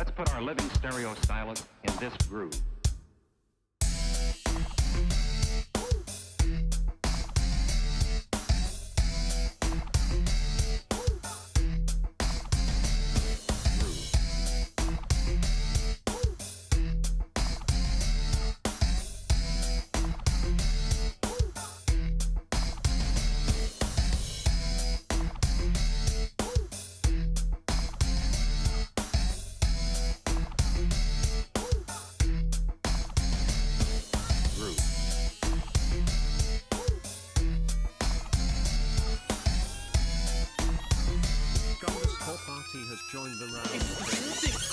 Let's put our living stereo stylus in this groove. Party has joined the round.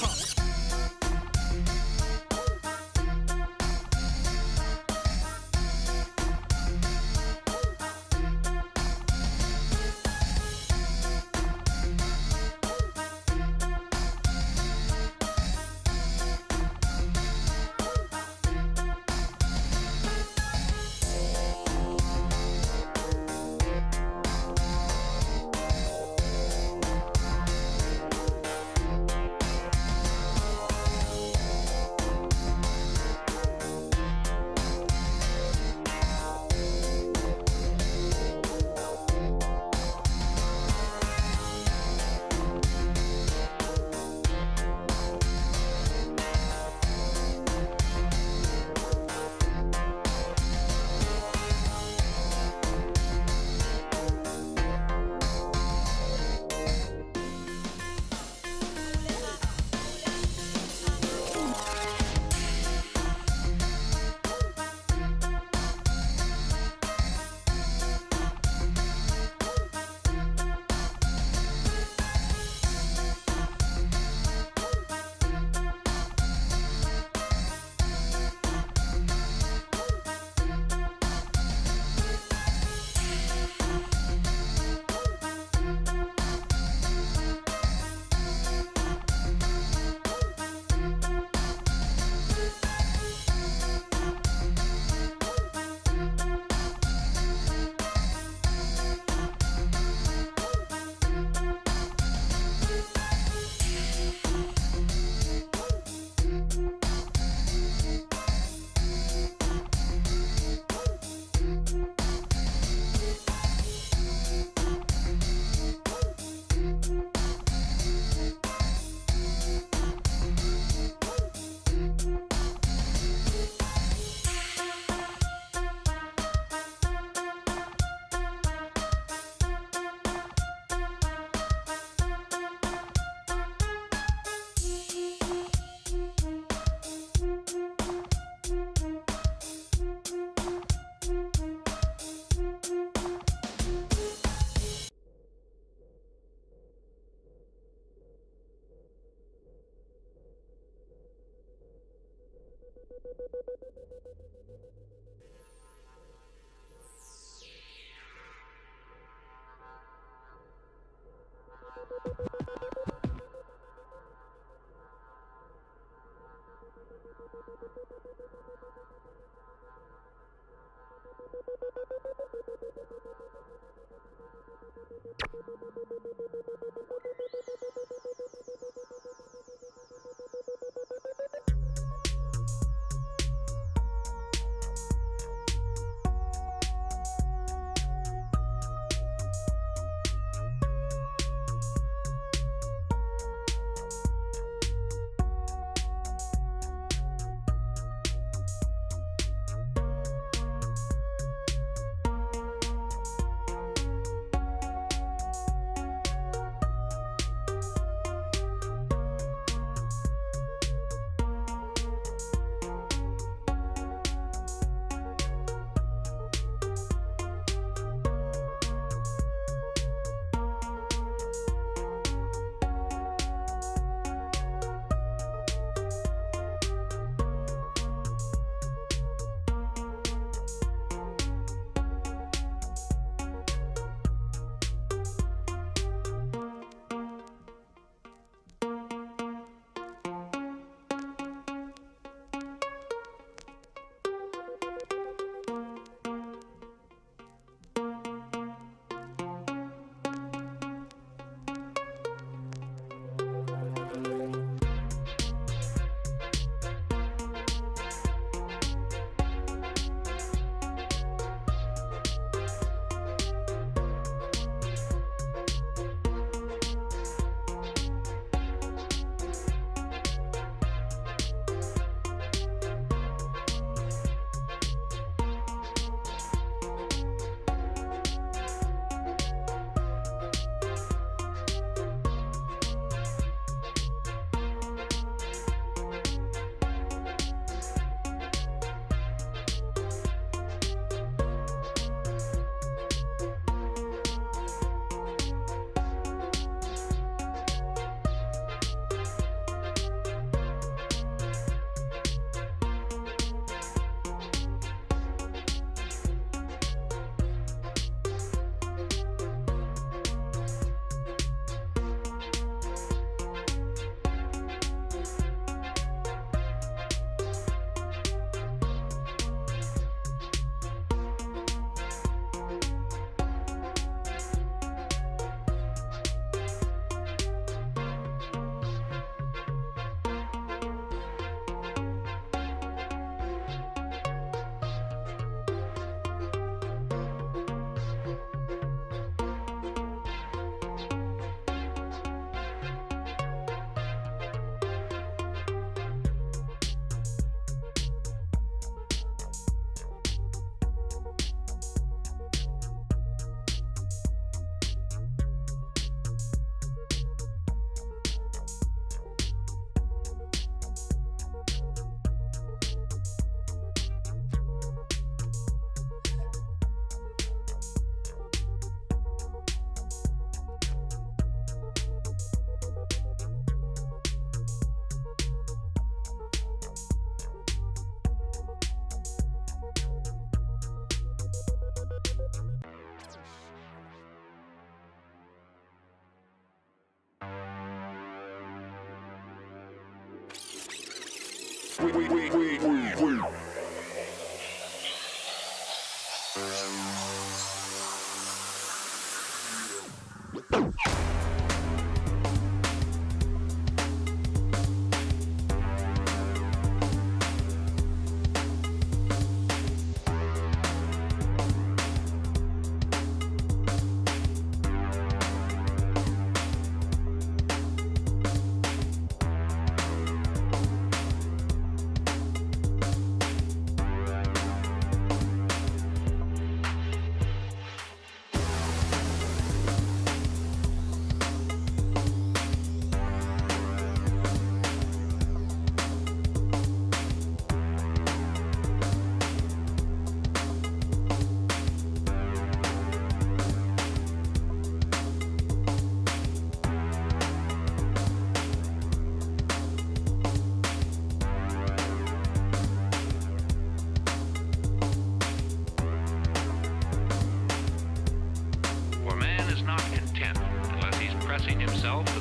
To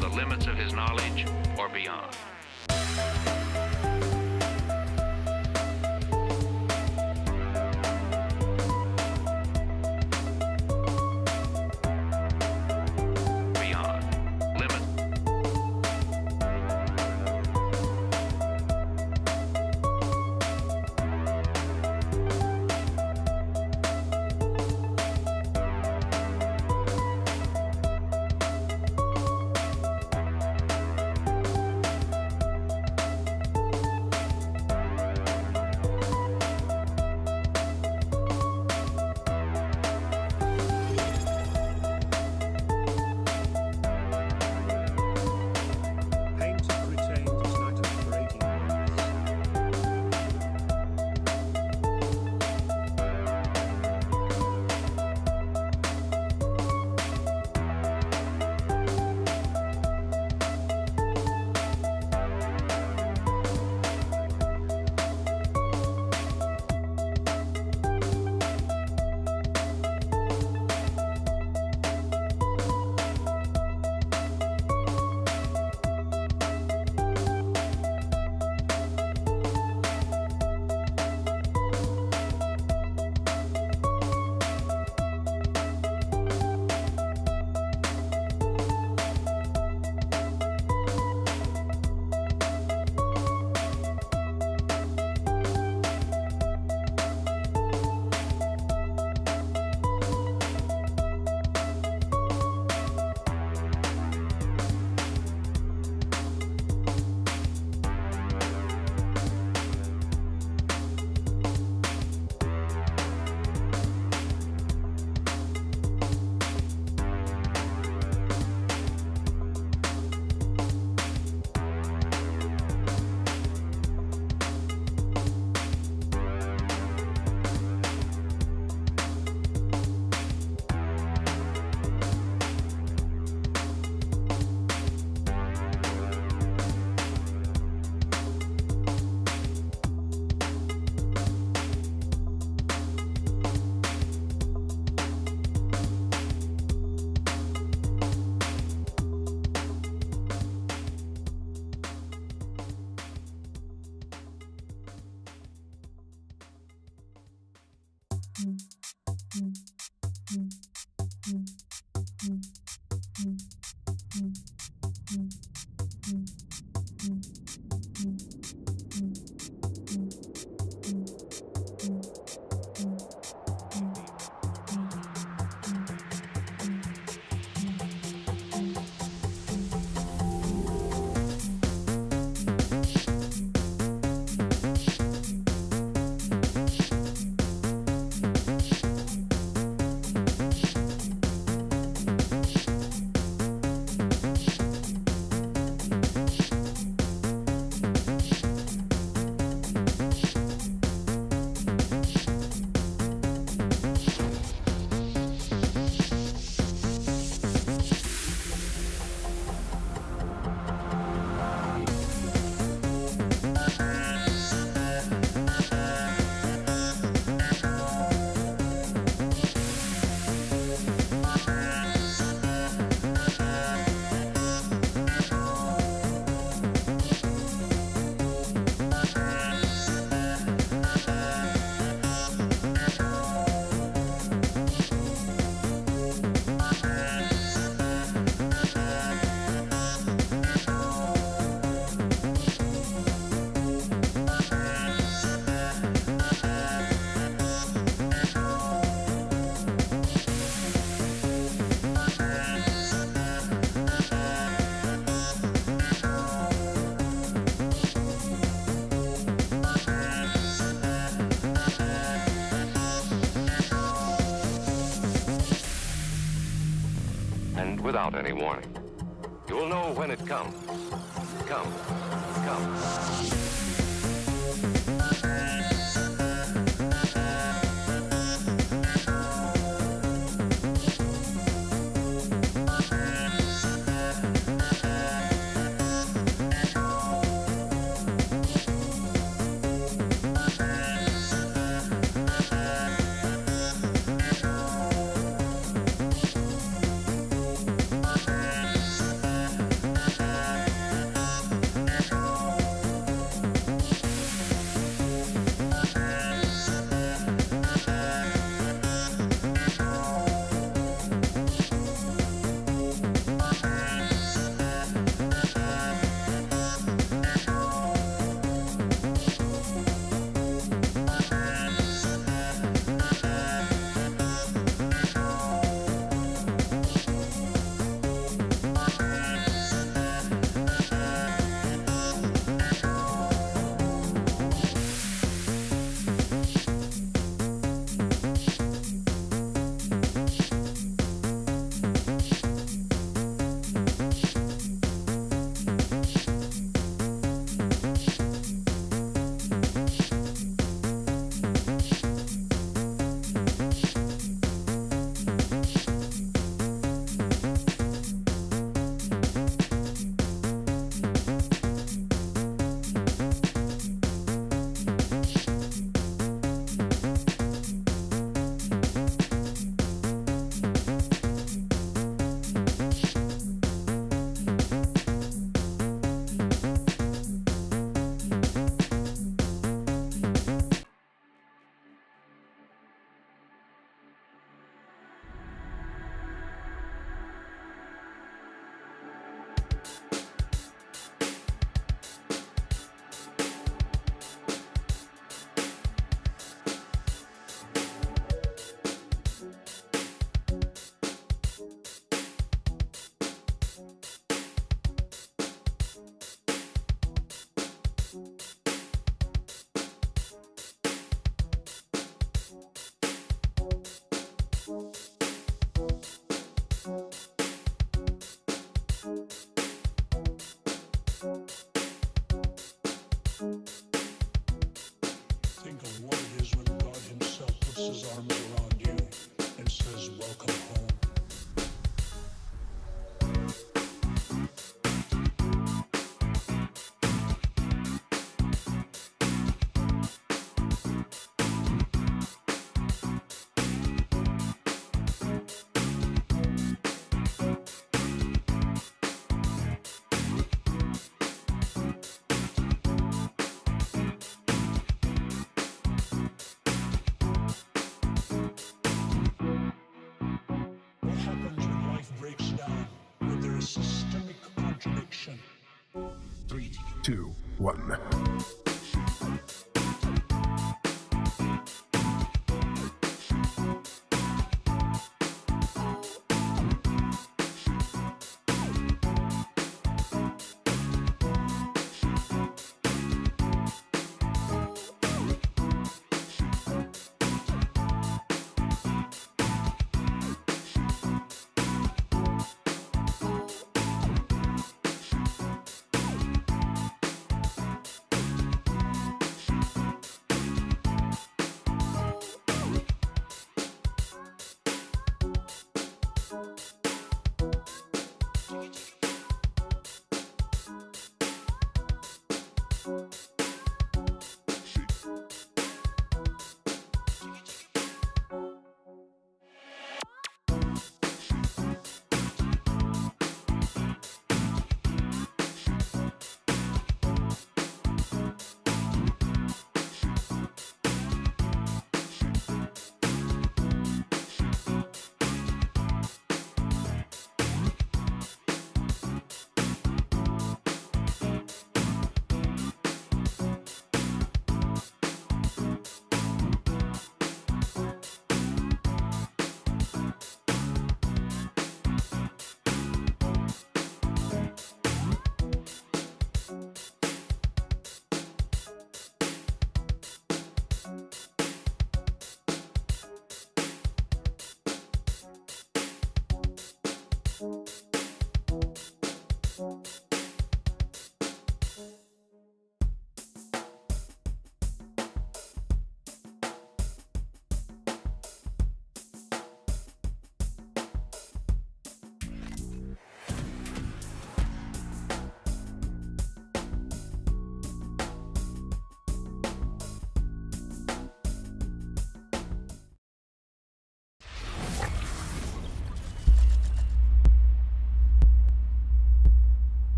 the limits of his knowledge or beyond. without any warning. You'll know when it comes. Come. Think of what it is when God himself puts his arms around you and says, welcome home. What happens when life breaks down, when there is systemic contradiction? 3, 2, 1.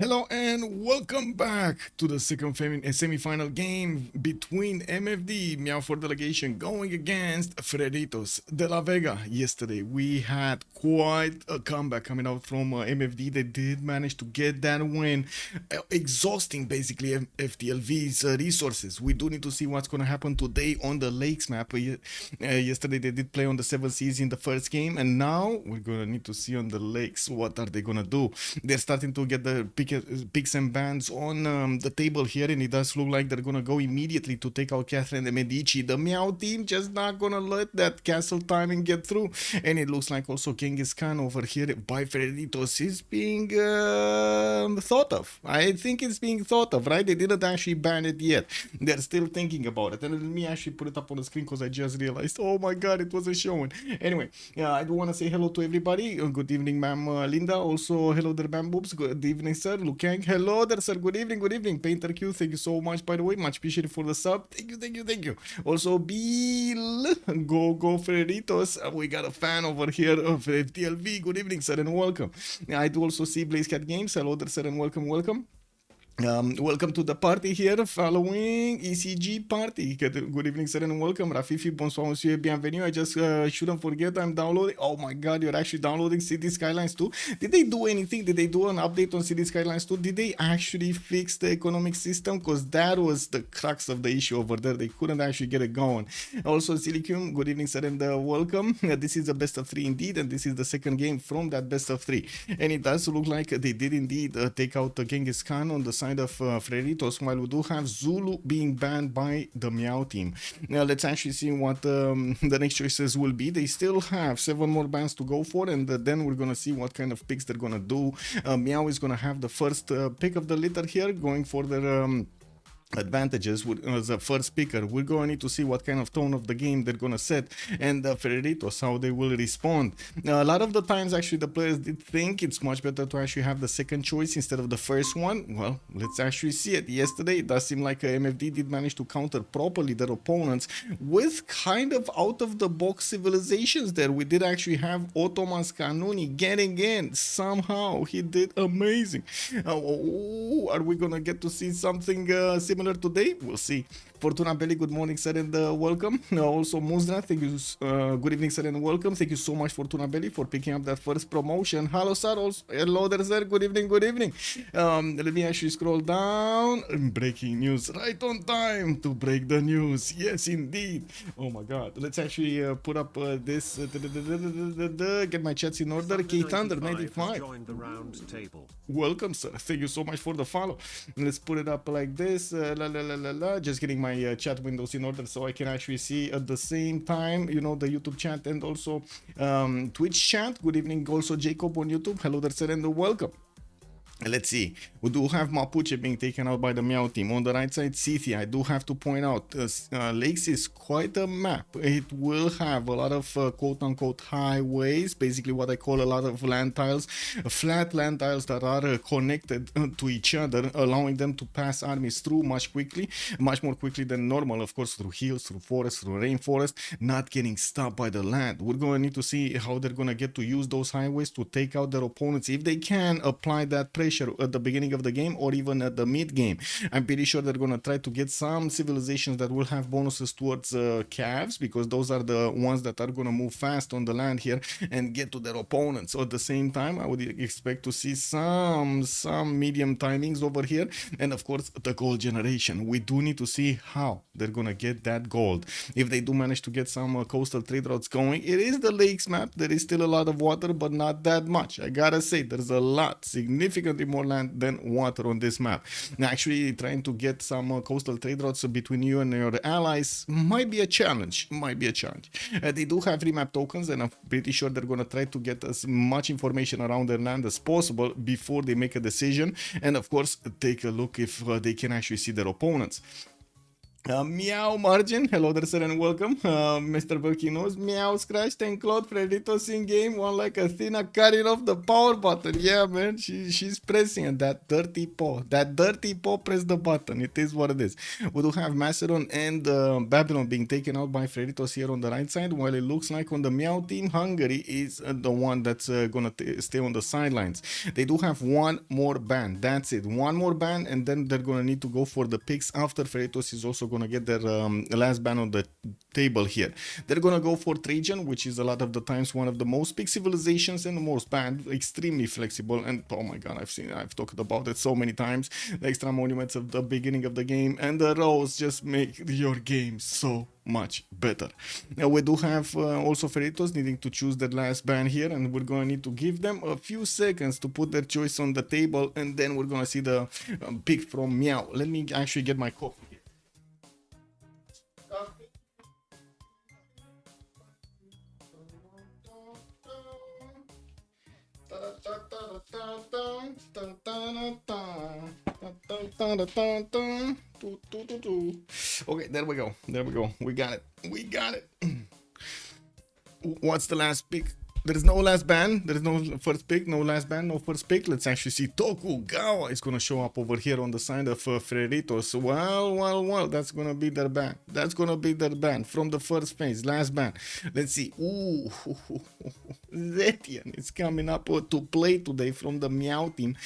Hello and welcome back to the second semi-final game between MFD, Meow for Delegation, going against Freritos de la Vega. Yesterday we had quite a comeback coming out from MFD. They did manage to get that win, exhausting basically FTLV's resources. We do need to see what's going to happen today on the Lakes map. Yesterday they did play on the 7 seas in the first game, and now we're going to need to see on the Lakes what are they going to do. They're starting to get the picks and bans on the table here, and it does look like they're gonna go immediately to take out Catherine de Medici. The Meow team just not gonna let that castle timing get through, and it looks like also Genghis Khan over here by Freritos is being thought of. I think it's being thought of, right? They didn't actually ban it yet. They're still thinking about it, and let me actually put it up on the screen because I just realized, oh my god, it wasn't showing. Anyway, I do want to say hello to everybody. Good evening, ma'am Linda. Also, hello there, ma'am Boobs. Good evening, sir. Lukang, hello there, sir. Good evening, good evening. Painter Q, thank you so much, by the way. Much appreciated for the sub. Thank you, thank you, thank you. Also, Bill, go Freritos. We got a fan over here of FTLV. Good evening, sir, and welcome. I do also see Blaze Cat Games. Hello there, sir, and welcome. Welcome to the party here, following ECG party. Good evening, sir, and welcome. Rafifi, bonsoir, monsieur, bienvenue. I just shouldn't forget I'm downloading. Oh my god, you're actually downloading City Skylines 2. Did they do anything? Did they do an update on City Skylines 2? Did they actually fix the economic system? Because that was the crux of the issue over there. They couldn't actually get it going. Also, Silicum, good evening, sir, and welcome. This is a best of 3 indeed, and this is the second game from that best of 3. And it does look like they did indeed take out Genghis Khan on the side of Freritos, while we do have Zulu being banned by the Meow team. Now let's actually see what the next choices will be. They still have 7 more bans to go for, and then we're gonna see what kind of picks they're gonna do. Meow is gonna have the first pick of the litter here, going for their advantages as a first picker. We're going to need to see what kind of tone of the game they're going to set, and Freritos, how they will respond. Now, a lot of the times actually the players did think it's much better to actually have the second choice instead of the first one. Well, let's actually see it. Yesterday it does seem like MFD did manage to counter properly their opponents with kind of out of the box civilizations there. We did actually have Ottoman's Kanuni getting in somehow. He did amazing. Are we gonna get to see something similar today? We'll see. Fortuna Belly, good morning, sir, and welcome. Also, Muzna, thank you. Good evening, sir, and welcome. Thank you so much, Fortuna Belly, for picking up that first promotion. Hello, sir. Also, hello there, sir. Good evening, good evening. Let me actually scroll down. Breaking news, right on time to break the news. Yes, indeed. Oh my God. Let's actually put up this. Get my chats in order. K Thunder 95. Welcome, sir. Thank you so much for the follow. Let's put it up like this. Just getting my chat windows in order so I can actually see at the same time, you know, the YouTube chat and also Twitch chat. Good evening, also Jacob on YouTube. Hello there, sir, and welcome. Let's see. We do have Mapuche being taken out by the Meow team. On the right side, Scythia. I do have to point out, Lakes is quite a map. It will have a lot of quote-unquote highways, basically what I call a lot of land tiles, flat land tiles that are connected to each other, allowing them to pass armies through much more quickly than normal, of course, through hills, through forests, through rainforest, not getting stopped by the land. We're going to need to see how they're going to get to use those highways to take out their opponents, if they can apply that pressure at the beginning of the game or even at the mid game. I'm pretty sure they're gonna try to get some civilizations that will have bonuses towards calves, because those are the ones that are gonna move fast on the land here and get to their opponents. So at the same time, I would expect to see some medium timings over here, and of course the gold generation. We do need to see how they're gonna get that gold. If they do manage to get some coastal trade routes going, it is the Lakes map. There is still a lot of water, but not that much. I gotta say, there's a lot, significantly more land than water on this map. Now, actually trying to get some coastal trade routes between you and your allies might be a challenge. They do have remap tokens, and I'm pretty sure they're gonna try to get as much information around their land as possible before they make a decision, and of course take a look if they can actually see their opponents. Meow Margin, hello there, sir, and welcome. Mr. Berkey knows. Meow Scratch, and Claude, Freritos in game. One like Athena cutting off the power button. Yeah, man, she's pressing it. That dirty paw. That dirty paw press the button. It is what it is. We do have Macedon and Babylon being taken out by Freritos here on the right side, while it looks like on the Meow team, Hungary is the one that's gonna stay on the sidelines. They do have one more ban. That's it. One more ban, and then they're gonna need to go for the picks after Freritos is also gonna get their last ban on the table here. They're gonna go for Trajan, which is a lot of the times one of the most picked civilizations and the most banned, extremely flexible, and oh my god, I've talked about it so many times. The extra monuments of the beginning of the game and the rows just make your game so much better. Now we do have also Freritos needing to choose their last ban here, and we're gonna need to give them a few seconds to put their choice on the table, and then we're gonna see the pick from Meow. Let me actually get my coffee. Okay, there we go. There we go. We got it. We got it. What's the last pick? There is no last ban. There is no first pick. No last ban. No first pick. Let's actually see. Tokugawa is going to show up over here on the side of Freritos. Well. That's going to be their ban. That's going to be their ban from the first phase. Last ban. Let's see. Ooh. Zetian is coming up to play today from the Meow team.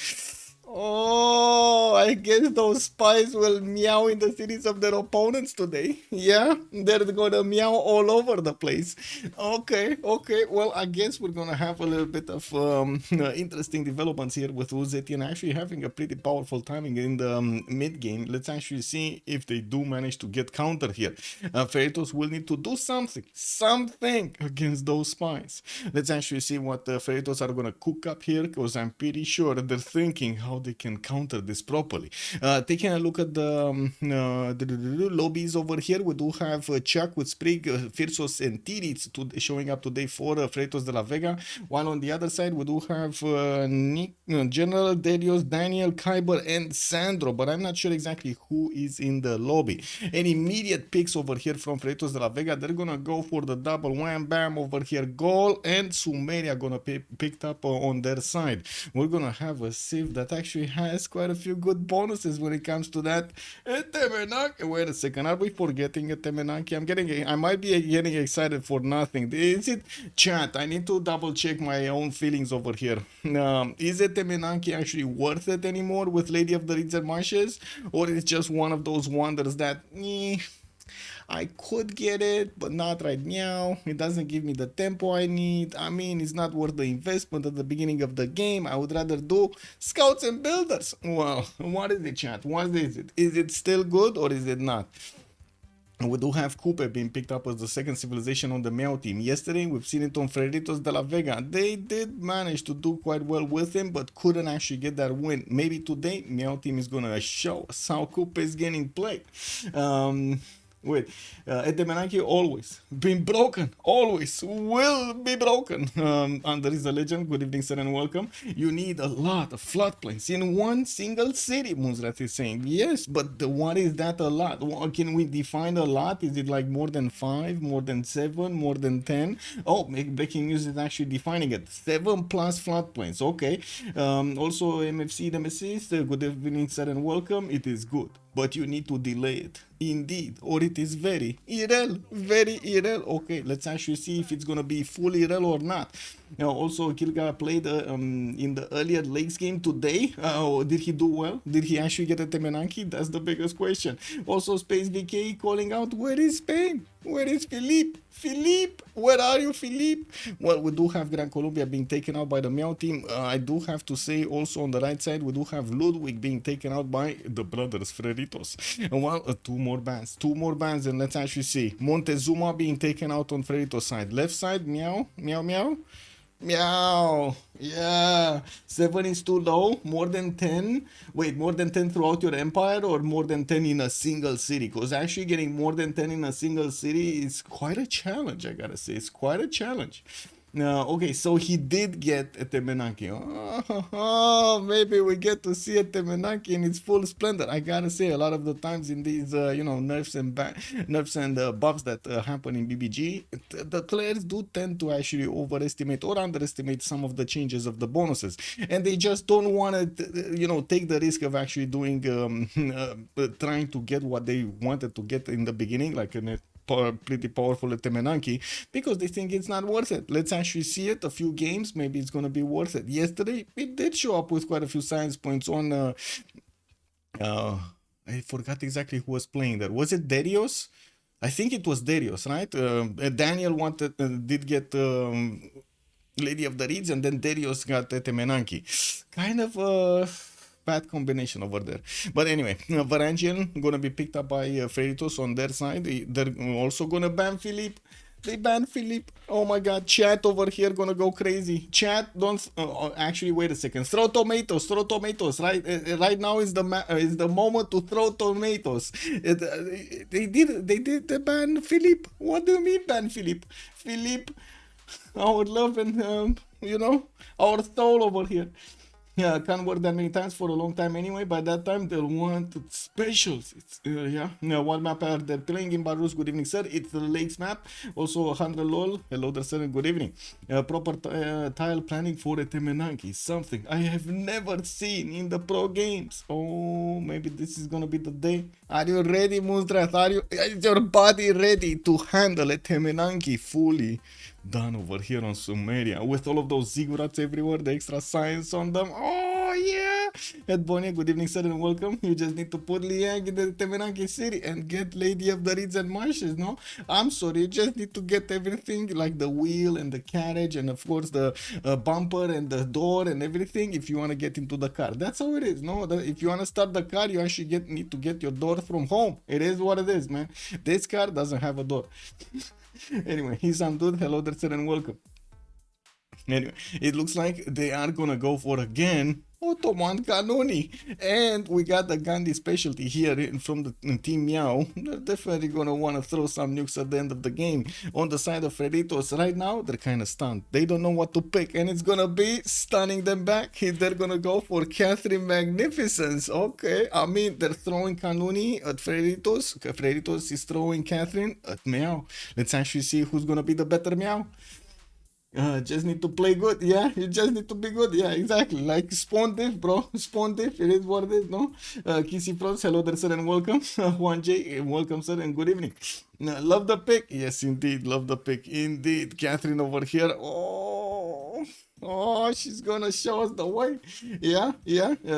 Oh, I guess those spies will meow in the cities of their opponents today. Yeah, they're gonna meow all over the place. Okay. Well, I guess we're gonna have a little bit of interesting developments here with Uzetian actually having a pretty powerful timing in the mid game. Let's actually see if they do manage to get counter here. Freritos will need to do something against those spies. Let's actually see what the Freritos are gonna cook up here, because I'm pretty sure they're thinking how they can counter this properly. Taking a look at the lobbies over here, we do have Chuck with Sprig, Firsos and Tirits showing up today for Freritos de la Vega, while on the other side we do have Nick, General, Darius, Daniel, Kyber and Sandro, but I'm not sure exactly who is in the lobby. Any immediate picks over here from Freritos de la Vega, they're gonna go for the double wham bam over here. Gol and Sumeria gonna be picked up on their side. We're gonna have a Civ that actually has quite a few good bonuses when it comes to that. Temenaki, wait a second, are we forgetting a Temenaki? I might be getting excited for nothing. Is it, chat? I need to double check my own feelings over here. Is it Temenaki actually worth it anymore with Lady of the Ritzer Marshes, or is it just one of those wonders that I could get it, but not right now. It doesn't give me the tempo I need. I mean, it's not worth the investment at the beginning of the game. I would rather do Scouts and Builders. Well, what is it, chat? What is it? Is it still good or is it not? We do have Coupe being picked up as the second civilization on the Meow team. Yesterday, we've seen it on Freritos de la Vega. They did manage to do quite well with him, but couldn't actually get that win. Maybe today, Meow team is going to show us how Coupe is getting played. Wait, Etemenaki always been broken, always will be broken. Under is the legend. Good evening, sir, and welcome. You need a lot of floodplains in one single city, Moonsrat is saying. Yes, but what is that a lot? Can we define a lot? Is it like more than 5, more than 7, more than 10? Oh, breaking news is actually defining it. 7 plus floodplains, okay. Also, MFC Nemesis, good evening, sir, and welcome. It is good, but you need to delay it. Indeed, or it is very irrel. Okay, let's actually see if it's gonna be full irrel or not. Now, also, Kilga played in the earlier legs game today. Did he do well? Did he actually get a Temenaki? That's the biggest question. Also, Space VK calling out, where is Spain? Where is Philippe? Philippe, where are you, Philippe? Well, we do have Gran Colombia being taken out by the Meow team. I do have to say also on the right side, we do have Ludwig being taken out by the brothers Freritos. And well, 2 more bans, and let's actually see. Montezuma being taken out on Freritos side. Left side, Meow. Yeah, 7 is too low. More than 10. Wait, more than 10 throughout your empire or more than 10 in a single city? Because actually getting more than 10 in a single city is quite a challenge, I gotta say. It's quite a challenge. Okay, so he did get a Temenaki. Oh, maybe we get to see a Temenaki in its full splendor. I gotta say, a lot of the times in these, nerfs and buffs that happen in BBG, the players do tend to actually overestimate or underestimate some of the changes of the bonuses, and they just don't want to, take the risk of actually doing, trying to get what they wanted to get in the beginning, like an pretty powerful Temenanki, because they think it's not worth it. Let's actually see it. A few games, maybe it's gonna be worth it. Yesterday, it did show up with quite a few science points on. I forgot exactly who was playing that. Was it Darius? I think it was Darius, right? Daniel did get Lady of the Reeds, and then Darius got Temenanki. Kind of bad combination over there. But anyway, Varangian gonna be picked up by Freritos on their side. They're also gonna ban Philippe. They banned Philippe. Oh my god, chat over here gonna go crazy. Chat, don't actually wait a second. Throw tomatoes, right now is the moment to throw tomatoes. They did ban Philippe. What do you mean ban Philippe? Philippe, our love and our soul over here. Yeah, can't work that many times for a long time anyway. By that time, they'll want specials. It's, one map are they're playing in Barus. Good evening, sir. It's the Lakes map. Also, 100 lol. Hello there, sir, and good evening. Proper tile planning for a Temenanki. Something I have never seen in the pro games. Oh, maybe this is gonna be the day. Are you ready, Mustrat? Is your body ready to handle a Temenanki fully? Done over here on Sumeria with all of those ziggurats everywhere, the extra science on them. Oh yeah! Ed Bonnie, good evening, sir, and welcome. You just need to put Liang in the Temenanki city and get Lady of the Reeds and Marshes, no? I'm sorry, you just need to get everything like the wheel and the carriage and of course the bumper and the door and everything if you want to get into the car. That's how it is, no? If you want to start the car, you actually need to get your door from home. It is what it is, man. This car doesn't have a door. Anyway, he's undone. Hello there, sir, and welcome. Anyway, it looks like they are gonna go for again Ottoman Kanoni, and we got the Gandhi specialty here from the team Meow. They're definitely gonna want to throw some nukes at the end of the game. On the side of Freritos right now, they're kind of stunned. They don't know what to pick, and it's gonna be stunning them back. They're gonna go for Catherine Magnificence. Okay, I mean, they're throwing Kanuni at Freritos. Freritos is throwing Catherine at Meow. Let's actually see who's gonna be the better Meow. Just need to play good. Yeah, you just need to be good. Yeah, exactly. Like spawn diff, bro. Spawn diff. It is what it is, no? Kissy Pros, hello there, sir, and welcome. Juan J, welcome, sir, and good evening. Love the pick. Yes, indeed. Love the pick. Indeed. Catherine over here. Oh, she's gonna show us the way. Yeah.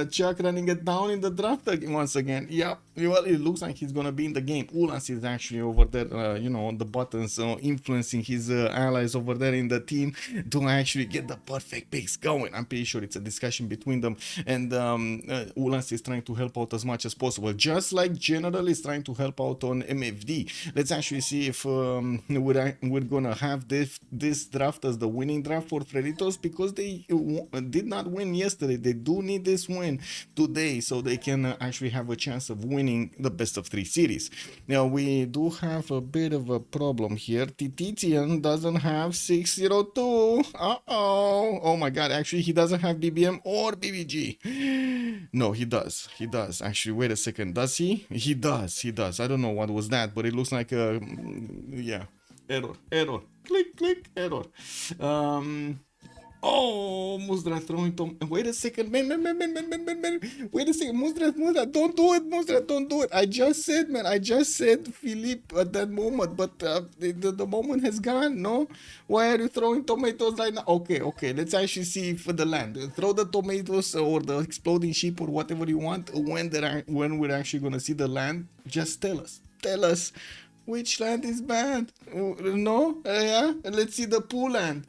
Chuck running it down in the draft once again. Yeah. Well, it looks like he's gonna be in the game. Ulas is actually over there, on the buttons, influencing his allies over there in the team to actually get the perfect picks going. I'm pretty sure it's a discussion between them, and Ulas is trying to help out as much as possible, just like General is trying to help out on MFD. Let's actually see if we're gonna have this draft as the winning draft for Freritos, because they did not win yesterday. They do need this win today so they can actually have a chance of winning the best of 3 series. Now we do have a bit of a problem here. Tititian doesn't have 602. Oh my god, actually he doesn't have BBM or BBG. No, he does. Actually, wait a second, does he? He does. I don't know what was that, but it looks like a error. Click, error. Oh, Musdra throwing Tom. Wait a second, man. Wait a second, Musdra, don't do it. I just said Philippe at that moment, but the moment has gone, no? Why are you throwing tomatoes right now? Okay, let's actually see for the land. Throw the tomatoes or the exploding sheep or whatever you want. When we're actually gonna see the land, just tell us. Which land is banned? No? Yeah? Let's see the pool land.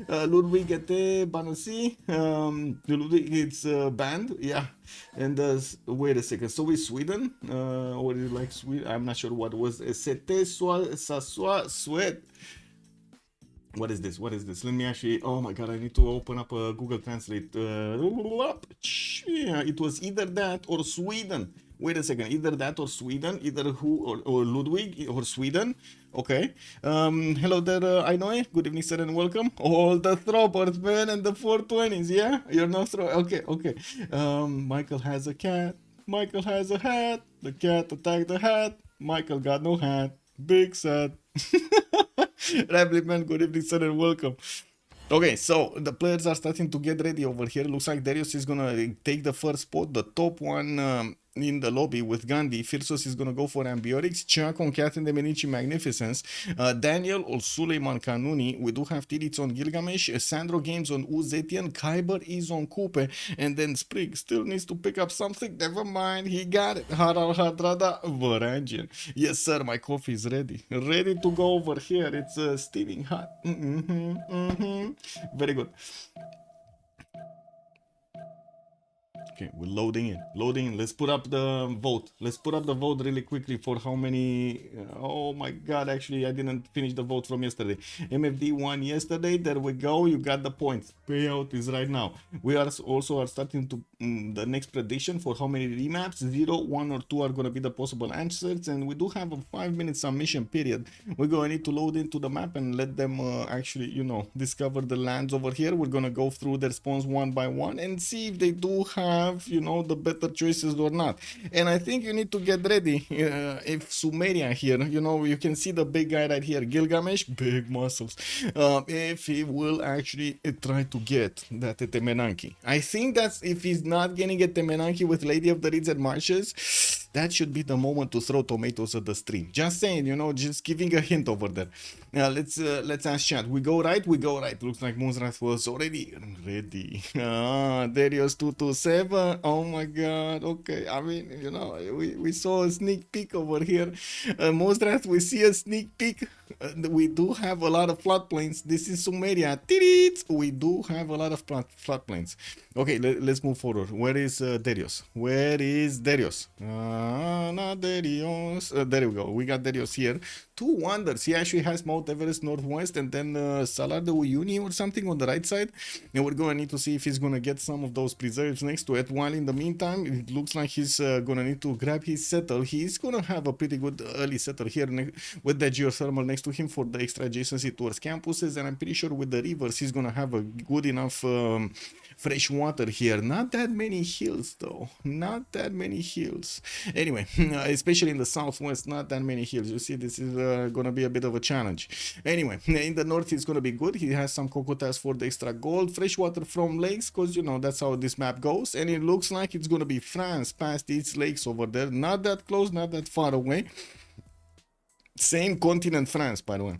Ludwig at Banusi. Ludwig, it's banned. Yeah. And wait a second. So is Sweden? Or is it like Sweden? I'm not sure what was. Sweat. What is this? Let me actually. Oh my god, I need to open up a Google Translate. Yeah, it was either that or Sweden. Wait a second, either that or Sweden, either who or Ludwig or Sweden. Okay. Hello there, Ainoe. Good evening, sir, and welcome. All the throppers, man, and the 420s, yeah? You're not throw. Okay, okay. Michael has a cat. Michael has a hat. The cat attacked the hat. Michael got no hat. Big sad. Rabbit man, good evening, sir, and welcome. Okay, so the players are starting to get ready over here. Looks like Darius is gonna take the first spot, the top one in the lobby with Gandhi. Firsos is gonna go for Ambiorix. Chaco on Cat and the Medici Magnificence. Daniel or Suleiman Kanuni. We do have Tidits on Gilgamesh. Sandro Games on Uzetian. Kyber is on Coupe. And then Sprig still needs to pick up something. Never mind, he got it. Haral Hadrada Varangian. Yes, sir, my coffee is ready. Ready to go over here. It's steaming hot. Very good. Okay, we're loading in. Let's put up the vote. Let's put up the vote really quickly for how many. Oh my god, actually I didn't finish the vote from yesterday. MFD won yesterday. There we go. You got the points. Payout is right now. We are also starting to the next prediction for how many remaps. 0, 1 or 2 are going to be the possible answers, and we do have a 5-minute submission period. We're going to need to load into the map and let them actually, you know, discover the lands over here. We're going to go through their spawns one by one and see if they do have, you know, the better choices or not. And I think you need to get ready. If Sumeria here, you know, you can see the big guy right here, Gilgamesh, big muscles. If he will actually try to get that Temenanki. I think that's if he's not getting a Temenanki with Lady of the Reeds and Marshes, that should be the moment to throw tomatoes at the stream. Just saying, you know, just giving a hint over there. Let's ask chat. We go right. Looks like Moonwrath was already ready. Darius 227. Oh my god. Okay, I mean, you know, we saw a sneak peek over here. Moonwrath, we see a sneak peek. We do have a lot of floodplains. This is Sumeria. We do have a lot of floodplains. Okay, let's move forward. Where is Darius? Where is Darius? Not Darius. There we go. We got Darius here. 2 wonders. He actually has Mount Everest Northwest and then Salar de Uyuni or something on the right side. And we're going to need to see if he's going to get some of those preserves next to it. While in the meantime, it looks like he's going to need to grab his settle. He's going to have a pretty good early settle here with the geothermal next to him for the extra adjacency towards campuses. And I'm pretty sure with the rivers, he's going to have a good enough fresh water here. Not that many hills though. Not that many hills. Anyway, especially in the southwest, not that many hills. You see, this is going to be a bit of a challenge. Anyway, in the north, it's going to be good. He has some cocotas for the extra gold. Fresh water from lakes, because, you know, that's how this map goes. And it looks like it's going to be France past its lakes over there. Not that close, not that far away. Same continent, France, by the way.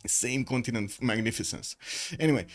Same continent, magnificence. Anyway,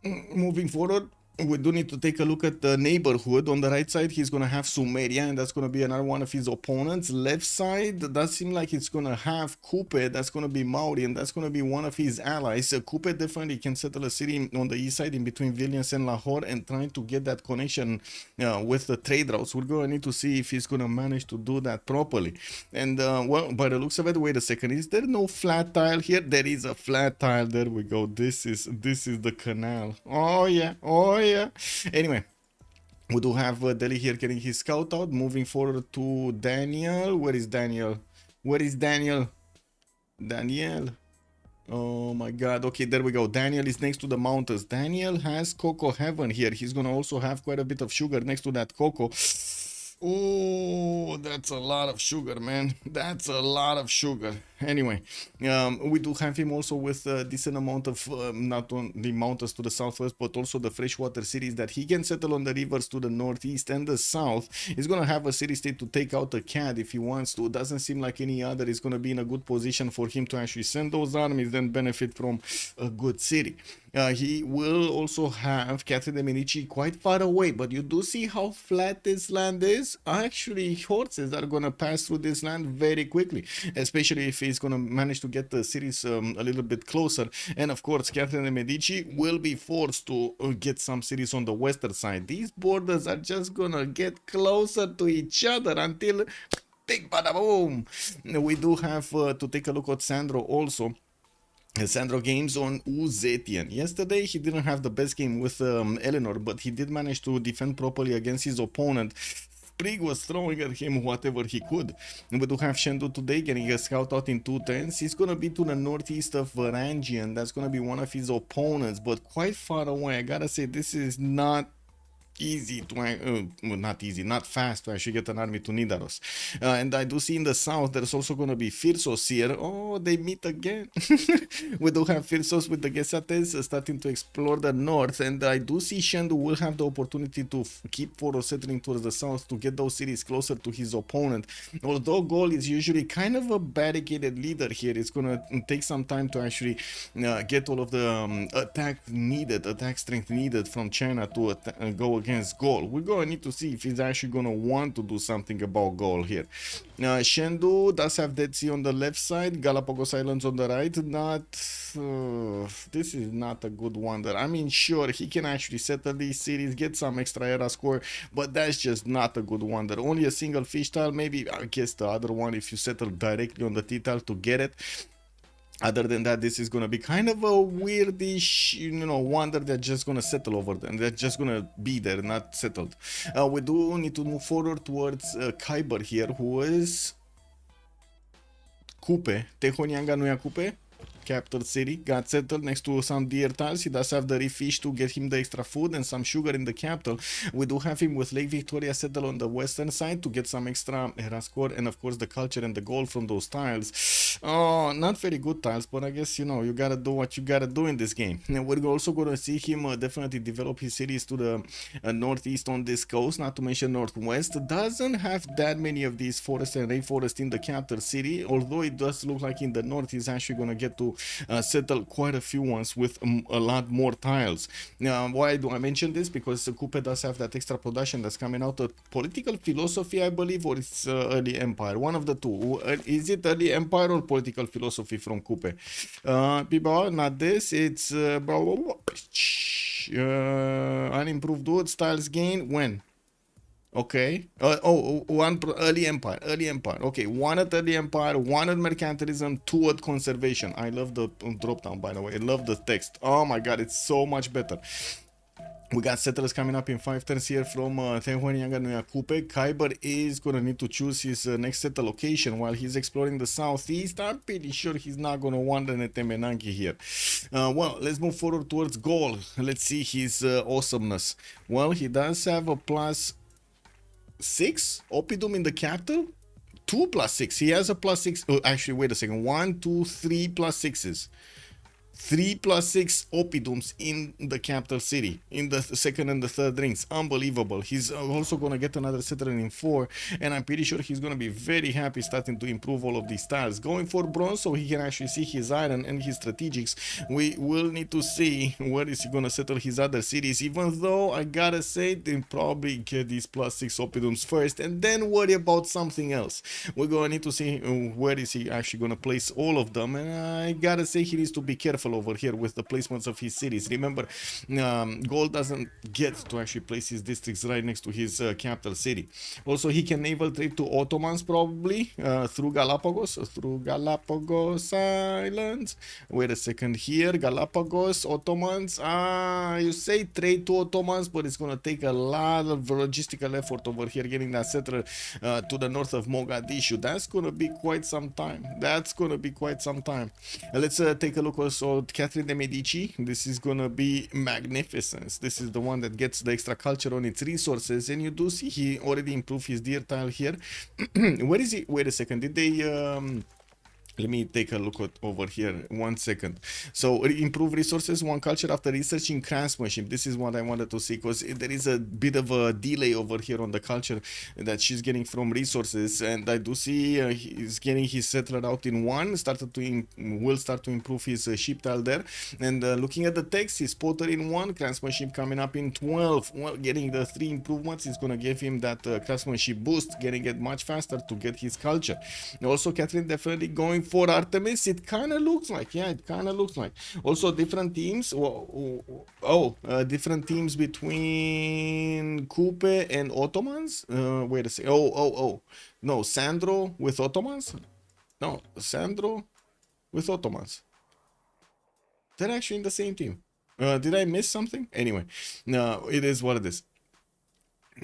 moving forward, we do need to take a look at the neighborhood. On the right side, he's going to have Sumeria, and that's going to be another one of his opponents. Left side, does seem like it's going to have Coupe. That's going to be Maori, and that's going to be one of his allies. Coupe definitely can settle a city on the east side in between Vilnius and Lahore and trying to get that connection with the trade routes. We're going to need to see if he's going to manage to do that properly. And, well, by the looks of it, wait a second. Is there no flat tile here? There is a flat tile. There we go. This is the canal. Oh, yeah. Oh, yeah. Anyway, we do have Deli here getting his scout out. Moving forward to Daniel. Where is Daniel? Where is Daniel? Daniel. Oh my god. Okay, there we go. Daniel is next to the mountains. Daniel has Cocoa Heaven here. He's gonna also have quite a bit of sugar next to that cocoa. Oh, that's a lot of sugar, man. That's a lot of sugar. Anyway, we do have him also with a decent amount of not only mountains to the southwest, but also the freshwater cities that he can settle on the rivers to the northeast and the south. He's going to have a city state to take out a CAD if he wants to. It doesn't seem like any other is going to be in a good position for him to actually send those armies and benefit from a good city. He will also have Catherine de Medici quite far away, but you do see how flat this land is. Actually, horses are going to pass through this land very quickly, especially if he's going to manage to get the cities a little bit closer. And of course, Catherine de Medici will be forced to get some cities on the western side. These borders are just going to get closer to each other until big bada boom. We do have to take a look at Sandro also. Sandro Games on Uzetian. Yesterday he didn't have the best game with Eleanor, but he did manage to defend properly against his opponent. Prig was throwing at him whatever he could. We do have Shendu today getting a scout out in 210s. He's gonna be to the northeast of Varangian. That's gonna be one of his opponents, but quite far away. I gotta say, this is not easy to not easy, not fast to actually get an army to Nidaros. And I do see in the south there's also going to be Firsos here. Oh, they meet again. We do have Firsos with the Gesates starting to explore the north, and I do see Shendu will have the opportunity to keep Foro settling towards the south to get those cities closer to his opponent. Although Gol is usually kind of a barricaded leader here, it's going to take some time to actually get all of the attack strength needed from China to go against Gol. We're going to need to see if he's actually going to want to do something about Gol here. Shendu does have Dead Sea on the left side, Galapagos Islands on the right. This is not a good wonder. I mean, sure, he can actually settle these cities, get some extra era score, but that's just not a good wonder. Only a single fish tile, maybe, I guess the other one if you settle directly on the T tile to get it. Other than that, this is going to be kind of a weirdish, wonder they're just going to settle over them. They're just going to be there, not settled. We do need to move forward towards Khyber here, who is Kupe. Tehonyanga nu ia Kupe. Capital city, got settled next to some deer tiles. He does have the reef fish to get him the extra food and some sugar in the capital. We do have him with Lake Victoria settled on the western side to get some extra era score and of course the culture and the gold from those tiles. Oh, not very good tiles, but I guess you gotta do what you gotta do in this game. And we're also gonna see him definitely develop his cities to the northeast on this coast, not to mention northwest. Doesn't have that many of these forests and rainforests in the capital city, although it does look like in the north he's actually gonna get to settle quite a few ones with a lot more tiles. Why do I mention this? Because Kupe does have that extra production that's coming out of political philosophy, I believe, or it's early empire. One of the two. Is it early empire or political philosophy from Kupe? People, not this. It's unimproved wood styles gain when. Okay. One early empire. Okay, one at early empire, one at mercantilism, two at conservation. I love the drop down, by the way. I love the text. Oh my god, it's so much better. We got settlers coming up in 5 turns here from Tehonyanga nu ia Kupe. Khyber is gonna need to choose his next settle location while he's exploring the southeast. I'm pretty sure he's not gonna wander Netemenanki here. Well, let's move forward towards Gol. Let's see his awesomeness. Well, he does have a +6 Oppidum in the capital. 2 +6. He has a +6. Oh, actually, wait a second. 1, 2, 3 +6s. 3 +6 Oppidums in the capital city, in the second and the third rings. Unbelievable. He's also going to get another settler in 4, and I'm pretty sure he's going to be very happy starting to improve all of these tiles. Going for bronze so he can actually see his iron and his strategics. We will need to see where is he going to settle his other cities, even though I gotta say they probably get these +6 Oppidums first and then worry about something else. We're going to need to see where is he actually going to place all of them, and I gotta say he needs to be careful over here with the placements of his cities. Remember, Gold doesn't get to actually place his districts right next to his capital city. Also, he can naval trade to Ottomans probably through Galapagos Islands. Wait a second here, Galapagos, Ottomans. You say trade to Ottomans, but it's gonna take a lot of logistical effort over here getting that settler to the north of Mogadishu. That's gonna be quite some time. Let's take a look also at Catherine de Medici. This is gonna be magnificent. This is the one that gets the extra culture on its resources, and you do see he already improved his deer tile here. Where is he? Wait a second. Did they let me take a look at over here. 1 second. So improve resources, 1 culture after researching craftsmanship. This is what I wanted to see, because there is a bit of a delay over here on the culture that she's getting from resources, and I do see he's getting his settler out in 1. Will start to improve his ship tile there. And looking at the text, his potter in 1, craftsmanship coming up in 12. Well, getting the 3 improvements is gonna give him that craftsmanship boost, getting it much faster to get his culture. Also, Catherine definitely going for Artemis. It kind of looks like, also different teams. Different teams between Kupe and Ottomans. Wait a second. No, Sandro with Ottomans. No, Sandro with Ottomans. They're actually in the same team. Did I miss something? Anyway, no, it is what it is.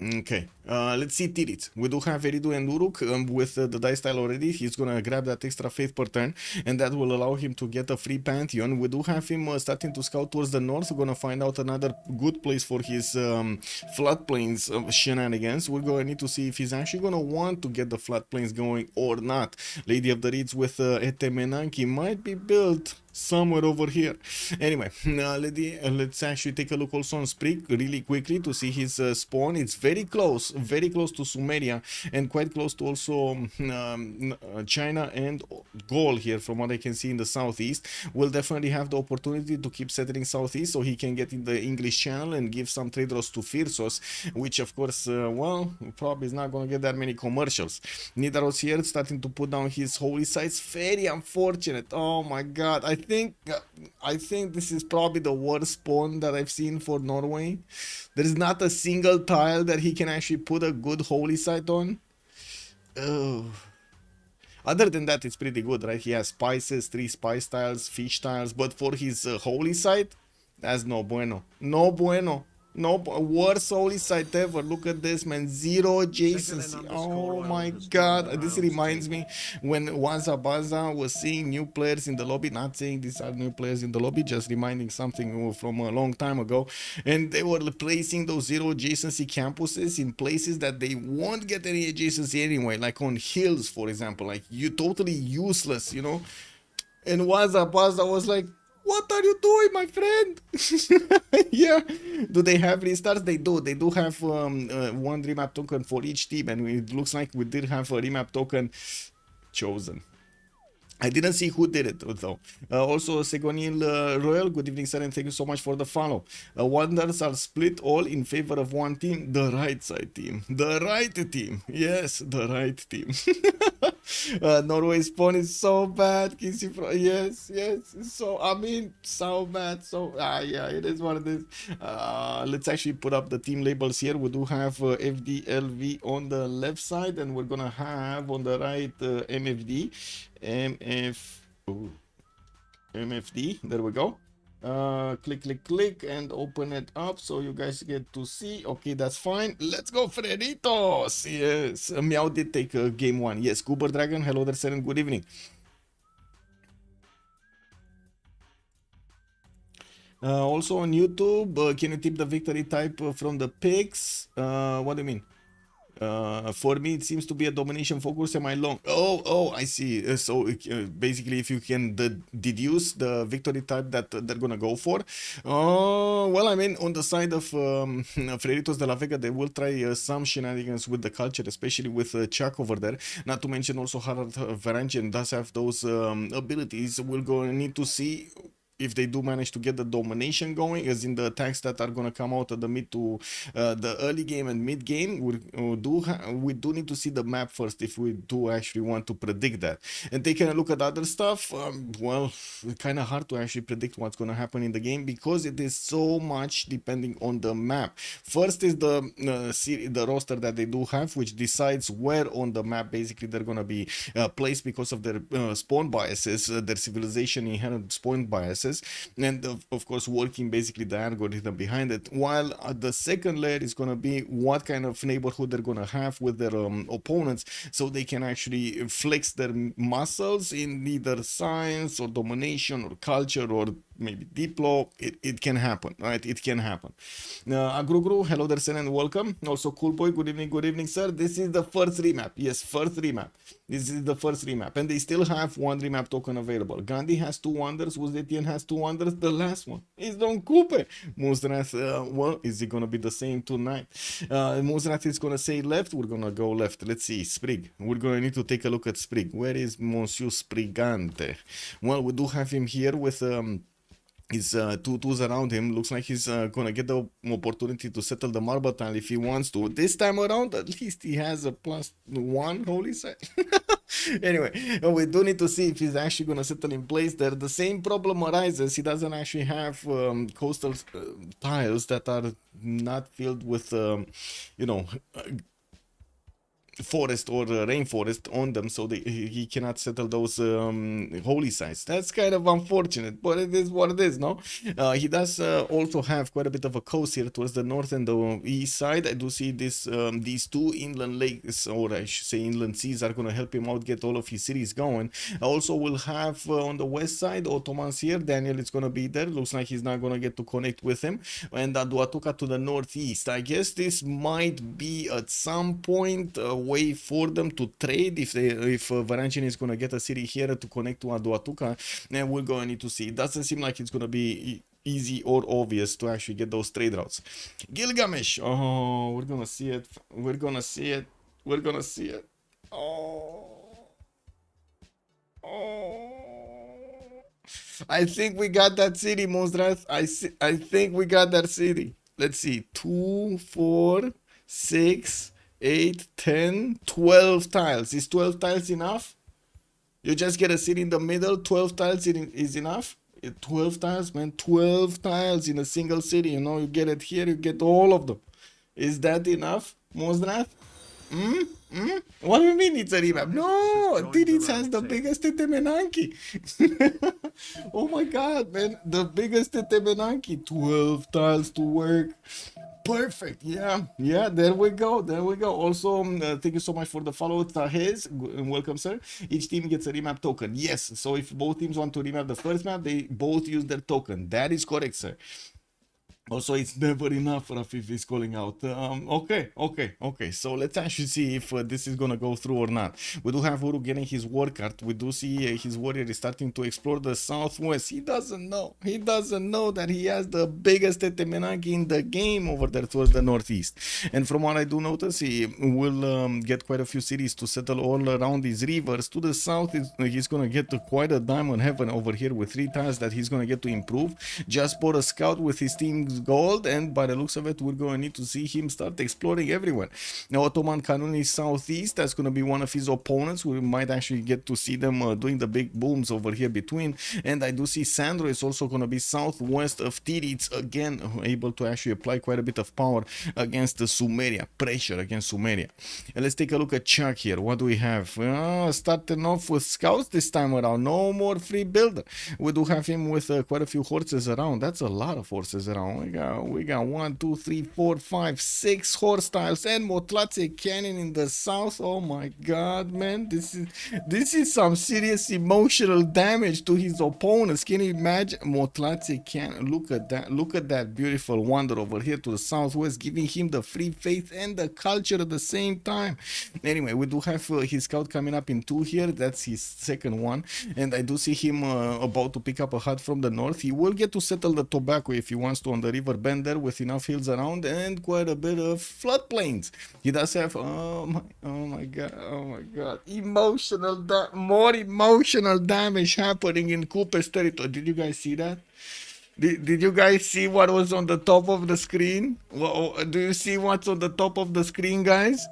Okay, let's see Tirit. We do have Eridu and Uruk with the dice style already. He's gonna grab that extra faith per turn, and that will allow him to get a free Pantheon. We do have him starting to scout towards the north. We're gonna find out another good place for his floodplains shenanigans. We're gonna need to see if he's actually gonna want to get the floodplains going or not. Lady of the Reeds with Etemenanki might be built somewhere over here. Anyway, let's actually take a look also on Sprig really quickly to see his spawn. It's very close to Sumeria and quite close to also China and Gaul here from what I can see in the southeast. We'll definitely have the opportunity to keep settling southeast so he can get in the English Channel and give some trade routes to Firsos, which of course, well, probably is not going to get that many commercials. Nidaros here starting to put down his holy sites. Very unfortunate. Oh my god, I think this is probably the worst spawn that I've seen for Norway. There is not a single tile that he can actually put a good holy site on. Oh. Other than that, it's pretty good, right? He has spices, 3 spice tiles, fish tiles, but for his holy site, that's no bueno. No bueno. No, worst holy site ever. Look at this, man. 0 adjacency. Oh my god. This reminds me when Waza Baza was seeing new players in the lobby. Not saying these are new players in the lobby, just reminding something from a long time ago. And they were placing those 0 adjacency campuses in places that they won't get any adjacency anyway. Like on hills, for example. Like you totally useless, you know. And Waza Baza was like, what are you doing, my friend? Yeah. Do they have restarts? They do. They do have one remap token for each team, and it looks like we did have a remap token chosen. I didn't see who did it though. Also, Segonil Royal, good evening, sir, and thank you so much for the follow. Wonders are split all in favor of one team, the right side team. The right team. Yes, the right team. Norway's spawn is so bad. Yes, so, I mean, so bad. So, yeah, it is what it is. Let's actually put up the team labels here. We do have FDLV on the left side, and we're gonna have on the right MFD. MFD, there we go. Click and open it up so you guys get to see. Okay, that's fine. Let's go, Freritos. Yes, Meow did take game 1. Yes, Cooper Dragon, hello there, sir, and good evening. Also on YouTube, can you tip the victory type from the pics? What do you mean? For me, it seems to be a domination focus semi-long. Oh, I see. So basically, if you can deduce the victory type that they're gonna go for. Oh, well, I mean, on the side of Freritos de la Vega, they will try some shenanigans with the culture, especially with Chuck over there. Not to mention also Harald Varangian does have those abilities. We're gonna need to see if they do manage to get the domination going, as in the attacks that are going to come out of the mid to the early game and mid game. We do need to see the map first if we do actually want to predict that. And taking a look at other stuff, well, kind of hard to actually predict what's going to happen in the game because it is so much depending on the map. First is the roster that they do have, which decides where on the map basically they're going to be placed because of their spawn biases, their civilization inherent spawn biases, and of course working basically the algorithm behind it, while the second layer is going to be what kind of neighborhood they're going to have with their opponents, so they can actually flex their muscles in either science or domination or culture or maybe Diplo. It can happen, right? It can happen. Agrugru, hello there, sir, and welcome. Also, Cool Boy, good evening, sir. This is the first remap. Yes, first remap. This is the first remap, and they still have one remap token available. Gandhi has 2 wonders. Uzetian has 2 wonders. The last one is Don Coupe. Moosrath, well, is it gonna be the same tonight? Moosrath is gonna say left. We're gonna go left. Let's see, Sprig. We're gonna need to take a look at Sprig. Where is Monsieur Sprigante? Well, we do have him here with his 2 twos around him. Looks like he's gonna get the opportunity to settle the marble tile if he wants to. This time around, at least he has a +1 holy site. Anyway, we do need to see if he's actually gonna settle in place there. The same problem arises. He doesn't actually have coastal tiles that are not filled with, you know, forest or rainforest on them, so he cannot settle those holy sites. That's kind of unfortunate, but it is what it is, no? He does also have quite a bit of a coast here towards the north and the east side. I do see this these two inland lakes, or I should say inland seas, are going to help him out get all of his cities going. Also will have on the west side Ottomans here. Daniel is going to be there. Looks like he's not going to get to connect with him. And Aduatuca to the northeast. I guess this might be at some point a way for them to trade. If Varangian is going to get a city here to connect to Aduatuca, then we're going to need to see. It doesn't seem like it's going to be easy or obvious to actually get those trade routes. Gilgamesh. Oh, we're going to see it. We're going to see it. We're going to see it. Oh. I think we got that city, Monstras. I think we got that city. Let's see. 2, 4, 6, 8, 10, 12 tiles. Is 12 tiles enough? You just get a city in the middle. 12 tiles is enough? 12 tiles, man. 12 tiles in a single city. You know, you get it here, you get all of them. Is that enough, Monstras? What do you mean it's a remap? No, Tidits has the biggest Tetemenanki. Oh my god, man. The biggest Tetemenanki. 12 tiles to work. Perfect. Yeah, there we go. Also, thank you so much for the follow, Tahez. Welcome, sir. Each team gets a remap token. Yes, so if both teams want to remap the first map, they both use their token. That is correct, sir. Also, it's never enough, Rafif is calling out. Okay. So let's actually see if this is gonna go through or not. We do have Uru getting his war card. We do see his warrior is starting to explore the southwest. He doesn't know that he has the biggest Tetemenanki in the game over there towards the northeast. And from what I do notice, he will get quite a few cities to settle all around these rivers. To the south, he's gonna get quite a diamond heaven over here with 3 tiles that he's gonna get to improve. Just bought a scout with his team gold, and by the looks of it, we're going to need to see him start exploring everywhere. Now, Ottoman Kanun is southeast. That's going to be one of his opponents. We might actually get to see them doing the big booms over here between. And I do see Sandro is also going to be southwest of Tidits, again able to actually apply quite a bit of power against the Sumeria, pressure against Sumeria. And let's take a look at Chuck here. What do we have? Starting off with scouts this time around. No more free builder. We do have him with quite a few horses around. That's a lot of horses around. We got 1, 2, 3, 4, 5, 6 horse tiles and Motlatse cannon in the south. Oh my god, man, this is some serious emotional damage to his opponents. Can you imagine? Motlatse cannon. Look at that beautiful wonder over here to the southwest, giving him the free faith and the culture at the same time. Anyway, we do have his scout coming up in 2 here. That's his second one, and I do see him about to pick up a hut from the north. He will get to settle the tobacco if he wants to on the river bend there with enough hills around and quite a bit of floodplains. He does have oh my god, more emotional damage happening in Cooper's territory. Did you guys see that? Did you guys see what was on the top of the screen? Well, do you see what's on the top of the screen, guys?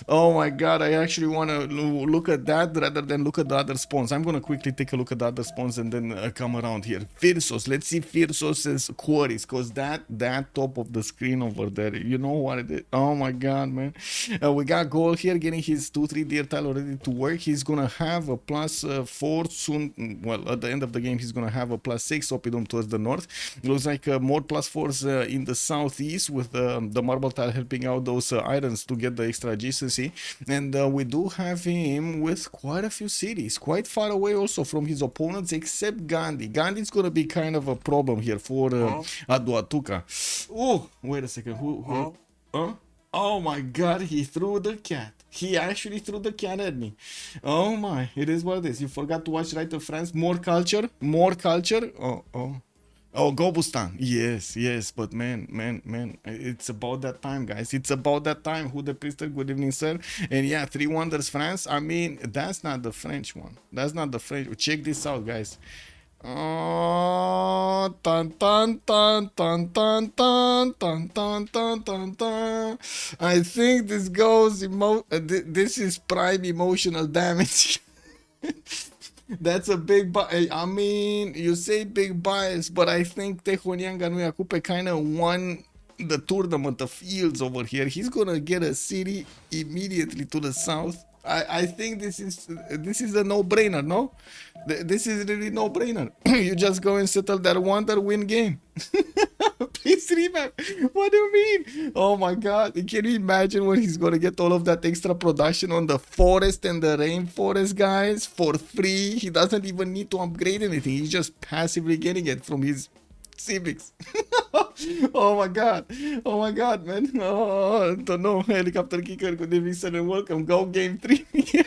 Oh my god, I actually want to look at that rather than look at the other spawns. I'm going to quickly take a look at the other spawns and then come around here. Firsos, let's see Firsos' quarries, because that top of the screen over there, you know what it is? Oh my god, man. We got gold here, getting his 2-3 deer tile already to work. He's going to have a +4 soon. Well, at the end of the game, he's going to have a +6 Opidum towards the north. Looks like more +4s in the southeast with the marble tile helping out those irons to get the extra adjacency. And we do have him with quite a few cities, quite far away also from his opponents, except Gandhi. Gandhi's going to be kind of a problem here for Aduatuca. Oh, wait a second. Who? Oh my god, he threw the cat. He actually threw the cat at me. Oh my, it is what it is. You forgot to watch Right of France. More culture. Oh, Gobustan. Yes, but man, it's about that time, guys. It's about that time. Who the Priester, good evening, sir. And yeah, 3 Wonders France. I mean, that's not the French one. That's not the French. Check this out, guys. Oh, tan tan tan tan tan tan tan tan tan tan tan. I think this goes this is prime emotional damage. That's a big bias. I mean, you say big bias, but I think Tehonianga nu Iacupe kind of won the tournament, the fields over here. He's gonna get a city immediately to the south. I think this is a no-brainer, no? This is really no-brainer. You just go and settle that wonder win game. Please remap. What do you mean? Oh my god. Can you imagine when he's gonna get all of that extra production on the forest and the rainforest, guys, for free? He doesn't even need to upgrade anything. He's just passively getting it from his Civ6. Oh my god. Oh my god, man. Oh, don't know. Helicopter kicker, good evening, sir, and welcome. Go game 3. Yeah.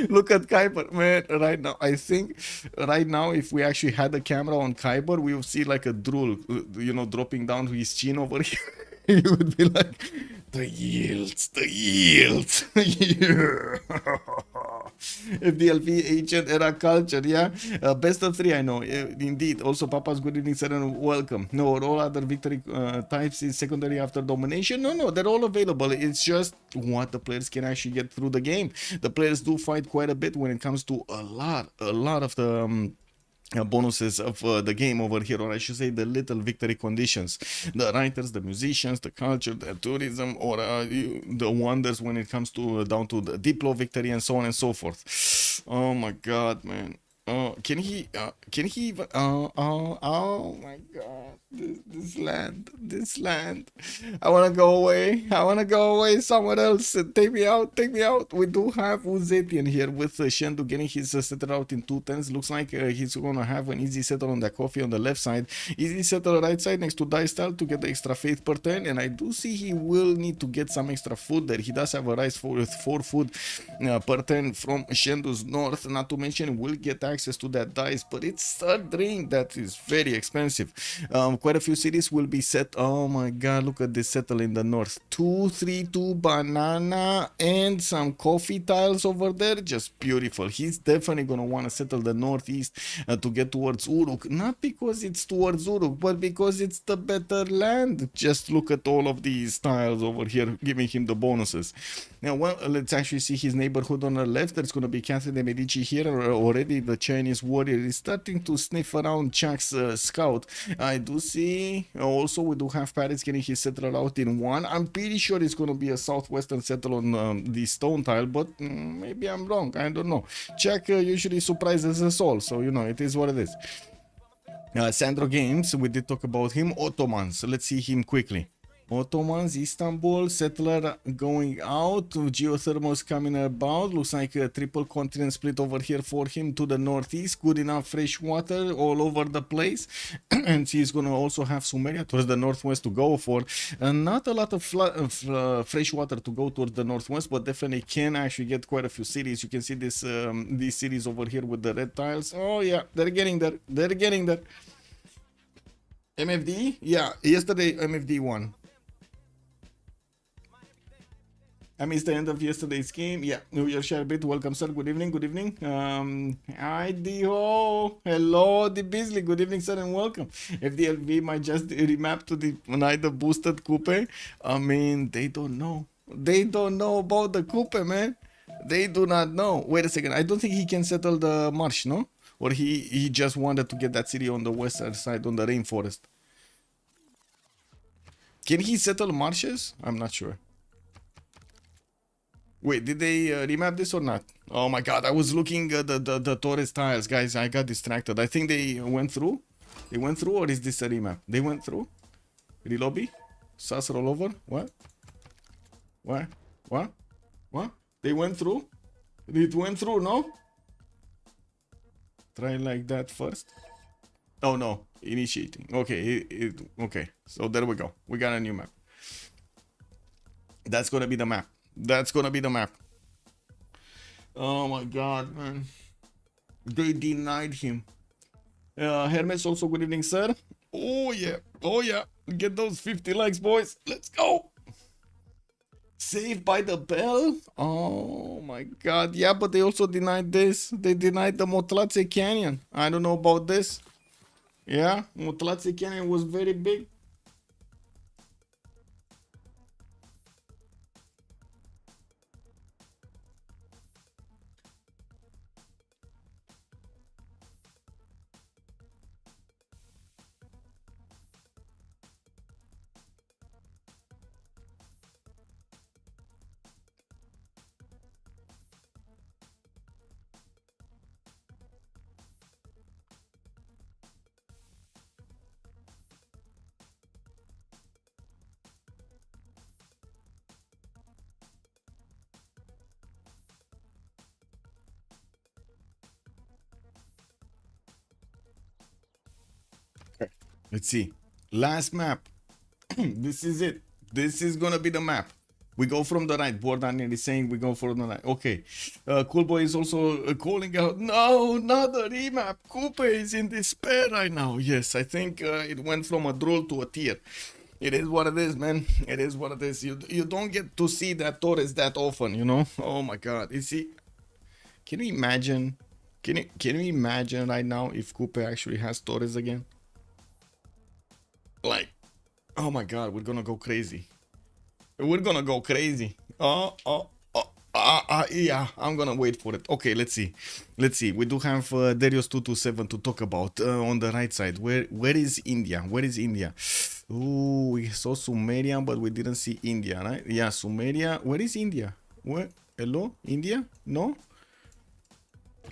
Look at Kuiper, man. Right now, I think right now, if we actually had a camera on Kuiper, we would see like a drool, you know, dropping down to his chin over here. He would be like, the yields, the yields. Yeah. FDLP agent era culture, yeah. Best of 3, I know. Indeed. Also, Papa's good evening, sir, and welcome. No, all other victory types is secondary after domination. No, they're all available. It's just what the players can actually get through the game. The players do fight quite a bit when it comes to a lot of the bonuses of the game over here, or I should say the little victory conditions. The writers, the musicians, the culture, the tourism, or the wonders when it comes to down to the Diplo victory and so on and so forth. Oh my god, man. Can he even, oh my god, this land, I want to go away somewhere else. Take me out. We do have Uzetian here with Shendu getting his settle out in 2 turns. Looks like he's gonna have an easy settle on that coffee on the left side, easy settle right side next to Die Style to get the extra faith per turn, and I do see he will need to get some extra food there. He does have a rice with 4 food per turn from Shendu's north, not to mention will get access to that dice, but it's a drink that is very expensive. Quite a few cities will be set. Oh my god, look at this settle in the north. 2, 3, 2 banana and some coffee tiles over there. Just beautiful. He's definitely gonna want to settle the northeast to get towards Uruk, not because it's towards Uruk, but because it's the better land. Just look at all of these tiles over here giving him the bonuses. Now, well, let's actually see his neighborhood on the left. There's going to be Catherine de Medici here. Already the Chinese warrior is starting to sniff around Chuck's scout. I do see also we do have Paris getting his settle out in 1. I'm pretty sure it's going to be a southwestern settle on the stone tile, but maybe I'm wrong. I don't know. Chuck usually surprises us all, so you know, it is what it is. Sandro Games, we did talk about him. Ottomans, let's see him quickly. Ottomans, Istanbul, settler going out, geothermals coming about, looks like a triple continent split over here for him to the northeast, good enough fresh water all over the place, and he's gonna also have Sumeria towards the northwest to go for, not a lot of fresh water to go towards the northwest, but definitely can actually get quite a few cities. You can see this these cities over here with the red tiles. Oh yeah, they're getting there, MFD, yeah, yesterday MFD won. I missed the end of yesterday's game. Yeah, New Year share bit. Welcome, sir. Good evening. Hi, Dio. Hello, the Beasley. Good evening, sir, and welcome. FDLV might just remap to the neither boosted coupe. I mean, they don't know. They don't know about the coupe, man. They do not know. Wait a second. I don't think he can settle the marsh, no? Or he just wanted to get that city on the western side, on the rainforest. Can he settle marshes? I'm not sure. Wait, did they remap this or not? Oh my god, I was looking at the Torres tiles, guys. I got distracted. I think they went through. They went through, or is this a remap? They went through. Relobby? Sus roll over? What? What? What? What? They went through? It went through, no? Try like that first. Oh no, initiating. Okay, okay. So there we go. We got a new map. That's gonna be the map. That's gonna be the map. Oh my god, man. They denied him. Hermes also, good evening, sir. Oh yeah. Oh yeah. Get those 50 likes, boys. Let's go. Saved by the bell? Oh my god. Yeah, but they also denied this. They denied the Motlatse Canyon. I don't know about this. Yeah, Motlatse Canyon was very big. Let's see. Last map. This is it. This is gonna be the map. We go from the right. Bordan is saying we go from the right. Okay. Cool Boy is also calling out. No, not the remap. Coupe is in despair right now. Yes, I think it went from a droll to a tear. It is what it is, man. It is what it is. You don't get to see that Torres that often, you know. Oh my God. You see? Can you imagine? Can you imagine right now if Coupe actually has Torres again? Like, oh my God, we're gonna go crazy. We're gonna go crazy. Yeah, I'm gonna wait for it. Okay, let's see. Let's see. We do have Darius 227 to talk about on the right side. Where is India? Where is India? Ooh, we saw Sumeria, but we didn't see India, right? Yeah, Sumeria. Where is India? Where? Hello? India? No?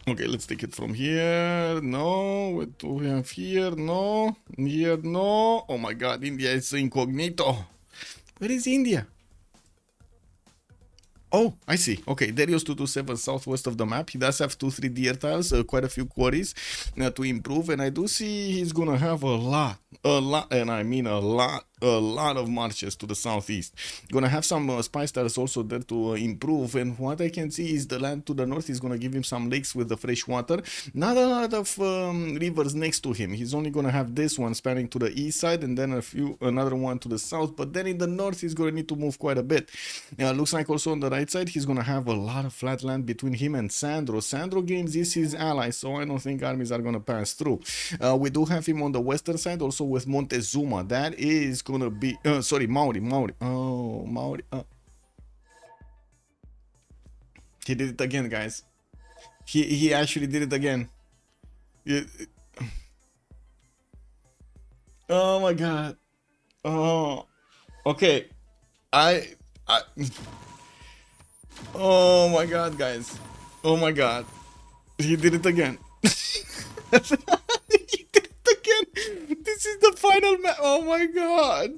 Okay, let's take it from here. No. What do we have here? No. Here, no. Oh my God, India is incognito. Where is India? Oh, I see. Okay, Darius 227 southwest of the map. He does have 2-3 deer tiles, quite a few quarries to improve, and I do see he's gonna have a lot, and I mean a lot of marches to the southeast. Gonna have some spice tiles also there to improve, and what I can see is the land to the north is gonna give him some lakes with the fresh water. Not a lot of rivers next to him. He's only gonna have this one spanning to the east side, and then another one to the south. But then in the north, he's gonna need to move quite a bit. Looks like also on the right side, he's gonna have a lot of flat land between him and Sandro. Sandro gains is his ally, so I don't think armies are gonna pass through. We do have him on the western side, also with Montezuma. That is gonna be sorry, Maori. Oh, Maori. He did it again, guys. He actually did it again. Oh my God. Oh, okay. Oh my God, guys. Oh my God. He did it again. He did it again. This is the final match. Oh my God.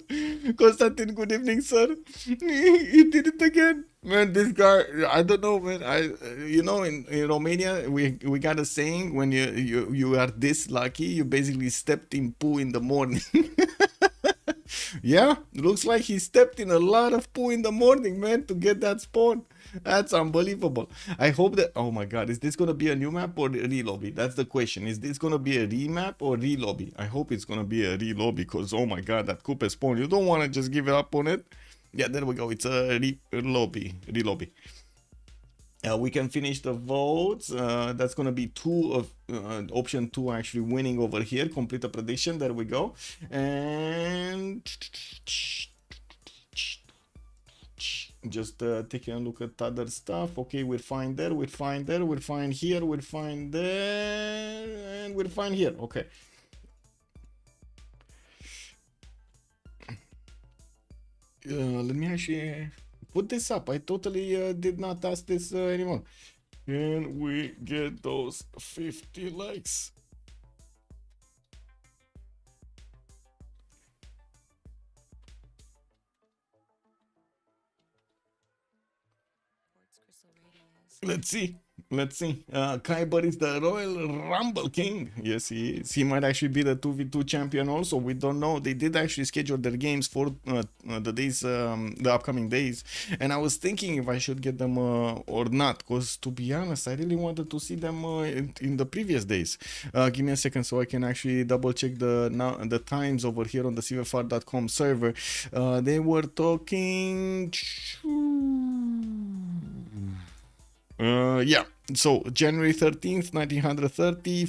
Konstantin, good evening, sir. He did it again. Man, this guy, I don't know, man. You know, in Romania, we got a saying, when you are this lucky, you basically stepped in poo in the morning. Yeah, looks like he stepped in a lot of poo in the morning, man, to get that spawn. That's unbelievable. I hope that... Oh my God, is this gonna be a new map or re-lobby? That's the question. Is this gonna be a remap or re-lobby? I hope it's gonna be a re-lobby, because oh my God, that Coupe spawn, you don't want to just give it up on it. Yeah, there we go. It's a re-lobby. We can finish the votes. That's gonna be option 2 actually winning over here. Complete a prediction. There we go. And just taking a look at other stuff. Okay, we're fine there. We're fine there. We're fine here. We're fine there, and we're fine here. Okay. Let me actually put this up. I totally did not ask this anymore. Can we get those 50 likes? Let's see. Let's see. Kyber is the Royal Rumble King. Yes, he is. He might actually be the 2v2 champion also. We don't know. They did actually schedule their games for the days, the upcoming days. And I was thinking if I should get them or not. Because to be honest, I really wanted to see them in the previous days. Give me a second so I can actually double check the times over here on the CVFR.com server. They were talking... yeah, so January 13th, 1930,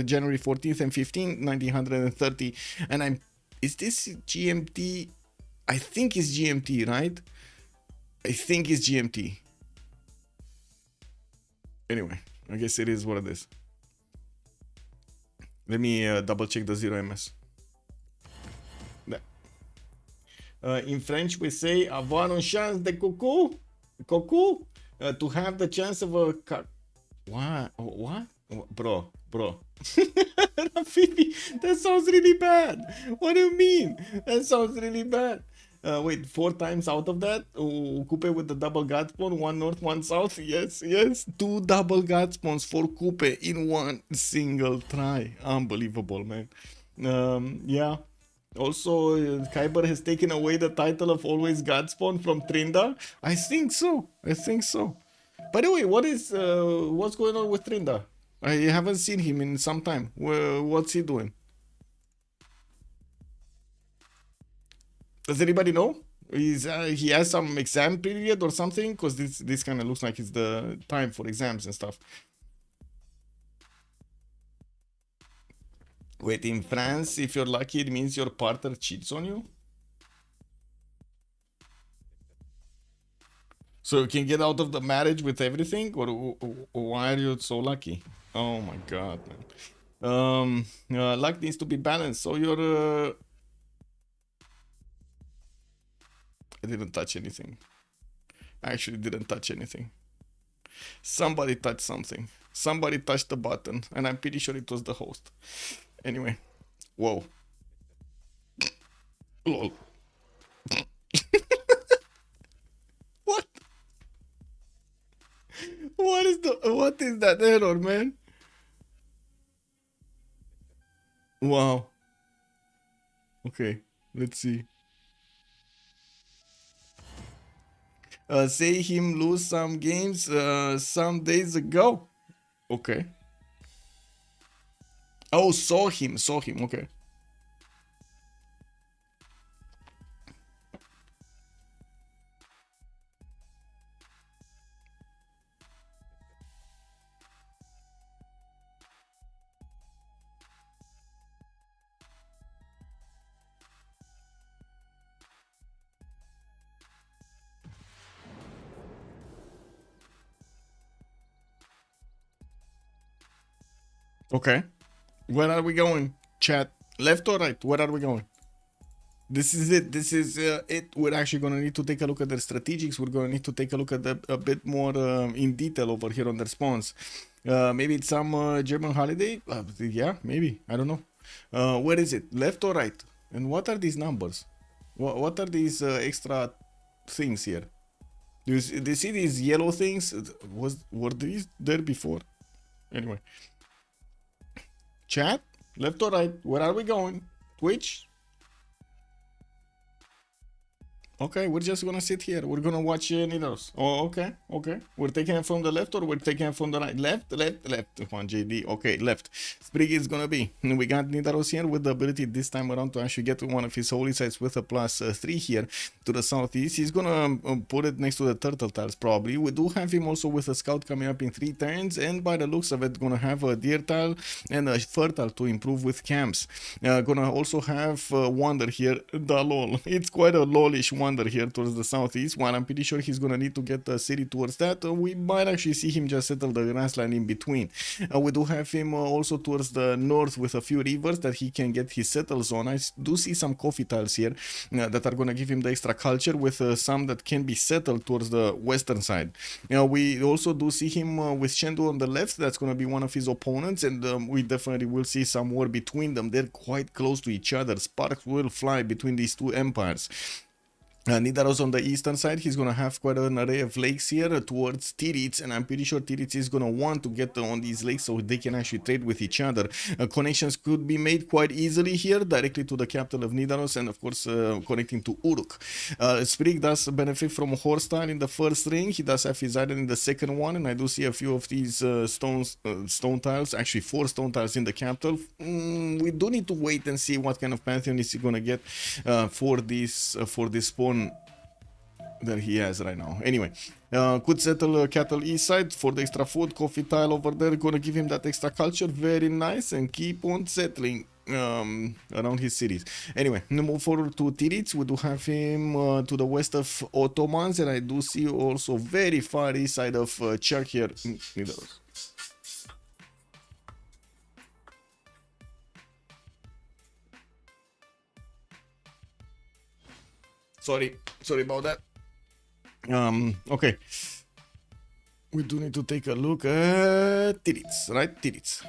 January 14th and 15th, 1930, and is this GMT? I think it's GMT, right? I think it's GMT. Anyway, I guess it is what it is. Let me double check the 0MS. In French, we say avoir une chance de coucou. Coucou. To have the chance of a car. What? Bro. Rafifi, that sounds really bad. What do you mean? That sounds really bad. Wait, 4 times out of that? Coupe with the double god spawn, 1 north, 1 south. Yes. 2 double god spawns for Coupe in 1 single try. Unbelievable, man. Yeah. Also, Kyber has taken away the title of Always Godspawn from Trinda. I think so. I think so. By the way, what's going on with Trinda? I haven't seen him in some time. What's he doing? Does anybody know? He has some exam period or something? Because this kind of looks like it's the time for exams and stuff. Wait, in France, if you're lucky, it means your partner cheats on you? So you can get out of the marriage with everything? Or why are you so lucky? Oh my god, man. Luck needs to be balanced. So you're... I didn't touch anything. I actually didn't touch anything. Somebody touched something. Somebody touched the button, and I'm pretty sure it was the host. Anyway. Whoa. Lol. What? What is that error, man? Wow. Okay, let's see. Say him lose some games some days ago. Okay. Oh, saw him, okay. Okay. Where are we going, chat? Left or right? Where are we going? This is it. This is it. We're actually going to need to take a look at their strategics. We're going to need to take a look at a bit more in detail over here on their spawns. Maybe it's some German holiday? Yeah, maybe. I don't know. Where is it? Left or right? And what are these numbers? What are these extra things here? Do you see these yellow things? Were these there before? Anyway. Chat? Left or right? Where are we going? Twitch? Okay, we're just gonna sit here. We're gonna watch Nidaros. Oh, okay, okay. We're taking it from the left or we're taking it from the right? Left. Juan JD. Okay, left. Sprig is gonna be. We got Nidaros here with the ability this time around to actually get one of his holy sites with a +3 here to the southeast. He's gonna put it next to the turtle tiles probably. We do have him also with a scout coming up in 3 turns, and by the looks of it, gonna have a deer tile and a fertile to improve with camps. Gonna also have Wonder here. The lol. It's quite a lolish Wonder here towards the southeast, while I'm pretty sure he's gonna need to get a city towards that. We might actually see him just settle the grassland in between. We do have him also towards the north with a few rivers that he can get his settle zone. I do see some coffee tiles here that are gonna give him the extra culture, with some that can be settled towards the western side. We also do see him with Shendu on the left. That's gonna be one of his opponents, and we definitely will see some war between them. They're quite close to each other. Sparks will fly between these two empires. Nidaros on the eastern side, he's gonna have quite an array of lakes here towards Tirits, and I'm pretty sure Tirits is gonna want to get on these lakes so they can actually trade with each other. Connections could be made quite easily here, directly to the capital of Nidaros, and of course connecting to Uruk. Sprig does benefit from horse tile in the first ring. He does have his island in the second one, and I do see a few of these stone tiles, actually 4 stone tiles in the capital. We do need to wait and see what kind of pantheon is he gonna get for this spawn that he has right now. Anyway, could settle cattle east side for the extra food. Coffee tile over there gonna give him that extra culture. Very nice, and keep on settling around his cities. Anyway, move forward to Tirits. We do have him to the west of Ottomans, and I do see also very far east side of Chuck here. Sorry about that. Okay. We do need to take a look at Tirits, right? Tirits.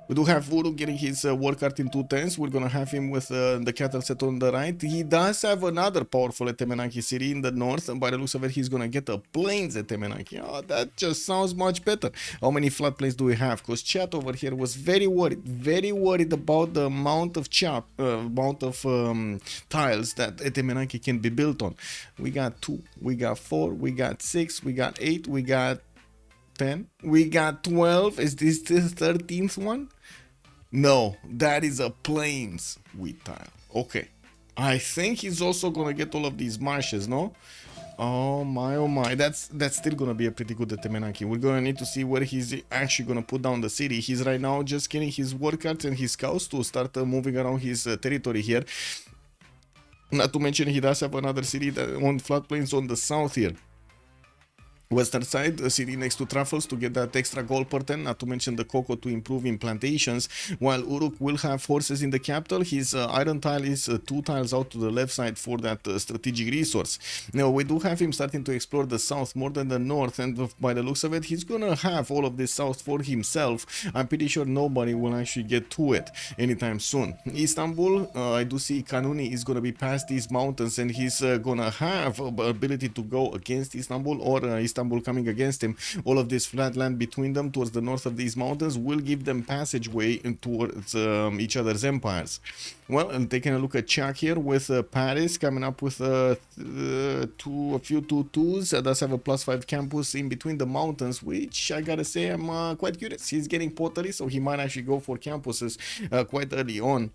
We do have Voodoo getting his war card in 2 turns. We're gonna have him with the cattle set on the right. He does have another powerful Etemenanki city in the north, and by the looks of it, he's gonna get a plains Etemenanki. Oh, that just sounds much better. How many floodplains do we have? Because chat over here was very worried about the amount of tiles that Etemenanki can be built on. We got 2, we got 4, we got 6, we got 8, we got 10, we got 12. Is this the 13th one? No, that is a plains wheat tile. Okay, I think he's also gonna get all of these marshes, no? Oh my, that's still gonna be a pretty good Etemenanki. We're gonna need to see where he's actually gonna put down the city. He's right now just getting his war cards and his scouts to start moving around his territory here. Not to mention he does have another city that on floodplains on the south here. Western side, a city next to Truffles to get that extra gold per turn, not to mention the cocoa to improve in plantations, while Uruk will have horses in the capital. His iron tile is 2 tiles out to the left side for that strategic resource. Now, we do have him starting to explore the south more than the north, and by the looks of it, he's gonna have all of this south for himself. I'm pretty sure nobody will actually get to it anytime soon. Istanbul, I do see Kanuni is gonna be past these mountains, and he's gonna have ability to go against Istanbul or Istanbul coming against him. All of this flat land between them towards the north of these mountains will give them passageway towards each other's empires. Well, and taking a look at Chak here with Paris coming up with a few 2-2s. Does have a +5 campus in between the mountains, which I gotta say I'm quite curious. He's getting pottery, so he might actually go for campuses quite early on.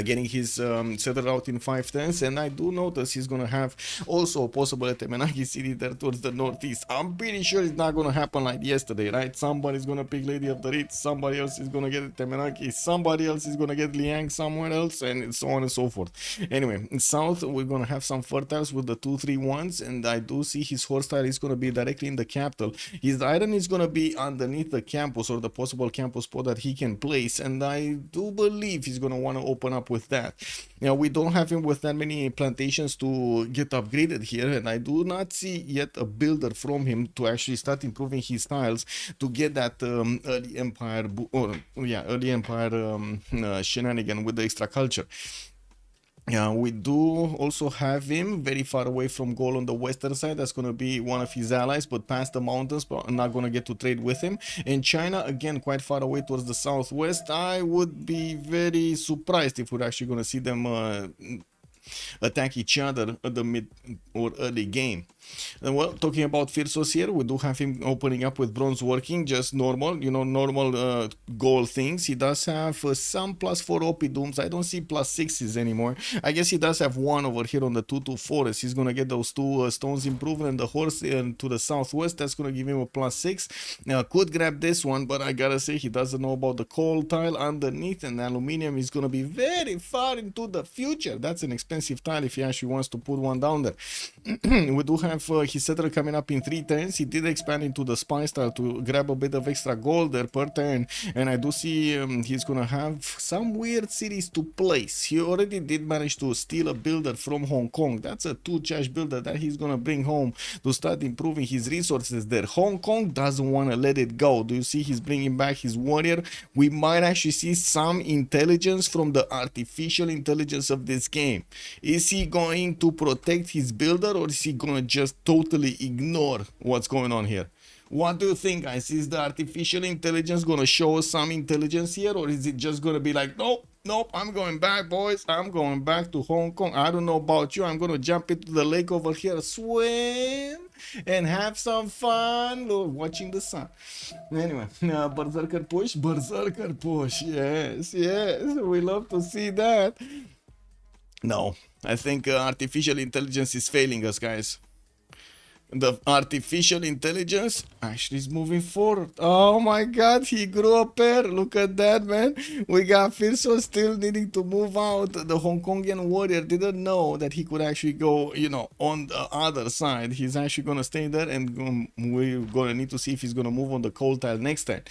Getting his settled out in 5 turns, and I do notice he's gonna have also a possible Etemenanki city there towards the northeast. I'm pretty sure it's not gonna happen like yesterday, right? Somebody's gonna pick Lady of the Ritz, somebody else is gonna get Etemenanki, somebody else is gonna get Liang somewhere else, and so on and so forth. Anyway, in south we're gonna have some fertiles with the 2-3-1s, and I do see his horse tile is gonna be directly in the capital. His iron is gonna be underneath the campus or the possible campus spot that he can place, and I do believe he's gonna want to open up with that. Now, we don't have him with that many plantations to get upgraded here, and I do not see yet a builder from him to actually start improving his tiles to get that early empire shenanigan with the extra culture. Yeah, we do also have him very far away from goal on the western side. That's going to be one of his allies, but past the mountains, but not going to get to trade with him. And China, again, quite far away towards the southwest. I would be very surprised if we're actually going to see them attack each other at the mid or early game. And well, talking about Firsos here, we do have him opening up with bronze working, just normal, you know, normal goal things. He does have some +4 OP dooms. I don't see +6s anymore. I guess he does have one over here on the 2-2 forest. He's gonna get those 2 stones improved, and the horse to the southwest, that's gonna give him a +6. Now, could grab this one, but I gotta say he doesn't know about the coal tile underneath, and aluminium is gonna be very far into the future. That's an expensive tile if he actually wants to put one down there. We do have his settler coming up in 3 turns. He did expand into the spice tile to grab a bit of extra gold there per turn, and I do see he's gonna have some weird cities to place. He already did manage to steal a builder from Hong Kong. That's a 2-cash builder that he's gonna bring home to start improving his resources there. Hong Kong doesn't want to let it go. Do you see he's bringing back his warrior? We might actually see some intelligence from the artificial intelligence of this game. Is he going to protect his builder, or is he gonna just totally ignore what's going on here? What do you think, guys? Is the artificial intelligence gonna show us some intelligence here, or is it just gonna be like, nope, I'm going back, boys, I'm going back to Hong Kong. I don't know about you, I'm gonna jump into the lake over here, swim and have some fun watching the sun. Anyway, berserker push, yes, we love to see that. No, I think artificial intelligence is failing us, guys. The artificial intelligence actually is moving forward. Oh my god, he grew a pair. Look at that, man. We got Firso still needing to move out. The Hong Kongian warrior didn't know that he could actually go, you know, on the other side. He's actually going to stay there, and we're going to need to see if he's going to move on the coal tile next time.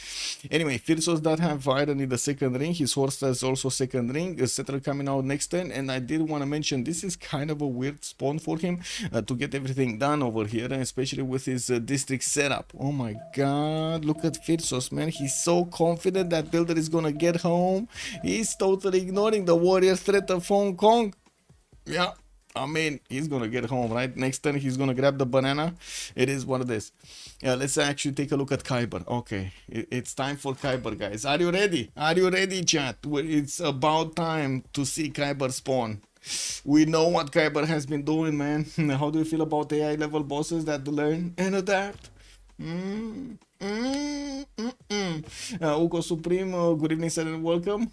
Anyway, Firsos does have iron in the second ring. His horse has also second ring. A settler coming out next turn, and I did want to mention this is kind of a weird spawn for him to get everything done over here. better, especially with his district setup. Oh my god, look at Freritos, man. He's so confident that builder is gonna get home. He's totally ignoring the warrior threat of Hong Kong. Yeah, I mean, he's gonna get home, right? Next turn, he's gonna grab the banana. It is what it is. Yeah, let's actually take a look at Kyber. Okay, it's time for Kyber, guys. Are you ready? Are you ready, chat? It's about time to see Kyber spawn. We know what Kyber has been doing, man. How do you feel about AI level bosses that learn and adapt? Uco Supreme, good evening, sir, and welcome.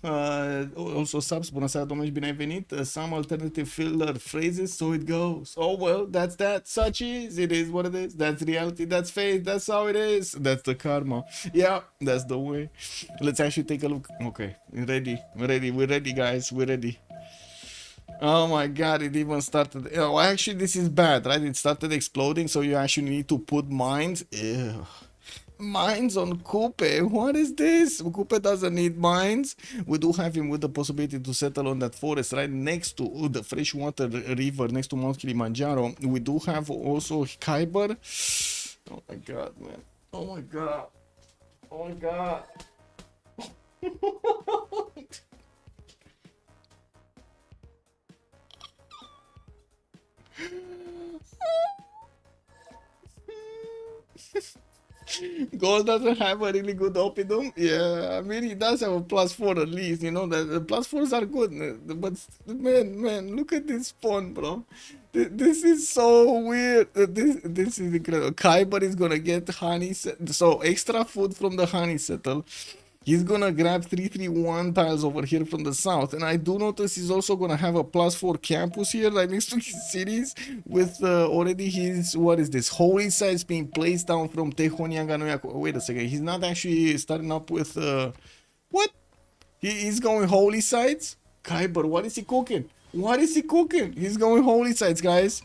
Also subs, bună seara, domnule, și bine ai venit. Some alternative filler phrases, so it goes. Oh well, that's that. Such is. It is what it is. That's reality. That's fate. That's how it is. That's the karma. Yeah, that's the way. Let's actually take a look. Okay, ready. We're ready, guys. We're ready. Oh my god, it even started. Oh, actually, this is bad, right? It started exploding, so you actually need to put mines. Ew. Mines on Coupe. What is this? Coupe doesn't need mines. We do have him with the possibility to settle on that forest right next to the freshwater river, next to Mount Kilimanjaro. We do have also Kyber. Oh my god, man. Oh my god. Oh my god. Gold doesn't have a really good Opidum. Yeah, I mean, he does have a +4 at least, you know, the +4s are good, but man, look at this spawn, bro. This is so weird. This is incredible. Kyber is gonna get honey, so extra food from the honey settle. He's gonna grab 331 tiles over here from the south, and I do notice he's also gonna have a +4 campus here right next to his cities with already his, what is this, holy sites being placed down from Tehonianga. Wait a second, he's not actually starting up with what? He's going holy sites? Kyber, what is he cooking? What is he cooking? He's going holy sites, guys.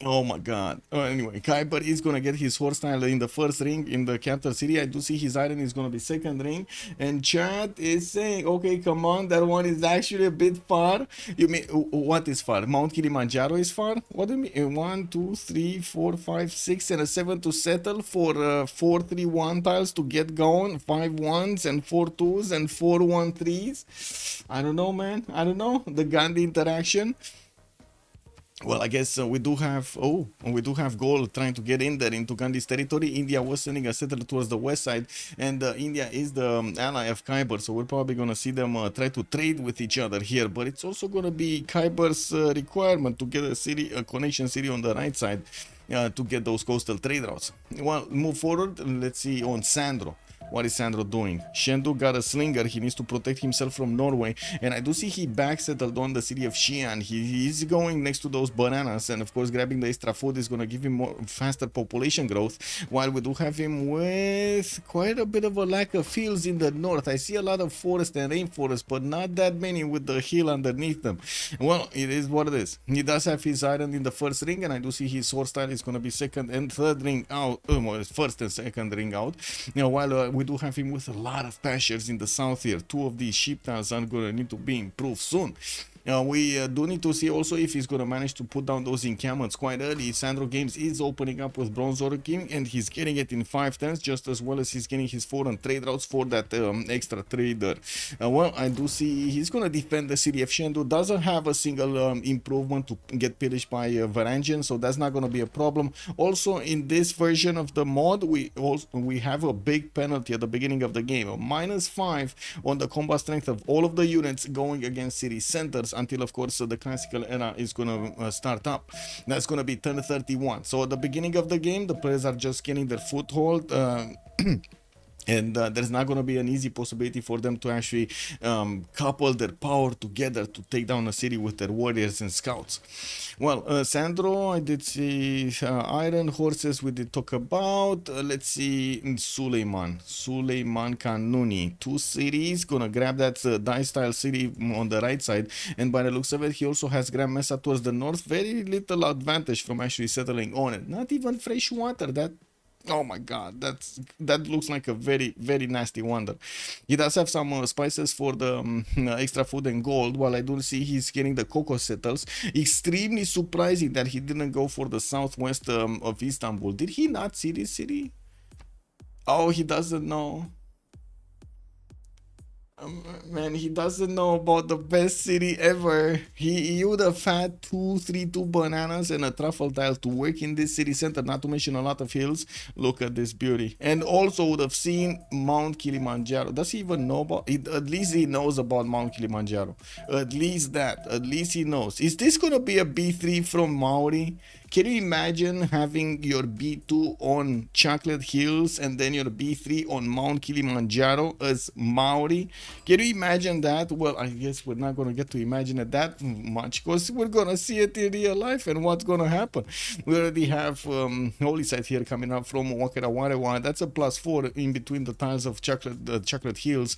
Oh my god. Anyway, Kyber is gonna get his horse tile in the first ring in the capital city. I do see his iron is gonna be second ring, and chat is saying, okay, come on, that one is actually a bit far. You mean, what is far? Mount Kilimanjaro is far? What do you mean? 1 2 3 4 5 6 and a 7 to settle for 4 3 1 tiles to get going, 5 1s and 4 2s and 4 1 3s. I don't know, man. I don't know. The Gandhi interaction. Well, I guess we do have gold trying to get in there into Gandhi's territory. India was sending a settler towards the west side, and India is the ally of Kyber, so we're probably going to see them try to trade with each other here. But it's also going to be Kyber's requirement to get a connection city on the right side to get those coastal trade routes. Well, move forward. Let's see on Sandro. What is Sandro doing? Shendu got a slinger. He needs to protect himself from Norway. And I do see he backsettled on the city of Xi'an. He's going next to those bananas. And of course, grabbing the extra food is going to give him more faster population growth. While we do have him with quite a bit of a lack of fields in the north. I see a lot of forest and rainforest, but not that many with the hill underneath them. Well, it is what it is. He does have his iron in the first ring. And I do see his sword style is going to be second and third ring out. First and second ring out. Now, while we do have him with a lot of pastures in the south here. 2 of these sheep tiles are going to need to be improved soon. We do need to see also if he's going to manage to put down those encampments quite early. Sandro Games is opening up with Bronze Ore King, and he's getting it in 5 turns, just as well as he's getting his foreign trade routes for that extra trader. Well, I do see he's going to defend the city of Shendu. Doesn't have a single improvement to get pillaged by Varangian, so that's not going to be a problem. Also, in this version of the mod, we have a big penalty at the beginning of the game, a -5 on the combat strength of all of the units going against city centers, until of course the classical era is gonna start up. That's gonna be turn 31. So at the beginning of the game, the players are just getting their foothold. And there's not going to be an easy possibility for them to actually couple their power together to take down a city with their warriors and scouts. Well, Sandro, I did see iron horses we did talk about. Let's see Suleiman Kanuni. 2 cities, gonna grab that dice style city on the right side. And by the looks of it, he also has Grand Mesa towards the north. Very little advantage from actually settling on it. Not even fresh water. That Oh my god, that looks like a very nasty wonder. He does have some spices for the extra food and gold, while I do see he's getting the cocoa settles. Extremely surprising that he didn't go for the southwest of Istanbul. Did he not see this city? Oh, he doesn't know. Man, he doesn't know about the best city ever. He would have had 2 bananas and a truffle tile to work in this city center, not to mention a lot of hills. Look at this beauty. And also would have seen Mount Kilimanjaro. Does he even know about it? At least he knows about Mount Kilimanjaro. At least that. At least he knows. Is this gonna be a B3 from Maori? Can you imagine having your B2 on Chocolate Hills and then your B3 on Mount Kilimanjaro as Maori? Can you imagine that? Well, I guess we're not going to get to imagine it that much because we're going to see it in real life and what's going to happen. We already have Holy Site here coming up from Wakarawarewa. That's a +4 in between the tiles of Chocolate Hills.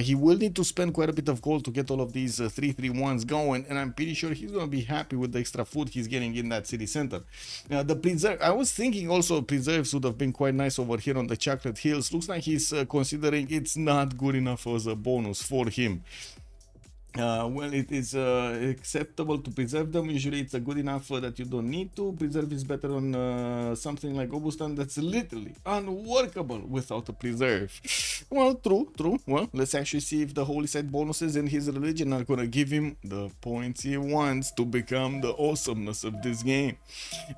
He will need to spend quite a bit of gold to get all of these 3-3-1s going, and I'm pretty sure he's going to be happy with the extra food he's getting in that city center. The preserve, I was thinking also preserves would have been quite nice over here on the Chocolate Hills. Looks like he's considering it's not good enough as a bonus for him. Well, it is acceptable to preserve them. Usually it's good enough that you don't need to. Preserve is better on something like Obustan that's literally unworkable without a preserve. Well, true. Well, let's actually see if the Holy Site bonuses in his religion are gonna give him the points he wants to become the awesomeness of this game.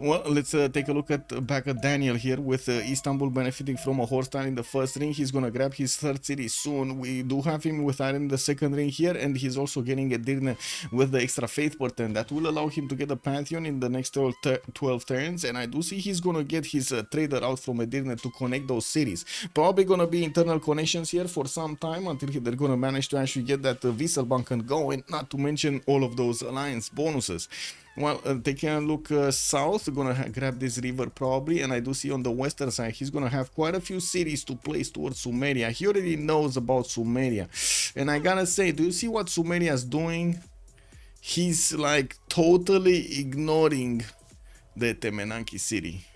Well, let's take a look back at Daniel here with Istanbul benefiting from a horse tile in the first ring. He's gonna grab his third city soon. We do have him with iron in the second ring here, and he's also getting a Dirne with the extra faith button that will allow him to get a Pantheon in the next 12 turns. And I do see he's gonna get his trader out from Edirne to connect those cities. Probably gonna be internal connections here for some time until they're gonna manage to actually get that Wieselbanken going, not to mention all of those alliance bonuses. Well, they can look south, gonna grab this river probably, and I do see on the western side he's gonna have quite a few cities to place towards Sumeria. He already knows about Sumeria, and I gotta say, do you see what Sumeria is doing? He's like totally ignoring the Temenanki city.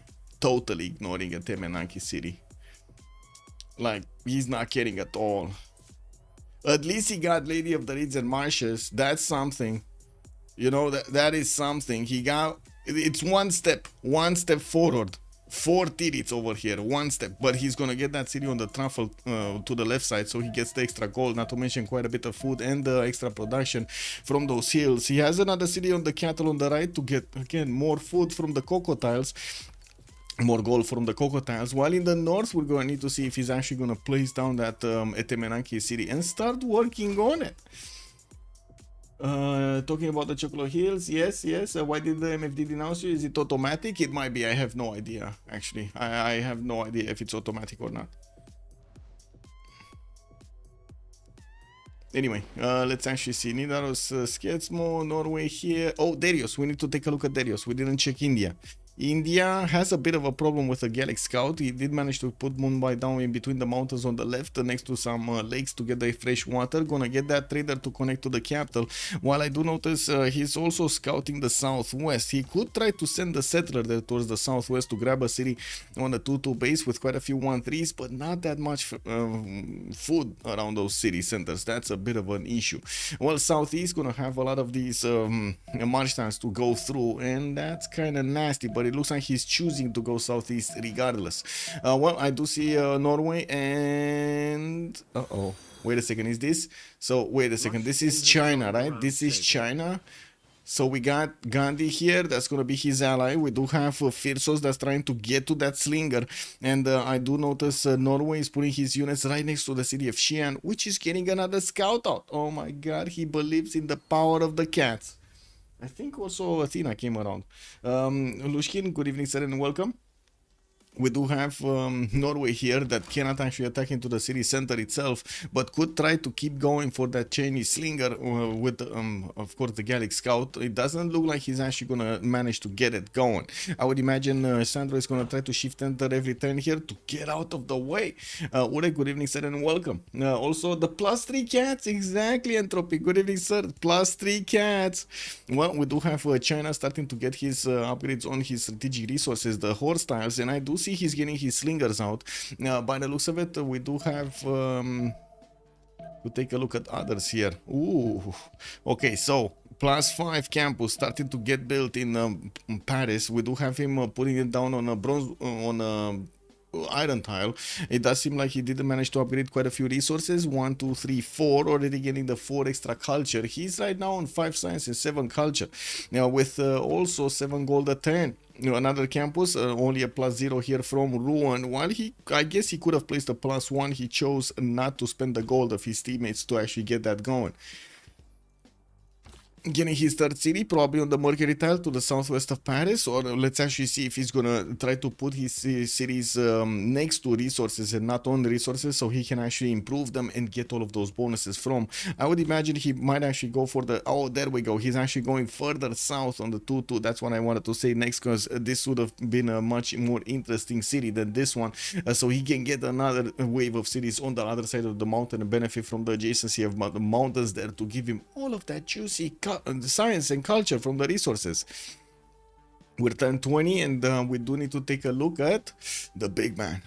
Totally ignoring the Temenanki city. Like, he's not caring at all. At least he got Lady of the Reeds and Marshes. That's something. You know, that is something. He got, it's one step forward. 4 tirits over here, one step, but he's gonna get that city on the truffle to the left side, so he gets the extra gold, not to mention quite a bit of food and the extra production from those hills. He has another city on the cattle on the right to get, again, more food from the cocoa tiles, more gold from the cocoa tiles, while in the north we're gonna need to see if he's actually gonna place down that Etemenanki city and start working on it. Talking about the Chocolate Hills, yes. Why did the MFD denounce you? Is it automatic? It might be. I have no idea, actually. I have no idea if it's automatic or not. Anyway, let's actually see. Nidaros, Sketsmo, Norway here. Oh, Darius. We need to take a look at Darius. We didn't check India. India has a bit of a problem with the Gallic Scout. He did manage to put Mumbai down in between the mountains on the left next to some lakes to get the fresh water. Gonna get that trader to connect to the capital. While I do notice he's also scouting the southwest. He could try to send the settler there towards the southwest to grab a city on a 2-2 base with quite a few 1-3s, but not that much food around those city centers. That's a bit of an issue. Well, southeast gonna have a lot of these marsh tiles to go through, and that's kind of nasty, but it looks like he's choosing to go southeast regardless. Well, I do see Norway and... wait a second, is this? So, wait a second, this is China, right? This is China. So we got Gandhi here, that's going to be his ally. We do have Firsos that's trying to get to that slinger. And I do notice Norway is putting his units right next to the city of Xi'an, which is getting another scout out. Oh my god, he believes in the power of the cats. I think also Athena came around. Lushkin, good evening, sir, and welcome. We do have Norway here that cannot actually attack into the city center itself, but could try to keep going for that Chinese slinger with, of course, the Gallic Scout. It doesn't look like he's actually going to manage to get it going. I would imagine Sandro is going to try to shift enter every turn here to get out of the way. Ure, good evening, sir, and welcome. Also, the +3 cats, exactly, Entropy. Good evening, sir. +3 cats. Well, we do have China starting to get his upgrades on his strategic resources, the horse tiles, and I do see he's getting his slingers out. By the looks of it, we do have to take a look at others here. Ooh, okay, so +5 campus starting to get built in Paris. We do have him putting it down on a bronze, on a iron tile. It does seem like he did manage to upgrade quite a few resources. 1, 2, 3, 4, already getting the 4 extra culture. He's right now on 5 science and 7 culture. Now with also 7 gold a turn. Another campus, only a +0 here from Ruin. While I guess he could have placed a +1, he chose not to spend the gold of his teammates to actually get that going. Getting his third city, probably on the Mercury tile to the southwest of Paris, or let's actually see if he's gonna try to put his cities next to resources and not on resources, so he can actually improve them and get all of those bonuses from. I would imagine he might actually go for the, oh, there we go, he's actually going further south on the 2-2. That's what I wanted to say next, because this would have been a much more interesting city than this one, so he can get another wave of cities on the other side of the mountain and benefit from the adjacency of the mountains there to give him all of that juicy science and culture from the resources. We're turn 20 and we do need to take a look at the big man.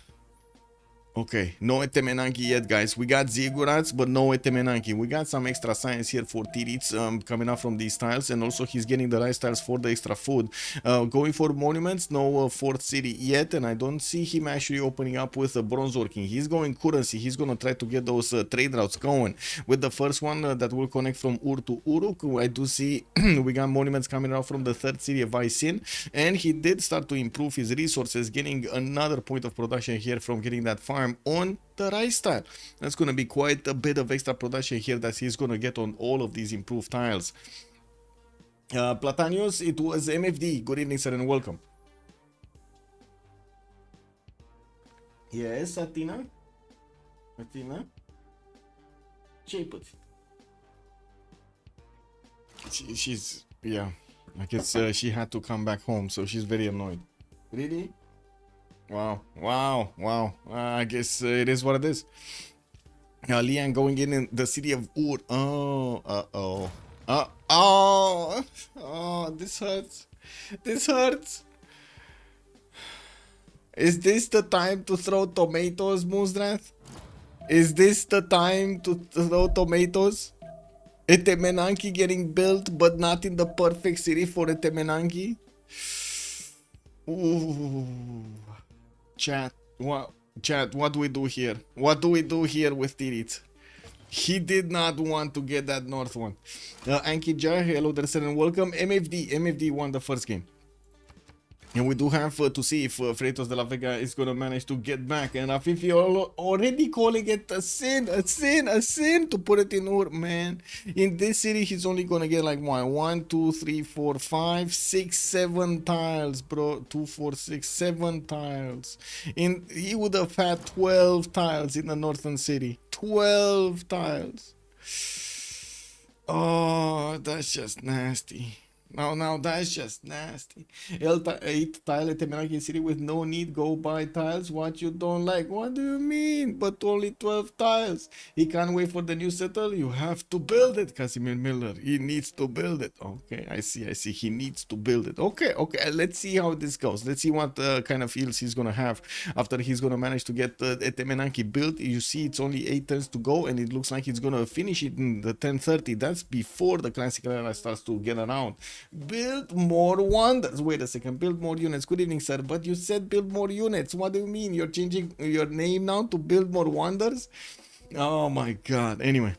Okay, no Etemenanki yet, guys. We got Ziggurats, but no Etemenanki. We got some extra science here for Tirits coming up from these tiles, and also he's getting the rice tiles for the extra food. Going for monuments, no fourth city yet, and I don't see him actually opening up with a bronze working. He's going currency. He's going to try to get those trade routes going. With the first one that will connect from Ur to Uruk, I do see we got monuments coming out from the third city of Isin, and he did start to improve his resources, getting another point of production here from getting that farm on the rice tile. That's going to be quite a bit of extra production here that he's going to get on all of these improved tiles. Platanius, it was MFD. Good evening, sir, and welcome. Yes, Atina? Atina? She's, yeah, I guess she had to come back home, so she's very annoyed. Really? Wow, wow, wow. I guess it is what it is. Lian going in the city of Ur. Oh, uh-oh. Oh, this hurts. This hurts. Is this the time to throw tomatoes, Moonstrath? Is this the time to throw tomatoes? Etemenanki getting built, but not in the perfect city for Etemenanki? Ooh. Chat, what do we do here? What do we do here with Tirit? He did not want to get that north one. Anki Jar, hello there, sir, and welcome. MFD won the first game. And we do have to see if Freritos de la Vega is going to manage to get back. And Afifi already calling it a sin to put it in Ur. Man, in this city, he's only going to get like 1, 2, 3, 4, 5, 6, 7 tiles, bro. 2, 4, 6, 7 tiles. He would have had 12 tiles in the northern city. 12 tiles. Oh, that's just nasty. No, that's just nasty. 8 tile Etemenanki city with no need, go buy tiles. What you don't like? What do you mean? But only 12 tiles. He can't wait for the new settle. You have to build it, Casimir Miller. He needs to build it. Okay, I see. He needs to build it. Okay. Let's see how this goes. Let's see what kind of fields he's gonna have after he's gonna manage to get Etemenanki built. You see, it's only 8 turns to go, and it looks like he's gonna finish it in the 10:30. That's before the classical era starts to get around. Build more wonders. Wait a second. Build more units. Good evening, sir. But you said build more units. What do you mean? You're changing your name now to build more wonders? Oh my god. Anyway,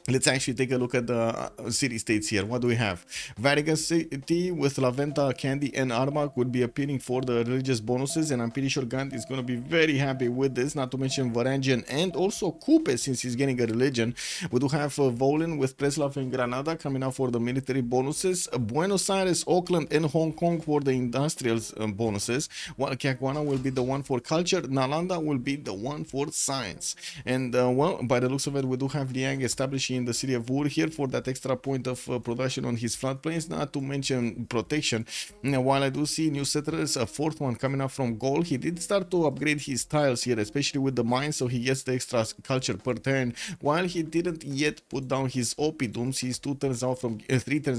let's actually take a look at the city states here. What do we have? Vega City with La Venta, Candy, and Armak would be appealing for the religious bonuses, and I'm pretty sure Gandhi is going to be very happy with this. Not to mention Varangian and also Coupe, since he's getting a religion. We do have Volin with Preslav and Granada coming out for the military bonuses. Buenos Aires, Auckland, and Hong Kong for the industrial bonuses. While Caguana will be the one for culture. Nalanda will be the one for science. And well, by the looks of it, we do have Liang establishing establishing the city of Wood here for that extra point of production on his floodplains, not to mention protection. Now, while I do see new settlers, a fourth one coming up from gold, he did start to upgrade his tiles here, especially with the mines, so he gets the extra culture per turn. While he didn't yet put down his oppidums, he's 3 turns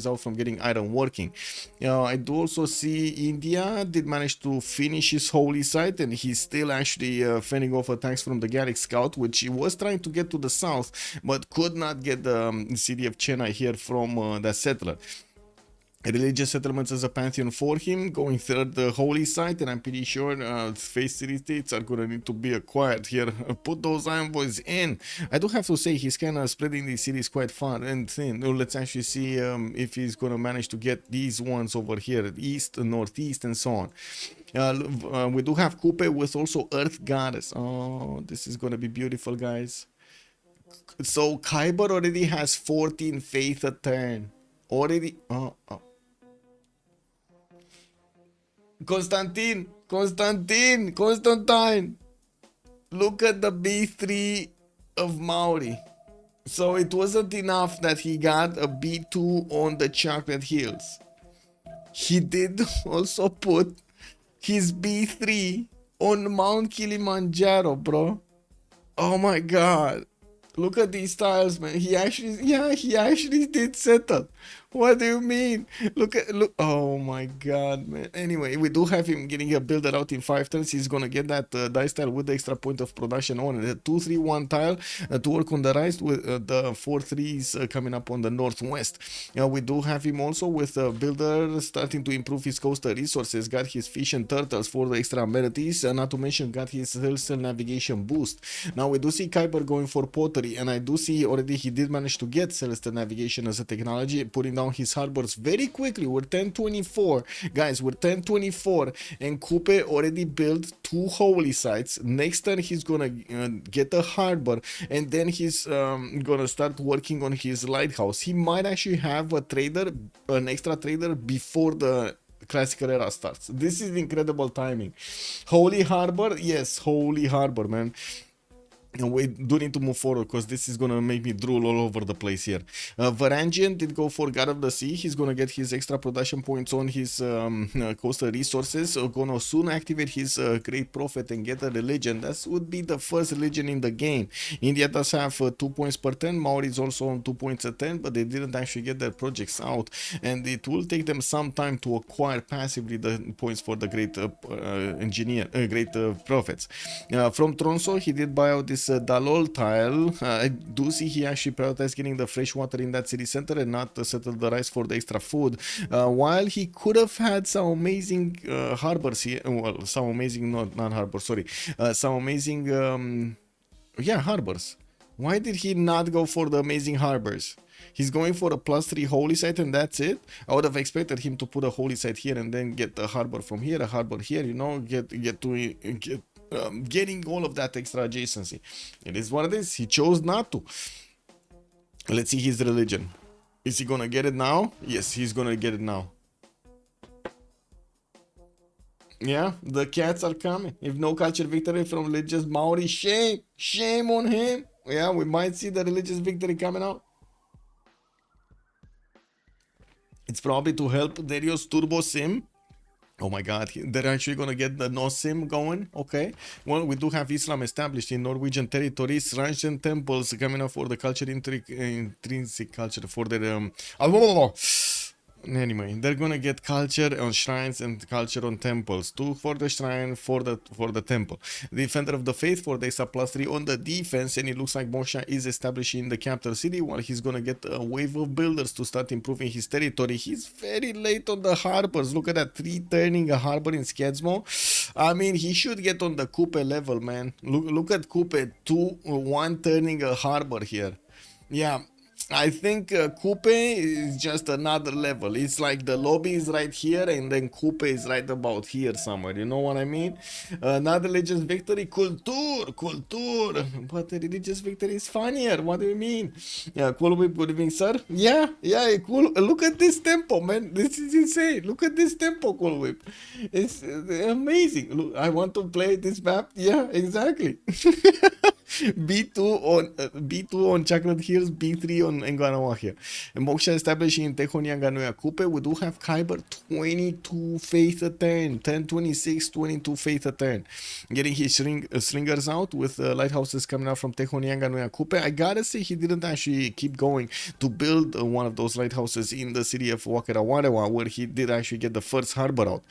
out from getting iron working. I do also see India did manage to finish his holy site, and he's still actually fending off attacks from the Gallic scout, which he was trying to get to the south, but could not get the city of Chennai here from that settler. Religious settlements as a pantheon for him, going third the holy site, and I'm pretty sure phase city states are gonna need to be acquired here. Put those envoys in. I do have to say he's kind of spreading these cities quite far and thin. Let's actually see if he's gonna manage to get these ones over here, east, northeast, and so on. We do have Kupe with also Earth Goddess. Oh, this is gonna be beautiful, guys. So Khyber already has 14 faith a turn. Already. Constantine, look at the B3 of Maori. So it wasn't enough that he got a B2 on the Chocolate Hills. He did also put his B3 on Mount Kilimanjaro, bro. Oh my god. Look at these tiles, man. He actually did settle. What do you mean? Look. Oh my god, man. Anyway, we do have him getting a builder out in 5 turns. He's gonna get that dice tile with the extra point of production on it. 2-3-1 tile to work on the rise with the 4-3s coming up on the northwest. We do have him also with a builder starting to improve his coastal resources. Got his fish and turtles for the extra amenities. Not to mention got his Hillsell navigation boost. Now we do see Kuiper going for pottery, and I do see already he did manage to get Celestial navigation as a technology, putting down his harbors very quickly. We're 1024, guys. We're 1024, and Kupe already built 2 holy sites. Next turn he's gonna get a harbor, and then he's gonna start working on his lighthouse. He might actually have a trader, an extra trader before the classical era starts. This is incredible timing. Holy harbor, yes, holy harbor, man. And we do need to move forward because this is gonna make me drool all over the place here. Varangian did go for God of the Sea. He's gonna get his extra production points on his coastal resources. Gonna soon activate his Great Prophet and get a religion. That would be the first religion in the game. India does have 2 points per turn. Maori is also on 2 points a turn, but they didn't actually get their projects out, and it will take them some time to acquire passively the points for the Great Great Prophets. From Tronso, he did buy out this Dalol tile. I do see he actually prioritized getting the fresh water in that city center and not settle the rice for the extra food. While he could have had some amazing harbors here, well, some amazing, not harbors, sorry, some amazing, yeah, harbors. Why did he not go for the amazing harbors? He's going for a +3 holy site and that's it. I would have expected him to put a holy site here and then get a harbor from here, a harbor here, you know, getting all of that extra adjacency. It is what it is. He chose not to. Let's see his religion. Is he gonna get it now? Yes, he's gonna get it now. Yeah, the cats are coming. If no culture victory from religious Maori, shame on him. Yeah, we might see the religious victory coming out. It's probably to help Dario's Turbo Sim. Oh my god, they're actually gonna get the no sim going. Okay, well, we do have Islam established in Norwegian territories, shrines and temples coming up for the culture, intrinsic culture for their anyway, they're gonna get culture on shrines and culture on temples. 2 for the shrine, for the temple. The defender of the faith for the extra +3 on the defense, and it looks like Mosha is establishing the capital city while he's gonna get a wave of builders to start improving his territory. He's very late on the harbors. Look at that, 3 turning a harbor in Skedsmo. I mean, he should get on the Kupe level, man. Look at Kupe, 1 turning a harbor here. Yeah. I think Kupe is just another level. It's like the lobby is right here and then Kupe is right about here somewhere. You know what I mean? Not religious victory, culture. But the religious victory is funnier. What do you mean? Yeah, cool whip, good evening, sir. Yeah, cool. Look at this tempo, man. This is insane. Look at this tempo, cool whip. It's amazing. Look, I want to play this map. Yeah, exactly. B2 on Chocolate Hills, B3 on Enganawahia. And Moksha establishing in Tehonianganoya Kupe. We do have Kyber 22 faith a turn, 1026, 22 faith a turn. Getting his slingers out with lighthouses coming out from Tehonianganoya Kupe. I gotta say, he didn't actually keep going to build one of those lighthouses in the city of Wakarawarewa, where he did actually get the first harbor out.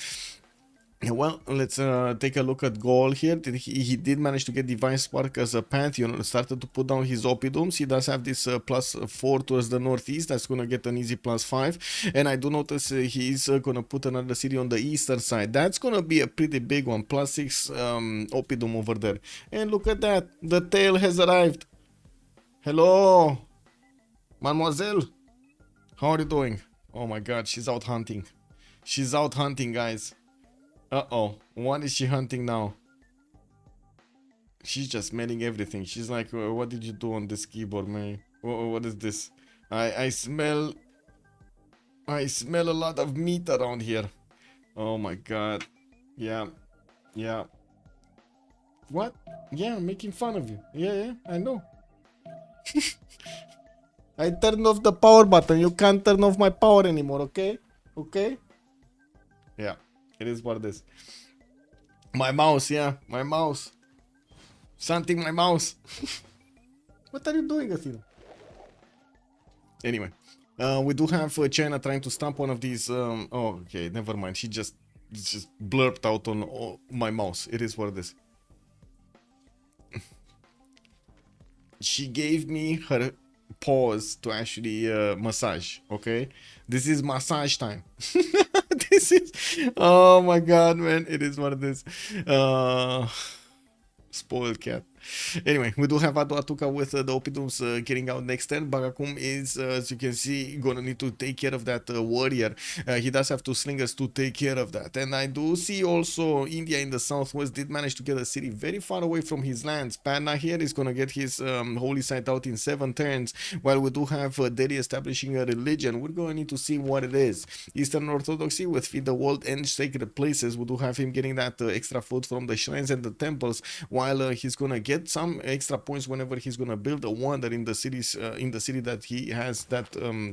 Well, let's take a look at goal here. He did manage to get Divine Spark as a Pantheon. Started to put down his Opidums. He does have this +4 towards the northeast. That's going to get an easy +5. And I do notice he's going to put another city on the eastern side. That's going to be a pretty big one. +6 Opidum over there. And look at that. The tail has arrived. Hello, mademoiselle. How are you doing? Oh my god, she's out hunting. She's out hunting, guys. Uh-oh, what is she hunting now? She's just smelling everything. She's like, what did you do on this keyboard, man? What is this? I smell a lot of meat around here. Oh my god. Yeah. What? Yeah, I'm making fun of you. Yeah, I know. I turned off the power button. You can't turn off my power anymore, okay? Okay? Yeah. It is what it is. My mouse, yeah, my mouse. Something, my mouse. What are you doing, Athena? Anyway, we do have China trying to stamp one of these. Oh, okay, never mind. She just blurped out on my mouse. It is what it is. She gave me her paws to actually massage. Okay, this is massage time. This is, oh my god, man, it is what it is. Spoiled cat. Anyway, we do have Adu Atuka with the Opidums getting out next turn. Bagakum is, as you can see, gonna need to take care of that warrior. He does have two slingers to take care of that. And I do see also India in the southwest did manage to get a city very far away from his lands. Panna here is gonna get his holy site out in 7 turns, while we do have Delhi establishing a religion. We're gonna need to see what it is. Eastern Orthodoxy with Feed the World and Sacred Places. We do have him getting that extra food from the shrines and the temples, while he's gonna get some extra points whenever he's gonna build a wonder in the cities in the city that he has that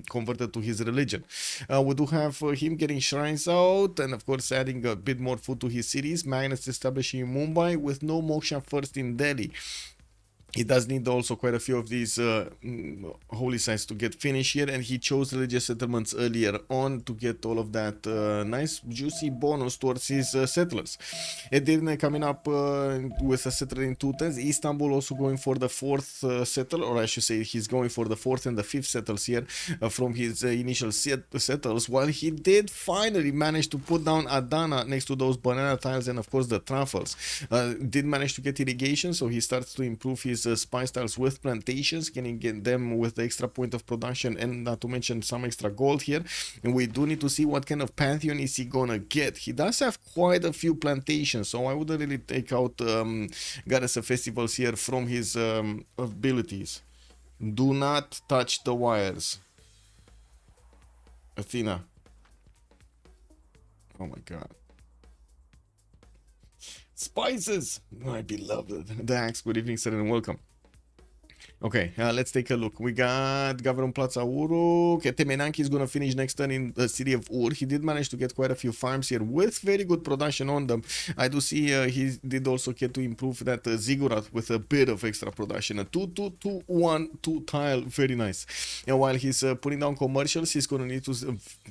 converted to his religion. We do have him getting shrines out, and of course adding a bit more food to his cities. Magnus establishing in Mumbai with no moksha first in Delhi. He does need also quite a few of these holy sites to get finished here, and he chose religious settlements earlier on to get all of that nice juicy bonus towards his settlers. Edirne coming up with a settler in 2 turns. Istanbul also going for the 4th settler, or I should say he's going for the 4th and the 5th settles here from his initial settles, while he did finally manage to put down Adana next to those banana tiles and of course the truffles. Did manage to get irrigation, so he starts to improve his spice tiles with plantations, getting them with the extra point of production, and not to mention some extra gold here. And we do need to see what kind of pantheon is he gonna get. He does have quite a few plantations, so I wouldn't really take out goddess of festivals here from his abilities. Do not touch the wires, Athena. Oh my god. Spices, my beloved. Dax, good evening, sir, and welcome. Okay, let's take a look. We got Gavron Plaza Uru. Ketemenanki is going to finish next turn in the city of Ur. He did manage to get quite a few farms here with very good production on them. I do see he did also get to improve that Ziggurat with a bit of extra production. A 2-2-2-1-2 tile, very nice. And while he's putting down commercials, he's going to need to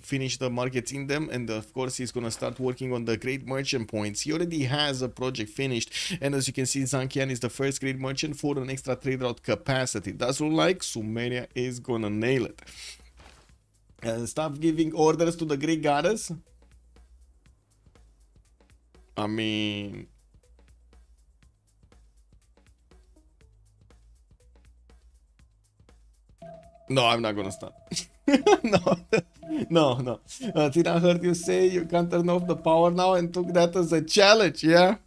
finish the markets in them. And of course, he's going to start working on the great merchant points. He already has a project finished. And as you can see, Zankian is the first great merchant for an extra trade route capacity. Does look like Sumeria is gonna nail it. Stop giving orders to the Greek goddess. I mean, no, I'm not gonna stop. No. Tina heard you say you can't turn off the power now and took that as a challenge. Yeah.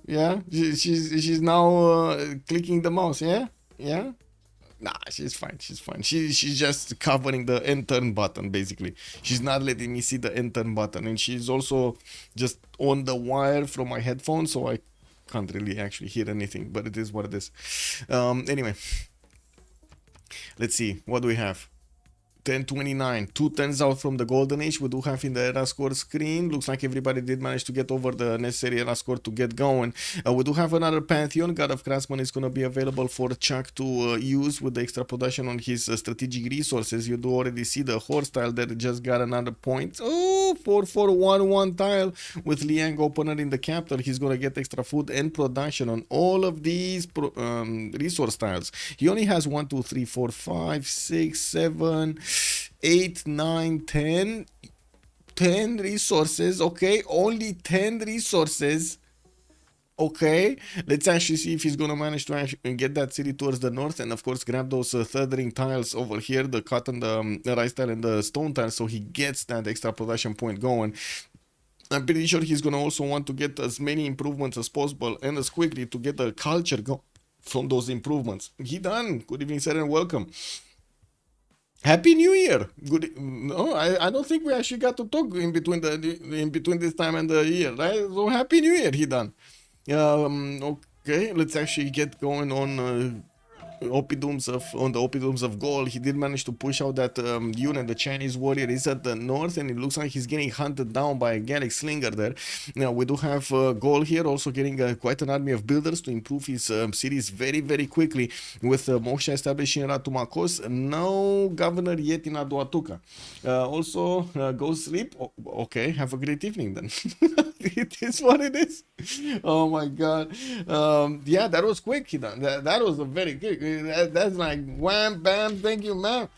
She's now clicking the mouse. Yeah. Nah, she's fine. She's just covering the end turn button, basically. She's not letting me see the end turn button, and she's also just on the wire from my headphones, so I can't really actually hear anything, but it is what it is. Anyway, let's see, what do we have? 1029, 2 turns out from the golden age. We do have in the era score screen. Looks like everybody did manage to get over the necessary era score to get going. We do have another Pantheon. God of Craftsman is going to be available for Chuck to use with the extra production on his strategic resources. You do already see the horse tile that just got another point. Oh, 4-4-1-1 tile with Liang opener in the capital. He's going to get extra food and production on all of these resource tiles. He only has 1, 2, 3, 4, 5, 6, 7, 8, 9, 10 resources. Okay, only 10 resources. Okay, let's actually see if he's gonna manage to actually get that city towards the north, and of course grab those third ring tiles over here, the cotton, the rice tile and the stone tile, so he gets that extra production point going. I'm pretty sure he's gonna also want to get as many improvements as possible and as quickly to get the culture go from those improvements. He done. Good evening, sir, and welcome. Happy New Year! Good. No, I don't think we actually got to talk in between this time and the year, right? So Happy New Year, he done. Okay, let's actually get going on the Oppidums of Gold. He did manage to push out that unit. The Chinese warrior is at the north, and it looks like he's getting hunted down by a Gallic slinger there. Now we do have Gold here also getting quite an army of builders to improve his cities very, very quickly, with Moksha establishing Ratumakos. No governor yet in Aduatuca. Also go sleep. Okay, have a great evening then. It is what it is. Oh my god. Yeah, that was quick. That was a very quick. That's like wham bam, thank you, ma'am.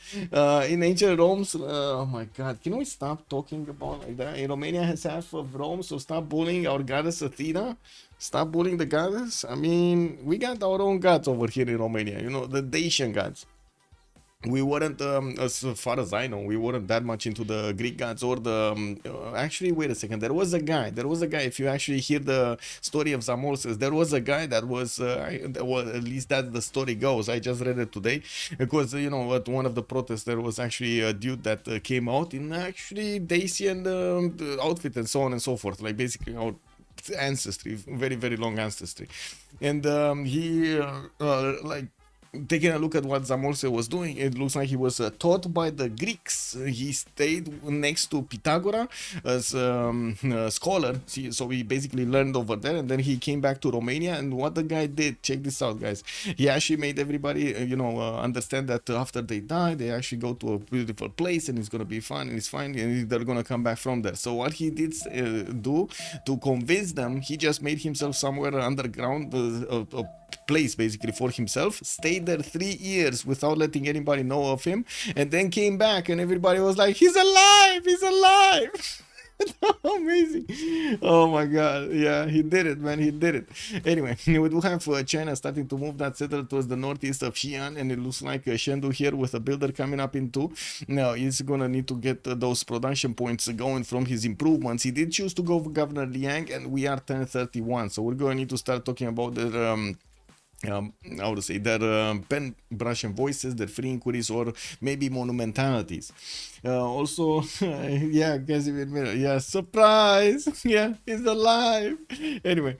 In ancient Rome, oh my god, can we stop talking about like that? In Romania has half of Rome, so stop bullying our goddess Athena. Stop bullying the goddess. I mean, we got our own gods over here in Romania, you know, the Dacian gods. We weren't, as far as I know, we weren't that much into the Greek gods or the, actually, wait a second, there was a guy, if you actually hear the story of Zamolses, there was a guy that was, well, at least that the story goes, I just read it today, because, you know, at one of the protests, there was actually a dude that came out in actually Dacian outfit and so on and so forth, like basically our ancestry, very, very long ancestry, and he, like, taking a look at what Zamolse was doing, it looks like he was taught by the Greeks. He stayed next to Pythagoras as a scholar, so he basically learned over there, and then he came back to Romania. And what the guy did, check this out, guys, he actually made everybody, you know, understand that after they die, they actually go to a beautiful place and it's gonna be fun and it's fine and they're gonna come back from there. So what he did do to convince them, he just made himself somewhere underground, a place basically for himself, stayed there 3 years without letting anybody know of him, and then came back and everybody was like, he's alive, he's alive. Amazing. Oh my god, yeah, he did it, man, he did it. Anyway, we do have China starting to move that settle towards the northeast of Xi'an, and it looks like Shendu here with a builder coming up into. Now he's gonna need to get those production points going from his improvements. He did choose to go for Governor Liang, and we are 1031, so we're gonna need to start talking about the how to say, their pen brush and voices, their free inquiries, or maybe monumentalities. Also, yeah, Casimir Miller, yeah, surprise, yeah, he's alive. Anyway,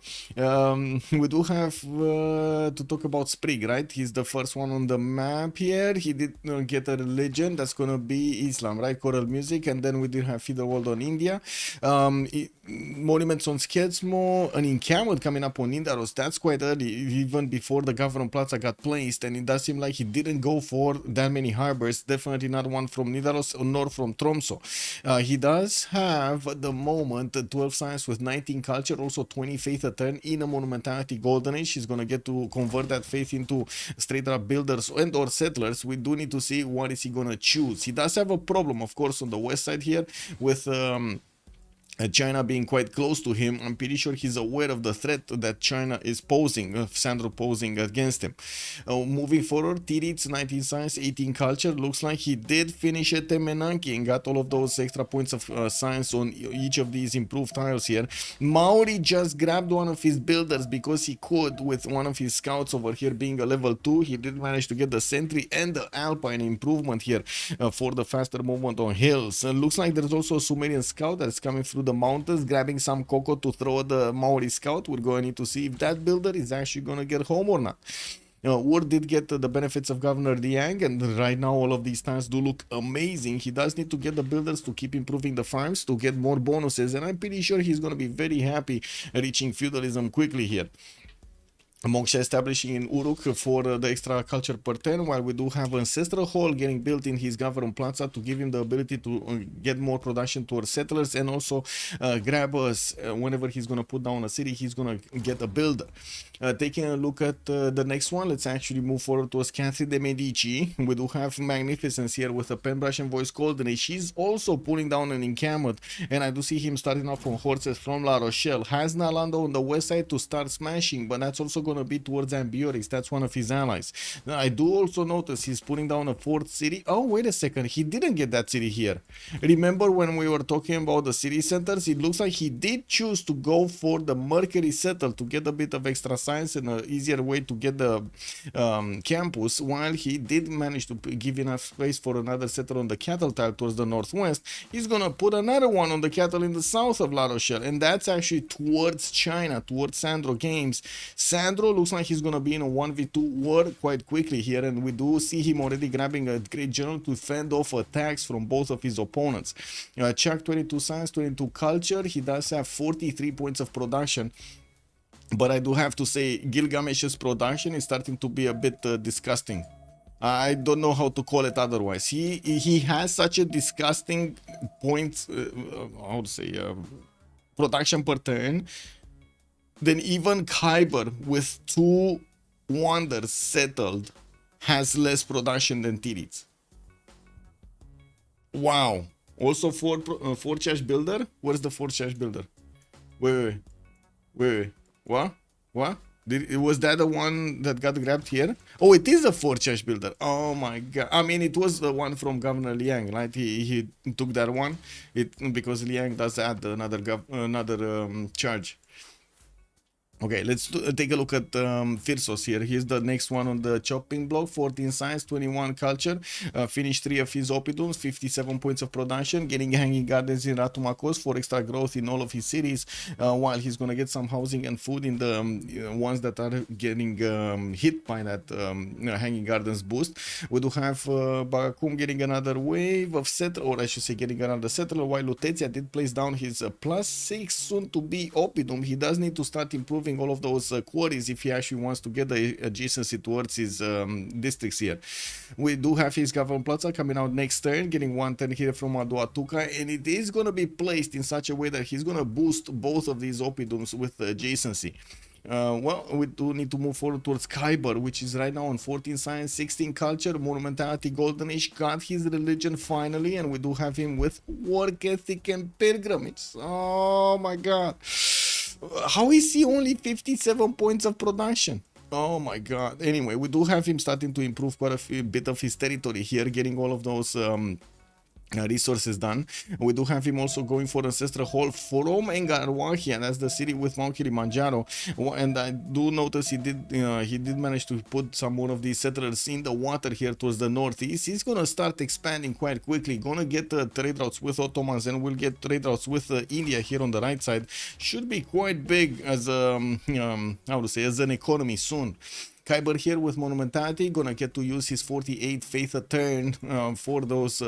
we do have to talk about Sprig, right? He's the first one on the map here. He did get a religion that's gonna be Islam, right? Choral music, and then we did have Feeder World on India. Monuments on Sketsmo, an encampment coming up on Indaros. That's quite early, even before the Government Plaza got placed, and it does seem like he didn't go for that many harbors. Definitely not one from Nidaros nor from Tromso. He does have at the moment 12 science with 19 culture, also 20 faith a turn in a monumentality golden age. He's gonna get to convert that faith into straight up builders and or settlers. We do need to see what is he gonna choose. He does have a problem, of course, on the west side here with China being quite close to him. I'm pretty sure he's aware of the threat that China is posing, Sandro posing against him. Moving forward, Tirit's 19 science, 18 culture. Looks like he did finish at Temenanki and got all of those extra points of science on each of these improved tiles here. Maori just grabbed one of his builders because he could, with one of his scouts over here being a level 2. He did manage to get the sentry and the alpine improvement here for the faster movement on hills. Looks like there's also a Sumerian scout that's coming through the mountains, grabbing some cocoa to throw at the Maori scout. We're going to need to see if that builder is actually going to get home or not. Ur did get the benefits of Governor Liang, and right now all of these times do look amazing. He does need to get the builders to keep improving the farms to get more bonuses, and I'm pretty sure he's going to be very happy reaching feudalism quickly here. Moksha establishing in Uruk for the extra culture per 10, while we do have Ancestral Hall getting built in his Government Plaza to give him the ability to get more production towards settlers, and also grab us whenever he's going to put down a city, he's going to get a builder. Taking a look at the next one, let's actually move forward towards Catherine de Medici. We do have Magnificence here with a pen brush and voice golden age. She's also pulling down an encampment, and I do see him starting off from horses from La Rochelle. Has Nalando on the west side to start smashing, but that's also going to be towards Ambiorix. That's one of his allies. Now, I do also notice he's putting down a fourth city. Oh, wait a second. He didn't get that city here. Remember when we were talking about the city centers? It looks like he did choose to go for the Mercury Settle to get a bit of extra science and an easier way to get the campus, while he did manage to give enough space for another settle on the cattle tile towards the northwest. He's gonna put another one on the cattle in the south of La Rochelle, and that's actually towards China, towards Sandro Games. Sandro looks like he's gonna be in a 1v2 war quite quickly here, and we do see him already grabbing a great general to fend off attacks from both of his opponents. Chuck 22 science, 22 culture. He does have 43 points of production. But I do have to say, Gilgamesh's production is starting to be a bit disgusting. I don't know how to call it otherwise. He has such a disgusting point, how to say, production per turn. Then even Kyber with 2 wonders settled has less production than Tirits. Wow. Also four Chash builder. Where's the 4 Chash builder? Wait. What? Was that the one that got grabbed here? Oh, it is a 4 Chash builder. Oh my god. I mean, it was the one from Governor Liang, right? He took that one because Liang does add another charge. Okay, let's take a look at Firsos here. He's the next one on the chopping block. 14 science, 21 culture. Finished 3 of his oppidums, 57 points of production. Getting hanging gardens in Ratumakos for extra growth in all of his cities. While he's going to get some housing and food in the ones that are getting hit by that hanging gardens boost. We do have Bagakum getting another wave of settler, or I should say getting another settler, while Lutetia did place down his +6 soon to be oppidum. He does need to start improving all of those quarries if he actually wants to get the adjacency towards his districts here. We do have his Government Plaza coming out next turn, getting 1 turn here from Aduatuca, and it is going to be placed in such a way that he's going to boost both of these oppidums with adjacency. Well, we do need to move forward towards Kyber, which is right now on 14 science, 16 culture, monumentality, golden age, got his religion finally, and we do have him with work ethic and pilgrimage. Oh my god. How is he only 57 points of production? Oh my god. Anyway, we do have him starting to improve quite a bit of his territory here, getting all of those resources done. We do have him also going for Ancestral Hall from Engarwahia, that's the city with Mount Kilimanjaro, and I do notice he did manage to put some more of these settlers in the water here towards the northeast. He's gonna start expanding quite quickly, gonna get trade routes with Ottomans, and we'll get trade routes with India here on the right side. Should be quite big as how to say, as an economy soon. Kyber here with monumentality, gonna get to use his 48 faith a turn for those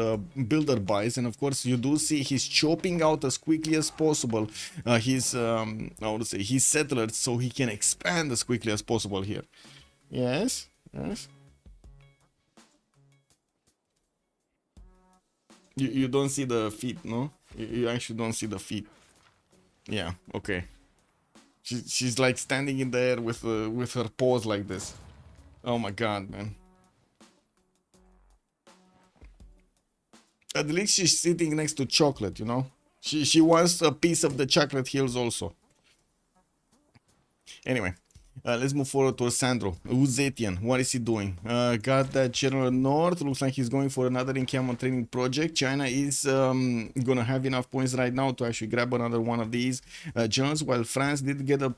builder buys, and of course you do see he's chopping out as quickly as possible his how to say, his settlers, so he can expand as quickly as possible here. Yes. You don't see the feet, no? You actually don't see the feet. Yeah. Okay. She's like standing in the air with her paws like this. Oh my god, man. At least she's sitting next to chocolate, you know? She wants a piece of the chocolate hills also. Anyway, Let's move forward towards Sandro. Uzetian, what is he doing? Got that general north. Looks like he's going for another encampment training project. China is gonna have enough points right now to actually grab another one of these generals. While France did get a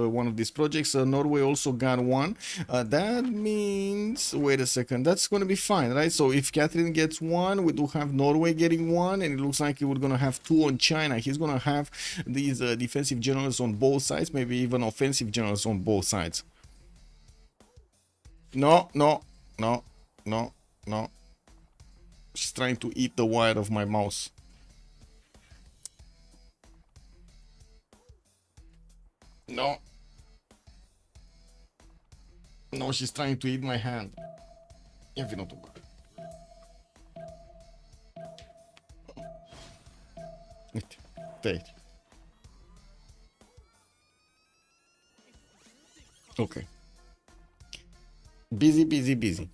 one of these projects. Norway also got one. That means, wait a second, that's gonna be fine, right? So if Catherine gets one, we do have Norway getting one, and it looks like we're gonna have two on China. He's gonna have these defensive generals on both sides, maybe even offensive generals on both sides. No, no, no, no, no. She's trying to eat the wire of my mouse. No. No, she's trying to eat my hand. Ia vină tu. Uite, de aici. Okay. Busy, busy, busy.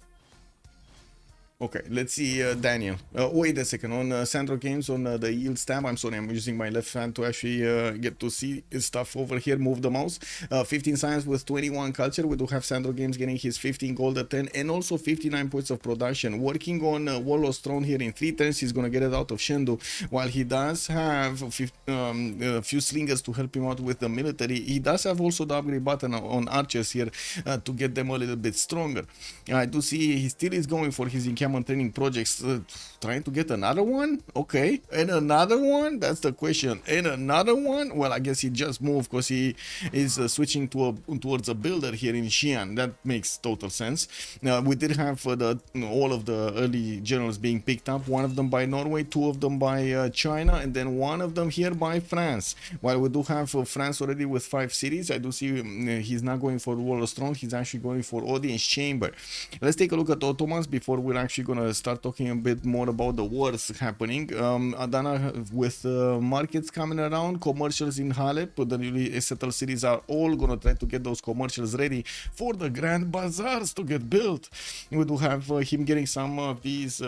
Okay, let's see Daniel. Wait a second, on Sandro Games, on the yields tab, I'm sorry, I'm using my left hand to actually get to see stuff over here, move the mouse. 15 science with 21 culture. We do have Sandro Games getting his 15 gold at 10 and also 59 points of production. Working on Warlord's Throne here in 3 turns, he's gonna get it out of Shendu. While he does have a few slingers to help him out with the military, he does have also the upgrade button on archers here to get them a little bit stronger. I do see he still is going for his encampment training projects, trying to get another one. Okay, and another one, that's the question. And another one, well, I guess he just moved because he is switching towards a builder here in Xi'an. That makes total sense. We did have all of the early generals being picked up, one of them by Norway, two of them by China, and then one of them here by France. While we do have France already with 5 cities, I do see he's not going for Warlord's Throne, he's actually going for Audience Chamber. Let's take a look at Ottomans before we're actually gonna start talking a bit more about the wars happening. Adana with markets coming around, commercials in Halep, the newly settled cities are all gonna try to get those commercials ready for the grand bazaars to get built. We do have him getting some of these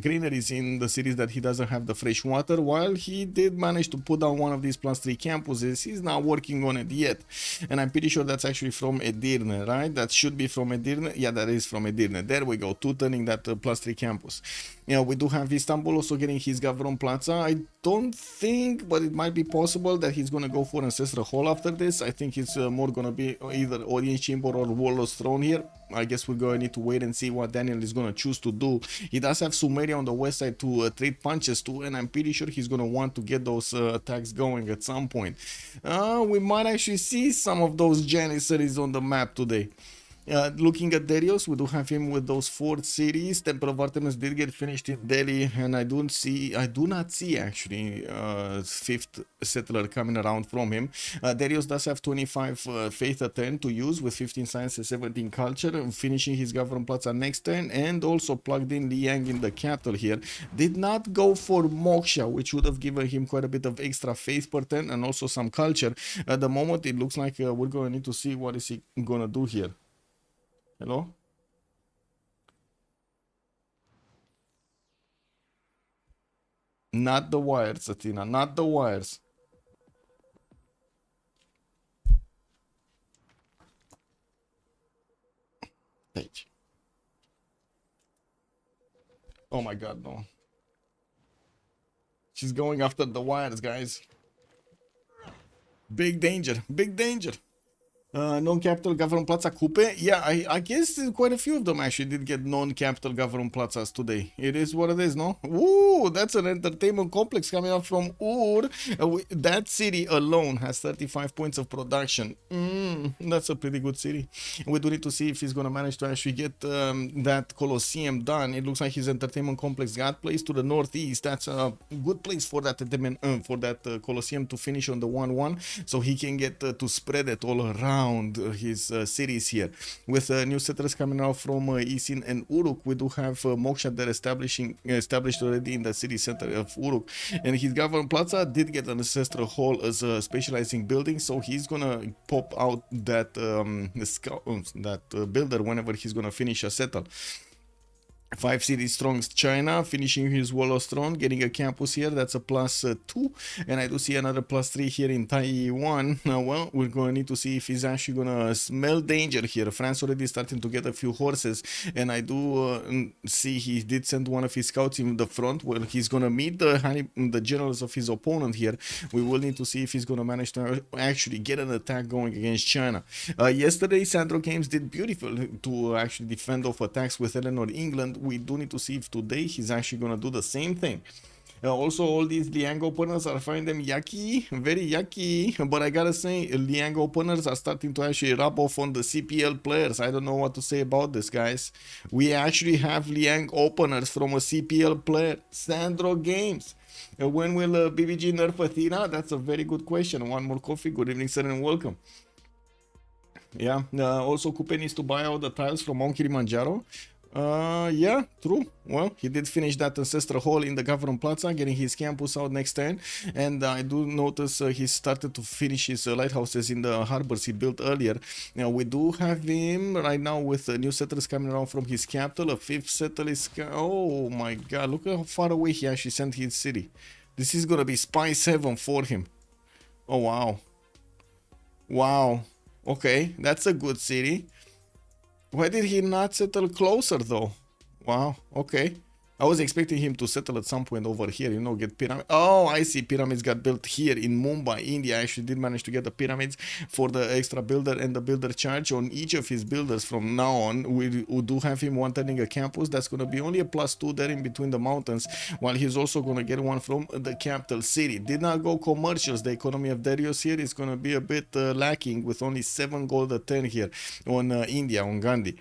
greeneries in the cities that he doesn't have the fresh water. While he did manage to put down one of these +3 campuses, he's not working on it yet, and I'm pretty sure that's actually from Edirne, right? That should be from Edirne. Yeah, that is from Edirne. There we go, 2 turning that +3 campus. Yeah, we do have Istanbul also getting his Gavron Plaza. I don't think, but it might be possible that he's gonna go for Ancestral Hall after this. I think it's more gonna be either Audience Chamber or Warlord's Throne here. I guess we're gonna need to wait and see what Daniel is gonna choose to do. He does have Sumeria on the west side to trade punches to, and I'm pretty sure he's gonna want to get those attacks going at some point. We might actually see some of those Janissaries on the map today. Looking at Darius, we do have him with those 4 cities. Temple of Artemis did get finished in Delhi, and I do not see actually 5th settler coming around from him. Darius does have 25 faith at 10 to use with 15 science and 17 culture, finishing his Government Plaza next turn, and also plugged in Liang in the capital here. Did not go for Moksha, which would have given him quite a bit of extra faith per turn and also some culture. At the moment, it looks like we're going to need to see what is he going to do here. Hello? Not the wires, Athena, not the wires. Page. Oh my god, no. She's going after the wires, guys. Big danger, big danger. Non-capital government plaza coupe. Yeah, I guess quite a few of them actually did get non-capital government plazas today. It is what it is, no? Ooh, that's an entertainment complex coming up from Ur. That city alone has 35 points of production. That's a pretty good city. We do need to see if he's gonna manage to actually get that Colosseum done. It looks like his entertainment complex got placed to the northeast. That's a good place for that Colosseum to finish on the 1-1, so he can get to spread it all around his cities here. With new settlers coming out from Isin and Uruk, we do have Moksha there established already in the city center of Uruk, and his government plaza did get an ancestral hall as a specializing building, so he's gonna pop out that builder whenever he's gonna finish a settle. 5 cities strong China, finishing his wall of throne, getting a campus here. That's a +2, and I do see another +3 here in Taiwan. Now, well, we're going to need to see if he's actually going to smell danger here. France already starting to get a few horses, and I do see he did send one of his scouts in the front. Well, he's going to meet the generals of his opponent here. We will need to see if he's going to manage to actually get an attack going against China. Yesterday, Sandro Games did beautiful to actually defend off attacks with Eleanor England. We do need to see if today he's actually going to do the same thing. Also, all these Liang openers are finding them yucky, very yucky. But I gotta say, Liang openers are starting to actually rub off on the CPL players. I don't know what to say about this, guys. We actually have Liang openers from a CPL player, Sandro Games. When will BBG nerf Athena? That's a very good question. One more coffee. Good evening, sir, and welcome. Yeah. Also, Coupe needs to buy all the tiles from Mount Kilimanjaro. Yeah, true. Well, he did finish that ancestral hall in the Government Plaza, getting his campus out next turn. And I do notice he started to finish his lighthouses in the harbors he built earlier. Now, we do have him right now with new settlers coming around from his capital. A 5th settler is... Oh my god, look how far away he actually sent his city. This is gonna be Spy 7 for him. Oh, wow. Wow. Okay, that's a good city. Why did he not settle closer though? Wow, okay. I was expecting him to settle at some point over here, you know, get pyramid. Oh, I see. Pyramids got built here in Mumbai, India. I actually did manage to get the pyramids for the extra builder and the builder charge on each of his builders from now on. We do have him one turning a campus. That's going to be only a +2 there in between the mountains, while he's also going to get one from the capital city. Did not go commercials. The economy of Darius here is going to be a bit lacking with only 7 gold a turn here on India, on Gandhi.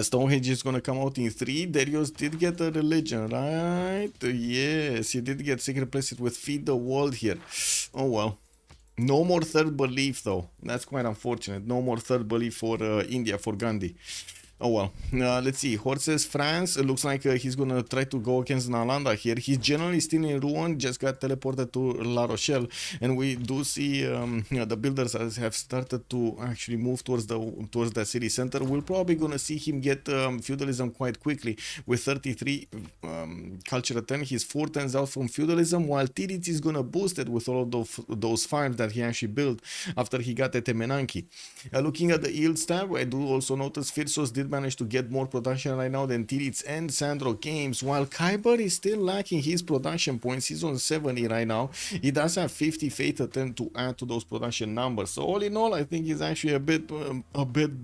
Stonehenge is going to come out in 3. Darius did get a religion, right? Yes, he did get secret places with Feed the World here. Oh well. No more third belief though. That's quite unfortunate. No more third belief for India, for Gandhi. Oh well. Let's see. Horses, France. It looks like he's going to try to go against Nalanda here. He's generally still in Rouen. Just got teleported to La Rochelle. And we do see the builders have started to actually move towards the city center. We're probably going to see him get feudalism quite quickly with 33 culture turn. He's 4 turns out from feudalism, while Tiritz is going to boost it with all of those farms that he actually built after he got Etemenanki. Looking at the yields tab, I do also notice Firsos did manage to get more production right now than Tiritz and Sandro Games, while Kyber is still lacking his production points. He's on 70 right now. He does have 50 fate attempt to add to those production numbers. So all in all, I think he's actually a bit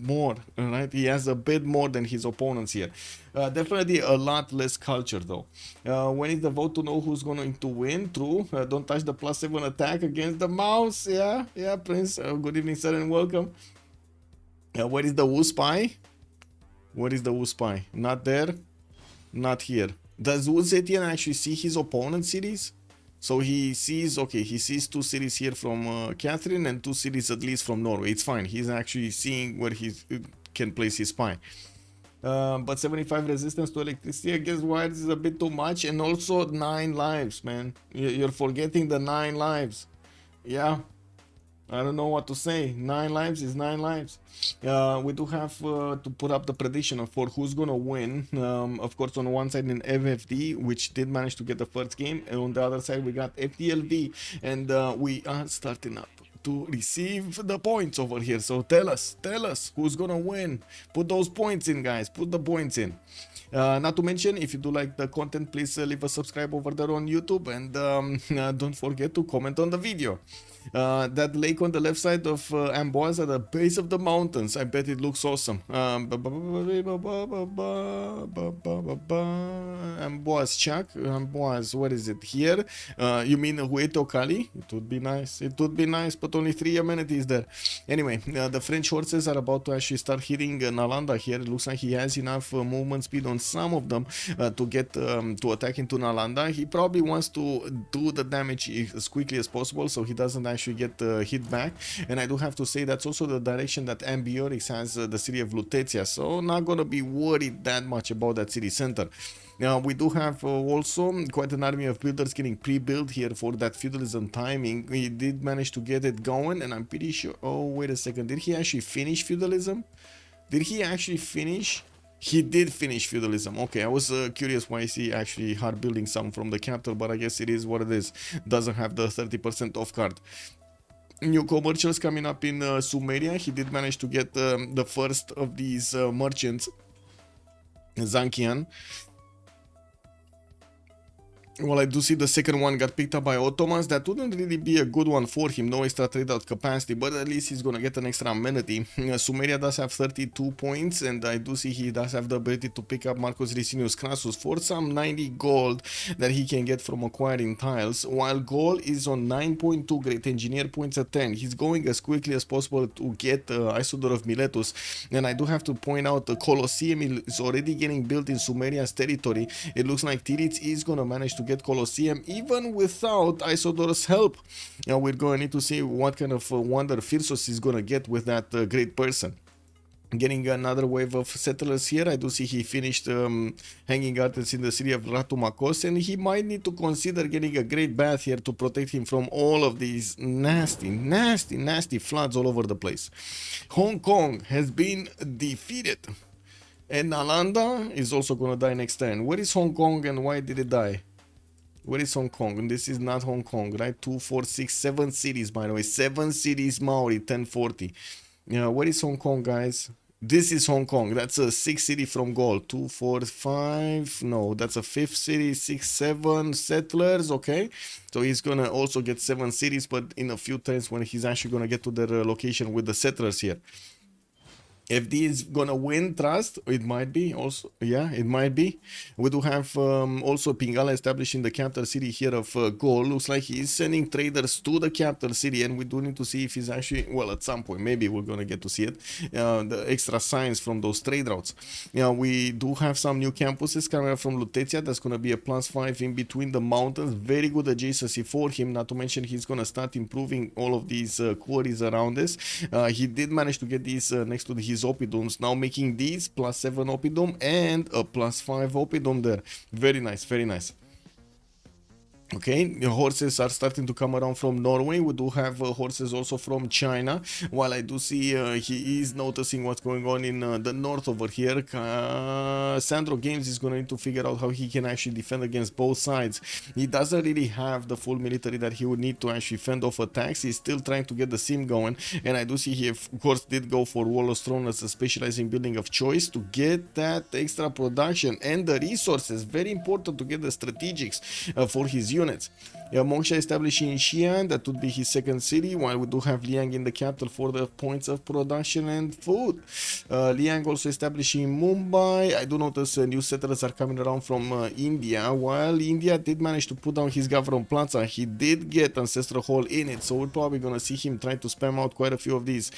more, right? He has a bit more than his opponents here. Definitely a lot less culture though. When is the vote to know who's going to win? True. Don't touch the +7 attack against the mouse. Yeah, Prince. Good evening, sir, and welcome. Where is the Wu Spy? Where is the Wu Spy? Not there, not here. Does Wu Zetian actually see his opponent cities? So he sees, okay, he sees 2 cities here from Catherine and 2 cities at least from Norway. It's fine. He's actually seeing where he can place his spy. But 75 resistance to electricity against wires is a bit too much. And also 9 lives, man. You're forgetting the 9 lives. Yeah. I don't know what to say. 9 lives is 9 lives. We do have to put up the prediction for who's gonna win. Of course, on one side in FFD, which did manage to get the first game, and on the other side we got FDLV, and we are starting up to receive the points over here. So tell us who's gonna win. Put those points in, guys. Put the points in. Not to mention, if you do like the content, please leave a subscribe over there on YouTube, and don't forget to comment on the video. That lake on the left side of Amboise at the base of the mountains, I bet it looks awesome. Amboise, Chuck. Amboise, what is it? Here? You mean Hueto Cali? It would be nice. It would be nice, but only 3 amenities there. Anyway, the French horses are about to actually start hitting Nalanda here. It looks like he has enough movement speed on some of them to get to attack into Nalanda. He probably wants to do the damage as quickly as possible, so he doesn't actually get hit back. And I do have to say that's also the direction that Ambiorix has the city of Lutetia, so not gonna be worried that much about that city center. Now we do have also quite an army of builders getting pre-built here for that feudalism timing. He did manage to get it going, and I'm pretty sure... Oh, wait a second, did he actually finish feudalism? Did he actually finish? He did finish feudalism. Okay, I was curious why is he actually hard building some from the capital, but I guess it is what it is. Doesn't have the 30% off card. New commercials coming up in Sumeria. He did manage to get the first of these merchants, Zankian. Well, I do see the second one got picked up by Ottomans. That wouldn't really be a good one for him. No extra trade-out capacity, but at least he's going to get an extra amenity. Sumeria does have 32 points, and I do see he does have the ability to pick up Marcus Licinius Crassus for some 90 gold that he can get from acquiring tiles, while Gaul is on 9.2 Great Engineer points at 10. He's going as quickly as possible to get Isodor of Miletus, and I do have to point out the Colosseum is already getting built in Sumeria's territory. It looks like Tirith is going to manage to get Colosseum even without Isodor's help. Now we're going to need to see what kind of wonder Phyrsos is going to get with that great person. Getting another wave of settlers here. I do see he finished hanging gardens in the city of Ratumakos, and he might need to consider getting a great bath here to protect him from all of these nasty floods all over the place. Hong Kong has been defeated, and Nalanda is also going to die next turn. Where is Hong Kong and why did it die? Where is Hong Kong? And this is not Hong Kong, right? 2, 4, 6, 7 cities, by the way. 7 cities, Maori, 1040. Where is Hong Kong, guys? This is Hong Kong. That's a 6th city from Gaul. 2, 4, 5. No, that's a 5th city. 6, 7 settlers. Okay. So he's going to also get 7 cities, but in a few turns when he's actually going to get to their location with the settlers here. FD is gonna win trust. It might be also, yeah, it might be. We do have also Pingala establishing the capital city here of Gaul. Looks like he is sending traders to the capital city, and we do need to see if he's actually, well, at some point maybe we're gonna get to see it, the extra signs from those trade routes. We do have some new campuses coming up from Lutetia. That's gonna be a +5 in between the mountains. Very good adjacency for him. Not to mention he's gonna start improving all of these quarries around this. He did manage to get these next to his Oppidums, now making these +7 Oppidum and a +5 Oppidum there. Very nice, very nice. Okay, the horses are starting to come around from Norway. We do have horses also from China, while I do see he is noticing what's going on in the north over here. Sandro Games is going to need to figure out how he can actually defend against both sides. He doesn't really have the full military that he would need to actually fend off attacks. He's still trying to get the sim going, and I do see he of course did go for Warlord's Throne as a specializing building of choice to get that extra production and the resources. Very important to get the strategics for his units. Mongsha establishing in Xi'an, that would be his second city, while we do have Liang in the capital for the points of production and food. Liang also establishing in Mumbai. I do notice new settlers are coming around from India. While India did manage to put down his Gavron Plaza, he did get Ancestral Hall in it, so we're probably going to see him trying to spam out quite a few of these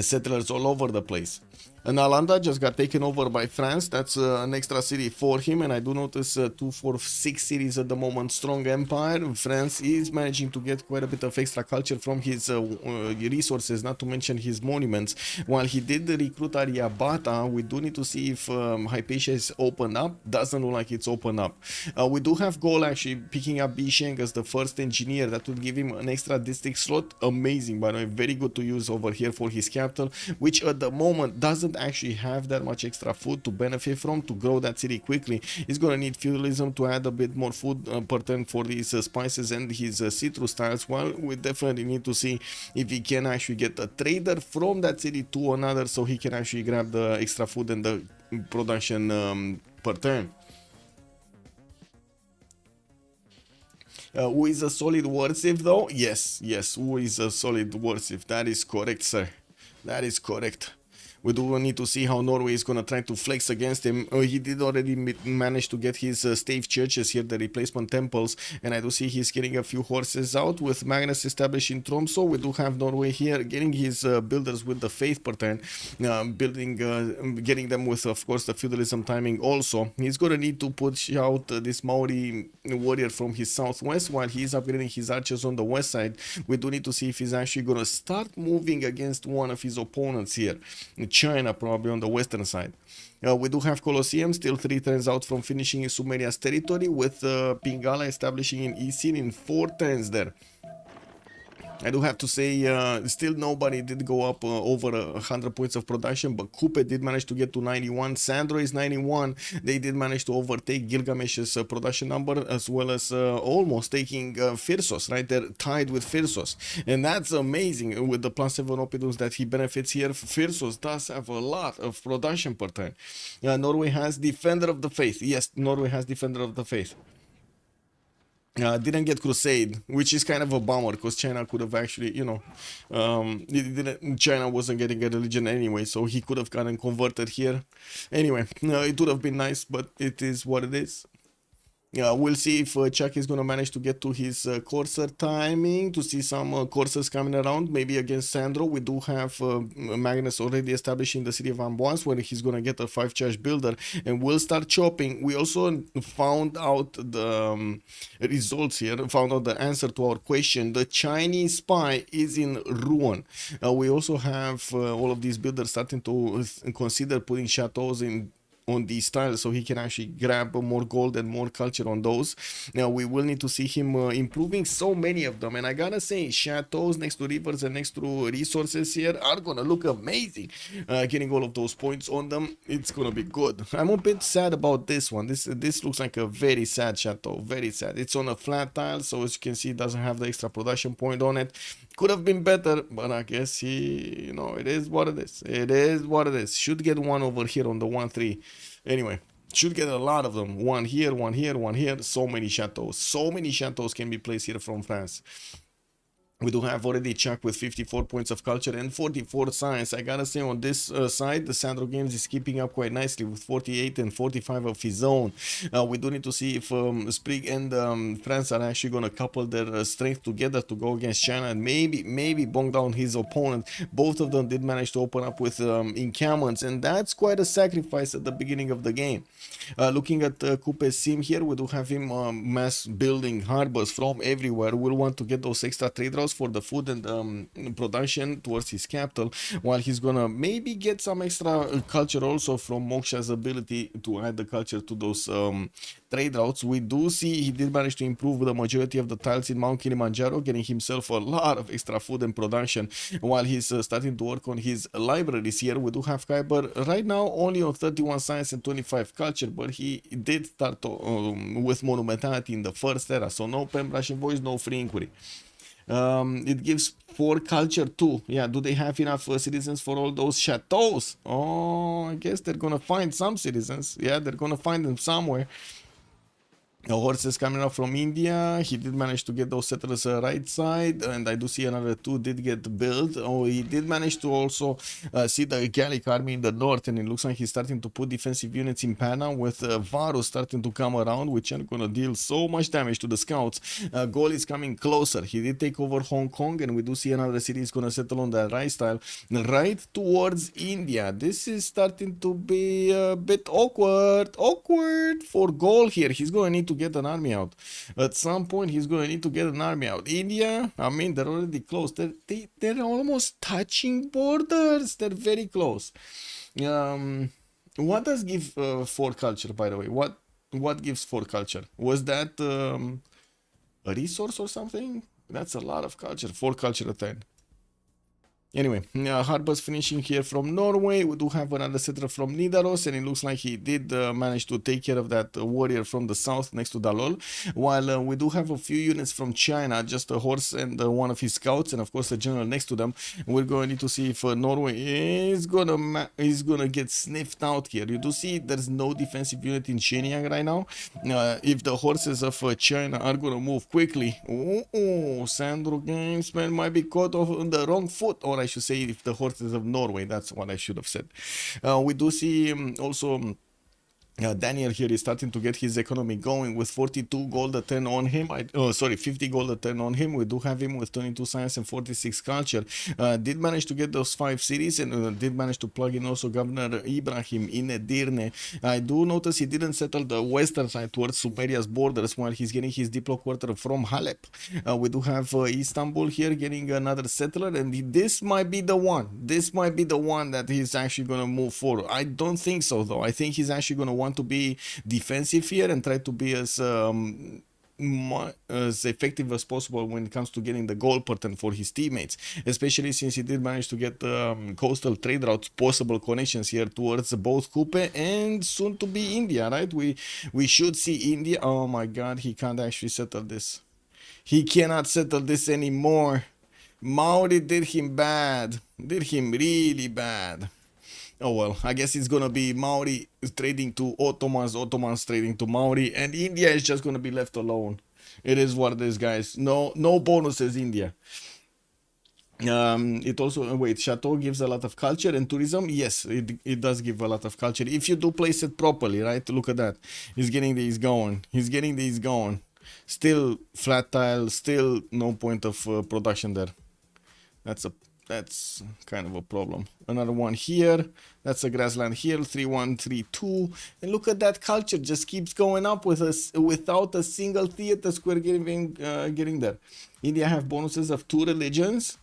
settlers all over the place. Nalanda just got taken over by France. That's an extra city for him, and I do notice 2, 4, 6 cities at the moment. Strong empire. France is managing to get quite a bit of extra culture from his resources, not to mention his monuments. While he did recruit Aryabhata, we do need to see if Hypatia is opened up. Doesn't look like it's opened up. We do have Gaul actually picking up Bisheng as the first engineer. That would give him an extra district slot. Amazing, by the way. Very good to use over here for his capital, which at the moment doesn't actually have that much extra food to benefit from to grow that city quickly. He's gonna need feudalism to add a bit more food per turn for these spices and his citrus tiles. Well, we definitely need to see if he can actually get a trader from that city to another, so he can actually grab the extra food and the production per turn. Who is a solid Warsiv though? Yes, who is a solid Warsiv? That is correct, sir. That is correct. We do need to see how Norway is going to try to flex against him. He did already manage to get his stave churches here, the replacement temples, and I do see he's getting a few horses out with Magnus established in Tromso. We do have Norway here getting his builders with the faith per turn, getting them with, of course, the feudalism timing also. He's going to need to push out this Maori warrior from his southwest while he's upgrading his archers on the west side. We do need to see if he's actually going to start moving against one of his opponents here. China probably on the western side. We do have Colosseum still 3 turns out from finishing in Sumeria's territory, with Pingala establishing in Isin in 4 turns there. I do have to say, still nobody did go up over 100 points of production, but Coupe did manage to get to 91. Sandro is 91. They did manage to overtake Gilgamesh's production number, as well as almost taking Firsos, right? They're tied with Firsos. And that's amazing with the +7 Opidums that he benefits here. Firsos does have a lot of production per turn. Norway has Defender of the Faith. Yes, Norway has Defender of the Faith. Didn't get Crusade, which is kind of a bummer because China could have actually, you know, China wasn't getting a religion anyway, so he could have gotten converted here. Anyway, it would have been nice, but it is what it is. We'll see if Chuck is going to manage to get to his courser timing, to see some coursers coming around, maybe against Sandro. We do have Magnus already established in the city of Amboise, where he's going to get a 5-charge builder, and we'll start chopping. We also found out the results here, found out the answer to our question. The Chinese spy is in ruin. We also have all of these builders starting to consider putting chateaus on these tiles, so he can actually grab more gold and more culture on those. Now we will need to see him improving so many of them, and I gotta say, chateaus next to rivers and next to resources here are gonna look amazing. Getting all of those points on them, it's gonna be good. I'm a bit sad about this one. This looks like a very sad chateau, very sad. It's on a flat tile, so as you can see, it doesn't have the extra production point on it. Could have been better, but I guess you know, it is what it is. It is what it is. Should get one over here on the 1-3. Anyway, should get a lot of them. One here, one here, one here. So many chateaus. So many chateaus can be placed here from France. We do have already Chuck with 54 points of culture and 44 science. I gotta say, on this side, the Sandro Games is keeping up quite nicely with 48 and 45 of his own. We do need to see if Sprig and France are actually gonna couple their strength together to go against China and maybe bong down his opponent. Both of them did manage to open up with encampments, and that's quite a sacrifice at the beginning of the game. Looking at Coupe's sim here, we do have him mass building harbors from everywhere. We'll want to get those extra trade routes for the food and production towards his capital, while he's gonna maybe get some extra culture also from Moksha's ability to add the culture to those trade routes. We do see he did manage to improve the majority of the tiles in Mount Kilimanjaro, getting himself a lot of extra food and production, while he's starting to work on his libraries here. We do have Kyber right now only on 31 science and 25 culture, but he did start with monumentality in the first era, so no Pem Russian voice, no free inquiry. It gives 4 culture too. Yeah, do they have enough citizens for all those chateaus? Oh, I guess they're gonna find some citizens. Yeah, they're gonna find them somewhere. Horses coming up from India. He did manage to get those settlers right side, and I do see another 2 did get built. Oh, he did manage to also see the Gallic army in the north, and it looks like he's starting to put defensive units in Pana, with Varus starting to come around, which are gonna deal so much damage to the scouts. Goal is coming closer. He did take over Hong Kong, and we do see another city is gonna settle on the right style, right towards India. This is starting to be a bit awkward for Goal here. He's gonna need to get an army out. At some point, he's going to need to get an army out. India, I mean, they're already close. They're almost touching borders. They're very close. What does give 4 culture, by the way? What gives 4 culture? Was that a resource or something? That's a lot of culture. 4 culture at 10. Anyway, Harbors finishing here from Norway. We do have another settler from Nidaros, and it looks like he did manage to take care of that warrior from the south next to Dalol. While we do have a few units from China, just a horse and one of his scouts, and of course a general next to them. We're going to need to see if Norway is gonna get sniffed out here. You do see there's no defensive unit in Shenyang right now. If the horses of China are gonna move quickly, Sandro Gamesman might be caught on the wrong foot, or I should say, if the horses of Norway, that's what I should have said. We do see also Daniel here is starting to get his economy going with 42 gold a turn on him. 50 gold a turn on him. We do have him with 22 science and 46 culture. Did manage to get those 5 cities, and did manage to plug in also Governor Ibrahim in Edirne. I do notice he didn't settle the western side towards Sumeria's borders, while he's getting his Diplo quarter from Halep. We do have Istanbul here getting another settler, and this might be the one. This might be the one that he's actually going to move forward. I don't think so, though. I think he's actually going to want to be defensive here and try to be as as effective as possible when it comes to getting the goal pattern for his teammates, especially since he did manage to get coastal trade routes, possible connections here towards both Coupe and soon to be India, right? We should see India. Oh my god, he can't actually settle this. He cannot settle this anymore. Maori did him bad, did him really bad. Oh well, I guess it's gonna be Maori trading to Ottomans, Ottomans trading to Maori, and India is just gonna be left alone. It is what it is, guys. No bonuses, India. It also wait, Chateau gives a lot of culture and tourism. Yes, it does give a lot of culture if you do place it properly, right? Look at that. He's getting these going. He's getting these going. Still flat tile. Still no point of production there. That's kind of a problem. Another one here. That's a grassland here. 3132. And look at that culture. Just keeps going up with us without a single theater square getting there. India have bonuses of 2 religions.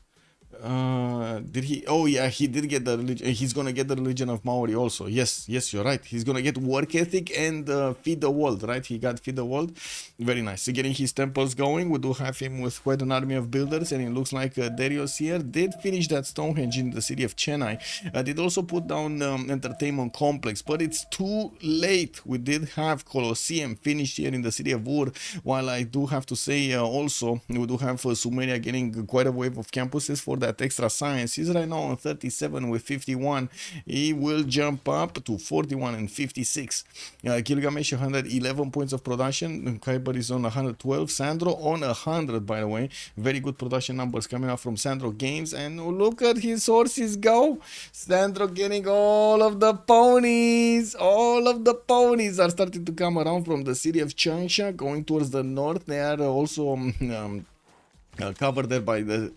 Did he? Oh yeah, he did get the religion. He's gonna get the religion of Maori also. Yes, you're right. He's gonna get work ethic and feed the world, right? He got feed the world. Very nice. So getting his temples going. We do have him with quite an army of builders, and it looks like Darius here did finish that Stonehenge in the city of Chennai. Did also put down entertainment complex, but it's too late. We did have Colosseum finished here in the city of Ur. While I do have to say also we do have Sumeria getting quite a wave of campuses for that extra science. He's right now on 37 with 51. He will jump up to 41 and 56. Gilgamesh 111 points of production. Kyber is on 112. Sandro on 100, by the way. Very good production numbers coming out from Sandro Games. And look at his horses go. Sandro getting all of the ponies. All of the ponies are starting to come around from the city of Changsha, going towards the north. They are also covered there by the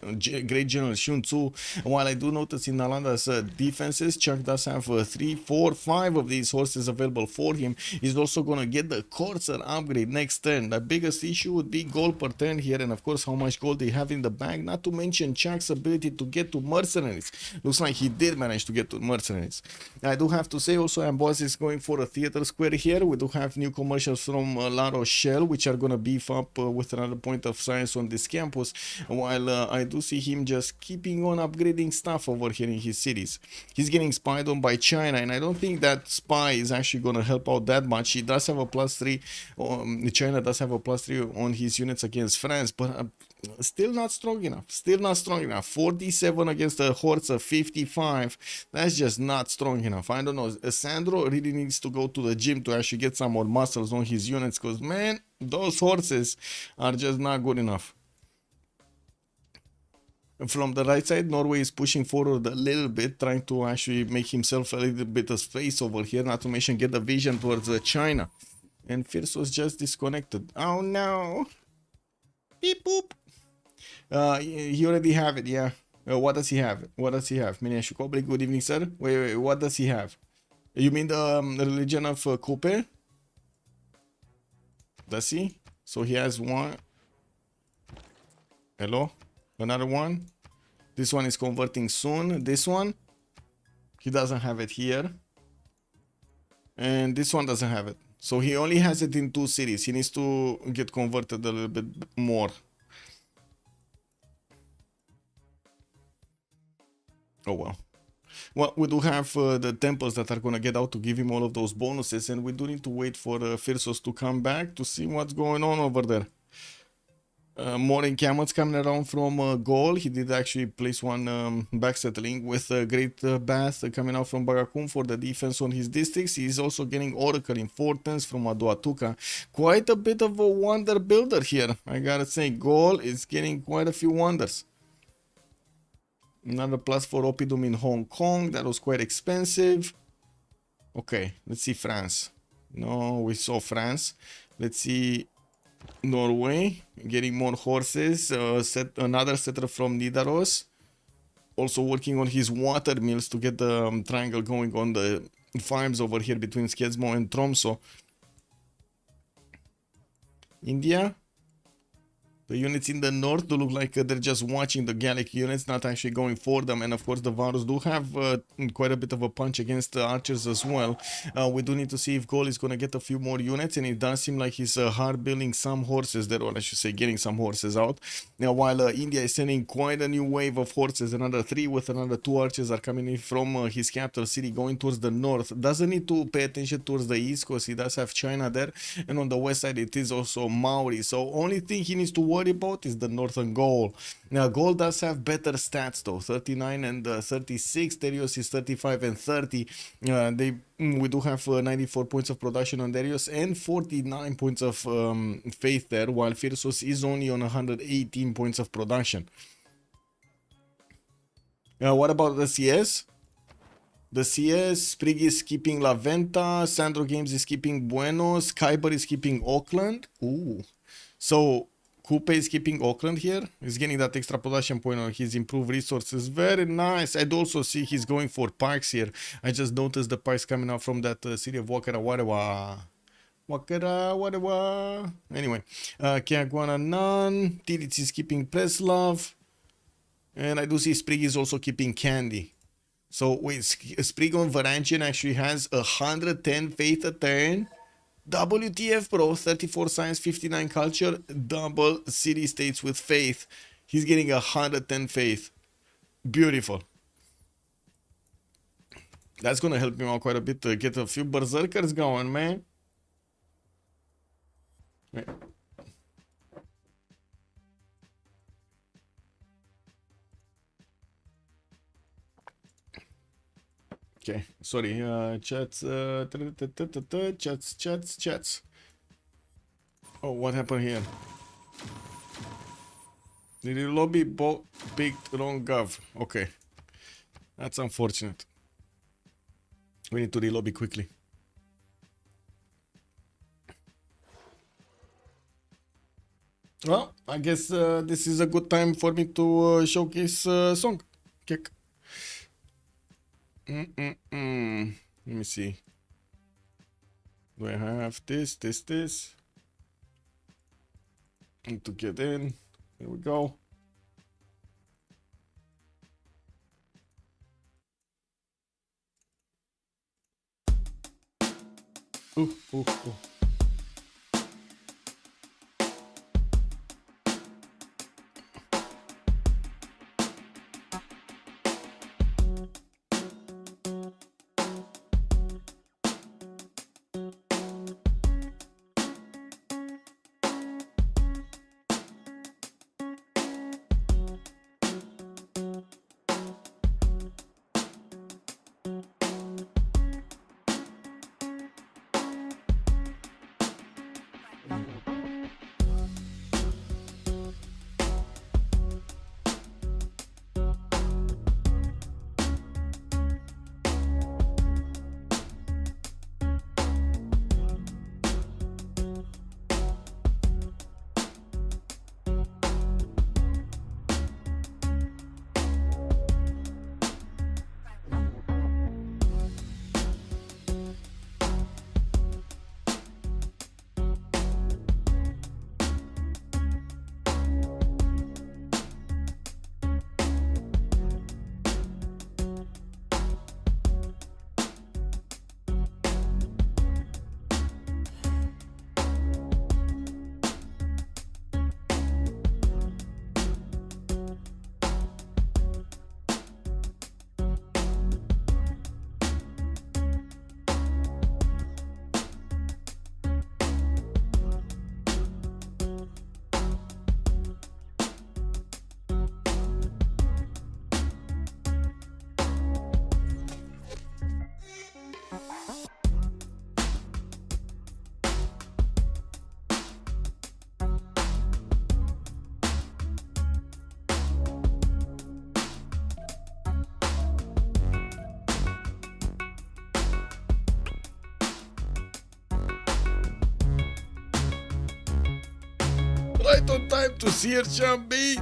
great General Shun Tzu. While I do notice in Nalanda's defenses, Chuck does have 3, 4, 5 of these horses available for him. He's also going to get the Corsair upgrade next turn. The biggest issue would be gold per turn here, and of course how much gold they have in the bag, not to mention Chuck's ability to get to mercenaries. Looks like he did manage to get to mercenaries. I do have to say also Amboss is going for a theater square here. We do have new commercials from La Rochelle, which are going to beef up with another point of science on this campus. While I do see him just keeping on upgrading stuff over here in his cities. He's getting spied on by China, and I don't think that spy is actually going to help out that much. He does have a +3, China does have a +3 on his units against France, but still not strong enough. Still not strong enough. 47 against a horse of 55. That's just not strong enough. I don't know. Sandro really needs to go to the gym to actually get some more muscles on his units, because man, those horses are just not good enough. From the right side, Norway is pushing forward a little bit, trying to actually make himself a little bit of space over here, not to mention get the vision towards China. And Fierce was just disconnected. Oh no! Beep boop! He already have it, yeah. What does he have? What does he have? Minia Shukobli, good evening, sir. Wait, what does he have? You mean the religion of Coupe? Does he? So he has one. Hello? Another one. This one is converting soon. This one, he doesn't have it here. And this one doesn't have it. So he only has it in 2 cities. He needs to get converted a little bit more. Oh well. Well, we do have the temples that are going to get out to give him all of those bonuses. And we do need to wait for Firsos to come back to see what's going on over there. More encampments coming around from Gaul. He did actually place one back settling with a great bath coming out from Bagakum for the defense on his districts. He's also getting Oracle importance from Aduatuca. Quite a bit of a wonder builder here. I gotta say, Gaul is getting quite a few wonders. Another plus for Oppidum in Hong Kong. That was quite expensive. Okay, let's see France. No, we saw France. Let's see Norway, getting more horses. Another setter from Nidaros, also working on his water mills to get the triangle going on the farms over here between Skedsmo and Tromso. India, the The units in the north do look like they're just watching the Gallic units, not actually going for them. And of course, the Varus do have quite a bit of a punch against the archers as well. We do need to see if Gaul is going to get a few more units, and it does seem like he's hard building some horses there, or I should say getting some horses out. Now, while India is sending quite a new wave of horses, another 3 with another 2 archers are coming in from his capital city going towards the north. Doesn't need to pay attention towards the east because he does have China there, and on the west side it is also Maori. So only thing he needs to worry about is the northern Gaul. Now Gaul does have better stats though, 39 and 36. Darius is 35 and 30. We do have 94 points of production on Darius and 49 points of faith there, while Firsus is only on 118 points of production. What about the CS? The CS, Sprig is keeping La Venta, Sandro Games is keeping Buenos, Kyber is keeping Auckland. Ooh. So Coupe is keeping Auckland here. He's getting that extra production point on his improved resources. Very nice. I'd also see he's going for pikes here. I just noticed the pikes coming out from that city of Wakara Warawa. Anyway, Kiaguana none. Tilitz is keeping Preslav. And I do see Sprig is also keeping Candy. So wait, Sprig on Varangian actually has 110 faith a turn. WTF bro, 34 science, 59 culture, double city states with faith. He's getting 110 faith. Beautiful. That's gonna help him out quite a bit to get a few berserkers going, man. Wait. Okay, sorry, chats, chats. Oh, what happened here? Did the lobby picked wrong gov? Okay, that's unfortunate. We need to relobby quickly. Well, I guess this is a good time for me to showcase song. Kick. Let me see. Do I have this? Need to get in. Here we go. Ooh. Right on time to see her champi.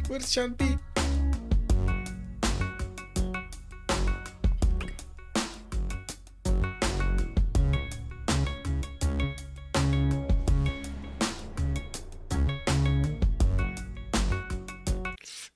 Where's Champi?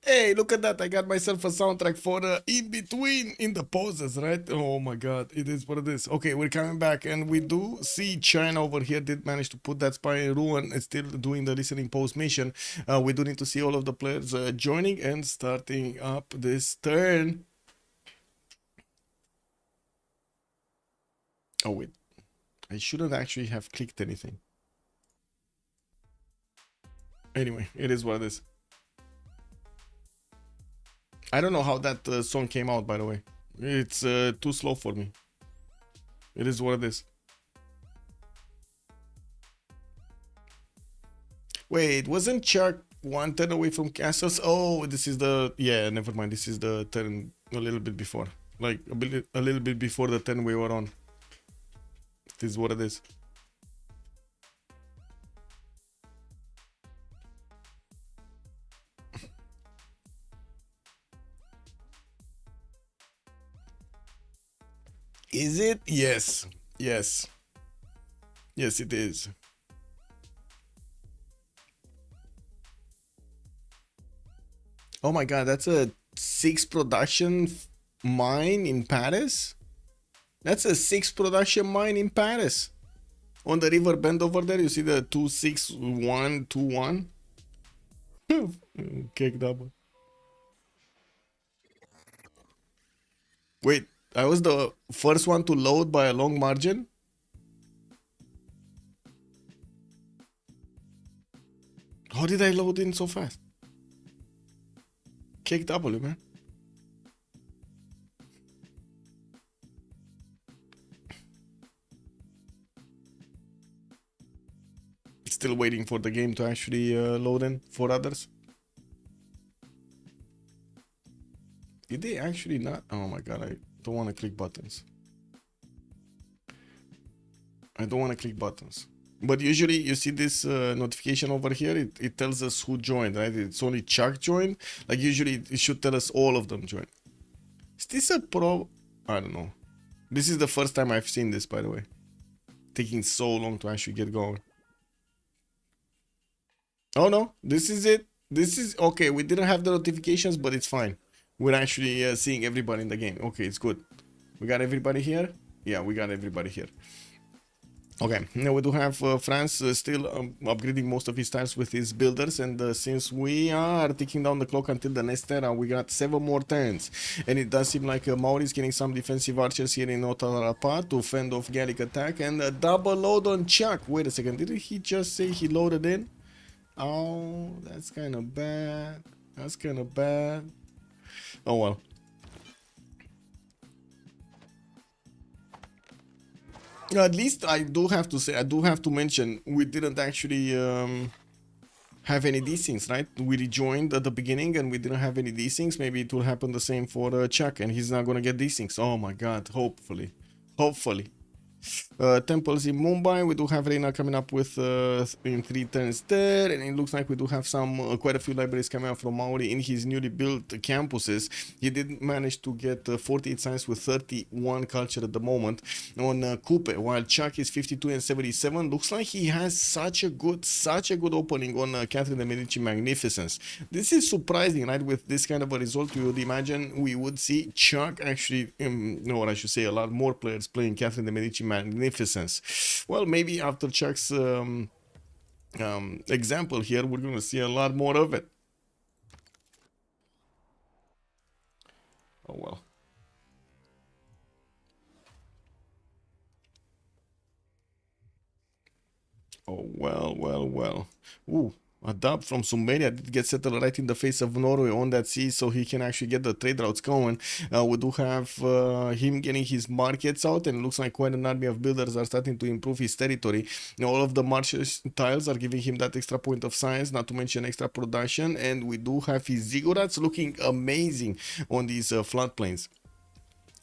Hey, look at that. I got myself a soundtrack for the in between in the poses, right? Oh my god, it is what it is. Okay, we're coming back and we do see China over here did manage to put that spy in ruin and still doing the listening post mission. We do need to see all of the players joining and starting up this turn. Oh wait, I shouldn't actually have clicked anything. Anyway, it is what it is. I don't know how that song came out, by the way. It's too slow for me. It is what it is. Wait, wasn't Chuck one turn away from castles? Oh, this is the... Yeah, never mind. This is the turn a little bit before. Like, a little bit before the turn we were on. This is what it is. Is it? Yes. Yes. Yes, it is. Oh my god, that's a 6 production mine in Paris? That's a 6 production mine in Paris. On the river bend over there, you see the 26121? Cake double. Wait, I was the first one to load by a long margin? How did I load in so fast? Cake double, man. Still waiting for the game to actually load in for others. Did they actually not? Oh my god, I don't want to click buttons. I don't want to click buttons. But usually you see this notification over here, it tells us who joined, right? It's only Chuck joined. Like usually it should tell us all of them joined. Is this a pro? I don't know. This is the first time I've seen this, by the way. Taking so long to actually get going. Oh no, this is it. This is okay. We didn't have the notifications, but it's fine. We're actually seeing everybody in the game. Okay, it's good. We got everybody here. Yeah, we got everybody here. Okay, now we do have France still upgrading most of his tiles with his builders, and since we are ticking down the clock until the next era, we got 7 more turns, and it does seem like Maori is getting some defensive archers here in Otarapa to fend off Gallic attack, and a double load on Chuck. Wait a second, didn't he just say he loaded in? Oh, that's kind of bad. That's kind of bad. Oh well. At least I do have to say, I do have to mention, we didn't actually have any desyncs, right? We rejoined at the beginning and we didn't have any desyncs. Maybe it will happen the same for Chuck and he's not gonna get desyncs. Oh my god, hopefully. Hopefully. Temples in Mumbai, we do have Reina coming up with in 3 turns there, and it looks like we do have some quite a few libraries coming out from Maori in his newly built campuses. He did manage to get 48 science with 31 culture at the moment on Coupe, while Chuck is 52 and 77. Looks like he has such a good opening on Catherine de Medici Magnificence. This is surprising, right? With this kind of a result, we would imagine we would see Chuck actually, no, what I should say, a lot more players playing Catherine de Medici Magnificence. Well, maybe after Chuck's example here, we're going to see a lot more of it. Oh well. Oh well. Ooh, a dub from Sumeria did get settled right in the face of Norway on that sea, so he can actually get the trade routes going. We do have him getting his markets out, and it looks like quite an army of builders are starting to improve his territory. Now, all of the marches tiles are giving him that extra point of science, not to mention extra production, and we do have his ziggurats looking amazing on these floodplains.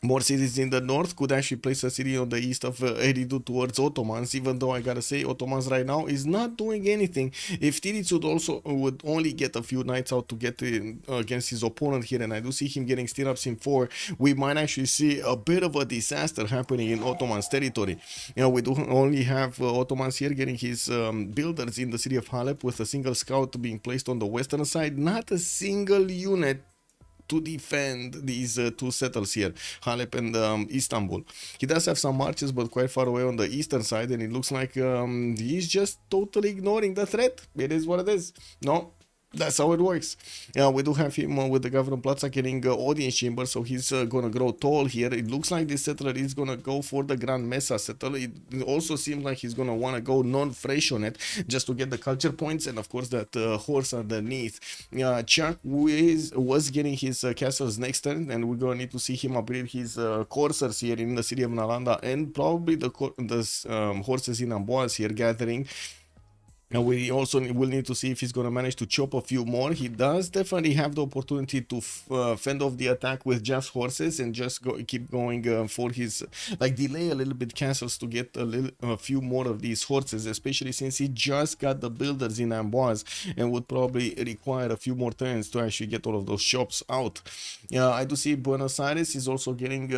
More cities in the north could actually place a city on the east of Eridu towards Ottomans, even though I gotta say Ottomans right now is not doing anything. If Tiric would only get a few knights out to get in, against his opponent here, and I do see him getting stirrups in 4, we might actually see a bit of a disaster happening in Ottoman's territory. You know, we do only have Ottomans here getting his builders in the city of Halep with a single scout being placed on the western side, not a single unit to defend these two settles here, Halep and Istanbul. He does have some marches, but quite far away on the eastern side, and it looks like he's just totally ignoring the threat. It is what it is. No, that's how it works. We do have him with the Governor Plaza getting audience chamber, so he's gonna grow tall here. It looks like this settler is gonna go for the Grand Mesa settle. It also seems like he's gonna want to go non-fresh on it just to get the culture points, and of course that horse underneath. Chuck was getting his castles next turn, and we're gonna need to see him upgrade his coursers here in the city of Nalanda, and probably the horses in Amboas here gathering. And we also will need to see if he's going to manage to chop a few more. He does definitely have the opportunity to fend off the attack with just horses and just keep going for his, like, delay a little bit castles to get a few more of these horses, especially since he just got the builders in Amboise and would probably require a few more turns to actually get all of those shops out. I do see Buenos Aires is also getting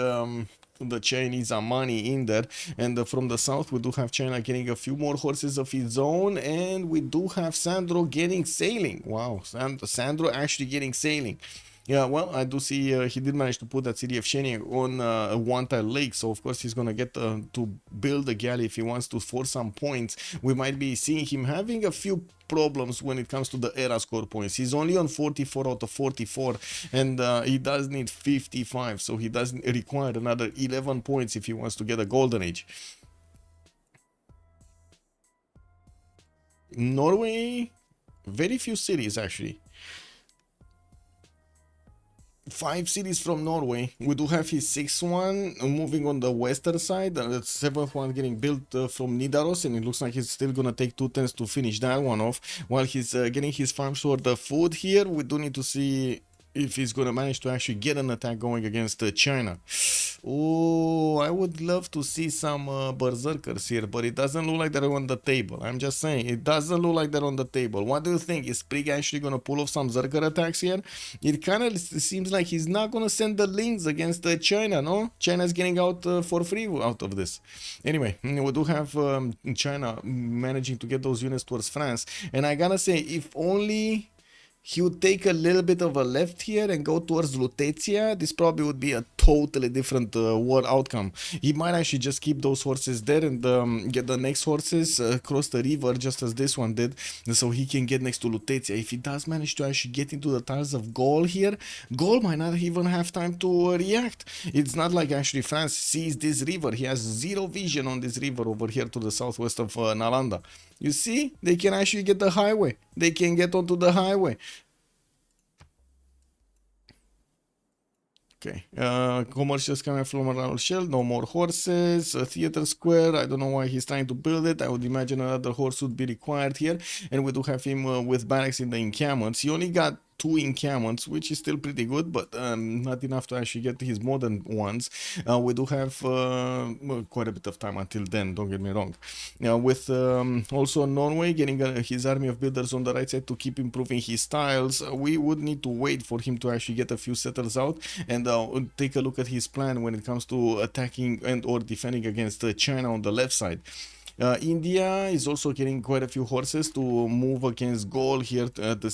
the Chinese money in there, and from the south we do have China getting a few more horses of its own, and we do have Sandro getting sailing. Wow, Sandro actually getting sailing. Yeah, well, I do see he did manage to put that city of Shenyang on a one-tile lake, so of course he's gonna get to build a galley if he wants to for some points. We might be seeing him having a few problems when it comes to the era score points. He's only on 44 out of 44, and he does need 55, so he does require another 11 points if he wants to get a golden age. Norway, very few cities actually. 5 cities from Norway. We do have his 6th one moving on the western side, the 7th one getting built from Nidaros, and it looks like he's still gonna take 2 turns to finish that one off. While he's getting his farms for the food here, we do need to see if he's gonna manage to actually get an attack going against China. Oh, I would love to see some berserkers here, but it doesn't look like they're on the table. I'm just saying, it doesn't look like they're on the table. What do you think? Is Sprig actually gonna pull off some Zerker attacks here? It kind of seems like he's not gonna send the links against China, no? China's getting out for free out of this. Anyway, we do have China managing to get those units towards France, and I gotta say, if only he would take a little bit of a left here and go towards Lutetia, this probably would be a totally different war outcome. He might actually just keep those horses there and get the next horses across the river, just as this one did, so he can get next to Lutetia. If he does manage to actually get into the tiles of Gaul here, Gaul might not even have time to react. It's not like actually France sees this river. He has zero vision on this river over here to the southwest of Nalanda. You see, they can actually get the highway. They can get onto the highway. Okay, commercials coming from Ronald Shell, no more horses, a theater square, I don't know why he's trying to build it. I would imagine another horse would be required here, and we do have him with barracks in the encampments. He only got 2 encampments, which is still pretty good, but not enough to actually get his modern ones. We do have quite a bit of time until then, don't get me wrong. With also Norway getting his army of builders on the right side to keep improving his tiles, we would need to wait for him to actually get a few settles out and take a look at his plan when it comes to attacking and or defending against China on the left side. India is also getting quite a few horses to move against Gaul here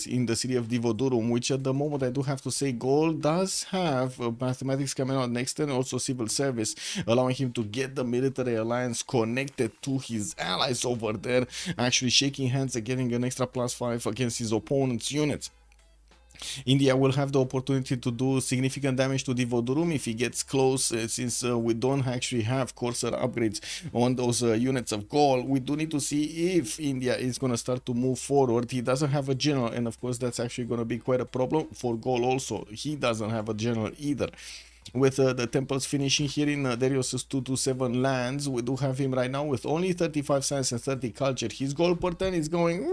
in the city of Divodurum, which at the moment I do have to say Gaul does have mathematics coming out next turn, also civil service, allowing him to get the military alliance connected to his allies over there, actually shaking hands and getting an extra +5 against his opponent's units. India will have the opportunity to do significant damage to Divodurum if he gets close, since we don't actually have Corsair upgrades on those units of Gaul. We do need to see if India is going to start to move forward. He doesn't have a general, and of course that's actually going to be quite a problem for Gaul also. He doesn't have a general either. With the temples finishing here in Darius's 227 lands, we do have him right now with only 35 science and 30 culture. His goal per turn is going...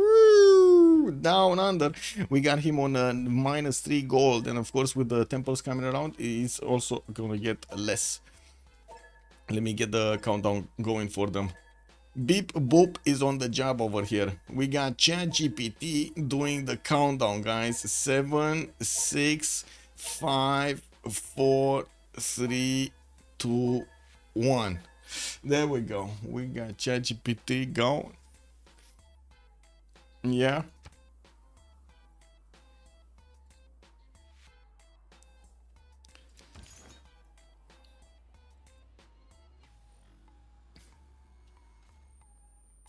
down under. We got him on -3 gold, and of course with the temples coming around, he's also gonna get less. Let me get the countdown going for them. Beep Boop is on the job over here. We got ChatGPT doing the countdown, guys. 7, 6, 5, 4, 3, 2, 1. There we go. We got ChatGPT going. Yeah.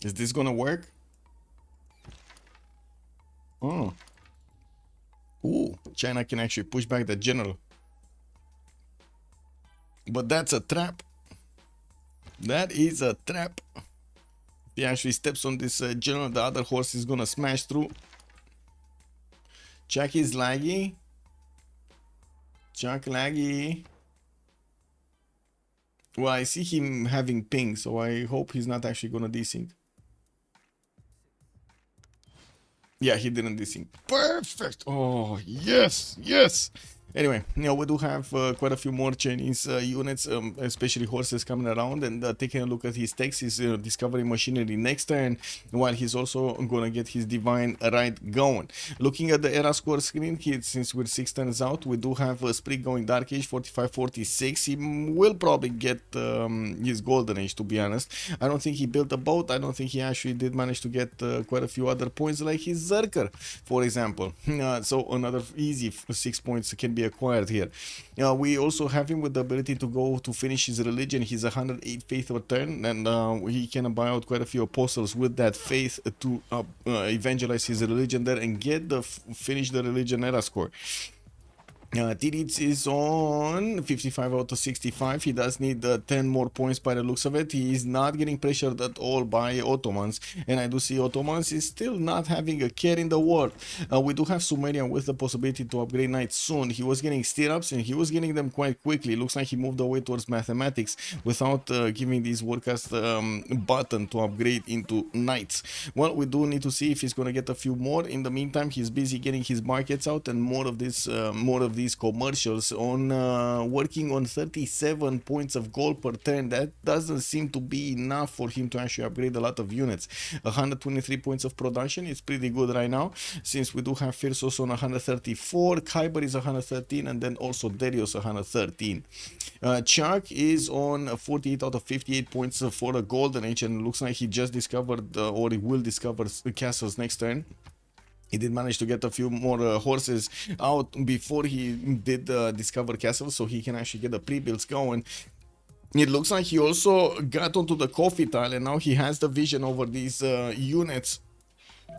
Is this gonna work? Oh. Ooh, China can actually push back the general. But that's a trap. That is a trap. If he actually steps on this general, the other horse is gonna smash through. Chuck is laggy. Chuck laggy. Well, I see him having ping, so I hope he's not actually gonna desync. Yeah, he didn't desync. Perfect. Oh, yes, yes. Anyway, we do have quite a few more Chinese units, especially horses coming around, and taking a look at his techs, he's discovering machinery next turn, while he's also gonna get his divine right going. Looking at the era score screen, since we're 6 turns out, we do have Sprig going Dark Age 45-46. He will probably get his Golden Age, to be honest. I don't think he built a boat. I don't think he actually did manage to get quite a few other points, like his Zerker, for example. So another easy 6 points can be acquired here. We also have him with the ability to go to finish his religion. He's 108 faith per turn, and he can buy out quite a few apostles with that faith to evangelize his religion there and get the finish the religion era score. Tidits is on 55 out of 65. He does need 10 more points by the looks of it. He is not getting pressured at all by Ottomans, and I do see Ottomans is still not having a care in the world. We do have Sumerian with the possibility to upgrade knights soon. He was getting stirrups, and he was getting them quite quickly. Looks like he moved away towards mathematics without giving these workers button to upgrade into knights. Well, we do need to see if he's going to get a few more. In the meantime, he's busy getting his markets out and more of these commercials on working on 37 points of gold per turn. That doesn't seem to be enough for him to actually upgrade a lot of units. 123 points of production is pretty good right now, since we do have Firsos on 134, Kyber is 113, and then also Darius 113. Chuck is on 48 out of 58 points for a Golden Age, and looks like he just discovered or he will discover castles next turn. He did manage to get a few more horses out before he did discover castles, so he can actually get the pre-builds going. It looks like he also got onto the coffee tile, and now he has the vision over these units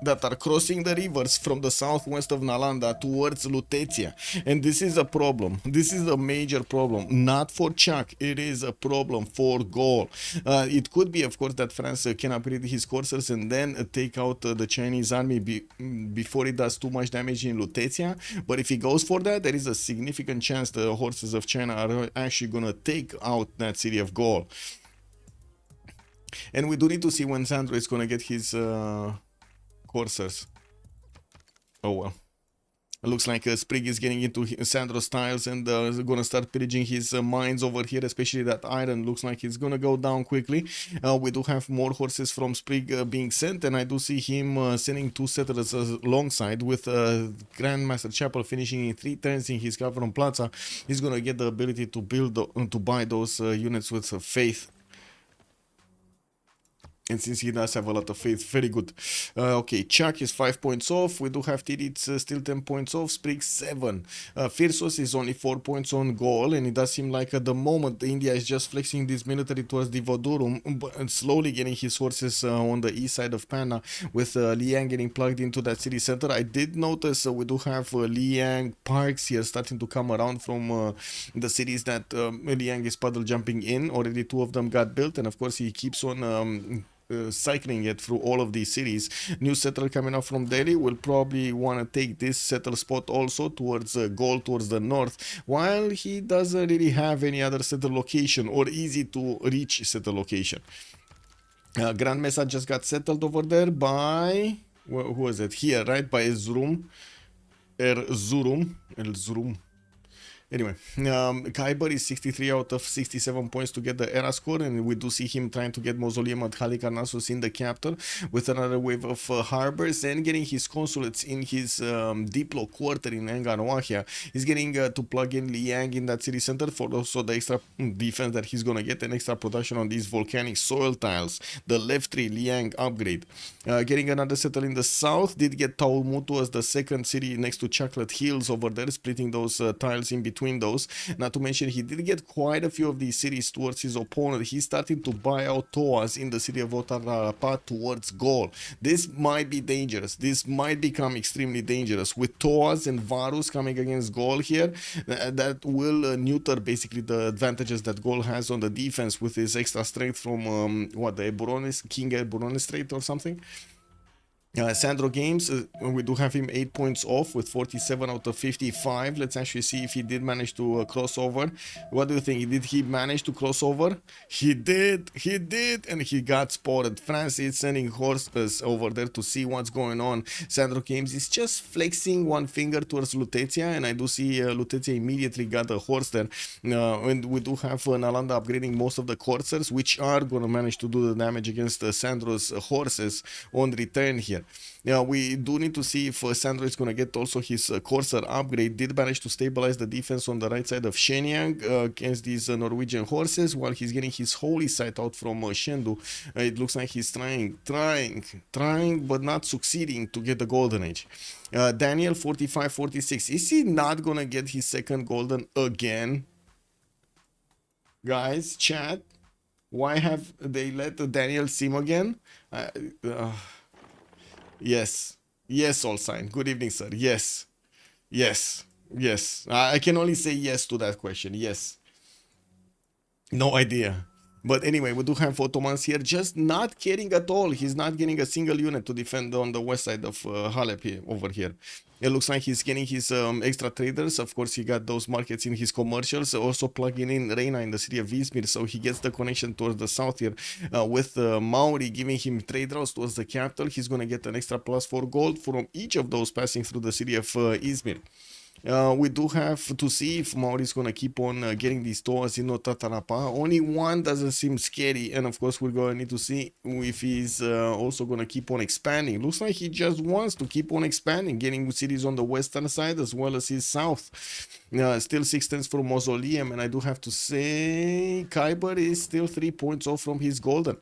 that are crossing the rivers from the southwest of Nalanda towards Lutetia. And this is a problem. This is a major problem. Not for Chuck. It is a problem for Gaul. It could be, of course, that France can upgrade his coursers and then take out the Chinese army before it does too much damage in Lutetia. But if he goes for that, there is a significant chance the horses of China are actually going to take out that city of Gaul. And we do need to see when Sandro is going to get his coursers. Oh well. It looks like Sprig is getting into Sandro's tiles and is gonna start pillaging his mines over here, especially that iron. Looks like it's gonna go down quickly. We do have more horses from Sprig being sent, and I do see him sending 2 settlers alongside with Grandmaster Chapel finishing in 3 turns in his Gavron Plaza. He's gonna get the ability to build to buy those units with faith. And since he does have a lot of faith, very good. Okay, Chuck is 5 points off. We do have Tidits still 10 points off. Sprig 7. Firsos is only 4 points on goal. And it does seem like at the moment India is just flexing this military towards Divodurum, and slowly getting his forces on the east side of Panna, with Liang getting plugged into that city center. I did notice we do have Liang parks here starting to come around from the cities that Liang is puddle jumping in. Already 2 of them got built, and of course he keeps on cycling it through all of these cities. New settler coming up from Delhi will probably want to take this settle spot also towards Gaul, towards the north, while he doesn't really have any other settle location or easy to reach settle location. Grand Mesa just got settled over there by Who was it? Here, right by Erzurum. Erzurum. Anyway, Khyber is 63 out of 67 points to get the era score, and we do see him trying to get Mausoleum at Halikarnassus in the capital with another wave of harbors and getting his consulates in his Diplo quarter in Enganwahia. He's getting to plug in Liang in that city center for also the extra defense that he's gonna get, an extra production on these volcanic soil tiles. The left 3 Liang upgrade. Getting another settle in the south, did get Taulmutu as the second city next to Chocolate Hills over there, splitting those tiles in between those. Not to mention, he did get quite a few of these cities towards his opponent. He's starting to buy out Toas in the city of Otarapa towards Gaul. This might be dangerous. This might become extremely dangerous. With Toas and Varus coming against Gaul here, that will neuter basically the advantages that Gaul has on the defense with his extra strength from the Eburones, King Eburones Strait or something. Sandro Games, we do have him 8 points off with 47 out of 55. Let's actually see if he did manage to cross over. What do you think? Did he manage to cross over? He did, and he got spotted. France is sending horses over there to see what's going on. Sandro Games is just flexing one finger towards Lutetia, and I do see Lutetia immediately got a horse there. And we do have Nalanda upgrading most of the coursers, which are going to manage to do the damage against Sandro's horses on return here. Now we do need to see if Sandro is going to get also his Corsair upgrade. Did manage to stabilize the defense on the right side of Shenyang against these Norwegian horses while he's getting his holy sight out from Shendu. It looks like he's trying but not succeeding to get the golden age. Daniel 45-46. Is he not going to get his second golden again? Guys, chat, why have they let Daniel sim again? Yes, all sign. Good evening, sir. Yes. I can only say yes to that question. Yes. No idea. But anyway, we do have Ottomans here just not caring at all. He's not getting a single unit to defend on the west side of Halep here, over here. It looks like he's getting his extra traders. Of course, he got those markets in his commercials. Also plugging in Reina in the city of Izmir. So he gets the connection towards the south here with Mauri giving him trade routes towards the capital. He's going to get an extra +4 gold from each of those passing through the city of Izmir. We do have to see if Mauri is going to keep on getting these tours in Tatarapa. Only one doesn't seem scary, and of course we're going to need to see if he's also going to keep on expanding. Looks like he just wants to keep on expanding, getting cities on the western side as well as his south. Still 6 tenths from Mausoleum, and I do have to say Khyber is still 3 points off from his golden.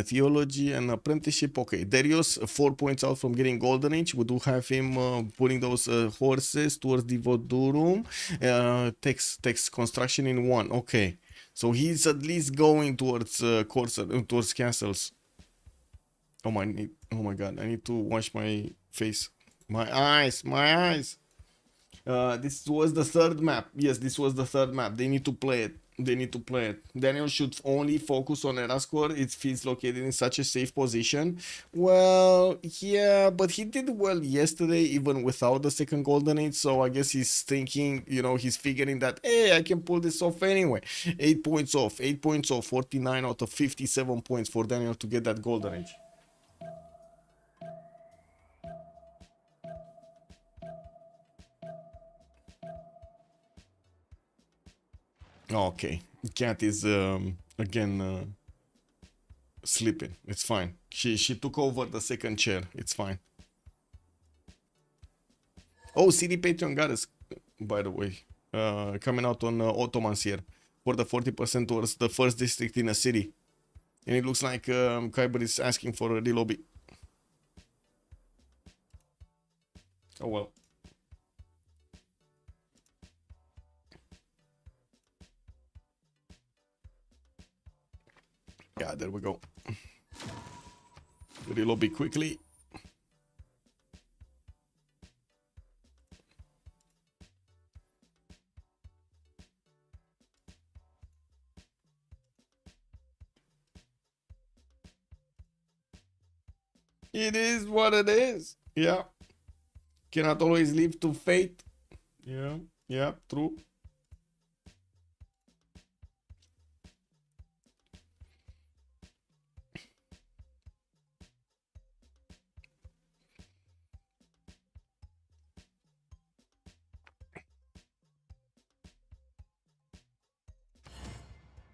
Theology and apprenticeship. Okay, Darius 4 points out from getting golden age. We do have him putting those horses towards the Vodurum. Text construction in 1. Okay, so he's at least going towards towards castles. Oh my god, I need to wash my face. My eyes. This was the third map. Yes, this was the third map. They need to play it. Daniel should only focus on Erascore if he's located in such a safe position. Well, yeah, but he did well yesterday even without the second golden age, so I guess he's thinking, he's figuring that, hey, I can pull this off anyway. 8 points off, 49 out of 57 points for Daniel to get that golden age. Okay, cat is again sleeping. It's fine. She took over the second chair. It's fine. Oh, CD Patreon got us, by the way, coming out on Ottomans here for the 40% towards the first district in a city, and it looks like Khyber is asking for a relobby. Oh well. Yeah, there we go. Relobby quickly. It is what it is. Yeah. Cannot always live to fate. Yeah, true.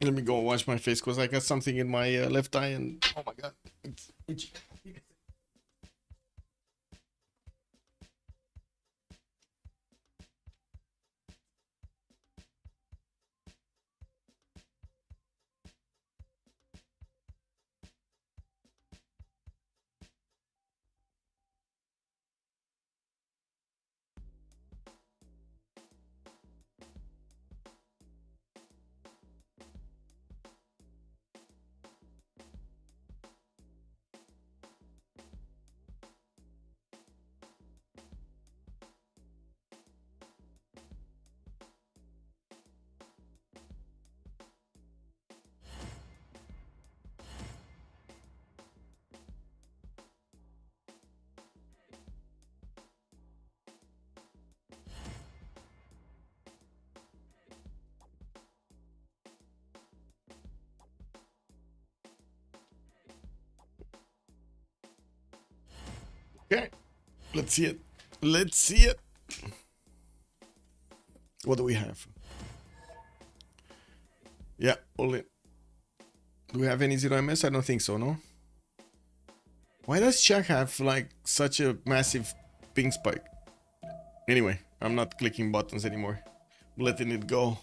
Let me go wash my face because I got something in my left eye and oh my god, it's itchy. Okay, let's see it. Let's see it. What do we have? Yeah, all in. Do we have any 0ms? I don't think so, no? Why does Chuck have like such a massive ping spike? Anyway, I'm not clicking buttons anymore. I'm letting it go.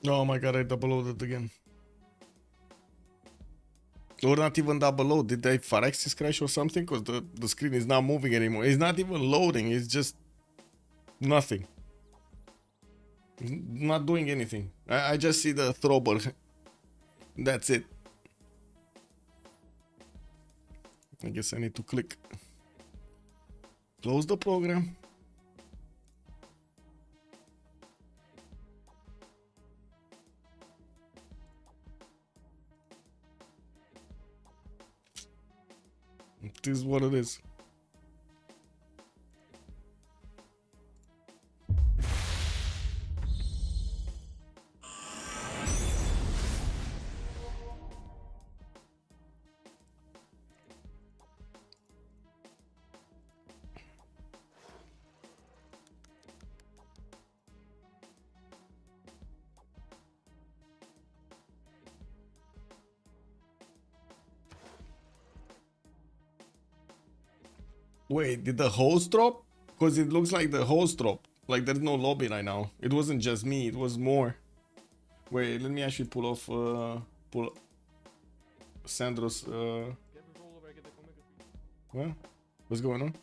Oh my god, I double loaded again. Or not even double load. Did I Phyrexis crash or something? Because the screen is not moving anymore. It's not even loading. It's just nothing. It's not doing anything. I just see the throbber. That's it. I guess I need to click. Close the program. It is what it is. Wait, did the host drop? Because it looks like the host dropped. Like there's no lobby right now. It wasn't just me, it was more. Wait, let me actually pull off pull Sandro's what? What's going on?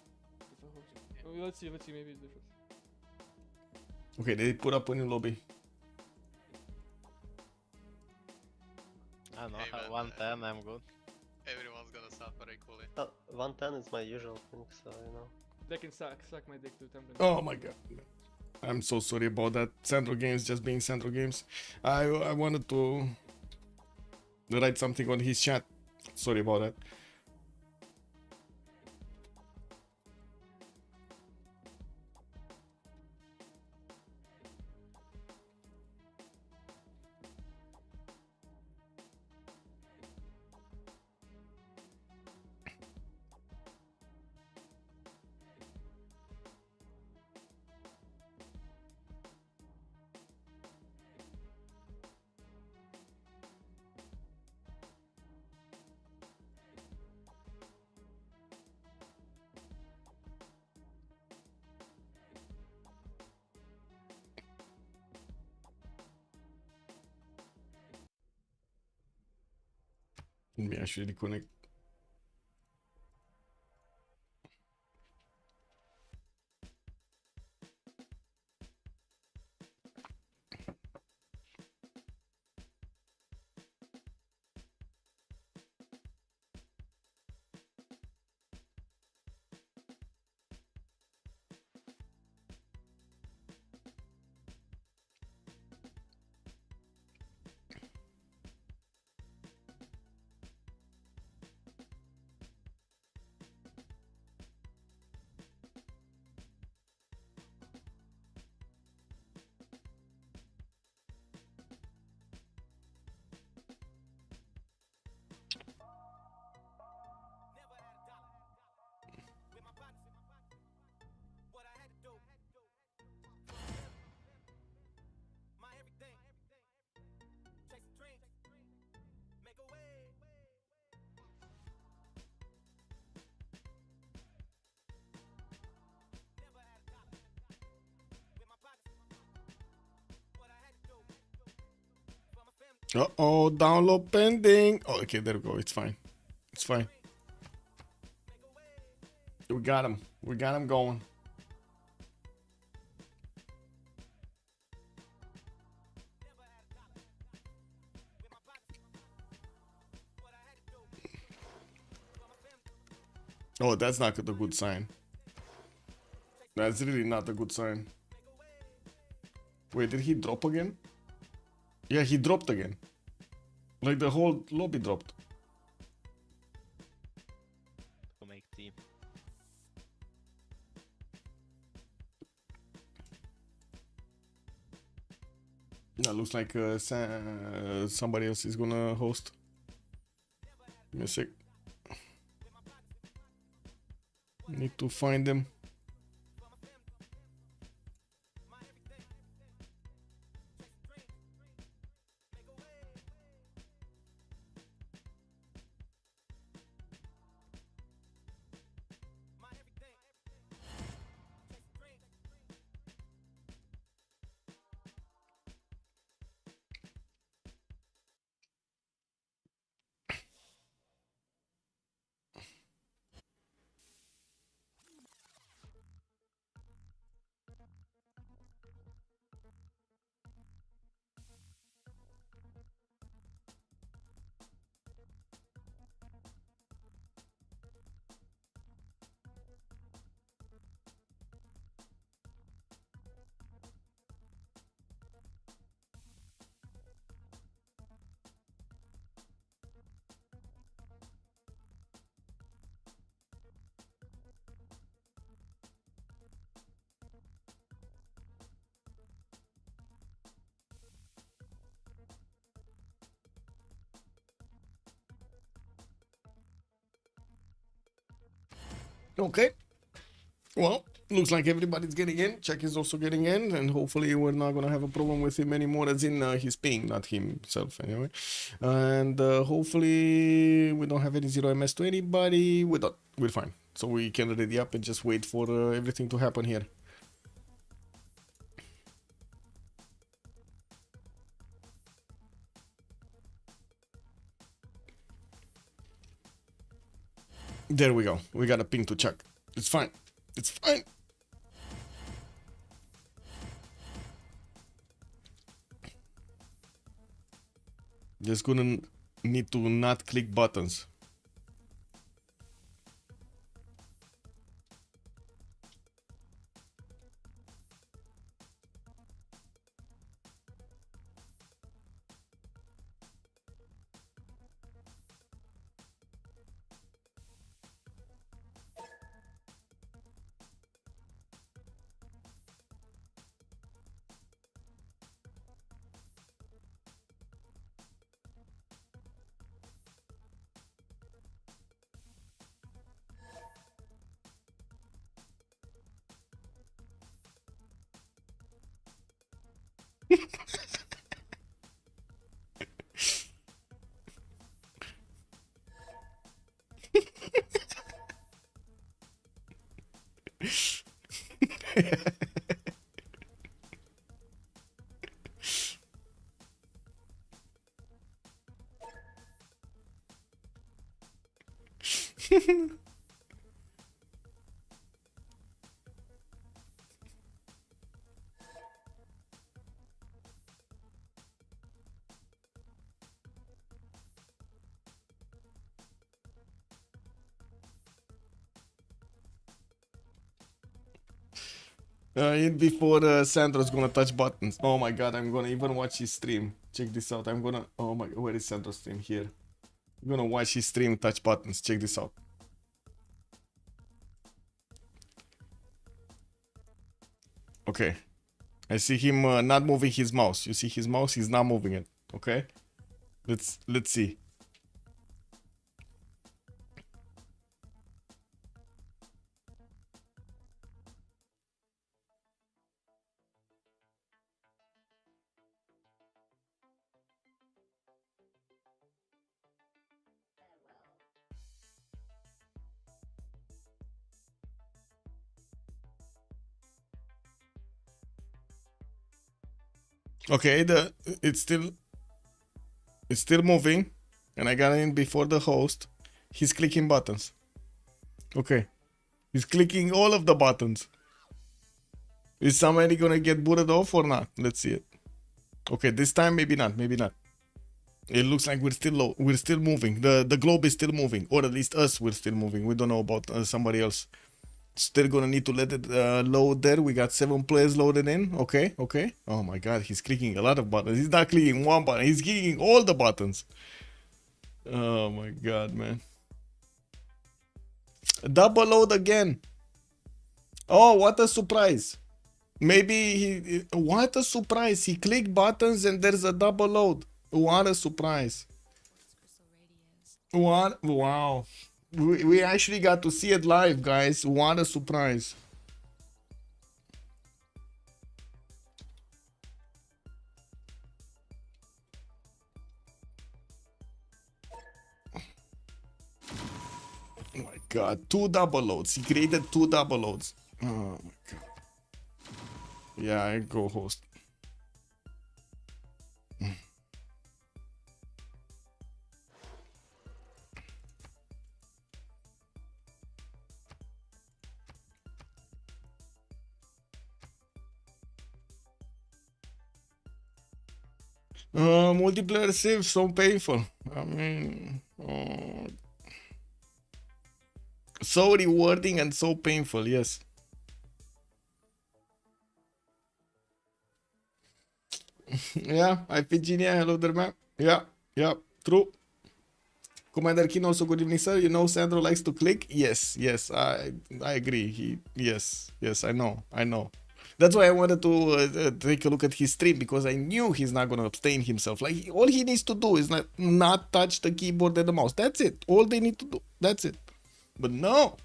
Let's see, maybe it's different. Okay, they put up a new lobby. I don't know, Hey, man, 110, I'm good. Everyone's gonna suffer equally. 110 is my usual thing, so you know. They can suck my dick to template. Oh my god. I'm so sorry about that. Sandro Games just being Sandro Games. I wanted to write something on his chat. Sorry about that. Let me actually reconnect. Uh-oh, download pending. Oh, okay, there we go. It's fine. It's fine. We got him. We got him going. Oh, that's not a good sign. That's really not a good sign. Wait, did he drop again? Yeah, he dropped again. Like the whole lobby dropped. Go make team. Yeah, looks like somebody else is gonna host. Give me a sec. Need to find them. Okay. Well, looks like everybody's getting in. Check is also getting in, and hopefully we're not gonna have a problem with him anymore, as in his ping, not himself anyway. And hopefully we don't have any 0 MS to anybody. We're fine. So we can ready up and just wait for everything to happen here. There we go. We got a ping to check. It's fine. It's fine. Just gonna need to not click buttons. In before Sandro's gonna touch buttons. Oh my god, I'm gonna even watch his stream. Check this out. I'm gonna. Oh my. Where is Sandro's stream? Here. I'm gonna watch his stream, touch buttons. Check this out. Okay. I see him not moving his mouse. You see his mouse? He's not moving it. Okay. Let's see. Okay, it's still It's still moving, and I got in before the host. He's clicking buttons. Okay. He's clicking all of the buttons. Is somebody gonna get booted off or not? Let's see it. Okay, this time maybe not, maybe not. It looks like we're still low. We're still moving. The globe is still moving, or at least us, we're still moving. We don't know about somebody else. Still gonna need to let it load there. We got 7 players loaded in. Okay, okay. Oh my god, he's clicking a lot of buttons. He's not clicking one button. He's clicking all the buttons. Oh my god, man. Double load again. Oh, what a surprise. Maybe he... What a surprise. He clicked buttons and there's a double load. What a surprise. What? Wow. We actually got to see it live, guys. What a surprise. Oh my god. 2 double loads. He created 2 double loads. Oh my god. Yeah, I go host. Multiplayer Civ, so painful. I mean, so rewarding and so painful, yes. Yeah, Virginia, hello there, man. Yeah, true. Commander King, also good evening, sir. You know Sandro likes to click. Yes, I agree. Yes, I know. That's why I wanted to take a look at his stream, because I knew he's not gonna abstain himself. Like, all he needs to do is not touch the keyboard and the mouse. That's it. All they need to do. That's it. But no.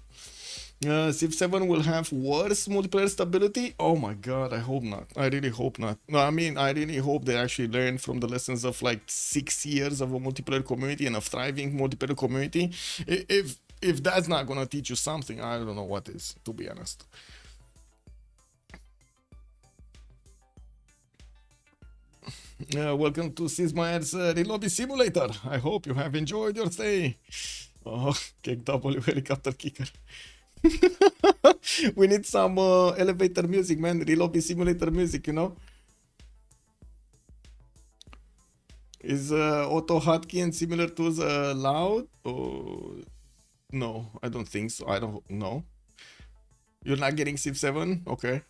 Civ7 will have worse multiplayer stability. Oh my god, I hope not. I really hope not. No, I mean, I really hope they actually learn from the lessons of like 6 years of a multiplayer community and a thriving multiplayer community. If that's not gonna teach you something, I don't know what is, to be honest. Welcome to Sismaer's Relobby Simulator. I hope you have enjoyed your stay. Oh, kick W helicopter kicker. We need some elevator music, man. Relobby Simulator music, you know. Is auto hotkey and similar tools allowed? Oh, no, I don't think so. I don't know. You're not getting Civ7? Okay.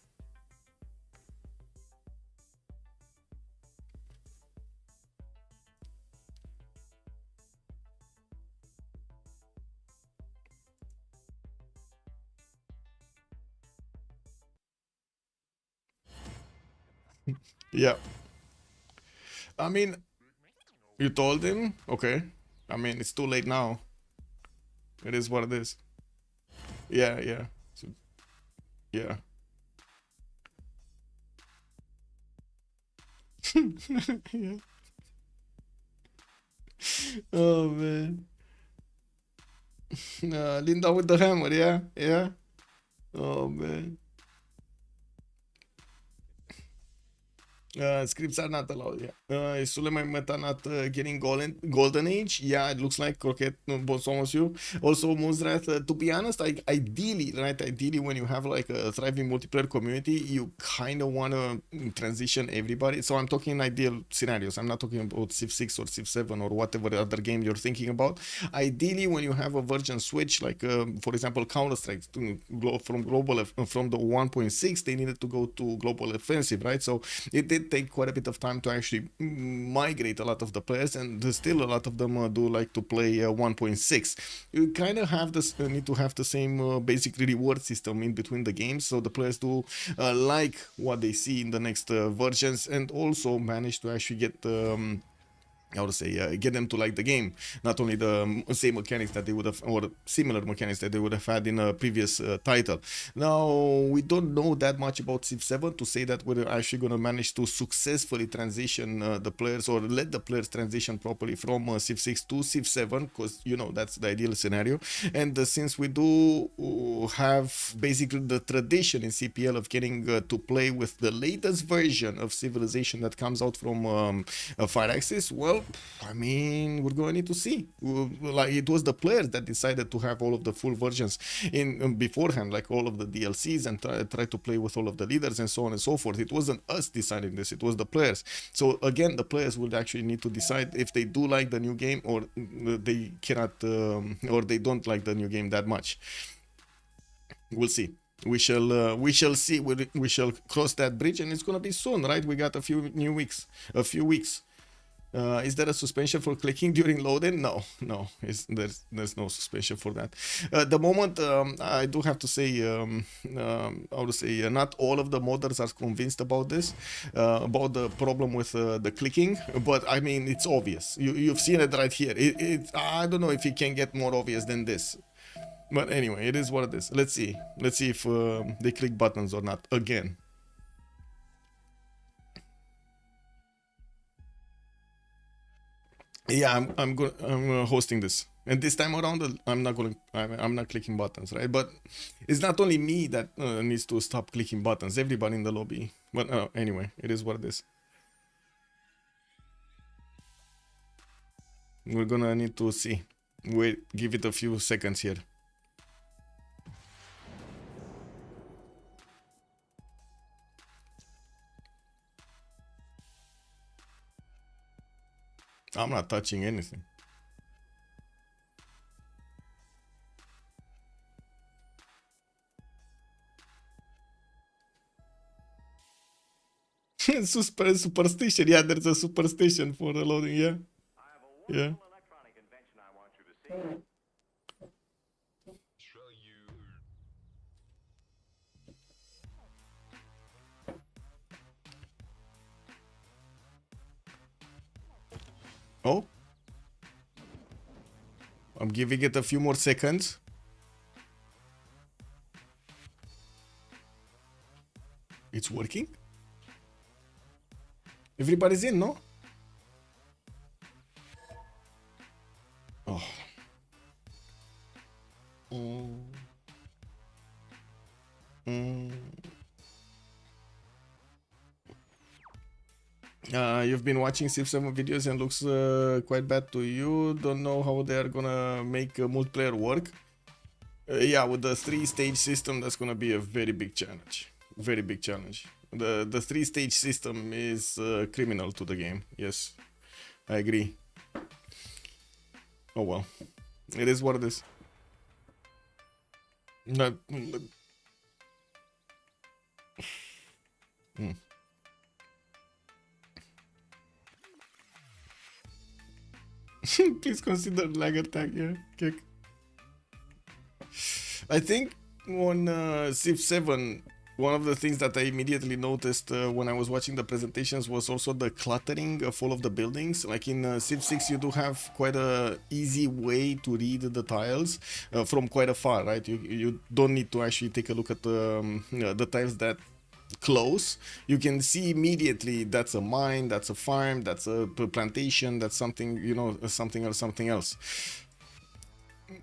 Yeah. I mean, you told him? Okay. I mean, it's too late now. It is what it is. Yeah. So, yeah. Yeah. Oh, man. Linda with the hammer, yeah. Oh, man. Scripts are not allowed, yeah. Is Suleiman Meta not getting golden age? Yeah, it looks like Croquette, both almost you. Also, Moonsrath, to be honest, ideally, when you have like a thriving multiplayer community, you kind of want to transition everybody. So I'm talking in ideal scenarios. I'm not talking about Civ6 or Civ7 or whatever other game you're thinking about. Ideally, when you have a version switch, like for example, Counter-Strike from the 1.6, they needed to go to global offensive, right? So it did take quite a bit of time to actually migrate a lot of the players, and still a lot of them do like to play 1.6. You kind of have this need to have the same basic reward system in between the games, so the players do like what they see in the next versions, and also manage to actually get how to say, get them to like the game, not only the same mechanics that they would have, or similar mechanics that they would have had in a previous title. Now, we don't know that much about Civ7 to say that we're actually going to manage to successfully transition the players, or let the players transition properly from Civ6 to Civ7, because, you know, that's the ideal scenario. And since we do have basically the tradition in CPL of getting to play with the latest version of Civilization that comes out from Firaxis, well, Well, I mean, we're gonna need to see. Like, it was the players that decided to have all of the full versions in beforehand, like all of the DLCs, and try to play with all of the leaders and so on and so forth. It wasn't us deciding this; it was the players. So again, the players will actually need to decide if they do like the new game or they cannot, or they don't like the new game that much. We'll see. We shall see. We shall cross that bridge, and it's gonna be soon, right? We got a few weeks. Is there a suspension for clicking during loading? No. There's no suspension for that. The moment, I do have to say, how to say, not all of the modders are convinced about this, about the problem with the clicking. But I mean, it's obvious. You've seen it right here. I don't know if it can get more obvious than this. But anyway, it is what it is. Let's see. Let's see if they click buttons or not again. Yeah, I'm hosting this, and this time around I'm not clicking buttons, right? But it's not only me that needs to stop clicking buttons. Everybody in the lobby. But anyway, it is what it is. We're gonna need to see. Wait, give it a few seconds here. I'm not touching anything. Superstition. Yeah, there's a superstition for the loading. Yeah. Yeah. Oh. I'm giving it a few more seconds. It's working? Everybody's in, no? Oh. You've been watching Civ7 videos and looks quite bad to you. Don't know how they are gonna make multiplayer work. Yeah, with the 3-stage system, that's gonna be a very big challenge. Very big challenge. The 3-stage system is criminal to the game. Yes, I agree. Oh well, it is what it is. Not. Please consider lag attack. Yeah, kick. I think on Civ7, one of the things that I immediately noticed when I was watching the presentations was also the cluttering of all of the buildings. Like in Civ6, you do have quite a easy way to read the tiles from quite afar, right? You don't need to actually take a look at the tiles that close. You can see immediately that's a mine, that's a farm, that's a plantation, that's something, you know, something else.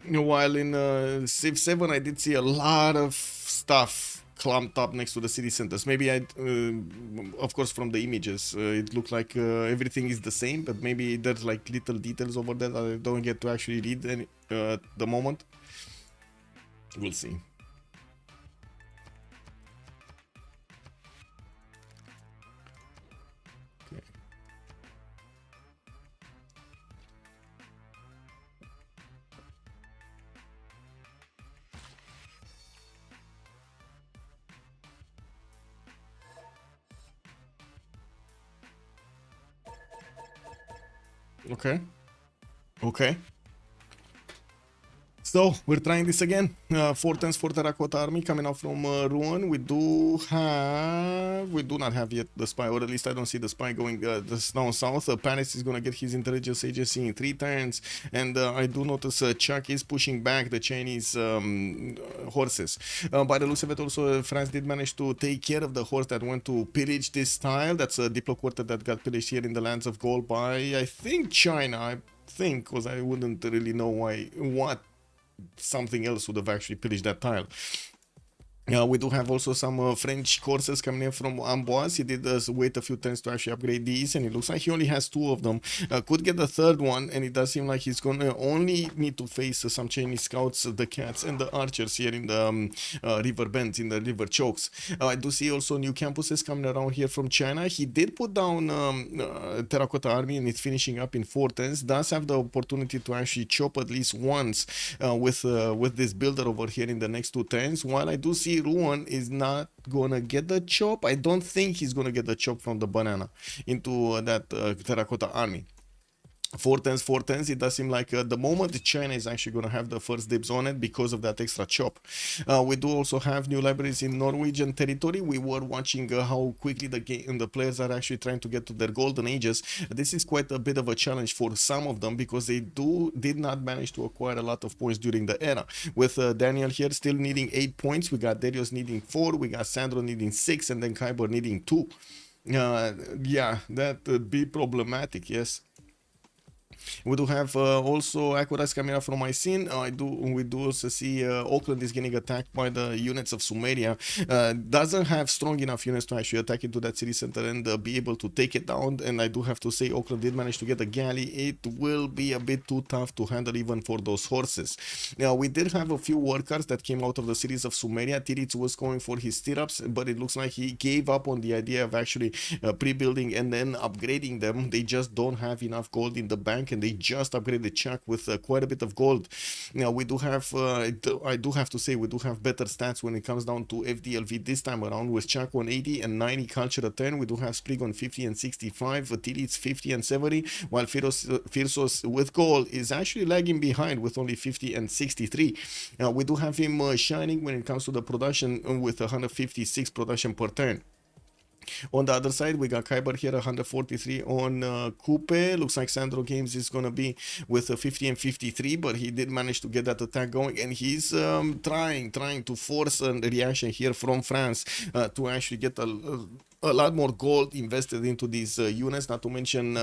While in Civ7 I did see a lot of stuff clumped up next to the city centers. Maybe of course from the images it looked like everything is the same, but maybe there's like little details over there that I don't get to actually read at the moment. We'll see. Okay. So we're trying this again. 4 turns for Terracotta Army coming out from Ruin. We do not have yet the spy, or at least I don't see the spy going down south. Paris is gonna get his intelligence agency in 3 turns, and I do notice Chuck is pushing back the Chinese horses. By the looks of it, also France did manage to take care of the horse that went to pillage this tile. That's a Diplo quarter that got pillaged here in the lands of gold by, I think, China. Because I wouldn't really know what something else would have actually pillaged that tile. We do have also some French courses coming in from Amboise. He did wait a few turns to actually upgrade these, and it looks like he only has 2 of them. Could get the third one, and it does seem like he's gonna only need to face some Chinese scouts, the cats, and the archers here in the river bends, in the river chokes. I do see also new campuses coming around here from China. He did put down Terracotta Army, and it's finishing up in 4 turns. Does have the opportunity to actually chop at least once with this builder over here in the next 2 turns. While I do see Ruan is not gonna get the chop. I don't think he's gonna get the chop from the banana into that Terracotta Army. 4 turns, it does seem like the moment China is actually going to have the first dibs on it because of that extra chop. We do also have new libraries in Norwegian territory. We were watching how quickly the players are actually trying to get to their golden ages. This is quite a bit of a challenge for some of them because they did not manage to acquire a lot of points during the era. With Daniel here still needing 8 points, we got Darius needing 4, we got Sandro needing 6, and then Kyber needing 2. Yeah, that would be problematic, yes. We do have also Aquarius coming up from my scene. We do also see Auckland is getting attacked by the units of Sumeria. Doesn't have strong enough units to actually attack into that city center and be able to take it down. And I do have to say, Auckland did manage to get a galley. It will be a bit too tough to handle even for those horses. Now, we did have a few workers that came out of the cities of Sumeria. Tiritz was going for his stirrups, but it looks like he gave up on the idea of actually pre-building and then upgrading them. They just don't have enough gold in the bank, and they just upgraded Chuck with quite a bit of gold. Now we do have I do have to say we do have better stats when it comes down to FDLV this time around, with Chuck 180 and 90, Culture at 10. We do have Sprig on 50 and 65, Tilitz 50 and 70, while Firsos with gold is actually lagging behind with only 50 and 63. Now we do have him shining when it comes to the production with 156 production per turn. On the other side, we got Kyber here, 143 on Coupe. Looks like Sandro Games is going to be with 50 and 53, but he did manage to get that attack going, and he's trying to force a reaction here from France to actually get a lot more gold invested into these units, not to mention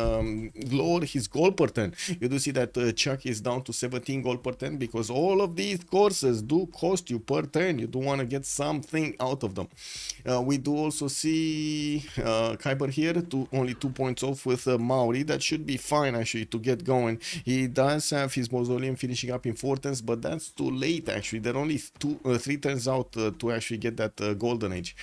lower his gold per turn. You do see that Chuck is down to 17 gold per turn because all of these courses do cost you per turn. You do want to get something out of them. We do also see Kyber here, only 2 points off with Maori. That should be fine actually to get going. He does have his mausoleum finishing up in 4 turns, but that's too late actually. They're only 3 turns out to actually get that golden age.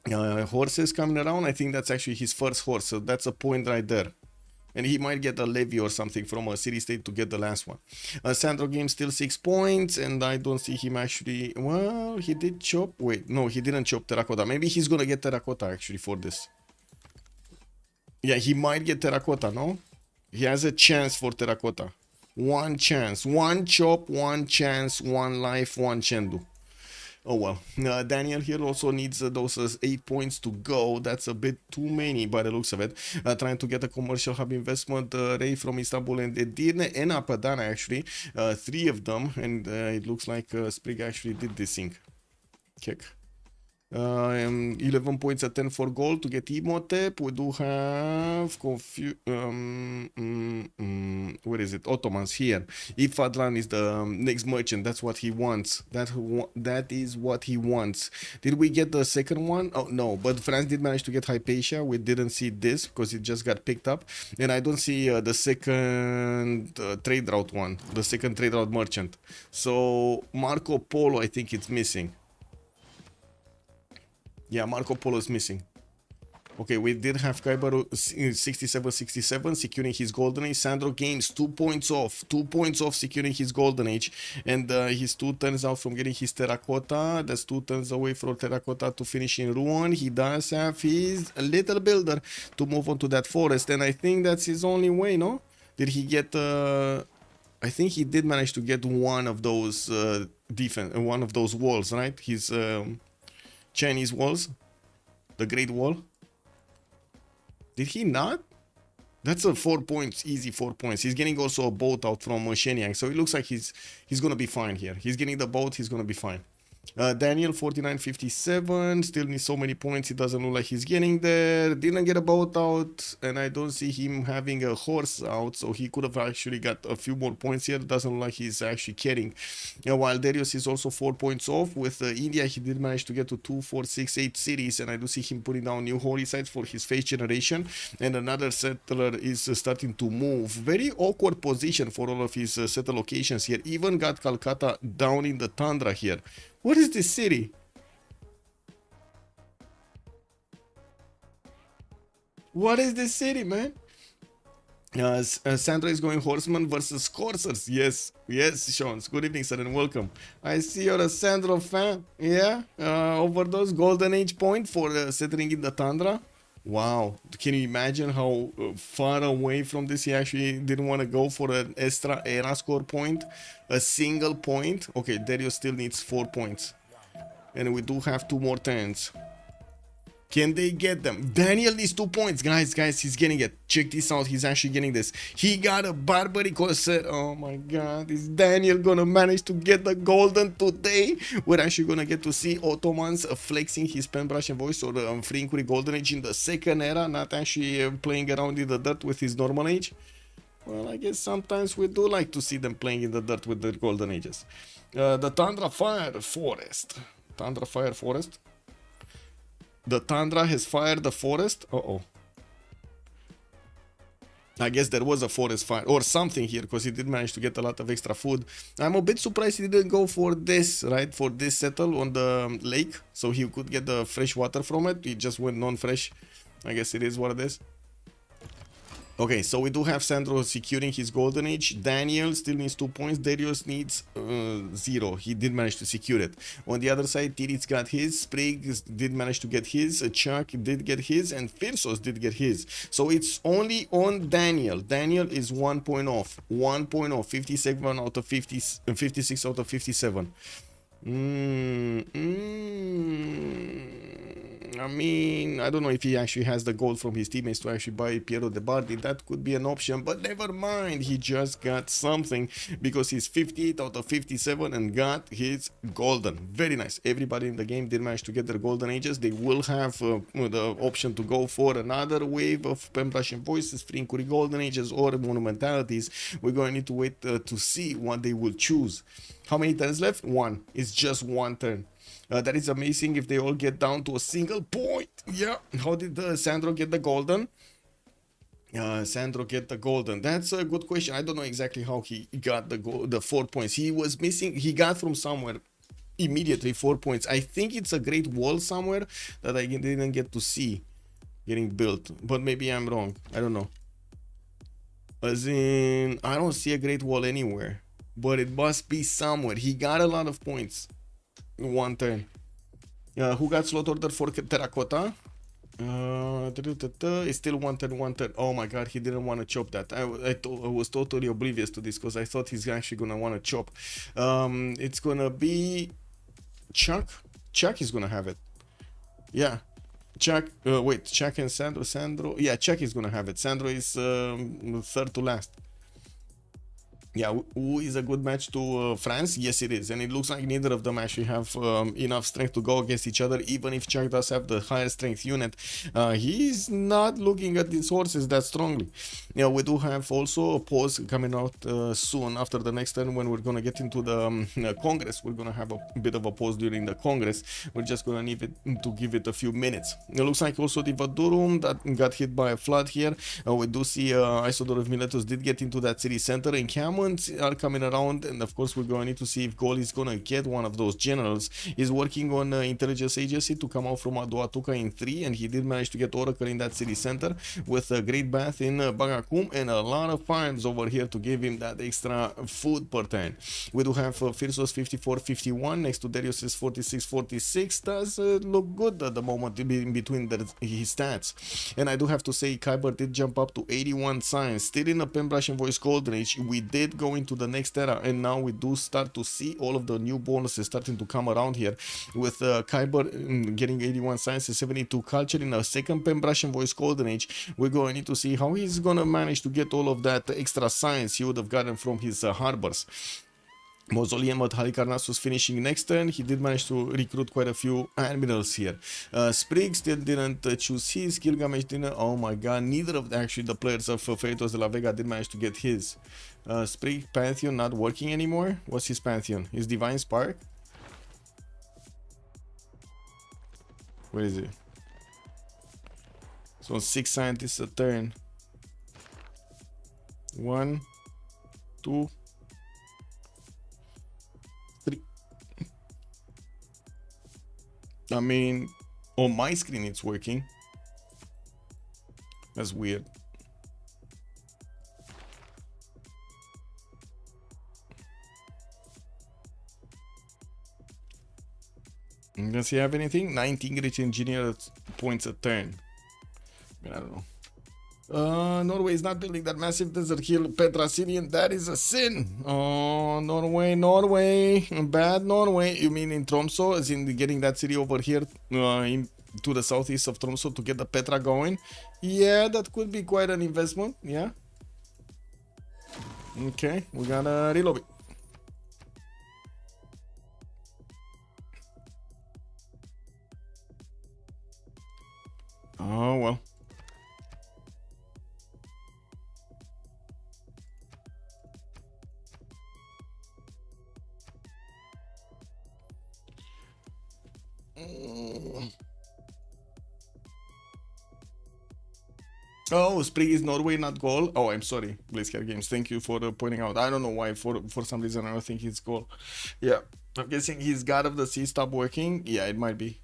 Horses coming around, I think that's actually his first horse, so that's a point right there. And he might get a levy or something from a city state to get the last one. Sandro Game still 6 points, and I don't see him actually. Well, he did chop. Wait, no, he didn't chop Terracotta. Maybe he's gonna get Terracotta actually for this. Yeah, he might get Terracotta, no? He has a chance for Terracotta. One chance, one chop, one chance, one life, one Chendu. Oh well. Daniel here also needs those 8 points to go. That's a bit too many by the looks of it. Trying to get a commercial hub investment. Ray from Istanbul and Edirne and Apadana actually. 3 of them, and it looks like Sprig actually did this thing. Check. 11 points at 10 for gold to get Imhotep. We do have where is it? Ottomans here. Ifadlan is the next merchant. That's what he wants. That is what he wants. Did we get the second one? Oh no, but France did manage to get Hypatia. We didn't see this because it just got picked up, and I don't see the second trade route one, the second trade route merchant. So Marco Polo, I think it's missing. Yeah, Marco Polo is missing. Okay, we did have Kyber 67-67 securing his golden age. Sandro Games 2 points off. 2 points off securing his golden age. And he's 2 turns out from getting his terracotta. That's 2 turns away from terracotta to finish in ruin. He does have his little builder to move on to that forest. And I think that's his only way, no? Did he get... I think he did manage to get one of those one of those walls, right? His... Chinese walls, the Great Wall. Did he not? That's a 4 points, easy 4 points. He's getting also a boat out from Shenyang, so it looks like he's gonna be fine here. He's getting the boat, he's gonna be fine. Daniel 49.57, still needs so many points, he doesn't look like he's getting there. Didn't get a boat out, and I don't see him having a horse out, so he could have actually got a few more points here. Doesn't look like he's actually carrying. While Darius is also 4 points off. With India, he did manage to get to 2, 4, 6, 8 cities, and I do see him putting down new holy sites for his face generation, and another settler is starting to move. Very awkward position for all of his settle locations here. Even got Calcutta down in the tundra here. What is this city? What is this city, man? Sandra is going horseman versus coursers. Yes, yes, Sean. Good evening, sir, and welcome. I see you're a Sandro fan. Yeah, over those golden age point for settling in the tundra. Wow, can you imagine how far away from this he actually didn't want to go for an extra era score point? A single point? Okay, Darius still needs 4 points. And we do have 2 more turns. Can they get them? Daniel needs 2 points. Guys, he's getting it. Check this out. He's actually getting this. He got a barbaric set. Oh my god. Is Daniel gonna manage to get the golden today? We're actually gonna get to see Ottomans flexing his pen brush and voice, or freeing with golden age in the second era, not actually playing around in the dirt with his normal age. Well, I guess sometimes we do like to see them playing in the dirt with the golden ages. The Tundra Fire Forest. Tundra Fire Forest. The Tundra has fired the forest. Uh-oh. I guess there was a forest fire or something here, because he did manage to get a lot of extra food. I'm a bit surprised he didn't go for this, right? For this settle on the lake, so he could get the fresh water from it. He just went non-fresh. I guess it is what it is. Okay, so we do have Sandro securing his golden age. Daniel still needs 2 points. Darius needs 0. He did manage to secure it. On the other side, Tirit's got his. Sprig did manage to get his. Chuck did get his, and Firsos did get his. So it's only on Daniel. Daniel is 1 point off. 1 point off. 57 out of 50, 56 out of 57. I mean, I don't know if he actually has the gold from his teammates to actually buy Piero De Bardi. That could be an option, but never mind. He just got something, because he's 58 out of 57 and got his golden. Very nice. Everybody in the game did manage to get their golden ages. They will have the option to go for another wave of pen brush and voices, free inquiry golden ages, or monumentalities. We're going to need to wait to see what they will choose. How many turns left? 1. It's just 1 turn. That is amazing if they all get down to a single point. Yeah. How did Sandro get the golden? Sandro get the golden. That's a good question. I don't know exactly how he got the 4 points. He was missing. He got from somewhere immediately 4 points. I think it's a great wall somewhere that I didn't get to see getting built. But maybe I'm wrong. I don't know. As in, I don't see a great wall anywhere. But it must be somewhere. He got a lot of points. 1 turn. Who got slot order for terracotta? It's still 1 turn, 1 turn. Oh my god, he didn't want to chop that. I was totally oblivious to this, because I thought he's actually gonna want to chop. It's gonna be Chuck. Chuck is gonna have it. Yeah. Chuck, wait, Chuck and Sandro. Yeah, Chuck is gonna have it. Sandro is third to last. Yeah, who is a good match to France? Yes, it is. And it looks like neither of them actually have enough strength to go against each other. Even if Chuck does have the higher strength unit, he's not looking at these horses that strongly. Yeah, we do have also a pause coming out soon after the next turn, when we're going to get into the Congress. We're going to have a bit of a pause during the Congress. We're just going to need it to give it a few minutes. It looks like also the Vadurum that got hit by a flood here. We do see Isodor of Miletus did get into that city center, and Cameron are coming around, and of course we're going to need to see if Gol is going to get one of those generals. He's working on intelligence agency to come out from Aduatuca in 3, and he did manage to get Oracle in that city center with a great bath in Bagakum and a lot of farms over here to give him that extra food per turn. We do have Firsos 54-51 next to Darius's 46-46. Does look good at the moment in between his stats. And I do have to say, Kyber did jump up to 81 signs, still in a pen brush and voice golden age. We did go into the next era, and now we do start to see all of the new bonuses starting to come around here, with Kyber getting 81 science and 72 culture in a second pen brush and voice golden age. We're going to need to see how he's gonna manage to get all of that extra science he would have gotten from his harbors. Mausoleum at Halicarnassus finishing next turn. He did manage to recruit quite a few admirals here. Sprig still didn't choose his. Gilgamesh didn't. Oh my god, neither of actually the players of Freritos de la Vega did manage to get his. Sprig Pantheon not working anymore. What's his Pantheon? His Divine Spark? Where is it? So 6 scientists a turn. 1, 2, 3. I mean, on my screen it's working. That's weird. Does he have anything? 19 rich engineer points a turn. I don't know. Norway is not building that massive desert hill Petra city, and that is a sin. Oh, Norway, bad Norway. You mean in Tromsø, as in getting that city over here to the southeast of Tromsø to get the Petra going? Yeah, that could be quite an investment. Yeah. Okay, we gotta reload it. Oh well. Oh, Spring is Norway, not goal. Oh, I'm sorry, Blizzcard Games. Thank you for pointing out. I don't know why. For some reason, I don't think it's goal. Yeah, I'm guessing his God of the Sea stopped working. Yeah, it might be.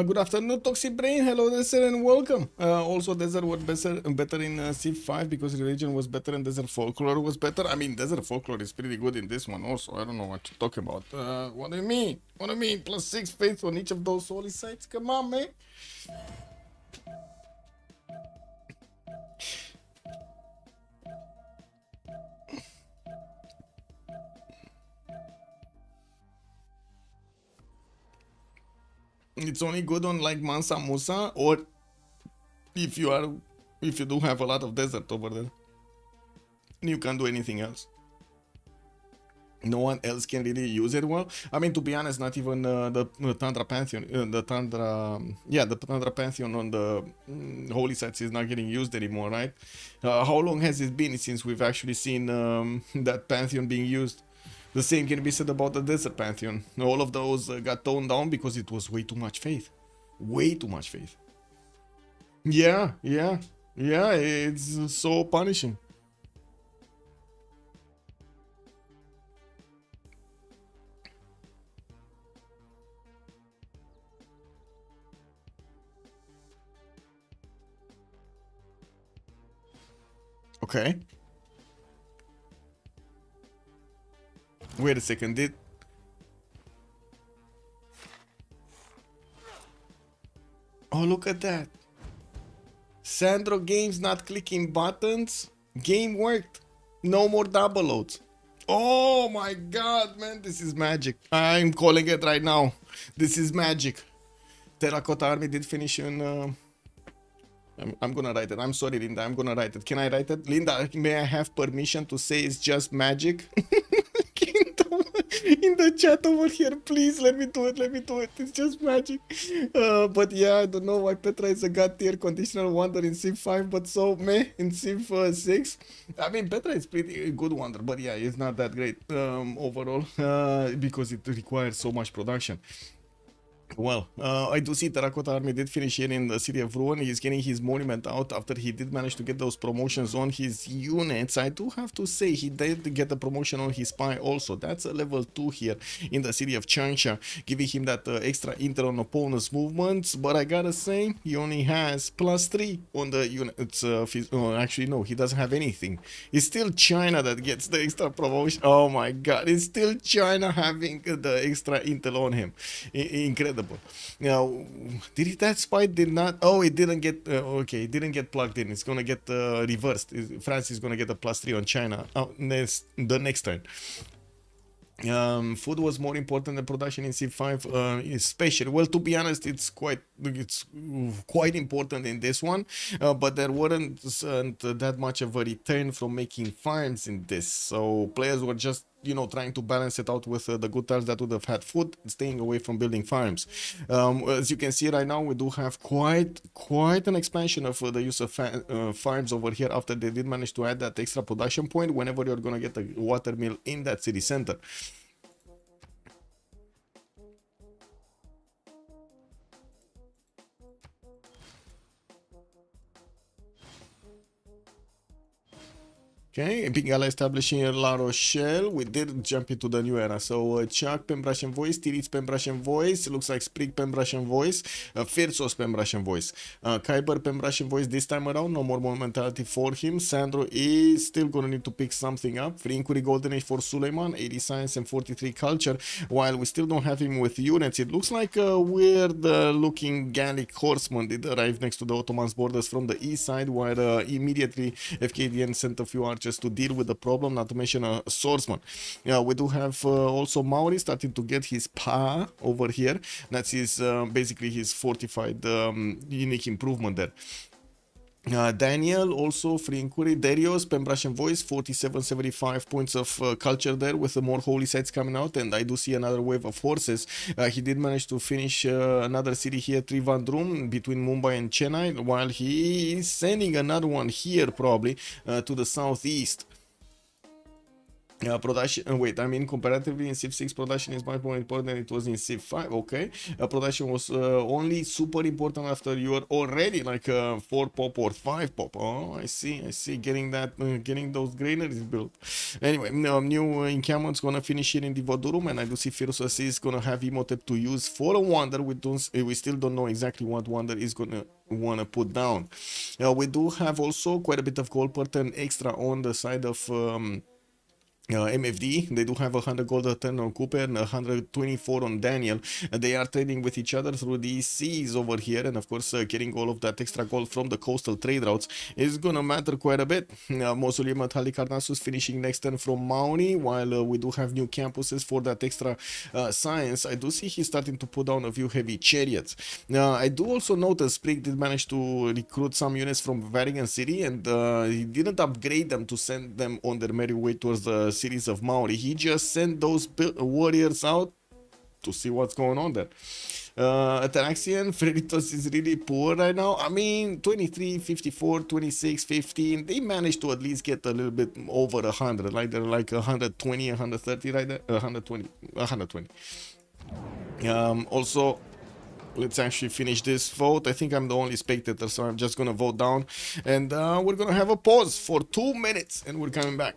Good afternoon, Toxic Brain. Hello, Desert, and welcome. Also, Desert was better in Civ6 because Religion was better and Desert Folklore was better. I mean, Desert Folklore is pretty good in this one also. I don't know what you're talking about. What do you mean? What do you mean? +6 faith on each of those holy sites? Come on, man. It's only good on like Mansa Musa, or if you do have a lot of desert over there, you can't do anything else. No one else can really use it well. I mean, to be honest, not even the Tundra Pantheon, the Tundra Pantheon on the holy sites is not getting used anymore, right? How long has it been since we've actually seen that Pantheon being used? The same can be said about the Desert Pantheon. All of those got toned down because it was way too much faith. Way too much faith. Yeah, it's so punishing. Okay. Wait a second, Oh, look at that. Sandro Games not clicking buttons. Game worked. No more double loads. Oh my god, man, this is magic. I'm calling it right now. This is magic. Terracotta Army did finish in. I'm gonna write it. I'm sorry, Linda. I'm gonna write it. Can I write it? Linda, may I have permission to say it's just magic? In the chat over here, please let me do it. Let me do it. It's just magic. But yeah, I don't know why Petra is a god tier conditional wonder in Civ 5, but so meh in Civ 6. I mean, Petra is pretty good wonder, but yeah, it's not that great overall because it requires so much production. Well, I do see Terracotta Army did finish here in the City of Ruin. He's getting his monument out after he did manage to get those promotions on his units. I do have to say he did get a promotion on his spy also. That's a level 2 here in the City of Changsha, giving him that extra intel on opponent's movements. But I gotta say, he only has +3 on the units. Actually, no, he doesn't have anything. It's still China that gets the extra promotion. Oh my god, it's still China having the extra intel on him. Incredible. Now, that spy did not. Oh, it didn't get. Okay, it didn't get plugged in. It's gonna get reversed. France is gonna get a +3 on China. The next turn. Food was more important than production in Civ 5, especially. Well, to be honest, it's quite important in this one, but there weren't that much of a return from making farms in this. So players were just trying to balance it out with the good tiles that would have had food, staying away from building farms. As you can see right now, we do have quite an expansion of the use of farms over here after they did manage to add that extra production point whenever you're gonna get a water mill in that city center. Okay, big ally establishing in La Rochelle. We did jump into the new era. So Chuck, Pembrasian Voice, Tiritz, Pembrasian Voice. It looks like Sprig, Pembrasian Voice. Firsos, Pembrasian Voice. Kyber, Pembrasian Voice this time around. No more momentality for him. Sandro is still going to need to pick something up. Free Inquiry Golden Age for Suleiman. 80 Science and 43 Culture. While we still don't have him with units, it looks like a weird looking Gallic horseman did arrive next to the Ottoman's borders from the east side, where immediately FKDN sent a few archers to deal with the problem, not to mention a swordsman. We do have also Maori starting to get his Pa over here. That's his basically his fortified unique improvement there. Daniel, also free inquiry. Darius, Pembrasian Voice, 4775 points of culture there with the more holy sites coming out, and I do see another wave of horses. He did manage to finish another city here, Trivandrum, between Mumbai and Chennai, while he is sending another one here probably to the southeast. Production, wait, I mean, comparatively in Civ 6, production is much more important than it was in Civ 5. Okay, production was only super important after you were already like 4 pop or 5 pop. Oh, I see, getting that, getting those granaries built. Anyway, new encampment's gonna finish here in Divodurum, and I do see Firsos is gonna have Imhotep to use for a wonder. We still don't know exactly what wonder is gonna wanna put down. We do have also quite a bit of gold pattern extra on the side of MFD. They do have 100 gold a turn on Cooper and 124 on Daniel. They are trading with each other through these seas over here, and of course getting all of that extra gold from the coastal trade routes is gonna matter quite a bit. Mausoleum at Halicarnassus finishing next turn from Mauni, while we do have new campuses for that extra science. I do see he's starting to put down a few heavy chariots. I do also notice Sprig did manage to recruit some units from Vatican City, and he didn't upgrade them to send them on their merry way towards the cities of Maori. He just sent those warriors out to see what's going on there. Ataraxian, Freritos is really poor right now. I mean, 23, 54, 26, 15. They managed to at least get a little bit over 100. Like they're like 120, 130 right there. 120. Also, let's actually finish this vote. I think I'm the only spectator, so I'm just gonna vote down. And we're gonna have a pause for 2 minutes, and we're coming back.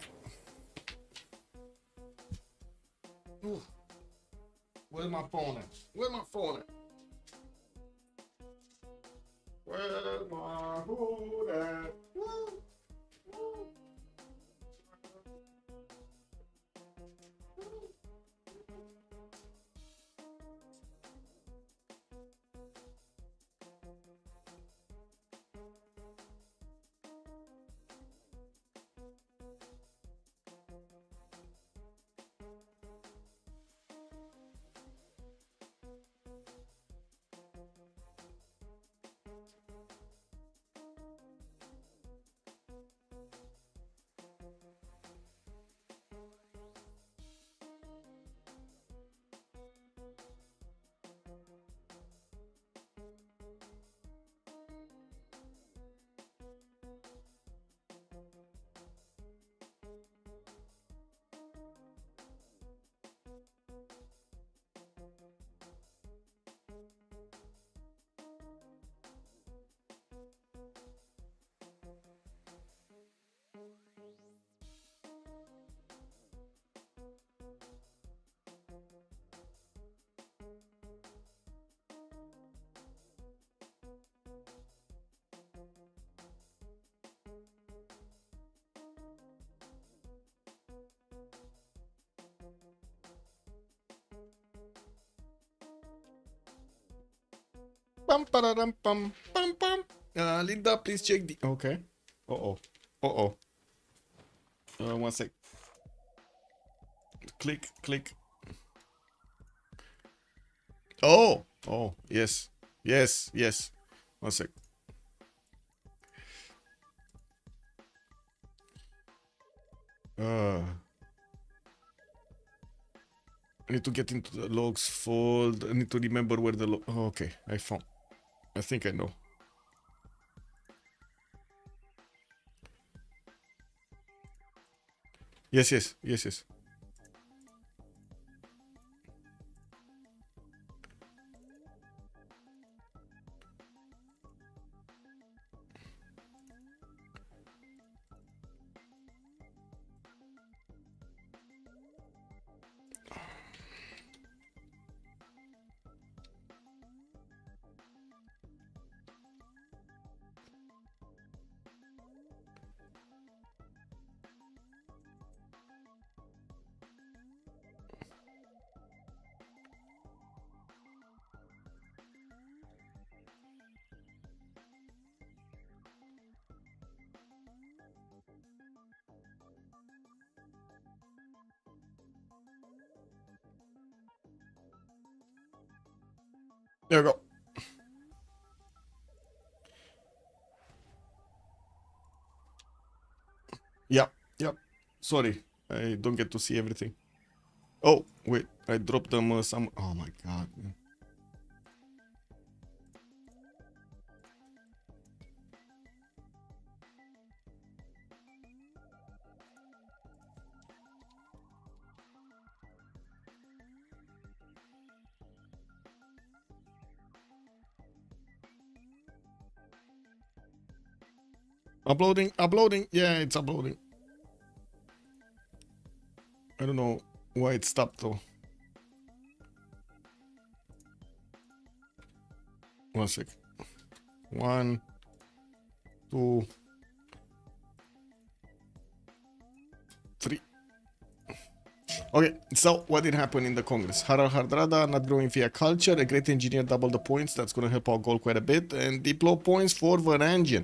Where's my phone at? Where's my phone at? Where's my phone at? Pam pararam pam pam pam. Linda, please check the. Okay. Uh-oh. Uh-oh. 1 sec. Click, click. Oh, oh, yes, yes, yes. 1 sec. I need to get into the logs fold. I need to remember where the log. Oh, okay, I found. I think I know. Yes, yes, yes, yes. There we go. Yep, yep. Sorry, I don't get to see everything. Oh, wait, I dropped them some. Oh my god, man. Uploading, uploading. Yeah, it's uploading. I don't know why it stopped though. 1 sec. 1, 2, 3. Okay, so what did happen in the Congress? Harar Hardrada not growing via culture, a great engineer double the points, that's going to help our goal quite a bit, and deploy points for Varangian.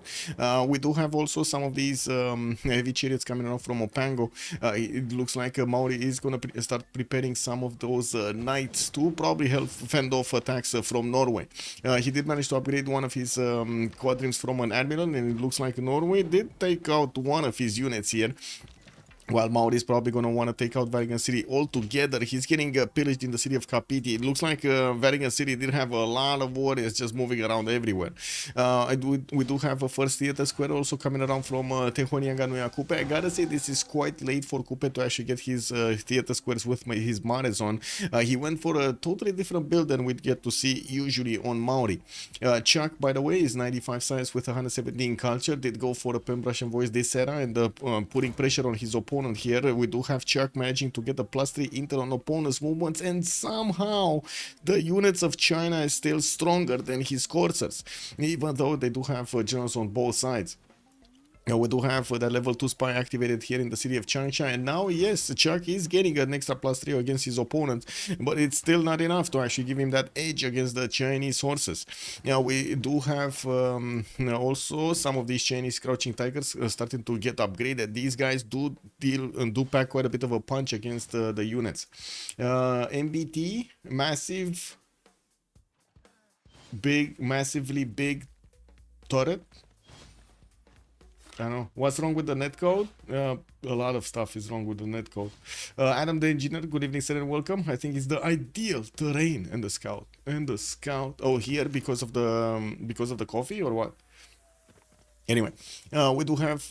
We do have also some of these heavy chariots coming out from Opango. It looks like Maori is going to start preparing some of those knights to probably help fend off attacks from Norway. He did manage to upgrade one of his quadrims from an admiral, and it looks like Norway did take out one of his units here. While Maori is probably going to want to take out Vatican City altogether. He's getting pillaged in the city of Kapiti. It looks like Vatican City did have a lot of warriors just moving around everywhere. We do have a first theater square also coming around from Tehonianga Nuya Kupe. I gotta say, this is quite late for Kupe to actually get his theater squares with his Mares on. He went for a totally different build than we'd get to see usually on Maori. Chuck, by the way, is 95 size with 117 culture. Did go for a Pembrashian voice this era and putting pressure on his opponent here. We do have Chuck managing to get a +3 intel on opponent's movements, and somehow the units of China is still stronger than his coursers, even though they do have generals on both sides. We do have that level 2 spy activated here in the city of Changsha, and now yes, Chuck is getting an extra +3 against his opponent, but it's still not enough to actually give him that edge against the Chinese horses. Now we do have also some of these Chinese crouching tigers starting to get upgraded. These guys do pack quite a bit of a punch against the units. MBT, massively big turret. I don't know. What's wrong with the netcode? A lot of stuff is wrong with the netcode. Adam the engineer, good evening, sir, and welcome. I think it's the ideal terrain and the scout. Oh, here because of the coffee or what? Anyway, we do have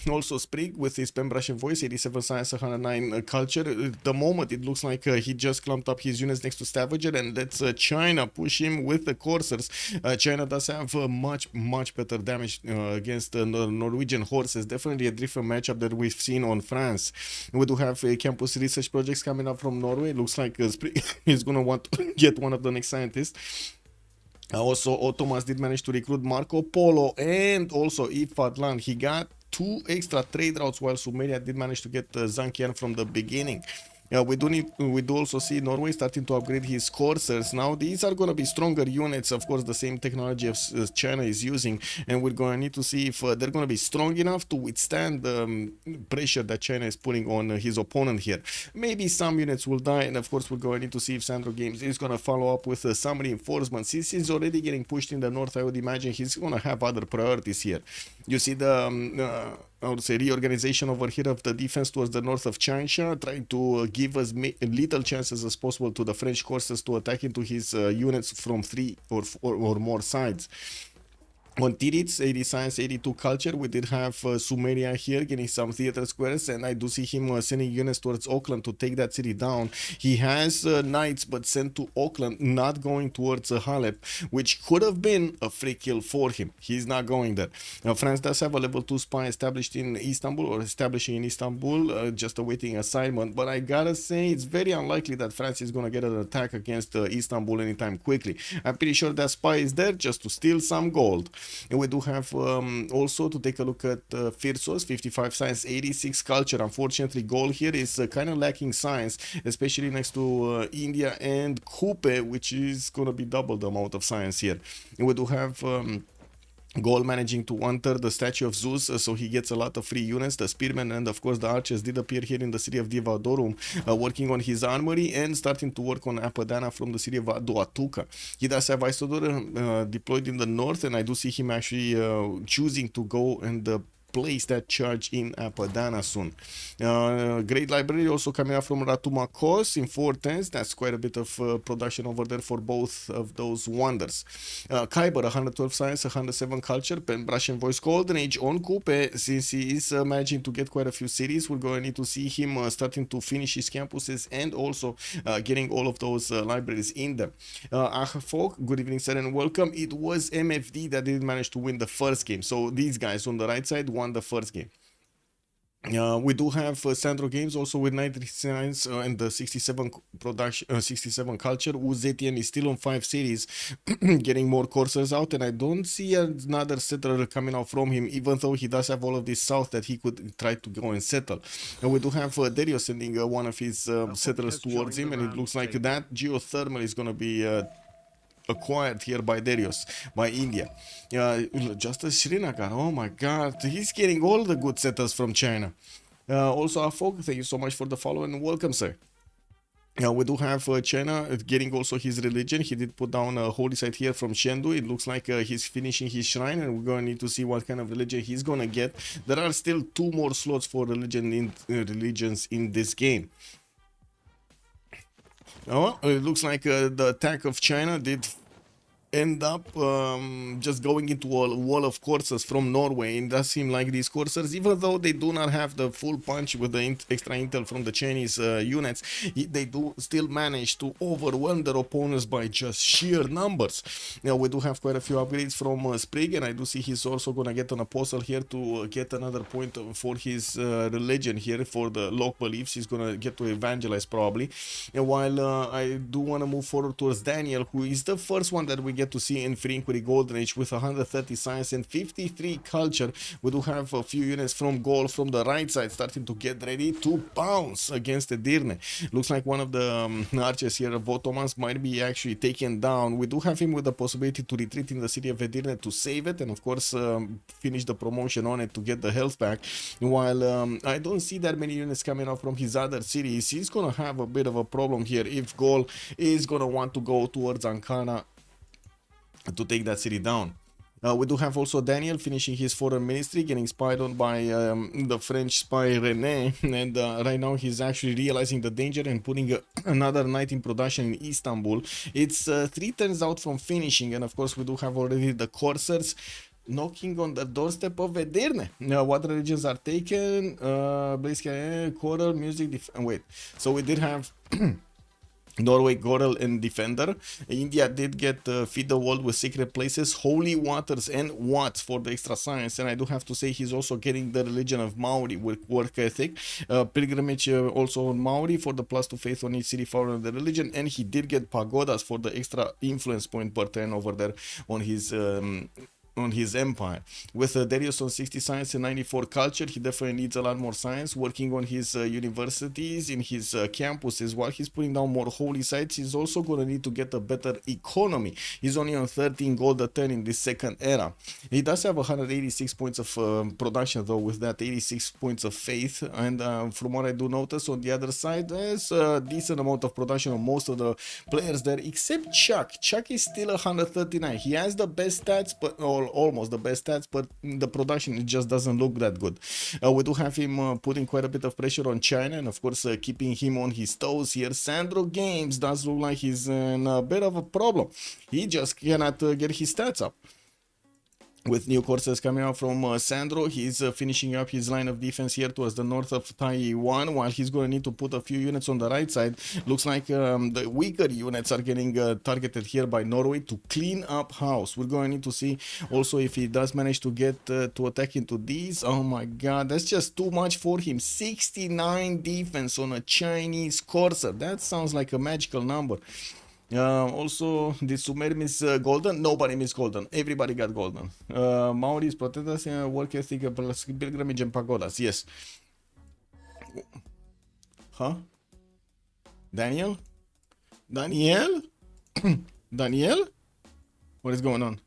also Sprig with his pen brush and voice, 87 science, 109 culture. At the moment, it looks like he just clumped up his units next to Stavager and lets China push him with the coursers. China does have much better damage against the Norwegian horses. Definitely a different matchup that we've seen on France. We do have campus research projects coming up from Norway. It looks like Sprig is going to want to get one of the next scientists. Also, Thomas did manage to recruit Marco Polo and also Ifadlan. He got 2 extra trade routes, while Sumeria did manage to get Zankian from the beginning. We do also see Norway starting to upgrade his coursers. Now these are going to be stronger units, of course the same technology as China is using, and we're going to need to see if they're going to be strong enough to withstand the pressure that China is putting on his opponent here. Maybe some units will die, and of course we're going to need to see if Sandro Games is going to follow up with some reinforcements. Since he's already getting pushed in the north, I would imagine he's going to have other priorities here. You see the I would say reorganization over here of the defense towards the north of Changsha, trying to give as little chances as possible to the French courses to attack into his units from 3 or more sides. On Tirits, 80 science, 82 culture, we did have Sumeria here getting some theater squares, and I do see him sending units towards Auckland to take that city down. He has knights, but sent to Auckland, not going towards Halep, which could have been a free kill for him. He's not going there. Now, France does have a level 2 spy established in Istanbul, or establishing in Istanbul, just awaiting assignment, but I gotta say it's very unlikely that France is gonna get an attack against Istanbul anytime quickly. I'm pretty sure that spy is there just to steal some gold. And we do have also to take a look at Firsos, 55 science, 86 culture. Unfortunately, gold here is kind of lacking science, especially next to India and Kupe, which is going to be double the amount of science here. And we do have Goal managing to enter the statue of Zeus, so he gets a lot of free units. The spearmen and of course the archers did appear here in the city of Divadorum, working on his armory and starting to work on Apadana from the city of Aduatuca. He does have Isodor deployed in the north, and I do see him actually choosing to go and place that charge in Apadana soon. Great library also coming out from Ratumakos in 410s. That's quite a bit of production over there for both of those wonders. Kyber, 112 science, 107 culture, pen, brush and voice, golden age on Kupe. Since he is managing to get quite a few cities, we're going to need to see him starting to finish his campuses and also getting all of those libraries in them. Folk, good evening sir and welcome. It was MFD that didn't manage to win the first game, so these guys on the right side won the first game. We do have Sandro Games also with 90 science and the 67 production, 67 culture. Uzetian is still on 5 series, getting more coursers out, and I don't see another settler coming out from him, even though he does have all of this south that he could try to go and settle. And we do have Darius sending one of his settlers towards him, and it looks like that geothermal is going to be acquired here by Darius, by India. Justice Srinagar, oh my god, he's getting all the good setters from China. Also, Afog, thank you so much for the follow and welcome, sir. We do have China getting also his religion. He did put down a holy site here from Chengdu. It looks like he's finishing his shrine, and we're going to need to see what kind of religion he's going to get. There are still 2 more slots for religions in this game. Oh, it looks like the attack of China did end up just going into a wall of coursers from Norway. It does seem like these coursers, even though they do not have the full punch with the extra intel from the Chinese units, they do still manage to overwhelm their opponents by just sheer numbers. Now we do have quite a few upgrades from Sprig, and I do see he's also gonna get an apostle here to get another point for his religion here for the local beliefs. He's gonna get to evangelize probably. And while I do want to move forward towards Daniel, who is the first one that we get to see in Free Inquiry Golden Age with 130 science and 53 culture. We do have a few units from Gaul from the right side starting to get ready to bounce against Edirne. Looks like one of the archers here of Ottomans might be actually taken down. We do have him with the possibility to retreat in the city of Edirne to save it, and of course finish the promotion on it to get the health back. While I don't see that many units coming out from his other cities, he's gonna have a bit of a problem here if Gaul is gonna want to go towards Ankara to take that city down. We do have also Daniel finishing his foreign ministry, getting spied on by the French spy René, and right now he's actually realizing the danger and putting another knight in production in Istanbul. It's 3 turns out from finishing, and of course we do have already the coursers. knocking on the doorstep of Edirne. What religions are taken? Blaze choral, music, wait. So we did have Norway, Goral, and Defender. India did get Feed the World with Secret Places, Holy Waters, and Watts for the extra science. And I do have to say he's also getting the religion of Maori with work ethic. Pilgrimage also on Maori for the +2 faith on each city following the religion. And he did get Pagodas for the extra influence point per turn over there on his empire. With Darius on 60 science and 94 culture, he definitely needs a lot more science. Working on his universities in his campuses while he's putting down more holy sites, he's also going to need to get a better economy. He's only on 13 gold a turn in this second era. He does have 186 points of production though, with that 86 points of faith. And from what I do notice on the other side, there's a decent amount of production on most of the players there, except Chuck. Chuck is still 139. He has the best stats, but almost the best stats, but the production, it just doesn't look that good. We do have him putting quite a bit of pressure on China, and of course keeping him on his toes here. Sandro Games does look like he's in a bit of a problem. He just cannot get his stats up. With new courses coming out from Sandro, he's finishing up his line of defense here towards the north of Taiwan, while he's going to need to put a few units on the right side. Looks like the weaker units are getting targeted here by Norway to clean up house. We're going to need to see also if he does manage to get to attack into these. Oh my god, that's just too much for him. 69 defense on a Chinese courser. That sounds like a magical number. Also, did Sumer miss golden? Nobody missed golden. Everybody got golden. Maori's protectors, work ethic, pilgrimage, and pagodas. Yes. Huh? Daniel? Daniel? Daniel? What is going on?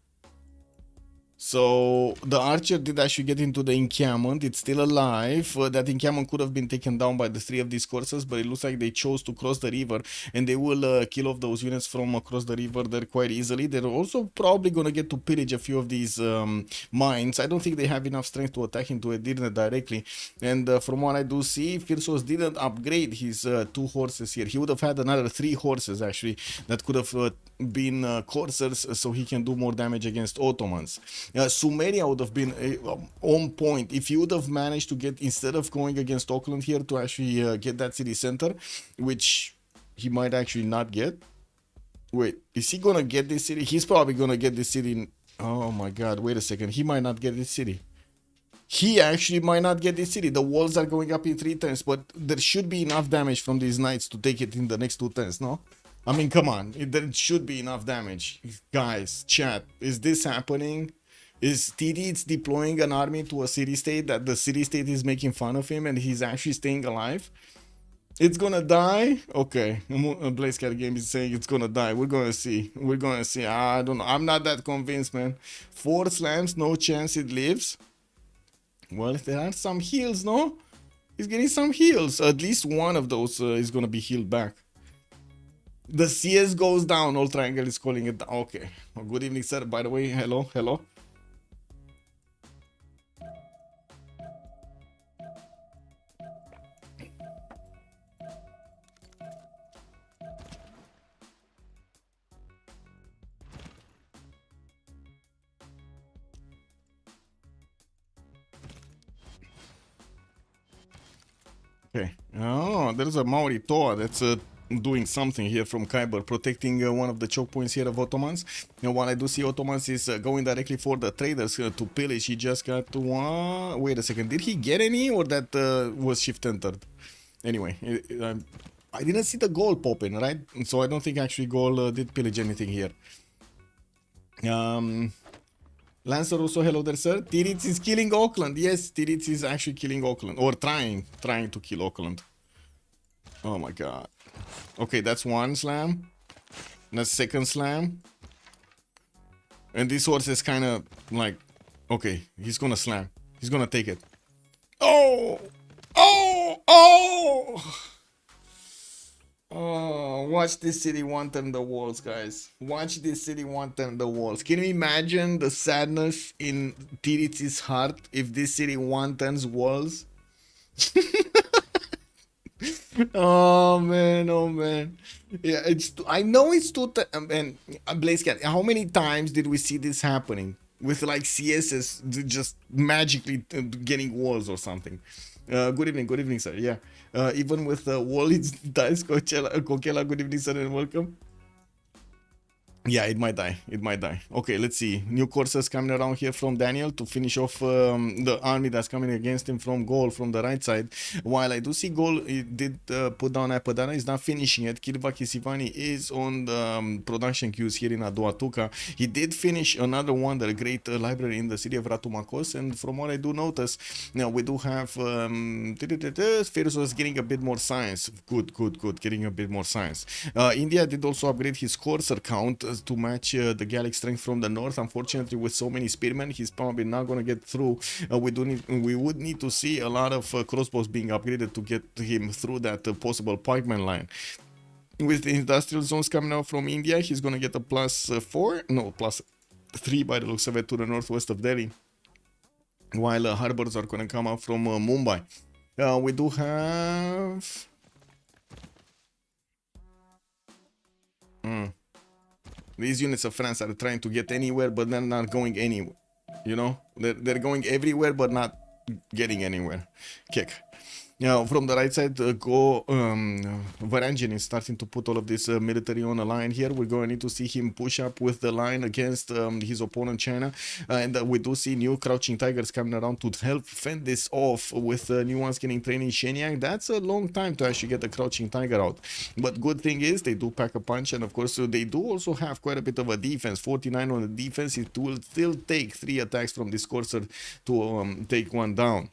So the archer did actually get into the encampment. It's still alive. That encampment could have been taken down by the three of these courses, but it looks like they chose to cross the river, and they will kill off those units from across the river there quite easily. They're also probably going to get to pillage a few of these mines. I don't think they have enough strength to attack into Edirne directly. And from what I do see, Firsos didn't upgrade his 2 horses here. He would have had another 3 horses actually that could have been coursers, so he can do more damage against Ottomans. Sumeria would have been on point if he would have managed to get, instead of going against Auckland here, to actually get that city center, which he might actually not get. Wait, is he gonna get this city? He's probably gonna get this city. Oh my god, wait a second. He might not get this city. He actually might not get this city. The walls are going up in 3 turns, but there should be enough damage from these knights to take it in the next 2 turns, no? I mean, come on. There should be enough damage. Guys, chat, is this happening? Is TD deploying an army to a city-state that the city-state is making fun of him and he's actually staying alive? It's gonna die? Okay. Blaze Cat Game is saying it's gonna die. We're gonna see. We're gonna see. I don't know. I'm not that convinced, man. 4 slams, no chance it lives. Well, there are some heals, no? He's getting some heals. At least one of those is gonna be healed back. The CS goes down. All Triangle is calling it down. Okay. Well, good evening, sir. By the way, hello. Hello. Okay. Oh, there's a Maori Toa that's doing something here from Khyber, protecting one of the choke points here of Ottomans. And while I do see Ottomans is going directly for the traders to pillage, he just got one. Wait a second, did he get any, or that was shift entered? Anyway, I didn't see the goal popping, right? So I don't think actually goal did pillage anything here. Lancer also, hello there, sir. Tiritz is killing Auckland. Yes, Tiritz is actually killing Auckland, or trying to kill Auckland. Oh my god. Okay, that's 1 slam. That's 2nd slam. And this horse is kind of like, okay, he's gonna slam. He's gonna take it. Oh! Oh! Oh! Oh, watch this city one turn the walls, guys. Watch this city one turn the walls. Can you imagine the sadness in Tiritz's heart if this city one turns walls? Oh man, oh man. Yeah, I know it's too. And Blaze Cat, how many times did we see this happening? with like CSS just magically getting walls or something. Good evening, sir. Yeah. Even with wall, it dies. Coachella, good evening, sir, and welcome. Yeah, it might die. It might die. Okay, let's see. New courses coming around here from Daniel to finish off the army that's coming against him from Goal from the right side. While I do see Goal, it did put down Apadana. He's not finishing it. Kilva Kisivani is on the production queues here in Aduatuca. He did finish another one, the great library in the city of Ratumakos. And from what I do notice, now we do have Freritos was getting a bit more science. Good. Getting a bit more science. India did also upgrade his courser count to match the Gallic strength from the north. Unfortunately, with so many spearmen, he's probably not going to get through. We would need to see a lot of crossbows being upgraded to get him through that possible pikeman line. With the industrial zones coming out from India, he's going to get a +3 by the looks of it to the northwest of Delhi, while harbors are going to come out from Mumbai. We do have these units of France are trying to get anywhere, but they're not going anywhere. You know, they're going everywhere, but not getting anywhere. Kick. Now, from the right side, Varangian is starting to put all of this military on a line here. We're going to need to see him push up with the line against his opponent, China. And we do see new Crouching Tigers coming around to help fend this off with new ones getting trained in Shenyang. That's a long time to actually get the Crouching Tiger out. But good thing is they do pack a punch. And of course, they do also have quite a bit of a defense. 49 on the defense. It will still take 3 attacks from this courser to take one down.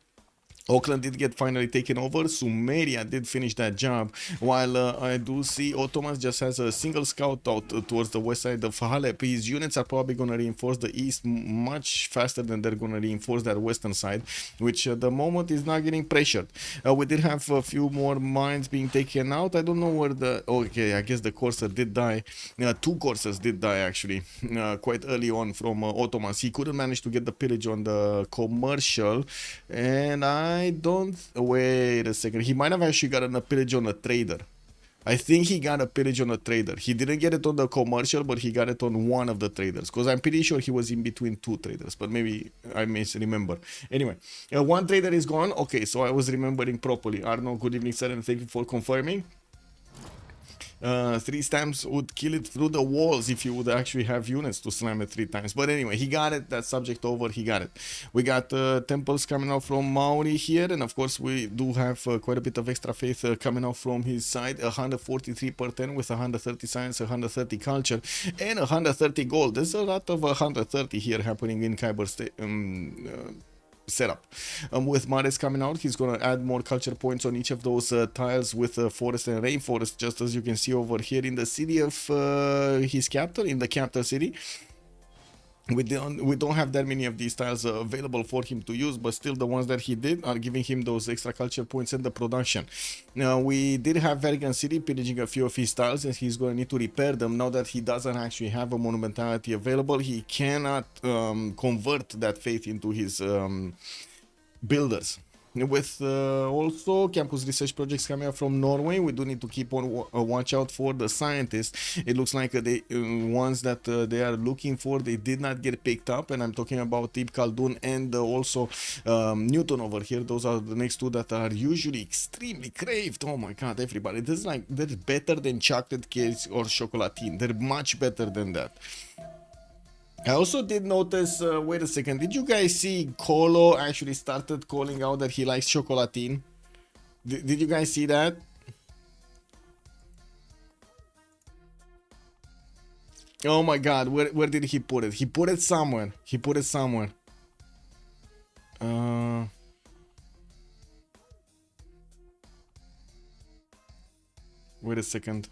Auckland did get finally taken over. Sumeria did finish that job, while I do see Ottomans just has a single scout out towards the west side of Halep. His units are probably going to reinforce the east much faster than they're going to reinforce that western side, which at the moment is not getting pressured. We did have a few more mines being taken out. I don't know where the... Okay, I guess the courser did die. 2 coursers did die actually quite early on from Ottomans. He couldn't manage to get the pillage on the commercial, and I don't... Wait a second. He might have actually gotten a pillage on a trader. I think he got a pillage on a trader. He didn't get it on the commercial, but he got it on one of the traders. Because I'm pretty sure he was in between 2 traders. But maybe I misremember. Anyway, 1 trader is gone. Okay, so I was remembering properly. Arno, good evening, sir, and thank you for confirming. 3 stamps would kill it through the walls if you would actually have units to slam it 3 times. But anyway, he got it. That subject over, he got it. We got temples coming out from Maori here, and of course we do have quite a bit of extra faith coming out from his side. 143 per 10 with 130 science, 130 culture, and 130 gold. There's a lot of 130 here happening in Khyber setup. With Mares coming out, he's going to add more culture points on each of those tiles with forest and rainforest, just as you can see over here in the city of his capital, in the capital city. We don't have that many of these tiles available for him to use, but still the ones that he did are giving him those extra culture points in the production. Now, we did have Vega City pillaging a few of his tiles, and he's going to need to repair them. Now that he doesn't actually have a monumentality available, he cannot convert that faith into his builders. With also campus research projects coming up from Norway, we do need to keep on watch out for the scientists. It looks like the ones that they are looking for, they did not get picked up, and I'm talking about Tib Khaldun and also Newton over here. Those are the next 2 that are usually extremely craved. Oh my god, everybody, this is like, they're better than chocolate cakes or chocolatine. They're much better than that. I also did notice, wait a second, did you guys see Colo actually started calling out that he likes chocolatine? Did you guys see that? Oh my god, where did he put it? He put it somewhere. He put it somewhere. Wait a second.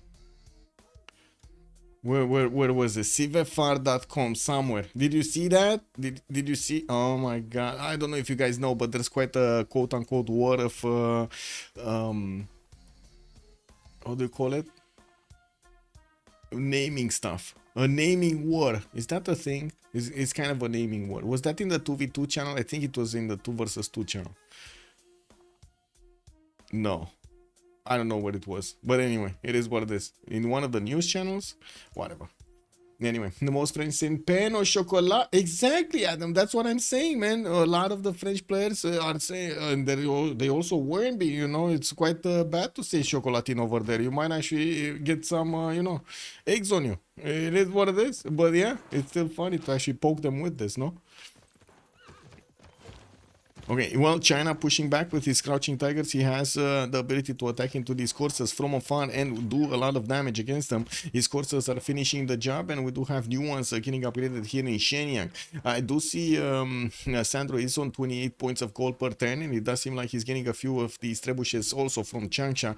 Where was it? Civ6.com somewhere. Did you see that? Did you see? Oh my god. I don't know if you guys know, but there's quite a quote-unquote war of how do you call it? Naming stuff. A naming war. Is that a thing? It's kind of a naming war. Was that in the 2v2 channel? I think it was in the 2 versus 2 channel. No. I don't know what it was, but anyway, it is what it is. In one of the news channels, whatever. Anyway, the most French saying pain or chocolat. Exactly, Adam. That's what I'm saying, man. A lot of the French players are saying, and they also weren't be. You know, it's quite bad to say chocolatine over there. You might actually get some, you know, eggs on you. It is what it is. But yeah, it's still funny to actually poke them with this, no? Okay, well, China pushing back with his crouching tigers. He has the ability to attack into these coursers from afar and do a lot of damage against them. His coursers are finishing the job, and we do have new ones getting upgraded here in Shenyang. I do see Sandro is on 28 points of gold per turn, and it does seem like he's getting a few of these trebuchets also from Changsha,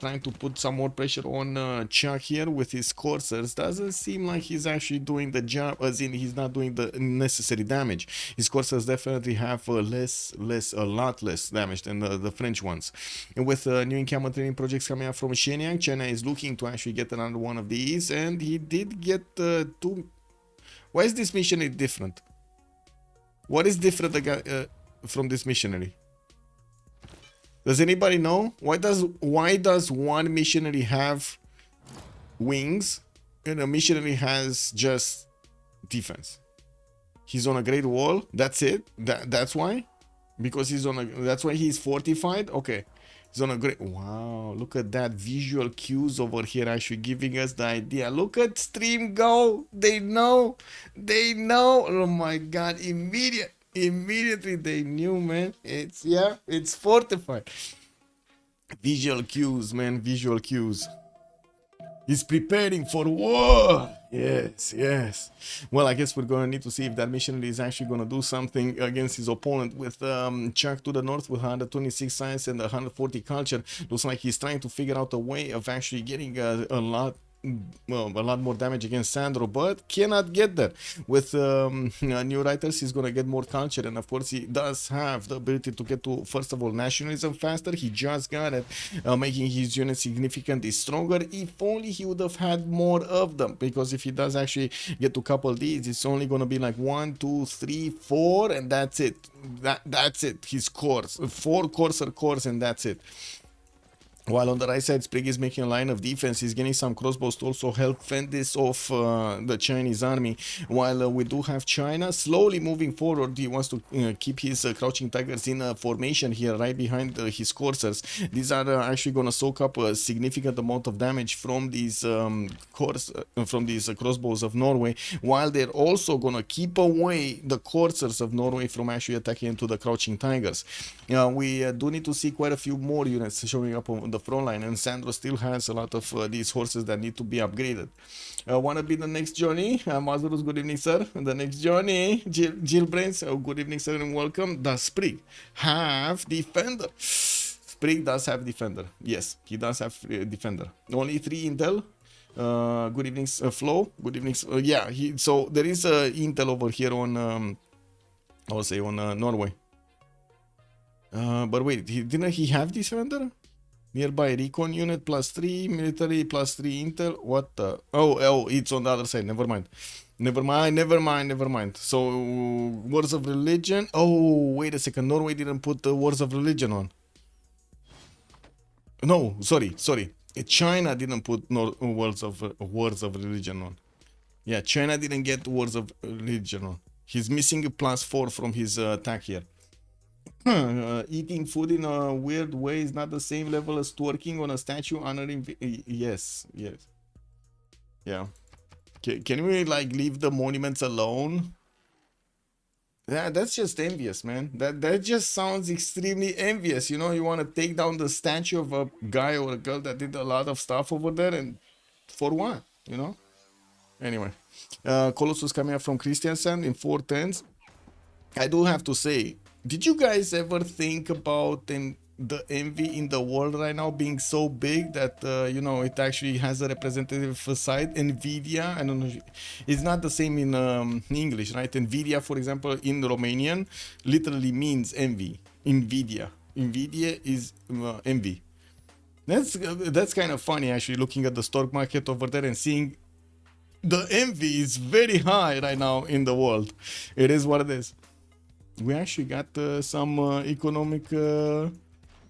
trying to put some more pressure on Chuck here with his coursers. Doesn't seem like he's actually doing the job, as in he's not doing the necessary damage. His coursers definitely have a lot less damage than the French ones. And with new encampment training projects coming up from Shenyang, China is looking to actually get another one of these, and he did get two. Why is this missionary different? What is different from this missionary? Does anybody know? Why does one missionary have wings and a missionary has just defense? He's on a great wall. That's it. That's why. Because he's on a, that's why he's fortified. Okay, he's on a great, wow, look at that, visual cues over here actually giving us the idea. Look at stream go, they know, oh my god, immediately they knew, man. It's, yeah, it's fortified. Visual cues, man, visual cues. He's preparing for war. Yes, yes. Well, I guess we're going to need to see if that missionary is actually going to do something against his opponent with Chuck to the north with 126 science and 140 culture. Looks like he's trying to figure out a way of actually getting a lot more damage against Sandro, but cannot get there. With new writers, he's gonna get more culture, and of course he does have the ability to get to, first of all, nationalism faster. He just got it, making his unit significantly stronger. If only he would have had more of them, because if he does actually get to couple these, it's only gonna be like 1, 2, 3, 4, and that's it. That's it. His cores, 4 courser cores, and that's it. While on the right side, Sprig is making a line of defense. He's getting some crossbows to also help fend this off the Chinese army. While we do have China slowly moving forward. He wants to keep his crouching tigers in formation here, right behind his coursers. These are actually going to soak up a significant amount of damage from these crossbows of Norway, while they're also going to keep away the coursers of Norway from actually attacking into the crouching tigers. We do need to see quite a few more units showing up on the front line, and Sandro still has a lot of these horses that need to be upgraded. Wanna be the next journey? Mazurus, good evening, sir. The next journey, Jill Brains, good evening, sir, and welcome. Does Sprig have defender? Sprig does have defender. Yes, he does have defender. Only 3 intel. Good evening, Flo. Good evening. Yeah, so there is intel over here on, I would say on Norway. But wait, didn't he have defender? Nearby recon unit +3, military +3 intel. What the? Oh, it's on the other side. Never mind. So, Wars of Religion. Oh, wait a second. Norway didn't put the Wars of Religion on. No, sorry. China didn't put Wars of Religion on. Yeah, China didn't get Wars of Religion on. He's missing a +4 from his attack here. Eating food in a weird way is not the same level as twerking on a statue honoring. Yes. Yeah. Can we like leave the monuments alone? Yeah, that's just envious, man. That just sounds extremely envious. You know, you want to take down the statue of a guy or a girl that did a lot of stuff over there, and for what? You know. Anyway, Colossus coming up from Christiansen in 410s. I do have to say, did you guys ever think about the envy in the world right now being so big that, you know, it actually has a representative side? Nvidia, I don't know, it's not the same in English, right? Nvidia, for example, in Romanian, literally means envy. Nvidia is envy. That's kind of funny, actually, looking at the stock market over there and seeing the envy is very high right now in the world. It is what it is. We actually got some economic, I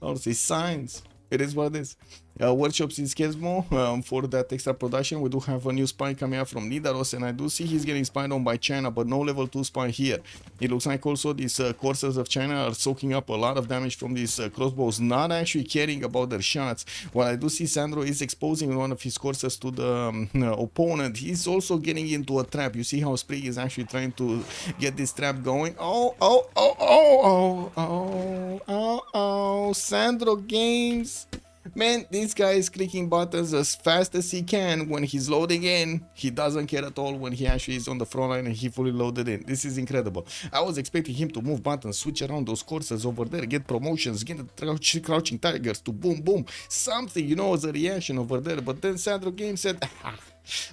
would say, signs. It is what it is. workshops in Skesmo for that extra production. We do have a new spy coming out from Nidaros, and I do see he's getting spied on by China, but no level 2 spy here. It looks like also these coursers of China are soaking up a lot of damage from these crossbows, not actually caring about their shots. While I do see Sandro is exposing one of his coursers to the opponent, he's also getting into a trap. You see how Sprig is actually trying to get this trap going. Oh, Sandro Games. Man, this guy is clicking buttons as fast as he can when he's loading in. He doesn't care at all when he actually is on the front line and he fully loaded in. This is incredible. I was expecting him to move buttons, switch around those courses over there, get promotions, get the crouching tigers to boom boom, something, you know, as a reaction over there. But then Sandro Game said,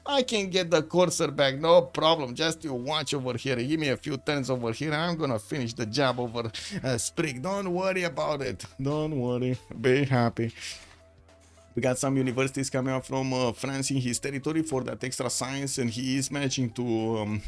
I can get the courser back, no problem. Just you watch over here. Give me a few turns over here. I'm gonna finish the job over Sprig. Don't worry about it. Don't worry. Be happy. We got some universities coming out from France in his territory for that extra science, and he is managing to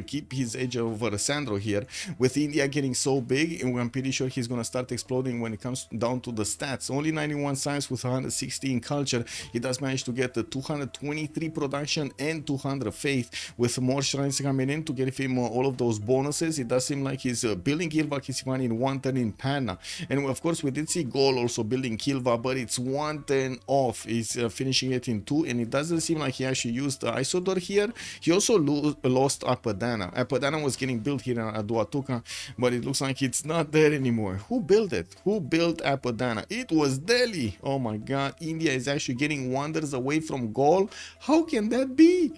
keep his edge over Sandro here. With India getting so big, and I'm pretty sure he's gonna start exploding when it comes down to the stats. Only 91 science with 160 in culture. He does manage to get 223 production and 200 faith. With more shrines coming in to get him all of those bonuses, it does seem like he's building Kilva Kisivani in 1 turn in Panna. And of course, we did see Gol also building Kilva, but it's 1 turn off. He's finishing it in 2, and it doesn't seem like he actually used Isodor here. He also lost Apadana. Apadana was getting built here at Duatuca, but it looks like it's not there anymore. Who built it? Who built Apadana? It was Delhi. Oh my god, India is actually getting wonders away from Gol. How can that be?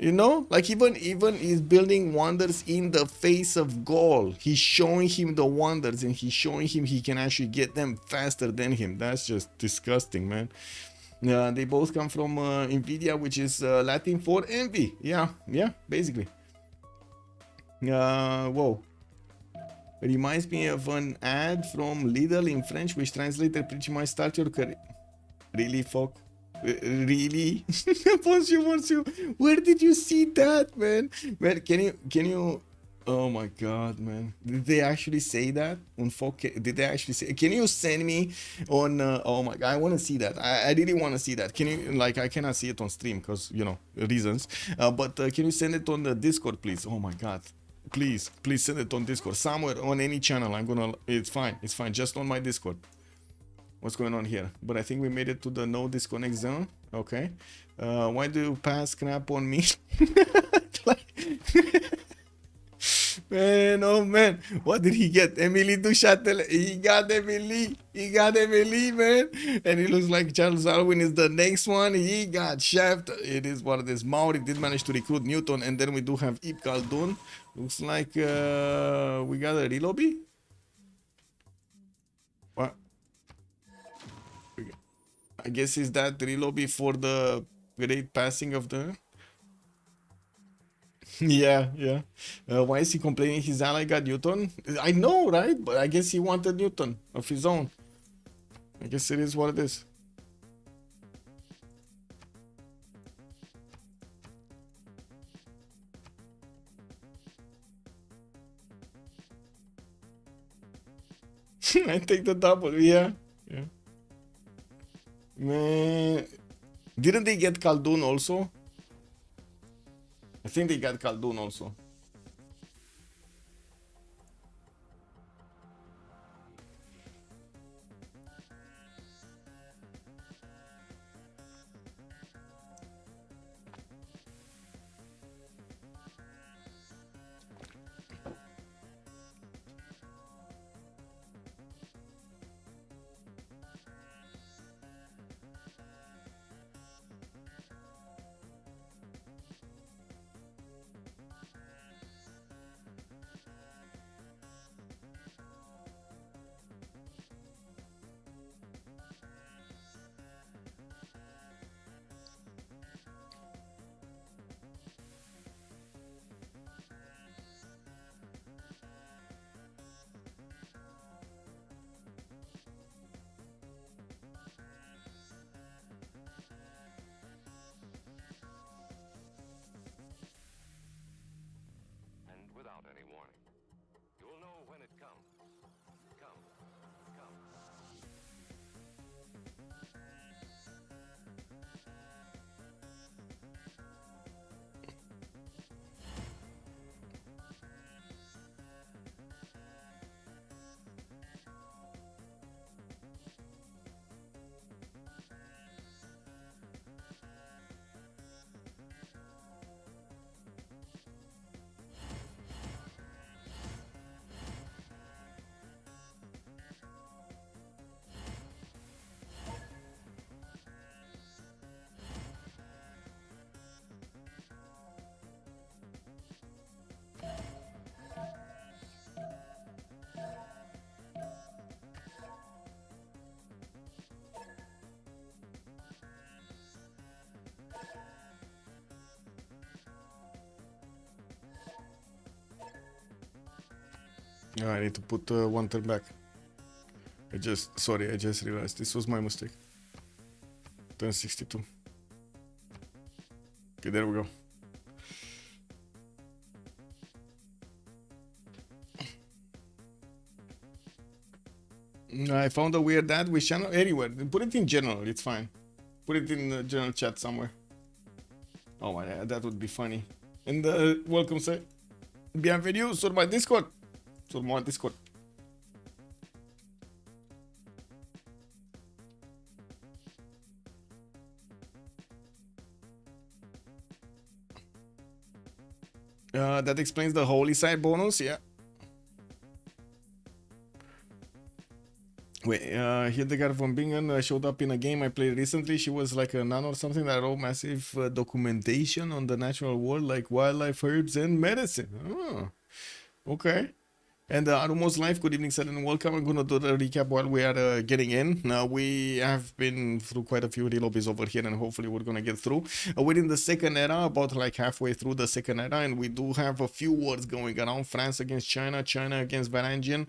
You know, like even he's building wonders in the face of Gol. He's showing him the wonders, and he's showing him he can actually get them faster than him. That's just disgusting, man. They both come from Nvidia, which is Latin for envy. Yeah, basically. Whoa. It reminds me of an ad from Lidl in French, which translated pretty much start your career. Really, fuck? Really? Bonjour. Where did you see that, man? Man, can you oh my god, man, did they actually say that on fuck? Did they actually say? Can you send me on oh my god, I want to see that. I really want to see that. Can you, like, I cannot see it on stream because, you know, reasons, but can you send it on the Discord, please? Oh my god, please send it on Discord somewhere, on any channel. It's fine, just on my Discord. What's going on here? But I think we made it to the no disconnect zone. Okay. Why do you pass crap on me? Man, oh man. What did he get? Emily Duchatel. He got Emily, man. And it looks like Charles Alwyn is the next one. He got Shaft. It is what it is. Maori did manage to recruit Newton. And then we do have Ip Khaldun. Looks like we got a relobby. What? I guess is that relobby for the great passing of the... yeah. Why is he complaining his ally got Newton? I know, right? But I guess he wanted Newton of his own. I guess it is what it is. I take the double, yeah. Man, didn't they get Khaldun also? I think they got Khaldun also. I need to put one turn back. I just realized this was my mistake. Turn 62. Okay, there we go. I found a weird ad with channel anywhere. Put it in general, it's fine. Put it in the general chat somewhere. Oh my god, that would be funny. And welcome, sir. Bienvenue sur my Discord. Sur my Discord. That explains the holy side bonus, yeah. Wait, Hildegard von Bingen showed up in a game I played recently. She was like a nun or something that wrote massive documentation on the natural world, like wildlife, herbs, and medicine. Oh, okay. And Arumos Life, good evening, sir, and welcome. I'm gonna do the recap while we are getting in. Now, we have been through quite a few relobbies over here, and hopefully we're gonna get through. We're in the second era, about like halfway through the second era, and we do have a few wars going around. France against China, China against Varangian.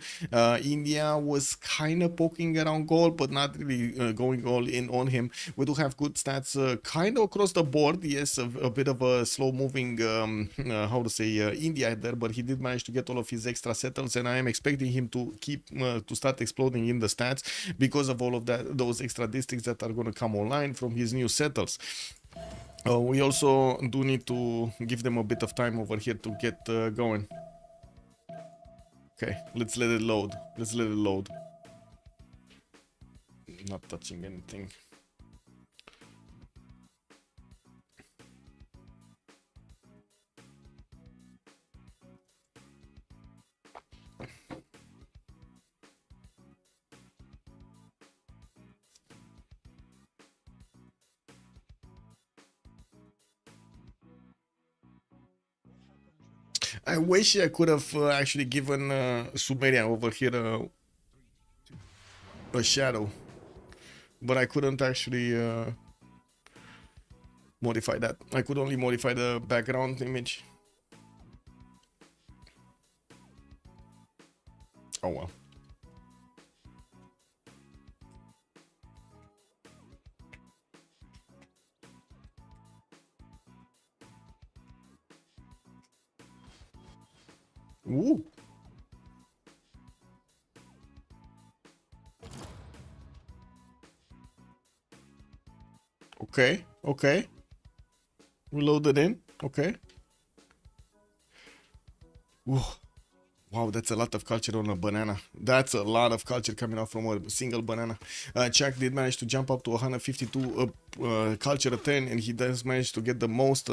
India was kind of poking around gold, but not really going all in on him. We do have good stats kind of across the board. Yes, a bit of a slow-moving, how to say, India there, but he did manage to get all of his extra settles, and I am expecting him to keep to start exploding in the stats because of all of those extra districts that are going to come online from his new settles. We also do need to give them a bit of time over here to get going. Okay, let's let it load. Let's let it load. Not touching anything. I wish I could have actually given Sumerian over here a shadow, but I couldn't actually modify that. I could only modify the background image. Oh well. Ooh. Okay, okay. We loaded in. Okay. Ooh. Wow, that's a lot of culture on a banana. That's a lot of culture coming out from a single banana. Chuck did manage to jump up to 152 culture a turn, and he does manage to get the most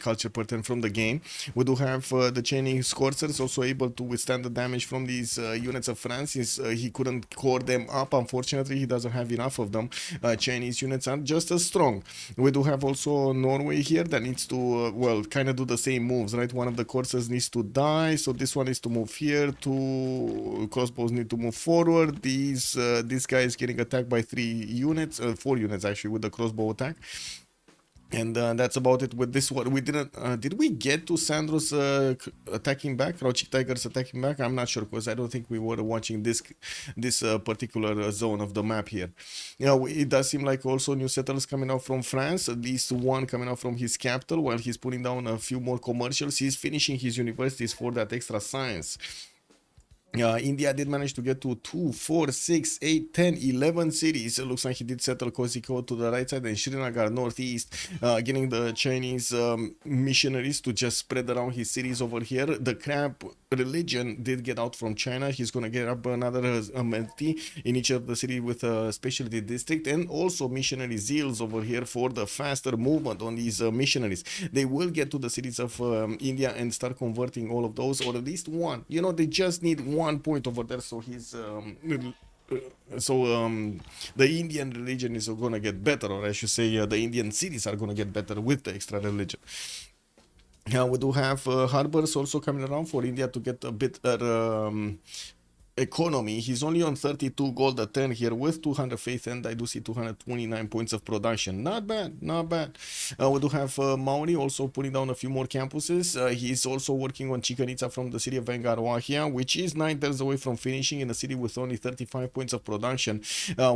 culture per turn from the game. We do have the Chinese coursers also able to withstand the damage from these units of France. He couldn't core them up, unfortunately. He doesn't have enough of them. Chinese units are just as strong. We do have also Norway here that needs to, well, kind of do the same moves, right? One of the coursers needs to die, so this one needs to move here. Two crossbows need to move forward. This guy is getting attacked by 4 units actually with the crossbow attack. And that's about it with this one. We didn't did we get to Sandro's attacking back, Crouching Tigers attacking back? I'm not sure, because I don't think we were watching this particular zone of the map here. You know, it does seem like also new settlers coming out from France, at least one coming out from his capital, while he's putting down a few more commercials. He's finishing his universities for that extra science. India did manage to get to 2, 4, 6, 8, 10, 11 cities. It looks like he did settle Kozhikode to the right side and Srinagar northeast, getting the Chinese missionaries to just spread around his cities over here. The crab religion did get out from China. He's going to get up another amenity in each of the city with a specialty district, and also missionary zeals over here for the faster movement on these missionaries. They will get to the cities of India and start converting all of those, or at least one. You know, they just need 1 point over there, so he's the Indian religion is going to get better, or I should say the Indian cities are going to get better with the extra religion. We do have harbors also coming around for India to get a bit economy. He's only on 32 gold a turn here with 200 faith, and I do see 229 points of production. Not bad, not bad. We do have Mauri also putting down a few more campuses. He's also working on Chicanitza from the city of Vega, which is 9 turns away from finishing in a city with only 35 points of production.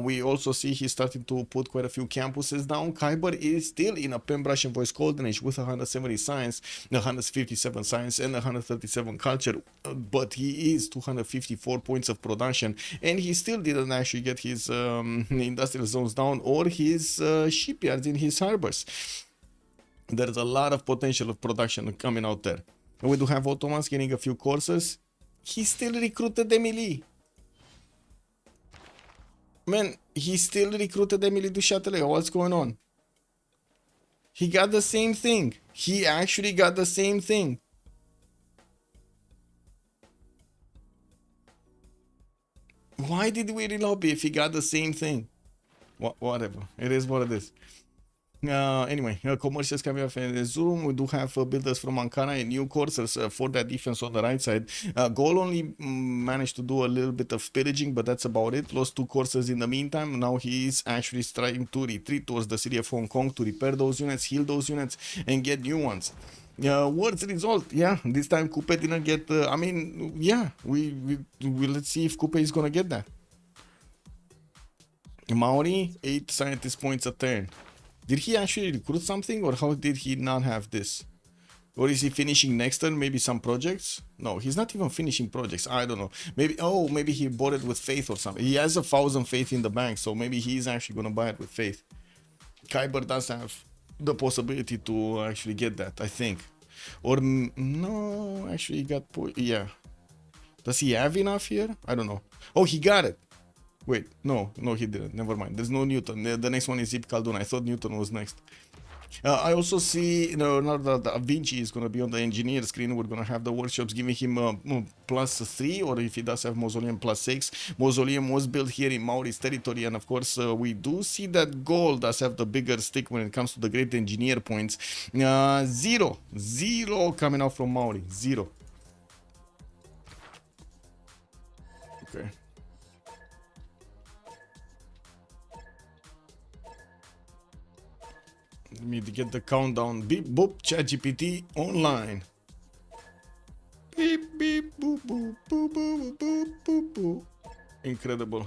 We also see he's starting to put quite a few campuses down. Kyber is still in a Pembrush and Voice Golden Age with 170 science, 157 science, and 137 culture, but he is 254 points of production, and he still didn't actually get his industrial zones down or his shipyards in his harbors. There's a lot of potential of production coming out there. And we do have Ottomans getting a few courses. He still recruited Emily. Man, he still recruited Emily du Châtelet. What's going on? He got the same thing. He actually got the same thing. Why did we relobby if he got the same thing? Whatever. It is what it is. Anyway, commercials coming off in the Zoom. We do have builders from Ankara and new coursers for that defense on the right side. Goal only managed to do a little bit of pillaging, but that's about it. Lost 2 coursers in the meantime. Now he is actually trying to retreat towards the city of Hong Kong to repair those units, heal those units, and get new ones. Worst result, yeah, this time Coupe didn't get, I mean, yeah, we let's see if Coupe is gonna get that. Maori, 8 scientist points a turn. Did he actually recruit something, or how did he not have this? Or is he finishing next turn, maybe some projects? No, he's not even finishing projects, I don't know. Maybe he bought it with faith or something. He has 1,000 faith in the bank, so maybe he's actually gonna buy it with faith. Kyber does have the possibility to actually get that, I think. Or no, actually he got, yeah. Does he have enough here? I don't know. Oh, he got it. Wait, no, he didn't. Never mind. There's no Newton. The next one is Zip Khaldun. I thought Newton was next. I also see, now that Da Vinci is going to be on the engineer screen, we're going to have the workshops giving him +3, or if he does have Mausoleum +6. Mausoleum was built here in Mauri's territory, and of course we do see that gold does have the bigger stick when it comes to the great engineer points. 0 coming out from Mauri. 0. Okay. Let me get the countdown. Beep boop, ChatGPT online. Beep beep boop boop boop boop boop boop boop. Incredible.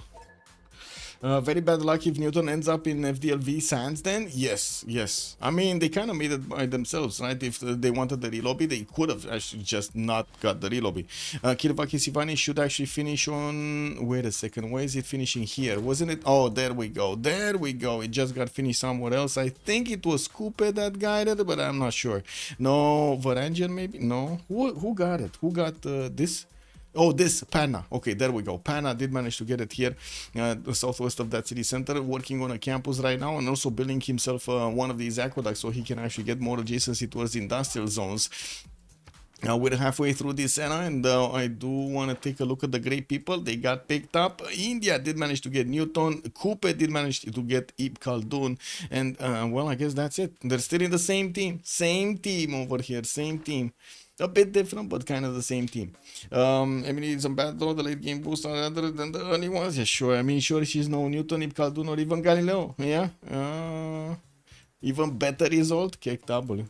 Very bad luck if Newton ends up in FDLV Sands then? Yes. I mean, they kind of made it by themselves, right? If they wanted the relobby, they could have actually just not got the relobby. Kirvaki Sivani should actually finish on... Wait a second, why is it finishing here? Wasn't it? Oh, there we go. It just got finished somewhere else. I think it was Coupe that got it, but I'm not sure. No, Varangian maybe? No. Who got it? Who got this? Oh, this Panna. Okay, there we go. Panna did manage to get it here, the southwest of that city center, working on a campus right now, and also building himself one of these aqueducts so he can actually get more adjacency towards industrial zones. We're halfway through this era, and I do want to take a look at the great people. They got picked up. India did manage to get Newton. Coupe did manage to get Ibn Khaldun. And, well, I guess that's it. They're still in the same team. Same team over here. Same team. A bit different, but kind of the same team. Emily is a bad though. The late game boost other than the early ones. Yeah, sure. I mean, sure, she's no Newton, Ibn Khaldun, or even Galileo. Yeah. Even better result. Cake W.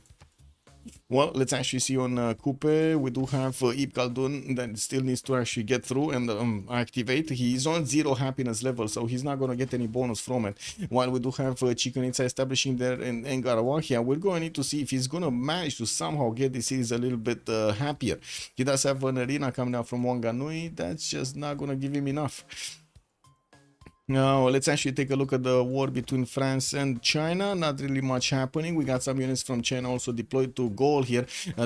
Well, let's actually see on Coupe. We do have Ibn Khaldun that still needs to actually get through and activate. He is on 0 happiness level, so he's not going to get any bonus from it. While we do have Chicanitza establishing there in Ngarawahia, we're going to need to see if he's going to manage to somehow get this series a little bit happier. He does have an arena coming out from Wanganui. That's just not going to give him enough. Now, let's actually take a look at the war between France and China. Not really much happening. We got some units from China also deployed to Gaul here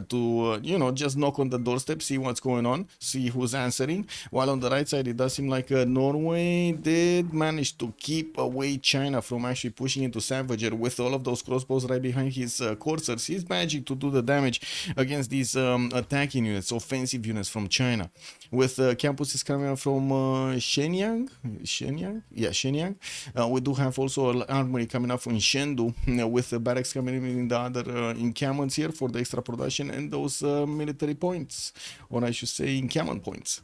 to, you know, just knock on the doorstep, see what's going on, see who's answering. While on the right side, it does seem like Norway did manage to keep away China from actually pushing into Savager with all of those crossbows right behind his coursers. He's managing to do the damage against these attacking units, offensive units from China. With campuses coming out from Shenyang. Yeah, Shenyang. We do have also an armory coming up from Chengdu with the barracks coming in the other encampments here for the extra production and those military points, or I should say encampment points.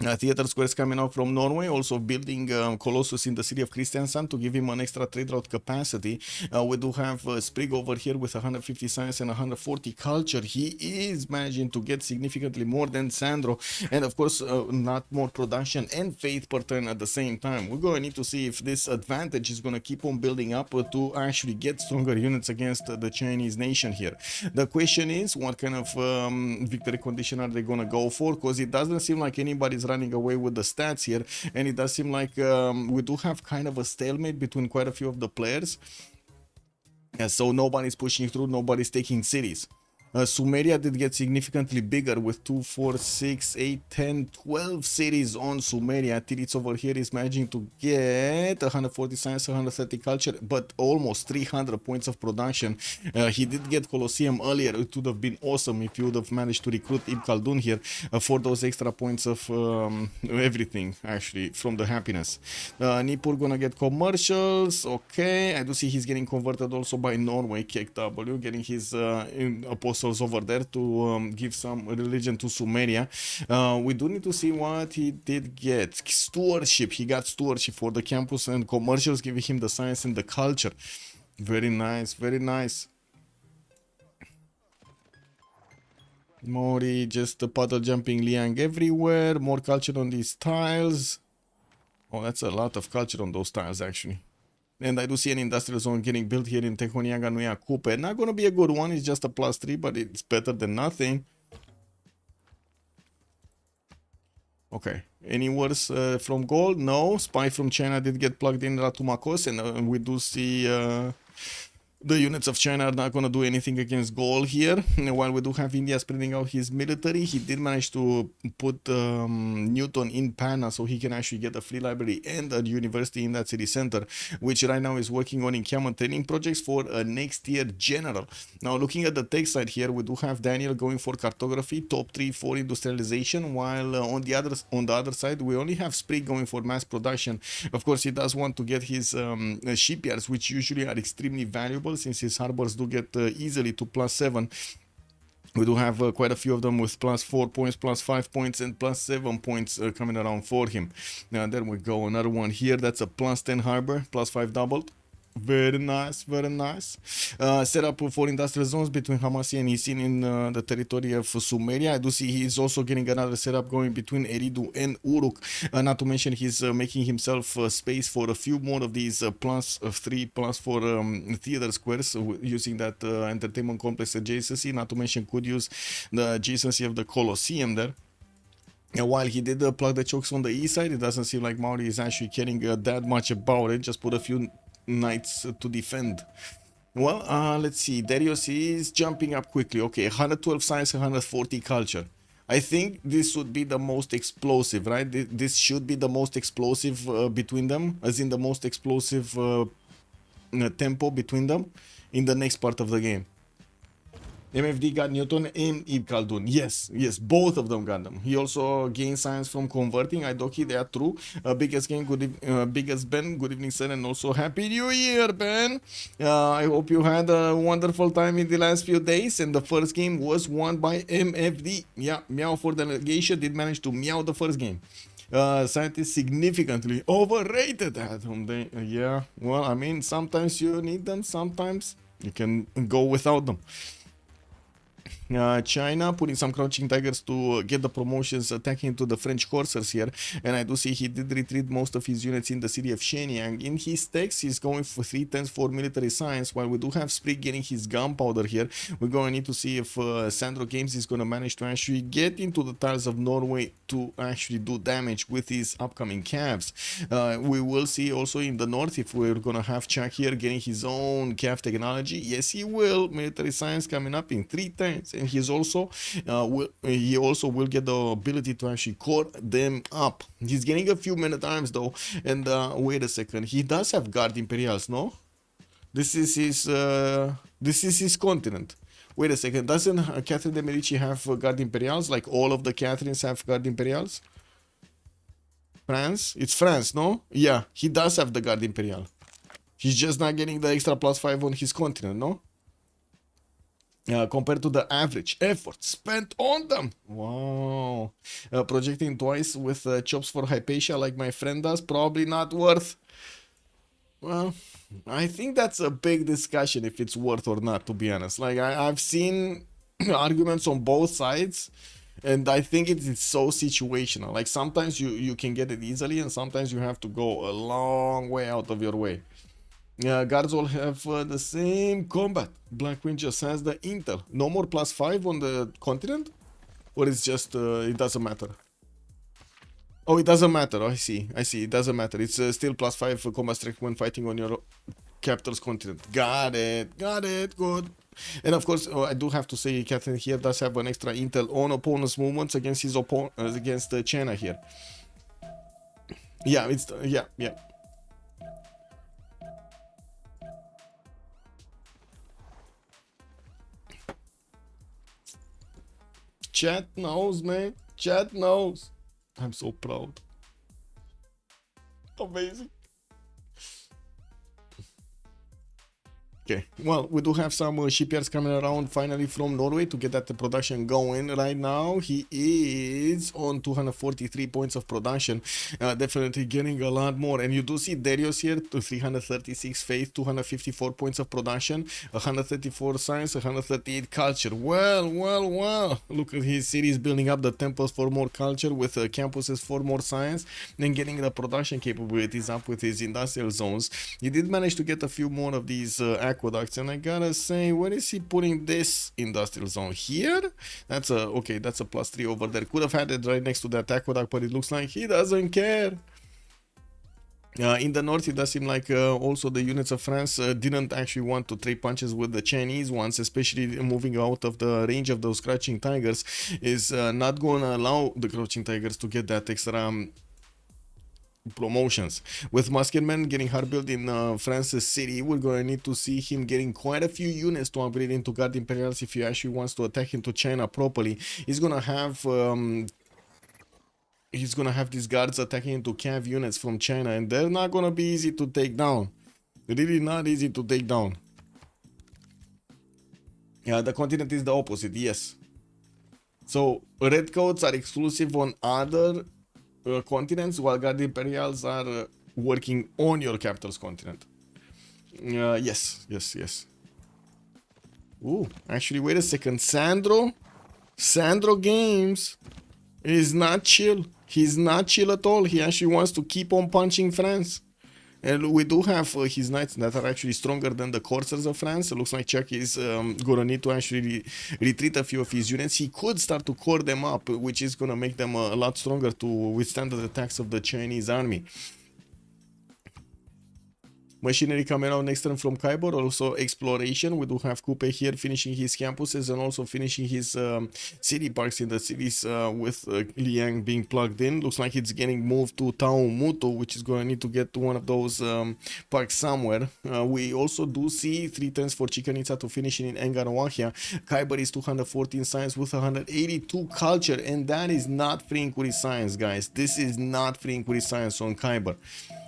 Theater Squares coming out from Norway, also building Colossus in the city of Kristiansand to give him an extra trade route capacity. We do have Sprig over here with 150 science and 140 culture. He is managing to get significantly more than Sandro, and of course not more production and faith per turn at the same time. We're going to need to see if this advantage is going to keep on building up to actually get stronger units against the Chinese nation here. The question is, what kind of victory condition are they going to go for? Because it doesn't seem like anybody's running away with the stats here, and it does seem like we do have kind of a stalemate between quite a few of the players. So nobody's pushing through, nobody's taking cities. Sumeria did get significantly bigger with 2, 4, 6, 8, 10, 12 cities on Sumeria. Tirits over here is managing to get 140 science, 130 culture, but almost 300 points of production. He did get Colosseum earlier. It would have been awesome if you would have managed to recruit Ibn Khaldun here for those extra points of everything, actually, from the happiness. Nippur gonna get commercials. Okay, I do see he's getting converted also by Norway, KW, getting his apostles over there to give some religion to Sumeria. We do need to see what he did get. Stewardship. He got stewardship for the campus, and commercials giving him the science and the culture. Very nice, very nice. Mori just puddle jumping Liang everywhere. More culture on these tiles. Oh, that's a lot of culture on those tiles actually. And I do see an industrial zone getting built here in Tehoniaga Nuia Coupe. Not going to be a good one. It's just a +3, but it's better than nothing. Okay. Any worse from gold? No. Spy from China did get plugged in Ratumakos, and we do see the units of China are not going to do anything against gold here. While we do have India spreading out his military, he did manage to put Newton in Pana so he can actually get a free library and a university in that city center, which right now is working on encampment training projects for a next year general. Now, looking at the tech side here, we do have Daniel going for cartography, top 3 for industrialization, while on the other side, we only have Sprig going for mass production. Of course, he does want to get his shipyards, which usually are extremely valuable, since his harbors do get easily to +7. We do have quite a few of them with +4 points, +5 points, and +7 points coming around for him. Now there we go, another one here. That's a +10 harbor, +5 doubled. Very nice, very nice. Set up for industrial zones between Hamasi and Isin in the territory of Sumeria. I do see he's also getting another setup going between Eridu and Uruk. Not to mention he's making himself space for a few more of these +3, +4 theater squares using that entertainment complex adjacency. Not to mention could use the adjacency of the Colosseum there. And while he did plug the chokes on the east side, it doesn't seem like Maori is actually caring that much about it. Just put a few knights to defend. Well, let's see. Darius is jumping up quickly. Okay, 112 science, 140 culture. I think this would be the most explosive, right? This should be the most explosive between them, as in the most explosive tempo between them in the next part of the game. MFD got Newton and Ibn Khaldun. Yes, both of them got them. He also gained science from converting. Idoki, they are true. Biggest game, biggest Ben. Good evening, sir, and also Happy New Year, Ben. I hope you had a wonderful time in the last few days. And the first game was won by MFD. Yeah, Meow for Delegation did manage to meow the first game. Scientists significantly overrated at them. Yeah, well, I mean, sometimes you need them, sometimes you can go without them. China putting some crouching tigers to get the promotions, attacking into the French coursers here, and I do see he did retreat most of his units in the city of Shenyang. In his text, he's going for 3 10s for military science, while we do have Sprig getting his gunpowder here. We're going to need to see if Sandro Games is going to manage to actually get into the tiles of Norway to actually do damage with his upcoming calves. We will see also in the north if we're going to have Chuck here getting his own calf technology. Yes, he will. Military science coming up in 3 times. And he's also will get the ability to actually core them up. He's getting a few men at arms though, and wait a second, he does have guard imperials, no? This is his continent. Wait a second, doesn't Catherine de Medici have guard imperials? Like all of the Catherines have guard imperials? France? It's France, no? Yeah, he does have the guard imperial. He's just not getting the extra +5 on his continent, no? compared to the average effort spent on them. Wow. Projecting twice with chops for Hypatia like my friend does, probably not worth. Well, I think that's a big discussion if it's worth or not, to be honest. Like, I've seen arguments on both sides, and I think it's so situational. Like, sometimes you can get it easily, and sometimes you have to go a long way out of your way. Guards all have the same combat. Blackwind just has the intel. No more +5 on the continent? Or it's just, it doesn't matter? Oh, it doesn't matter. I see. It doesn't matter. It's still +5 for combat strength when fighting on your capital's continent. Got it. Good. And of course, I do have to say, Captain here does have an extra intel on opponent's movements against his opponent, against China here. Yeah, it's yeah. Chat knows, man. Chat knows. I'm so proud. Amazing. Okay, well, we do have some shipyards coming around finally from Norway to get that production going. Right now, he is on 243 points of production, definitely getting a lot more. And you do see Darius here to 336 faith, 254 points of production, 134 science, 138 culture. Well, look at his cities building up the temples for more culture, with campuses for more science, and getting the production capabilities up with his industrial zones. He did manage to get a few more of these aqueducts, and I gotta say, where is he putting this industrial zone? Here? That's a okay, that's a +3 over there. Could have had it right next to that aqueduct, but it looks like he doesn't care. In the north, it does seem like also the units of France didn't actually want to trade punches with the Chinese ones, especially moving out of the range of those Crouching Tigers is not going to allow the Crouching Tigers to get that extra promotions. With Musketman getting hard built in France's city, we're going to need to see him getting quite a few units to upgrade into Guard Imperials if he actually wants to attack into China properly. He's going to have these guards attacking into cav units from China, and they're not going to be easy to take down. Really not easy to take down. Yeah, the continent is the opposite, yes. So redcoats are exclusive on other continents, while Guard Imperials are working on your capital's continent. Yes. Ooh, actually, wait a second. Sandro Games is not chill. He's not chill at all. He actually wants to keep on punching France. And we do have his knights that are actually stronger than the coursers of France. It looks like Chuck is gonna need to actually retreat a few of his units. He could start to core them up, which is gonna make them a lot stronger to withstand the attacks of the Chinese army. Machinery coming out next turn from Khyber, also exploration. We do have Coupe here finishing his campuses and also finishing his city parks in the cities with Liang being plugged in. Looks like it's getting moved to Taumuto, which is going to need to get to one of those parks somewhere. We also do see 3 turns for Chichen Itza to finishing in Engarawahia. Khyber is 214 science with 182 culture, and that is not free inquiry science, guys. This is not free inquiry science on Khyber.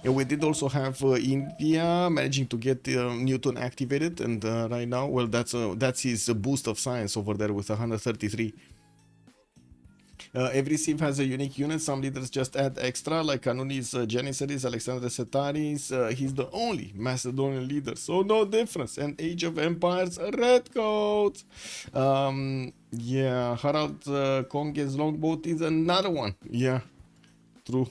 And we did also have India managing to get Newton activated, and right now, well, that's his boost of science over there with 133. Every civ has a unique unit. Some leaders just add extra, like Kanuni's Janissaries, Alexander Setaris. He's the only Macedonian leader, so no difference. And Age of Empires, redcoats. Yeah, Harald Konge's longboat is another one. Yeah, true.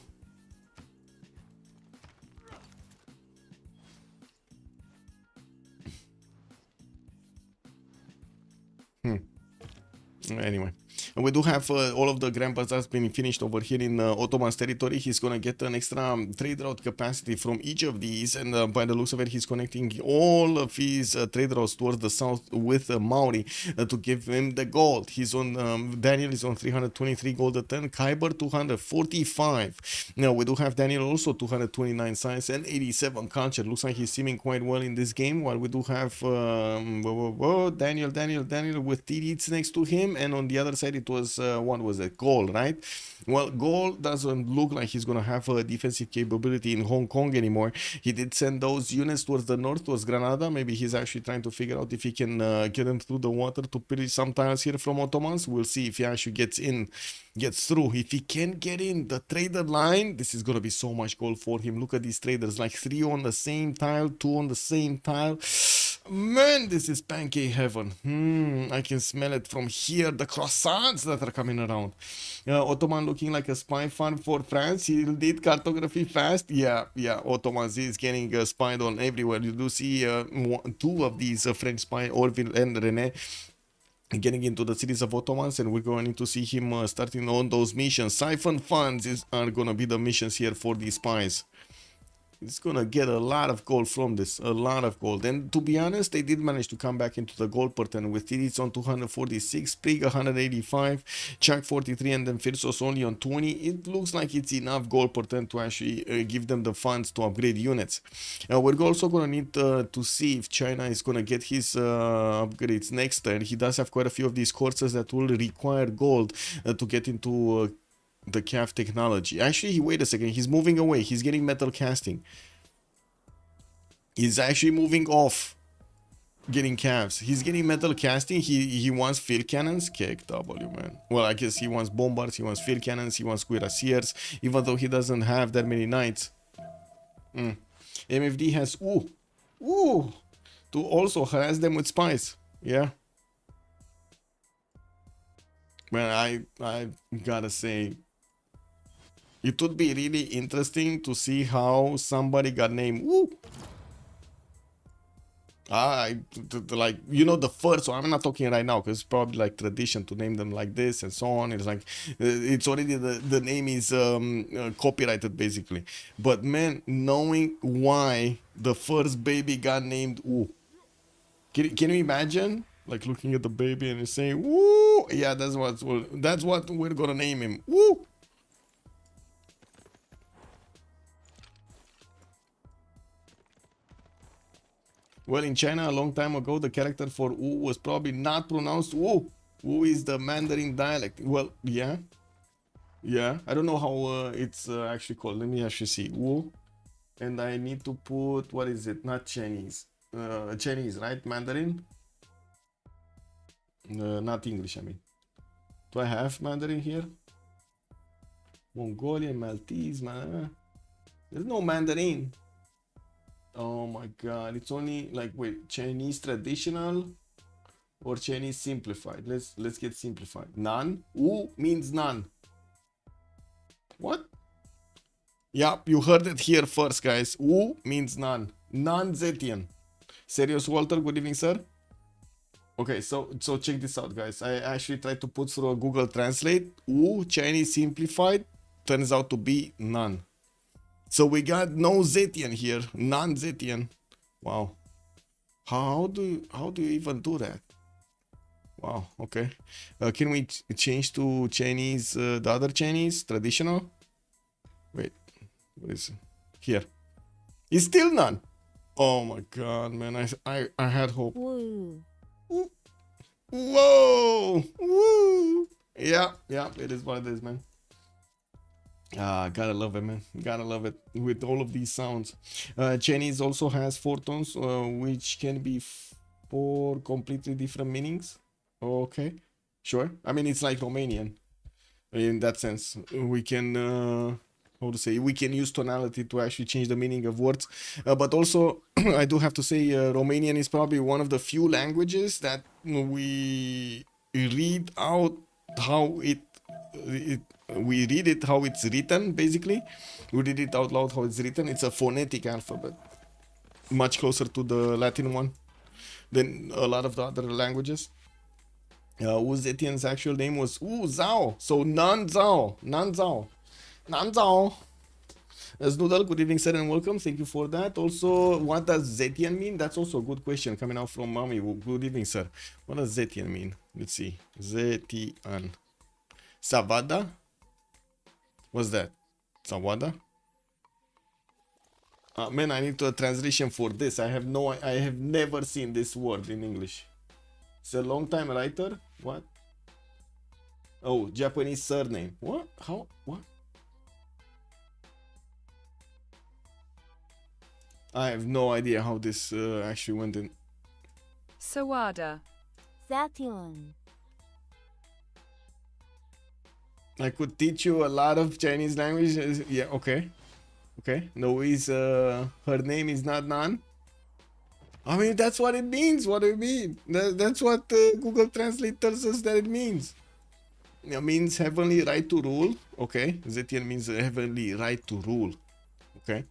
Anyway, and we do have all of the Grand Bazaars being finished over here in Ottoman's territory. He's gonna get an extra trade route capacity from each of these, and by the looks of it, he's connecting all of his trade routes towards the south with Maori to give him the gold. He's on Daniel is on 323 gold a ton, Khyber 245. Now we do have Daniel also 229 science and 87 culture. Looks like he's seeming quite well in this game, while we do have Daniel with Tirits next to him, and on the other side it it was, what was it, gold, right? Well, gold doesn't look like he's gonna have a defensive capability in Hong Kong anymore. He did send those units towards the north, towards Granada. Maybe he's actually trying to figure out if he can get them through the water to pillage some tiles here from Ottomans. We'll see if he actually gets through. If he can get in the trader line, this is gonna be so much gold for him. Look at these traders, like 3 on the same tile, 2 on the same tile. Man, this is pancake heaven. I can smell it from here. The croissants that are coming around. Ottoman looking like a spy farm for France. He did cartography fast. Yeah. Ottoman is getting spied on everywhere. You do see 2 of these French spy, Orville and René, getting into the cities of Ottomans, and we're going to see him starting on those missions. Siphon funds are gonna be the missions here for these spies. It's gonna get a lot of gold from this, a lot of gold. And to be honest, they did manage to come back into the gold pattern with Tidits on 246, Prig 185, Chuck 43, and then Firsos only on 20. It looks like it's enough gold pattern to actually give them the funds to upgrade units. We're also gonna need to see if China is gonna get his upgrades next turn. He does have quite a few of these courses that will require gold to get into the calf technology. Actually, wait a second, he's moving away. He's getting metal casting. He's actually moving off getting calves. He's getting metal casting. He wants field cannons. Cake W, man. Well, I guess he wants bombards, he wants field cannons, he wants cuirassiers, even though he doesn't have that many knights. MFD has to also harass them with spies. Yeah. Man, I gotta say, it would be really interesting to see how somebody got named like, you know, the first one. I'm not talking right now because it's probably like tradition to name them like this and so on. It's like it's already the name is copyrighted basically. But man, knowing why the first baby got named can you imagine? Like looking at the baby and saying, "Woo, yeah, that's what we're gonna name him." Woo. Well, in China, a long time ago, the character for Wu was probably not pronounced Wu. Wu is the Mandarin dialect. Well, yeah. I don't know how it's actually called. Let me actually see. Wu. And I need to put, what is it? Not Chinese. Chinese, right? Mandarin? Not English, I mean. Do I have Mandarin here? Mongolian, Maltese, there's no Mandarin. Oh my god, it's only like, wait, Chinese traditional or Chinese simplified? Let's get simplified. None. Wu means none. What? Yep, you heard it here first, guys. Wu means none. Non-Zetian. Serious, Walter? Good evening, sir. Okay, so check this out, guys. I actually tried to put through a Google Translate. Wu, Chinese simplified, turns out to be none. So we got no Zetian here, non-Zetian. Wow. How do you even do that? Wow. Okay. Can we change to Chinese, the other Chinese traditional? Wait, what is it? Here? It's still none. Oh my god, man! I had hope. Whoa. Whoa! Woo! Yeah. It is what it is, man. Gotta love it, man. Gotta love it with all of these sounds. Chinese also has 4 tones, which can be 4 completely different meanings. Okay, sure. I mean, it's like Romanian in that sense. We can, how to say, we can use tonality to actually change the meaning of words. But also, I do have to say, Romanian is probably one of the few languages that we read out how we read it how it's written, basically. We read it out loud how it's written. It's a phonetic alphabet, much closer to the Latin one than a lot of the other languages. Wu Zetian's actual name was Wu Zhao, so Nan Zhao. As Noodle, good evening, sir, and welcome. Thank you for that. Also, what does Zetian mean? That's also a good question coming out from Mommy. Good evening, sir. What does Zetian mean? Let's see. Zetian. Savada? What's that? Savada? Man, I need a translation for this. I have never seen this word in English. It's a long time writer. What? Oh, Japanese surname. What? How? What? I have no idea how this actually went in. Sawada. Saturn. I could teach you a lot of Chinese language. Yeah, okay. Okay. No, her name is not Nan. I mean, that's what it means. What do you mean? That's what Google Translate tells us that it means. It means heavenly right to rule. Okay. Zetian means heavenly right to rule. Okay.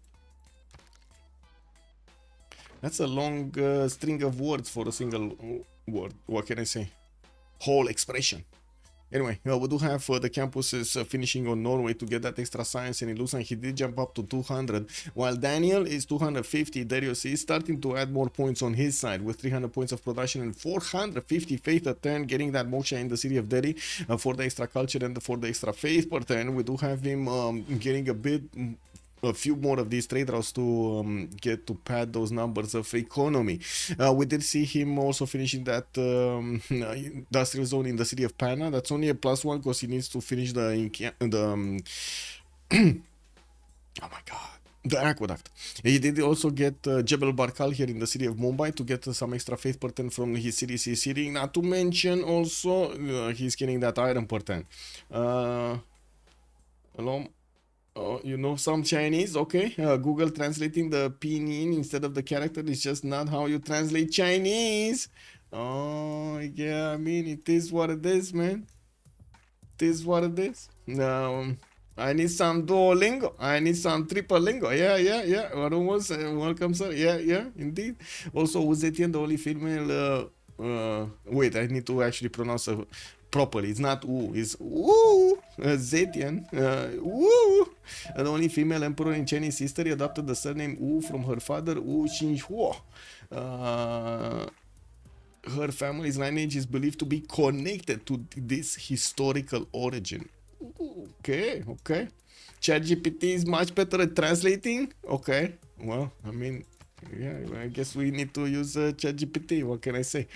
That's a long string of words for a single word. What can I say? Whole expression. Anyway, we do have the campuses finishing on Norway to get that extra science, and in Lusan he did jump up to 200, while Daniel is 250. Darius is starting to add more points on his side with 300 points of production and 450 faith a turn, getting that moksha in the city of Delhi for the extra culture and for the extra faith per turn. We do have him getting a few more of these trade routes to get to pad those numbers of economy. We did see him also finishing that industrial zone in the city of Pana. That's only a +1 because he needs to finish the oh my god, the aqueduct. He did also get Jebel Barkal here in the city of Mumbai to get some extra faith per turn from his city he's sitting. Not to mention also he's getting that iron per turn. Hello. Oh, you know some Chinese, okay? Google translating the pinyin instead of the character is just not how you translate Chinese. Oh, yeah, I mean, it is what it is, man. It is what it is. I need some Duolingo. I need some Tripolingo. Yeah. Almost, welcome, sir. Yeah, indeed. Also, Uzetian, the only female... wait, I need to actually pronounce properly. It's not U, it's Wu. Zetian. Wu. The only female emperor in Chinese history adopted the surname Wu from her father, Wu Xinhuo. Her family's lineage is believed to be connected to this historical origin. Okay. ChatGPT is much better at translating. Okay. Well, I mean, yeah, I guess we need to use ChatGPT. What can I say?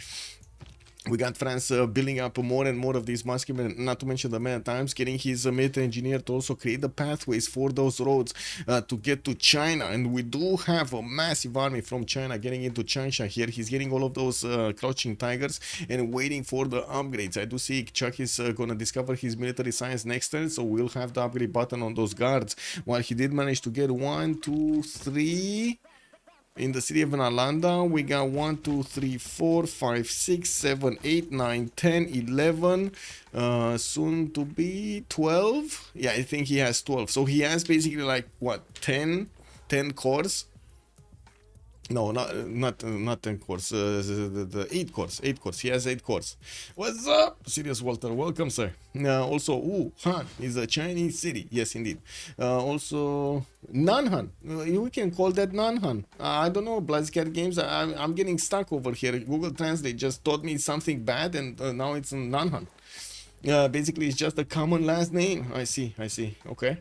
We got France building up more and more of these muscular, not to mention the man at times, getting his military engineer to also create the pathways for those roads to get to China. And we do have a massive army from China getting into Changsha here. He's getting all of those crouching tigers and waiting for the upgrades. I do see Chuck is going to discover his military science next turn, so we'll have the upgrade button on those guards. While he did manage to get 1, 2, 3... In the city of Nalanda, we got 1, 2, 3, 4, 5, 6, 7, 8, 9, 10, 11, soon to be 12. Yeah, I think he has 12. So he has basically like, what, 10 cores? No, not 10 cores, the 8 cores, 8 cores. He has 8 cores. What's up? Serious Walter, welcome, sir. Also, Han is a Chinese city. Yes, indeed. Also, Nanhan. We can call that Nanhan. I don't know, Blazicat Games. I'm getting stuck over here. Google Translate just taught me something bad, and now it's Nanhan. Basically, it's just a common last name. I see. Okay.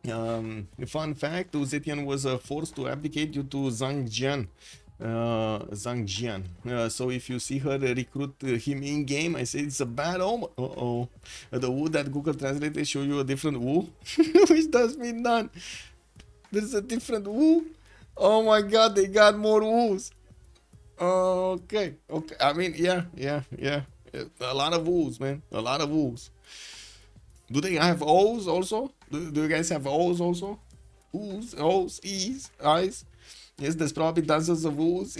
Fun fact, Uzetian was forced to abdicate due to Zhang Jian. So if you see her recruit him in game, I say it's a bad omen. The Wu that Google Translate show you a different Wu, which does mean none. There's a different Wu. Oh my god, they got more Wus. Okay. I mean, yeah. A lot of Wus, man. A lot of Wus. Do they have O's also? Do you guys have O's also? O's, O's, E's, I's? Yes, there's probably dozens of O's.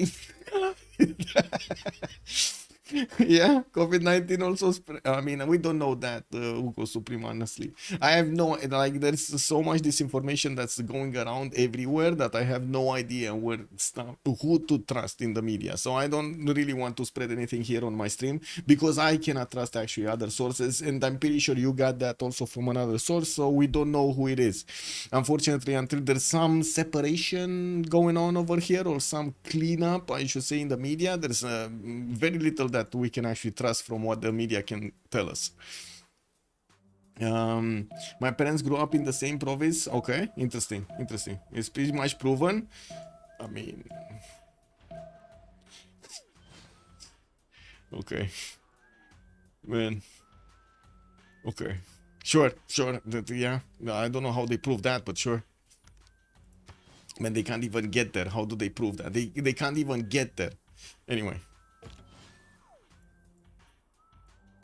Yeah, COVID-19 also I mean, we don't know that, Ugo Supreme, honestly. I have no, like, there's so much disinformation that's going around everywhere that I have no idea who to trust in the media. So I don't really want to spread anything here on my stream because I cannot trust actually other sources, and I'm pretty sure you got that also from another source, so we don't know who it is. Unfortunately, until there's some separation going on over here or some cleanup, I should say, in the media, there's very little that we can actually trust from what the media can tell us. My parents grew up in the same province. Okay, interesting. It's pretty much proven. I mean, okay, man. Okay. Sure. Yeah. I don't know how they prove that, but sure. Man, they can't even get there. How do they prove that? They can't even get there. Anyway.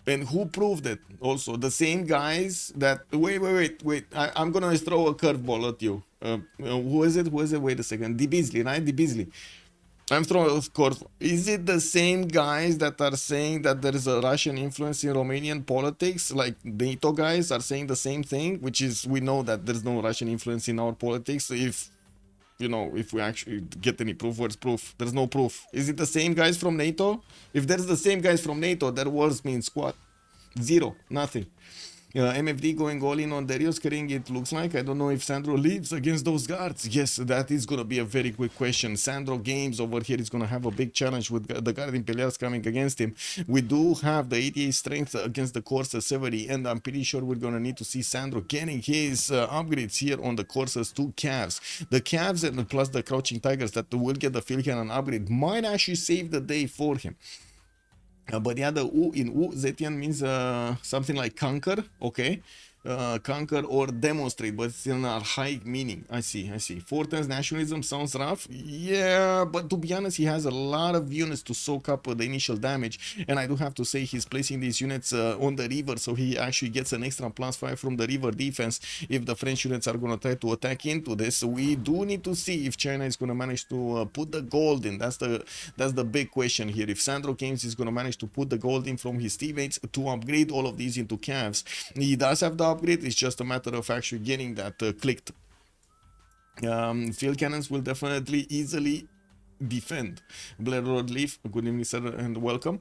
And who proved it? Also, the same guys that... Wait. I'm gonna throw a curveball at you. Who is it? Wait a second. D. Beasley, right? D. Beasley. I'm throwing, of course. Is it the same guys that are saying that there is a Russian influence in Romanian politics? Like NATO guys are saying the same thing, which is we know that there's no Russian influence in our politics. If you know, if we actually get any proof, where's proof? There's no proof. Is it the same guys from NATO? If there's the same guys from NATO, their words means what? Zero, nothing. MFD going all in on Darius carrying it looks like. I don't know if Sandro leaves against those guards. Yes, that is going to be a very quick question. Sandro Games over here is going to have a big challenge with the Guardian Peleas coming against him. We do have the 88 strength against the Corsa 70, and I'm pretty sure we're going to need to see Sandro getting his upgrades here on the Corsas 2 calves. The calves and plus the Crouching Tigers that will get the field cannon upgrade might actually save the day for him. But yeah, the U in U, Zetian means something like conquer, okay? Conquer or demonstrate, but it's an archaic meaning. I see. Fortin's nationalism sounds rough. Yeah, but to be honest, he has a lot of units to soak up the initial damage. And I do have to say he's placing these units on the river, so he actually gets an extra +5 from the river defense if the French units are going to try to attack into this. We do need to see if China is going to manage to put the gold in. That's the big question here. If Sandro Games is going to manage to put the gold in from his teammates to upgrade all of these into calves. He does have the upgrade, it's just a matter of actually getting that clicked. Field cannons will definitely easily defend. Blair Road Leaf, good evening sir and welcome.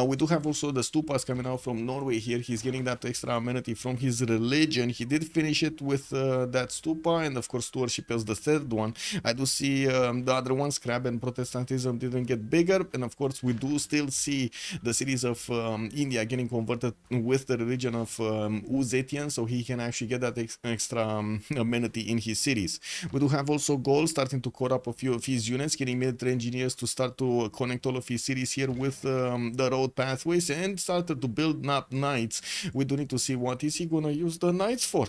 We do have also the stupas coming out from Norway here. He's getting that extra amenity from his religion. He did finish it with that stupa, and of course stewardship as the third one. I do see the other ones, Crab and Protestantism, didn't get bigger, and of course we do still see the cities of India getting converted with the religion of Uzetian, so he can actually get that extra amenity in his cities. We do have also Gold starting to core up a few of his units, getting engineers to start to connect all of his cities here with the road pathways, and started to build up knights. We do need to see what is he gonna use the knights for.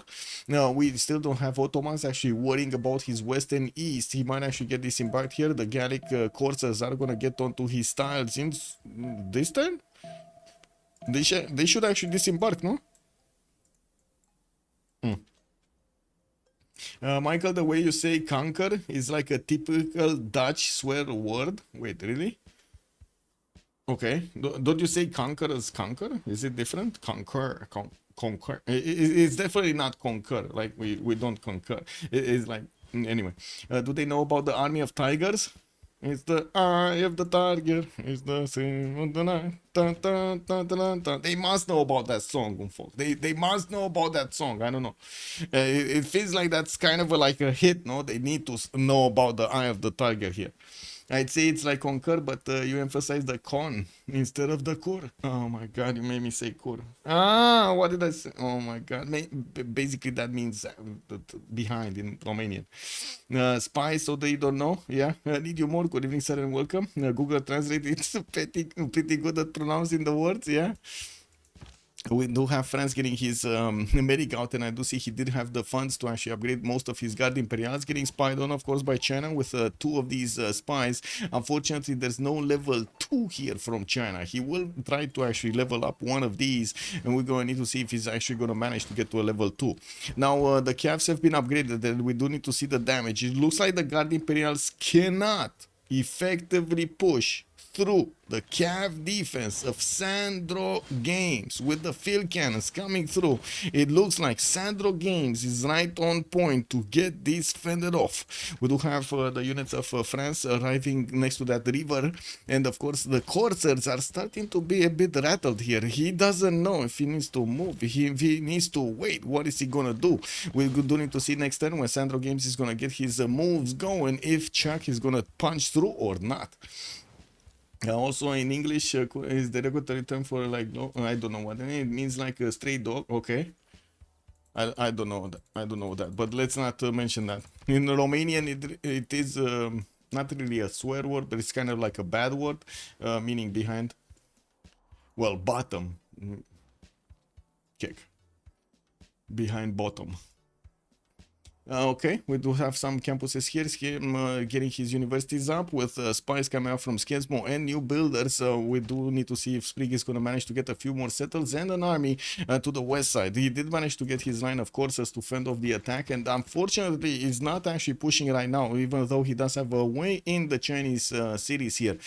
Now we still don't have Ottomans actually worrying about his west and east. He might actually get disembarked here. The Gallic coursers are gonna get onto his tiles in this turn. They should actually disembark, no? Michael, the way you say conquer is like a typical Dutch swear word. Wait, really? Okay. Don't you say conquer as conquer? Is it different? Conquer. Conquer. It's definitely not conquer. Like we don't conquer. It's like... Anyway. Do they know about the army of tigers? It's the eye of the tiger. It's the same of the night. Dun, dun, dun, dun, dun. They must know about that song, folks. They must know about that song. I don't know. It feels like that's kind of like a hit, no? They need to know about the eye of the tiger here. I'd say it's like concur, but you emphasize the con instead of the cur. Oh my god, you made me say cur. Ah, what did I say? Oh my god. Basically, that means behind in Romanian. Spy, so they don't know. Yeah, need you more. Good evening, sir, and welcome. Google Translate, it's pretty good at pronouncing the words, yeah. We do have France getting his medic out, and I do see he did have the funds to actually upgrade most of his Guard Imperials, getting spied on, of course, by China with 2 of these spies. Unfortunately, there's no level 2 here from China. He will try to actually level up one of these, and we're going to need to see if he's actually going to manage to get to a level 2. Now, the calves have been upgraded, and we do need to see the damage. It looks like the Guard Imperials cannot effectively push through the calf defense of Sandro Games with the field cannons coming through. It looks like Sandro Games is right on point to get this fended off. We do have the units of France arriving next to that river, and of course the coursers are starting to be a bit rattled here. He doesn't know if he needs to move, if he needs to wait. What is he gonna do? We do need to see next turn when Sandro Games is gonna get his moves going, if Chuck is gonna punch through or not. Also in English, is the regulatory term for like, no, I don't know what it means, like a stray dog. Okay, I don't know that. I don't know that, but let's not mention that. In Romanian, it is not really a swear word, but it's kind of like a bad word, meaning behind. Well, bottom. Kick. behind bottom. Okay, we do have some campuses here. Him getting his universities up with spies coming out from Skensmo and new builders. We do need to see if Sprig is going to manage to get a few more settles and an army to the west side. He did manage to get his line of coursers to fend off the attack, and unfortunately is not actually pushing right now, even though he does have a way in the Chinese cities here.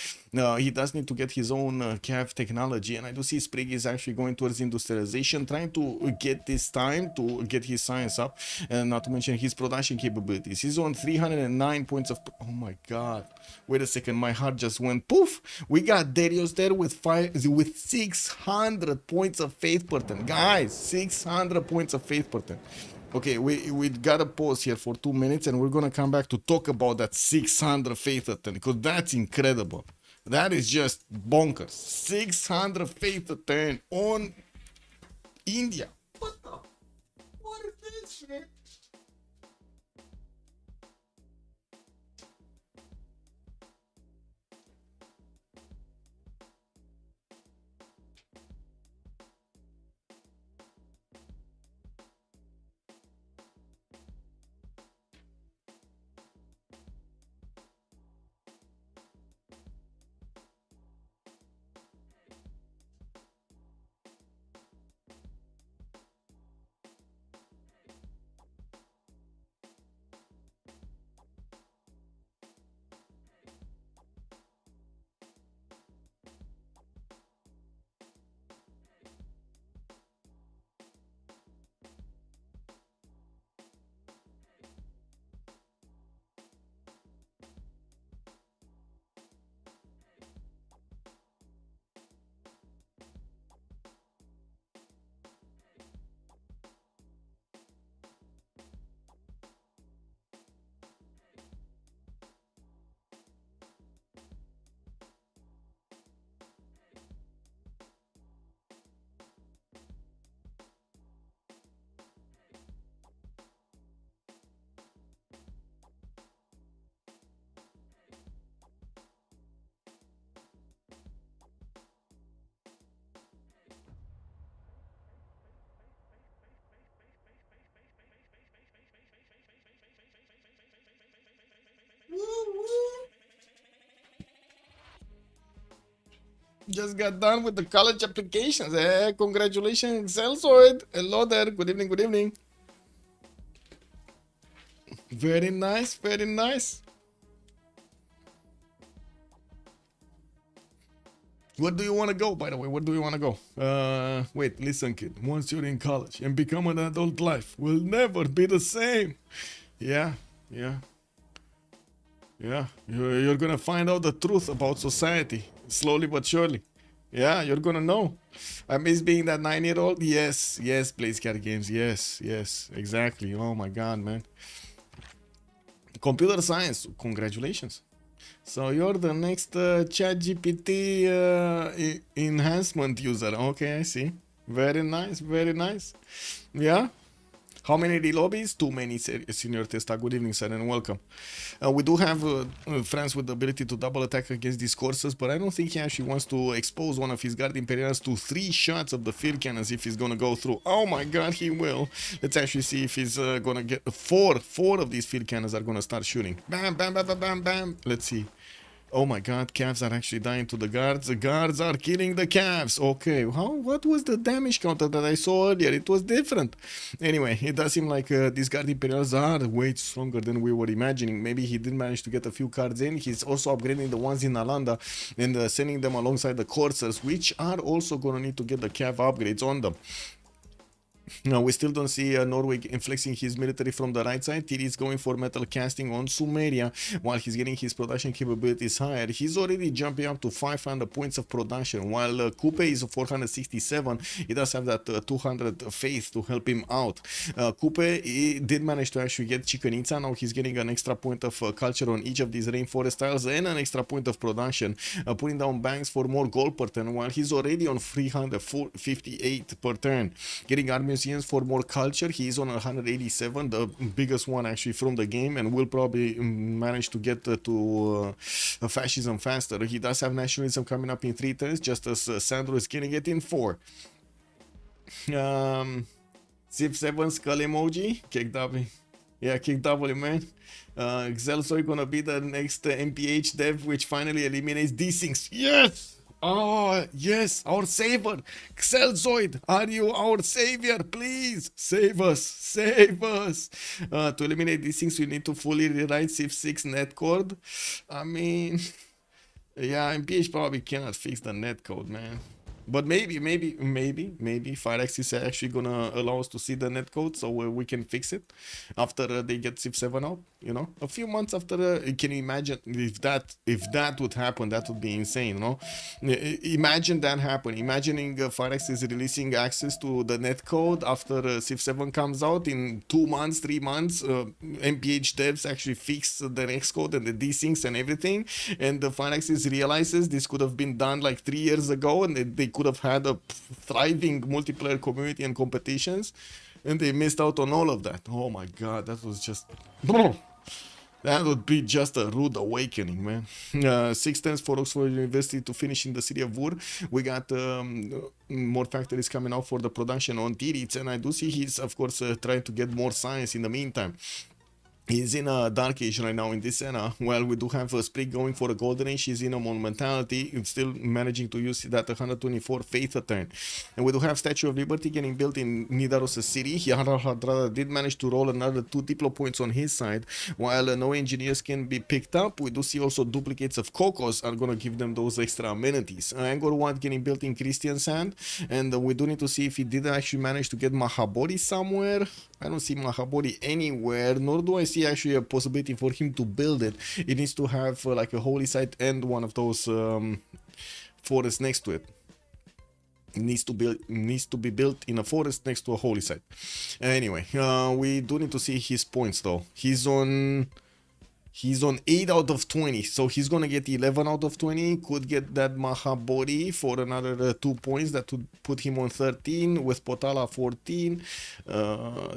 He does need to get his own cav technology, and I do see Sprig is actually going towards industrialization, trying to get this time to get his science up, and not to mention his production capabilities. He's on 309 points of... Oh my god. Wait a second, my heart just went poof. We got Darius there with 600 points of faith per turn. Guys, 600 points of faith per turn. Okay, we gotta pause here for 2 minutes, and we're gonna come back to talk about that 600 faith per turn, because that's incredible. That is just bonkers. 600 faith per turn on India. What the? What is this shit? Just got done with the college applications. Congratulations, Celsoid. Hello there. Good evening, good evening. Very nice, very nice. Where do you want to go, by the way? Where do you want to go? Wait, listen, kid. Once you're in college and become an adult, life will never be the same. Yeah. You're gonna find out the truth about society. Slowly but surely. Yeah, you're gonna know. I miss being that 9-year-old. Yes, plays card games. Yes, exactly. Oh my god, man. Computer science. Congratulations. So you're the next ChatGPT enhancement user. Okay, I see. Very nice. Yeah. How many relobbies? Too many, Senior Testa. Good evening, sir, and welcome. We do have friends with the ability to double attack against these courses, but I don't think he actually wants to expose one of his Guard Imperials to 3 shots of the field cannons if he's gonna go through. Oh my god, he will. Let's actually see if he's gonna get 4 of these field cannons are gonna start shooting. Bam, bam, bam, bam, bam, bam. Let's see. Oh my god, calves are actually dying to the guards. The guards are killing the calves. Okay, what was the damage counter that I saw earlier? It was different. Anyway, it does seem like these guard imperials are way stronger than we were imagining. Maybe he did manage to get a few cards in. He's also upgrading the ones in Nalanda and sending them alongside the coursers, which are also gonna need to get the cav upgrades on them. Now, we still don't see Norway inflexing his military from the right side. TD is going for metal casting on Sumeria while he's getting his production capabilities higher. He's already jumping up to 500 points of production, while Coupe is 467. He does have that 200 faith to help him out. Coupe did manage to actually get Chicanitza. Now he's getting an extra point of culture on each of these rainforest tiles and an extra point of production, putting down banks for more gold per turn, while he's already on 358 per turn. Getting army for more culture. He is on 187, the biggest one actually from the game, and will probably manage to get to fascism faster. He does have nationalism coming up in 3 turns, just as Sandro is getting it in 4. Civ7 skull emoji. Kick W. Yeah, kick W, man. Xelsoy gonna be the next MPH dev, which finally eliminates these things. Yes! Oh, yes, our savior. Xelzoid, are you our savior? Please save us. Save us. To eliminate these things, we need to fully rewrite Civ6 netcode. I mean, yeah, MPH probably cannot fix the netcode, man. But maybe Firex is actually gonna allow us to see the netcode, so we can fix it after they get Civ7 out. You know, a few months after. Can you imagine if that would happen? That would be insane. You know, imagine that happen. Imagining Firex is releasing access to the netcode after Civ7 comes out in 2 months, 3 months. MPH devs actually fix the next code and the desyncs and everything, and the Firex realizes this could have been done like 3 years ago, and they could have had a thriving multiplayer community and competitions, and they missed out on all of that. Oh my god, that was just that would be just a rude awakening, man. 6 tenths for Oxford University to finish in the city of Wur. We got more factories coming out for the production on Tirits, and I do see he's of course trying to get more science in the meantime. He's in a dark age right now in this era. Well, we do have a Sprig going for a golden age. He's in a monumentality and still managing to use that 124 faith a turn. And we do have Statue of Liberty getting built in Nidaros City. Yara Hadrada did manage to roll another 2 Diplo points on his side. While no engineers can be picked up, we do see also duplicates of Cocos are going to give them those extra amenities. Angor 1 getting built in Christian Sand. And we do need to see if he did actually manage to get Mahabori somewhere. I don't see Mahabori anywhere, nor do I see actually a possibility for him to build it. It needs to have like a holy site and one of those forests next to it. It needs to be built in a forest next to a holy site. Anyway, we do need to see his points though. He's on 8 out of 20, so he's gonna get 11 out of 20. Could get that Mahabori for another 2 points. That would put him on 13 with Potala 14,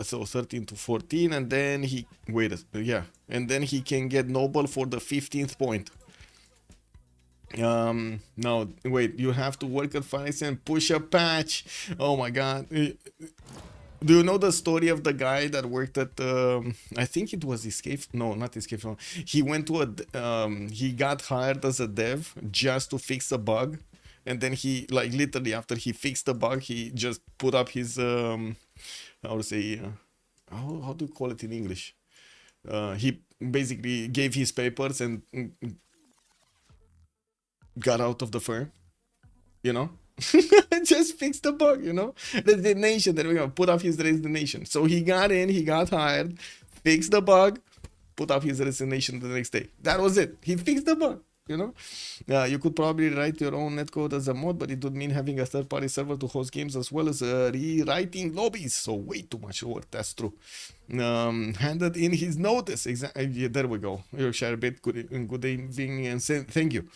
so 13 to 14, and then he and then he can get Noble for the 15th point. No, wait, you have to work at Finance and push a patch. Oh my god. Do you know the story of the guy that worked at I think it was Escape? No, not Escape. No. He went to he got hired as a dev just to fix a bug, and then he, like, literally after he fixed the bug, he just put up his how to say, how do you call it in English? He basically gave his papers and got out of the firm, you know. Just fix the bug, you know. Resignation, there we go. Put up his resignation. So he got in, he got hired, fixed the bug, put up his resignation the next day. That was it. He fixed the bug, you know. You could probably write your own netcode as a mod, but it would mean having a third-party server to host games as well as rewriting lobbies. So way too much work. That's true. Handed in his notice. Exactly. Yeah, there we go. Yorkshire bit. Good evening and thank you.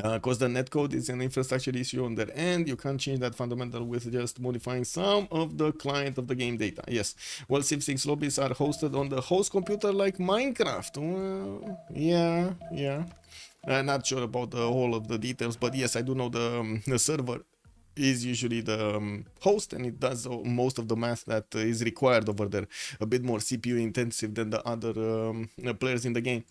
Because the netcode is an infrastructure issue on their end, you can't change that fundamental with just modifying some of the client of the game data. Yes, well, Civ6 lobbies are hosted on the host computer like Minecraft. Well, yeah. I'm not sure about the whole of the details, but yes, I do know the server is usually the host, and it does most of the math that is required over there. A bit more CPU intensive than the other players in the game.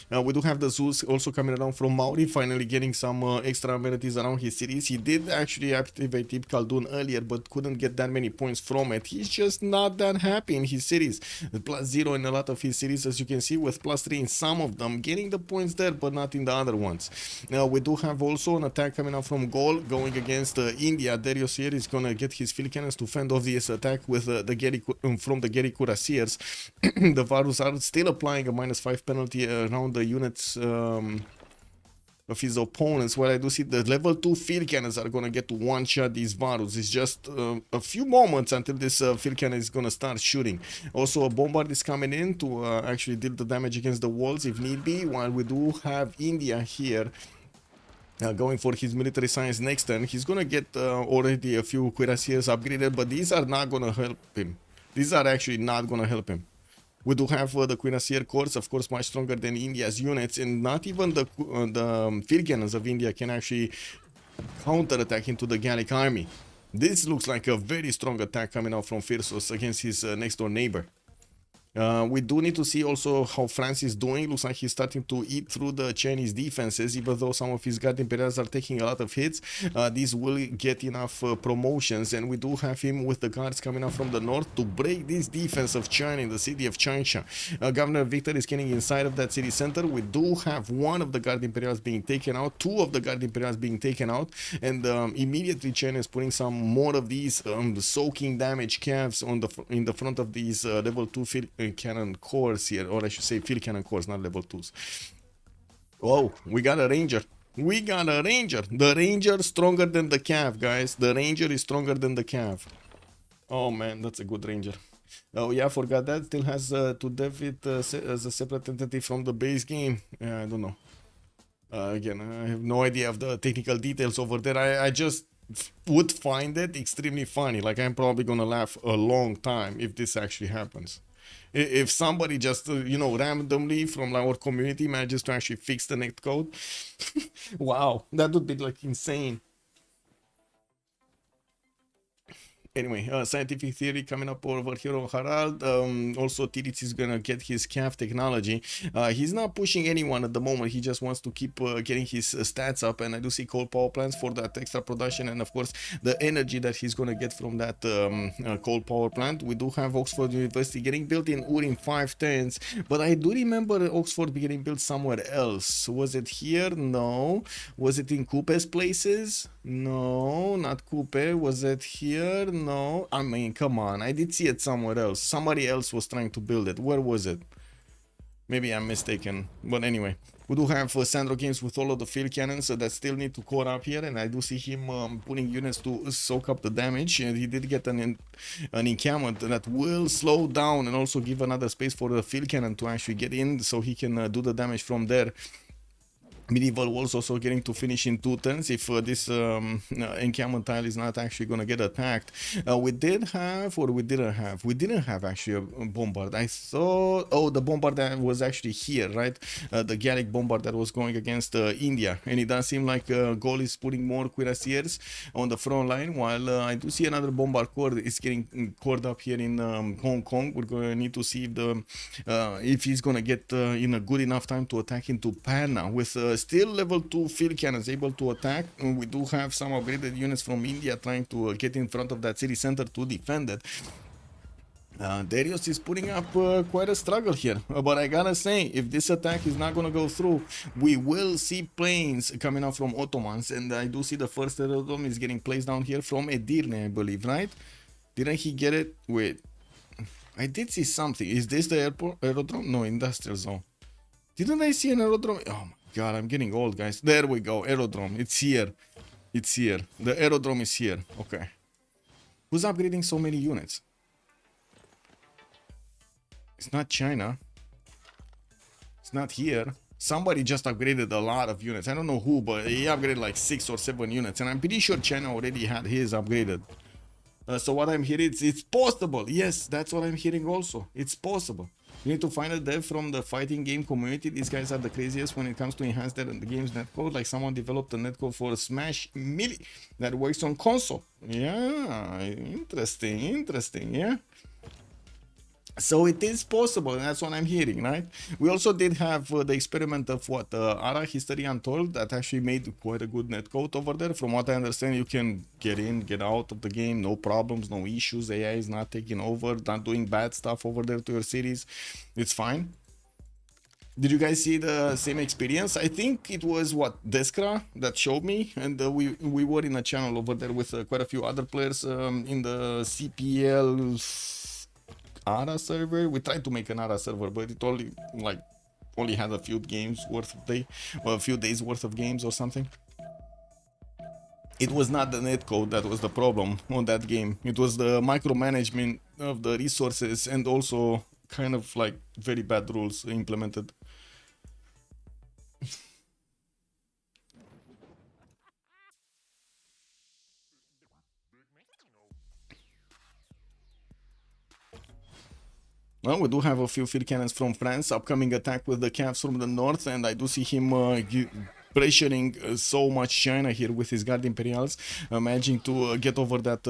We do have the Zeus also coming around from Maori, finally getting some extra amenities around his cities. He did actually activate Tip Khaldun earlier, but couldn't get that many points from it. He's just not that happy in his cities. +0 in a lot of his cities, as you can see, with +3 in some of them, getting the points there, but not in the other ones. Now, we do have also an attack coming out from Gaul, going against India. Darius here is gonna get his field cannons to fend off this attack with the Geri from the Geri Cuirassiers. The Varus are still applying a -5 penalty around the units of his opponents. Well, I do see the level 2 field cannons are gonna get to one-shot these Varus. It's just a few moments until this field cannon is gonna start shooting. Also, a bombard is coming in to actually deal the damage against the walls if need be, while we do have India here going for his military science next turn. He's gonna get already a few cuirassiers upgraded, but these are not gonna help him. These are actually not gonna help him. We do have the Cuirassier Corps, of course, much stronger than India's units, and not even the field cannons of India can actually counterattack into the Gallic army. This looks like a very strong attack coming out from Freritos against his next door neighbor. We do need to see also how France is doing. Looks like he's starting to eat through the Chinese defenses, even though some of his Guard Imperials are taking a lot of hits. These will get enough promotions, and we do have him with the guards coming up from the north to break this defense of China in the city of Changsha. Governor Victor is getting inside of that city center. We do have one of the Guard Imperials being taken out, two of the Guard Imperials being taken out, and immediately China is putting some more of these soaking damage calves on in the front of these level 2 field cannon cores here, or I should say field cannon cores, not level 2s. Oh, we got a ranger. We got a ranger. The ranger stronger than the cav, guys. The ranger is stronger than the cav. Oh man, that's a good ranger. Oh yeah, I forgot that. Still has to dev it as a separate entity from the base game. Yeah, I don't know. Again, I have no idea of the technical details over there. I just would find it extremely funny. Like, I'm probably gonna laugh a long time if this actually happens. If somebody just, you know, randomly from our community manages to actually fix the netcode, wow, that would be like insane. Anyway, scientific theory coming up over here on Harald. Also, Tirits is gonna get his CAF technology. He's not pushing anyone at the moment. He just wants to keep getting his stats up. And I do see coal power plants for that extra production, and of course the energy that he's gonna get from that coal power plant. We do have Oxford University getting built in Urim 510s, but I do remember Oxford getting built somewhere else. Was it here? No. Was it in Coupe's places? No, not Coupe. Was it here? No. I mean, come on. I did see it somewhere else. Somebody else was trying to build it. Where was it? Maybe I'm mistaken. But anyway, we do have Sandro Games with all of the field cannons that still need to core up here. And I do see him putting units to soak up the damage. And he did get an encampment that will slow down and also give another space for the field cannon to actually get in, so he can do the damage from there. Medieval walls also getting to finish in 2 turns if this encampment tile is not actually going to get attacked. We did have, or we didn't have? We didn't have actually a bombard. I thought, oh, the bombard that was actually here, right? The Gallic bombard that was going against India. And it does seem like Gaul is putting more cuirassiers on the front line, while I do see another bombard corps is getting cored up here in Hong Kong. We're going to need to see if he's going to get in a good enough time to attack into Panna with still level 2 field cannons able to attack. And we do have some upgraded units from India trying to get in front of that city center to defend it. Darius is putting up quite a struggle here, but I gotta say, if this attack is not gonna go through, we will see planes coming out from Ottomans, and I do see the first aerodrome is getting placed down here from Edirne, I believe, right? Didn't he get it? Wait, I did see something. Is this the aerodrome? No, industrial zone. Didn't I see an aerodrome? Oh my god, I'm getting old, guys. There we go, aerodrome. It's here. It's here. The aerodrome is here. Okay. Who's upgrading so many units? It's not China. It's not here. Somebody just upgraded a lot of units. I don't know who, but he upgraded like 6 or 7 units. And I'm pretty sure China already had his upgraded. So what I'm hearing, it's possible. Yes, that's what I'm hearing also. It's possible. You need to find a dev from the fighting game community. These guys are the craziest when it comes to enhance their game's netcode. Like someone developed a netcode for Smash Melee that works on console. Yeah, interesting, interesting, yeah. So it is possible, and that's what I'm hearing, right? We also did have the experiment of what Ara History Untold that actually made quite a good netcode over there. From what I understand, you can get in, get out of the game, no problems, no issues. AI is not taking over, not doing bad stuff over there to your cities. It's fine. Did you guys see the same experience? I think it was what, Deskra that showed me, and we were in a channel over there with quite a few other players in the CPL ARA server. We tried to make an ARA server, but it only had a few games worth of a few days worth of games or something. It was not the netcode that was the problem on that game. It was the micromanagement of the resources and also kind of like very bad rules implemented. Well, we do have a few field cannons from France. Upcoming attack with the calves from the north, and I do see him pressuring so much China here with his Guard Imperials, managing to get over that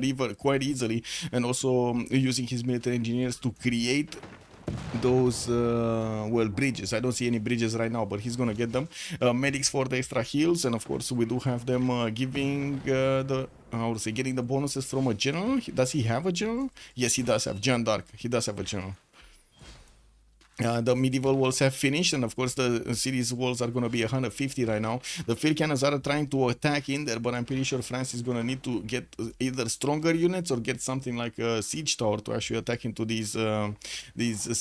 river quite easily, and also using his military engineers to create those well, bridges. I don't see any bridges right now, but he's gonna get them. Medics for the extra heals, and of course we do have them giving the I would say getting the bonuses from a general. Does he have a general? Yes, he does have Jeanne d'Arc. He does have a general. The medieval walls have finished, and of course the city's walls are going to be 150 right now. The field cannons are trying to attack in there, but I'm pretty sure France is going to need to get either stronger units or get something like a siege tower to actually attack into these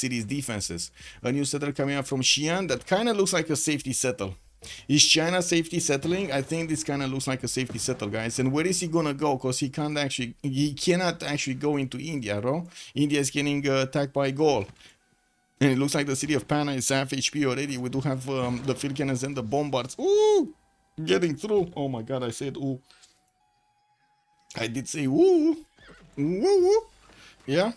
cities' defenses. A new settler coming up from Xi'an that kind of looks like a safety settle. Is China safety settling? I think this kind of looks like a safety settle, guys. And where is he gonna go? Because he cannot actually go into India, bro. India is getting attacked by Gaul. And it looks like the city of Pana is half HP already. We do have the field cannons and the bombards. Ooh! Getting through. Oh my god, I said ooh. I did say ooh. Woo. Yeah.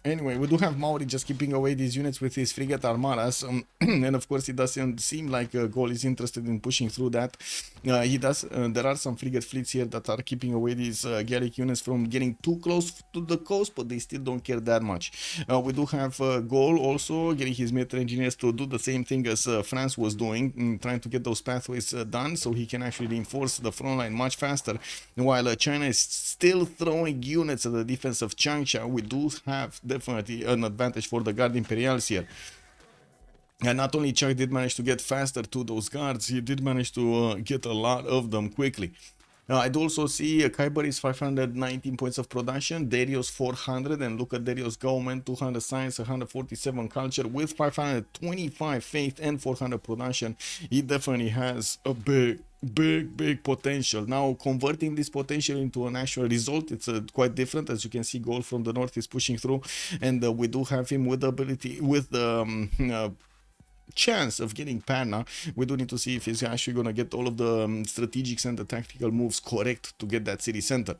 Anyway, we do have Maori just keeping away these units with his frigate armadas, and of course it doesn't seem like Gaul is interested in pushing through that. He does. There are some frigate fleets here that are keeping away these Gallic units from getting too close to the coast, but they still don't care that much. We do have Gaul also getting his military engineers to do the same thing as France was doing, trying to get those pathways done so he can actually reinforce the front line much faster. While China is still throwing units at the defense of Changsha, we do have definitely an advantage for the Guard Imperials here. And not only Chuck did manage to get faster to those guards, he did manage to get a lot of them quickly. I do also see Khyber 519 points of production, Darius 400, and look at Darius government, 200 science, 147 culture, with 525 faith and 400 production. He definitely has a big potential. Now converting this potential into an actual result, it's quite different. As you can see, Gold from the north is pushing through, and we do have him with the ability, with the chance of getting Pana. We do need to see if he's actually going to get all of the strategics and the tactical moves correct to get that city center.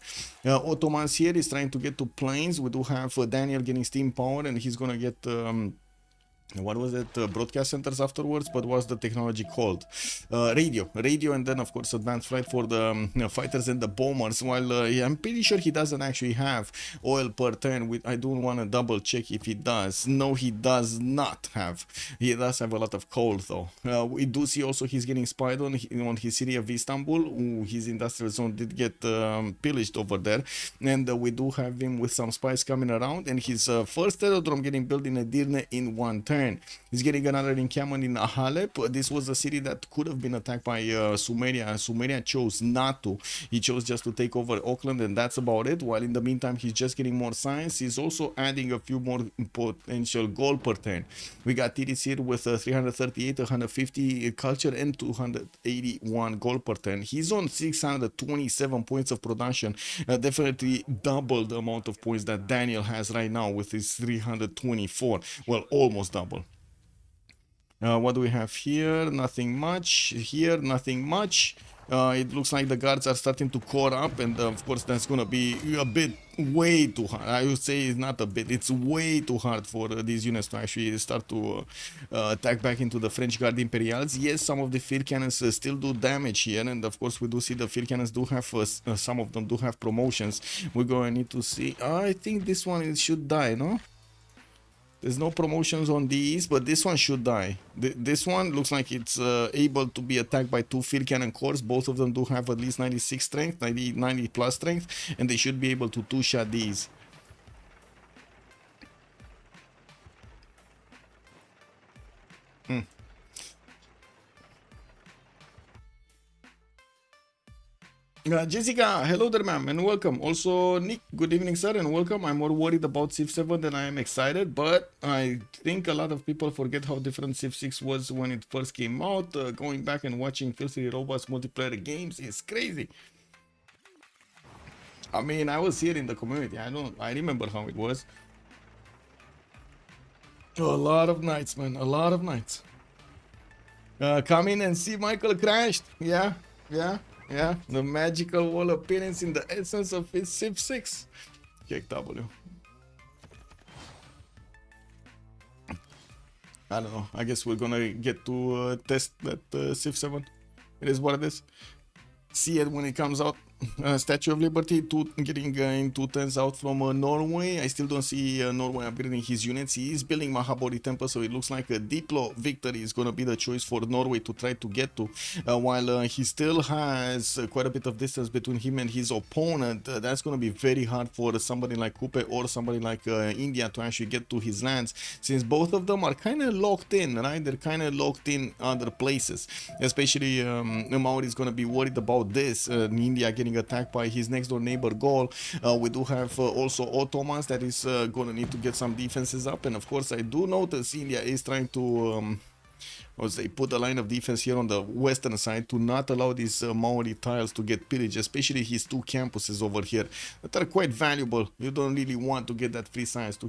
Ottomans here is trying to get to planes. We do have Daniel getting steam power, and he's going to get what was it, broadcast centers afterwards, but what's the technology called? Radio, and then of course advanced flight for the fighters and the bombers. While I'm pretty sure he doesn't actually have oil per turn. I don't want to double check if he does. No, he does not have. He does have a lot of coal though. We do see also he's getting spied on his city of Istanbul. Ooh, his industrial zone did get pillaged over there, and we do have him with some spies coming around, and his first aerodrome getting built in Edirne in one turn. He's getting another encampment in Halep. This was a city that could have been attacked by Sumeria. Sumeria chose not to. He chose just to take over Auckland, and that's about it. While in the meantime, he's just getting more science. He's also adding a few more potential gold per turn. We got Tiris here with 338, 150 culture, and 281 gold per turn. He's on 627 points of production. Definitely double the amount of points that Daniel has right now with his 324. Well, almost double. What do we have here? Nothing much. Here, nothing much. It looks like the guards are starting to core up, and of course that's gonna be a bit way too hard. I would say it's not a bit, it's way too hard for these units to actually start to attack back into the French Guard Imperials. Yes, some of the field cannons still do damage here, and of course we do see the field cannons do have some of them do have promotions. We're going to need to see. I think this one should die, no? There's no promotions on these, but this one should die. This one looks like it's able to be attacked by two field cannon cores. Both of them do have at least 96 strength, 90 plus strength, and they should be able to two-shot these. Jessica, hello there, ma'am, and welcome. Also, Nick, good evening, sir, and welcome. I'm more worried about Civ7 than I am excited, but I think a lot of people forget how different Civ6 was when it first came out. Going back and watching filthy robots multiplayer games is crazy. I mean, I was here in the community. I remember how it was. A lot of nights, man. A lot of nights. Come in and see Michael crashed. Yeah. The magical wall appearance in the essence of his Civ6. Check W. I don't know. I guess we're gonna get to test that Civ 7. It is what it is. See it when it comes out. Statue of Liberty getting in 2 turns out from Norway. I still don't see Norway upgrading his units. He is building Mahabodhi Temple, so it looks like a Diplo victory is going to be the choice for Norway to try to get to. While he still has quite a bit of distance between him and his opponent, that's going to be very hard for somebody like Kupe or somebody like India to actually get to his lands, since both of them are kind of locked in, right? They're kind of locked in other places. Especially Maori is going to be worried about this. India getting attacked by his next door neighbor Gaul. We do have also Ottomans that is gonna need to get some defenses up, and of course I do notice India is trying to put a line of defense here on the western side to not allow these Maori tiles to get pillaged, especially his 2 campuses over here that are quite valuable. You don't really want to get that free science to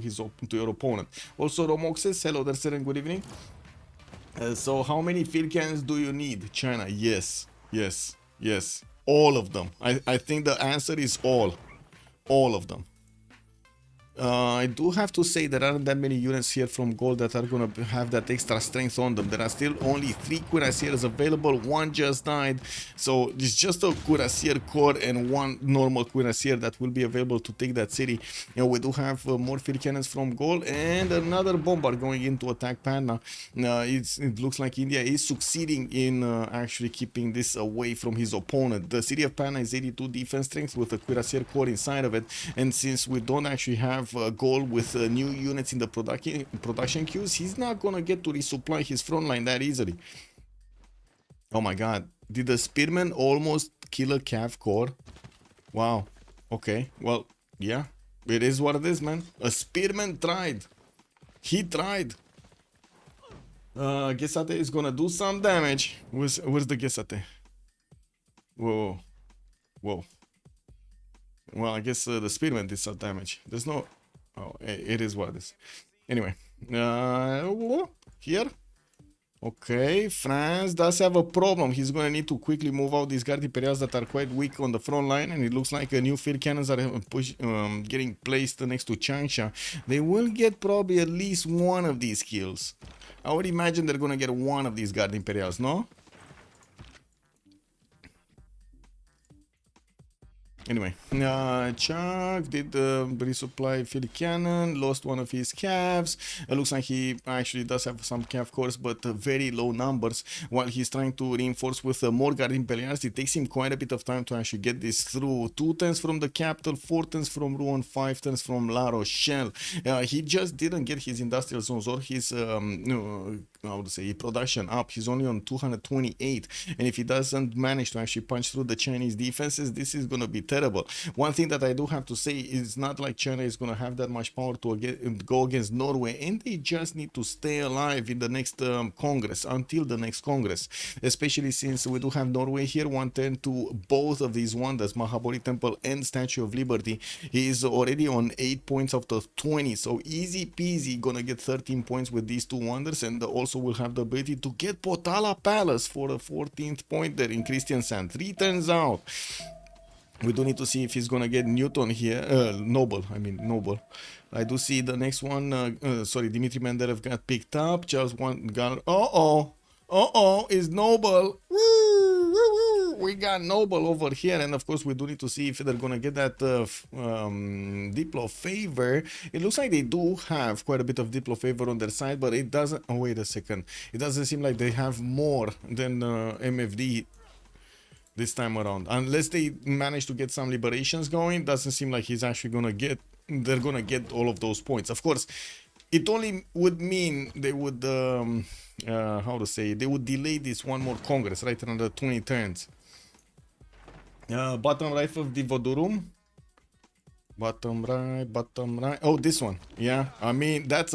your opponent. Also Romok says, hello there sir and good evening. So how many field cannons do you need? China, yes, all of them. I think the answer is all of them. I do have to say there aren't that many units here from Gold that are going to have that extra strength on them. There are still only 3 cuirassiers available. 1 just died, so it's just a cuirassier core and 1 normal cuirassier that will be available to take that city. We do have more field cannons from Gold and another bomber going into attack Panna. It looks like India is succeeding in actually keeping this away from his opponent. The city of Panna is 82 defense strength with a cuirassier core inside of it, and since we don't actually have a goal with new units in the production queues, he's not gonna get to resupply his front line that easily. Oh my god, did the spearman almost kill a cav core? Wow. Okay, well, yeah, it is what it is, man. A spearman tried. He tried. Gesate is gonna do some damage. Where's the Gesate? Whoa. Well, I guess the spearman did some damage. There's no... Oh, it is what it is. Anyway. Here. Okay, France does have a problem. He's going to need to quickly move out these Guard Imperials that are quite weak on the front line, and it looks like new field cannons are getting placed next to Changsha. They will get probably at least 1 of these kills. I would imagine they're going to get 1 of these Guard Imperials, no? Anyway, Chuck did resupply field cannon, lost 1 of his calves. It looks like he actually does have some calf cores, but very low numbers. While he's trying to reinforce with more Guard Imperials, it takes him quite a bit of time to actually get this through. 2 turns from the capital, 4 turns from Rouen, 5 turns from La Rochelle. He just didn't get his industrial zones or his production up. He's only on 228, and if he doesn't manage to actually punch through the Chinese defenses, this is going to be terrible. One thing that I do have to say is not like China is going to have that much power to go against Norway, and they just need to stay alive in the next Congress, until the next Congress, especially since we do have Norway here. 1 turn to both of these wonders, Mahabodhi Temple and Statue of Liberty. He is already on 8 points out of 20, so easy peasy gonna get 13 points with these 2 wonders, and also will have the ability to get Potala Palace for a 14th point there in Kristiansand. 3 turns out. We do need to see if he's gonna get Newton here, Noble. I do see the next one, Dimitri Menderev got picked up. Charles got, is Noble. Woo, we got Noble over here, and of course we do need to see if they're gonna get that Diplo favor. It looks like they do have quite a bit of Diplo favor on their side, but it doesn't, oh wait a second, it doesn't seem like they have more than MFD this time around, unless they manage to get some liberations going. Doesn't seem like he's actually they're gonna get all of those points. Of course, it only would mean they would they would delay this 1 more Congress, right, another 20 turns. Bottom right of the Vodurum. Bottom right. Oh, this one. Yeah, I mean, that